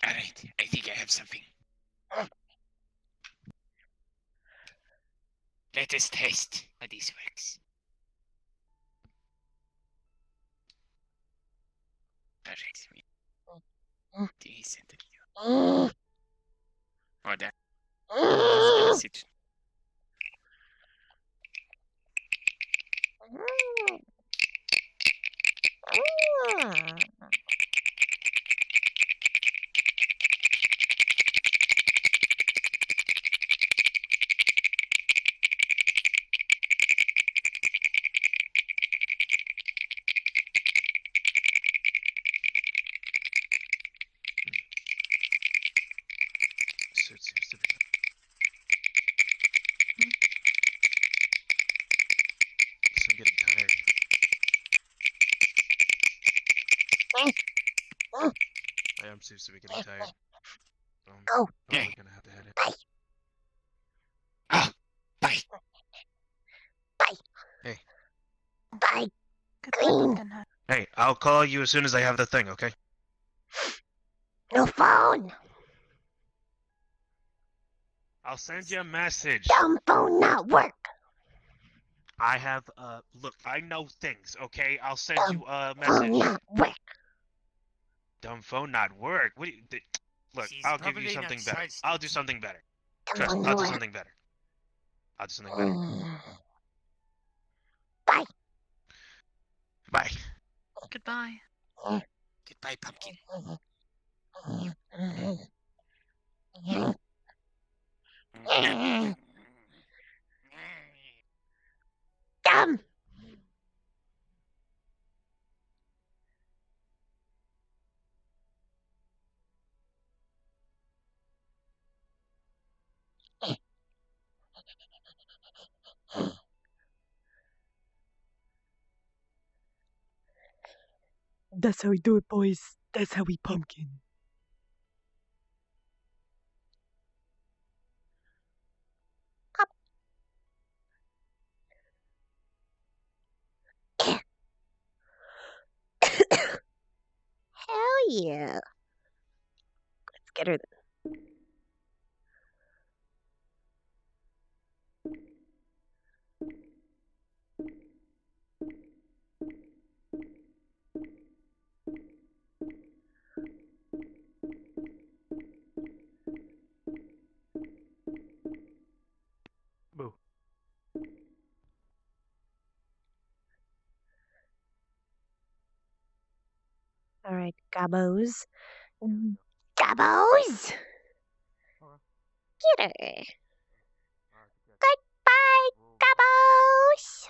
Alright. I think I have something. Let us test how this works. Alright. Decent. Mm. Hold on. Just gonna Mm. sit. Suit seems to be. So I'm getting tired. I am seems to be getting tired. So I'm Go. probably gonna have to head in. Bye. Oh, bye. Bye. Hey. Bye. Goodbye, Green. Pumpkinhead. Hey, I'll call you as soon as I have the thing, okay? No phone. I'll send you a message. Dumb phone not work. I have, look, I know things, okay? I'll send Dumb you a phone message. not work. Dumb phone not work? What do you, look, She's I'll give you probably not something better. charged I'll yet. do something better. Dumb Trust me, phone I'll not do work. something better. I'll do something better. Mm. Bye. Bye. Goodbye. Goodbye, pumpkin. Dumb. That's how we do it, boys. That's how we pumpkin. Hell yeah. Let's get her. All right, Gabos. Gabos! Get her. Goodbye, Gabos!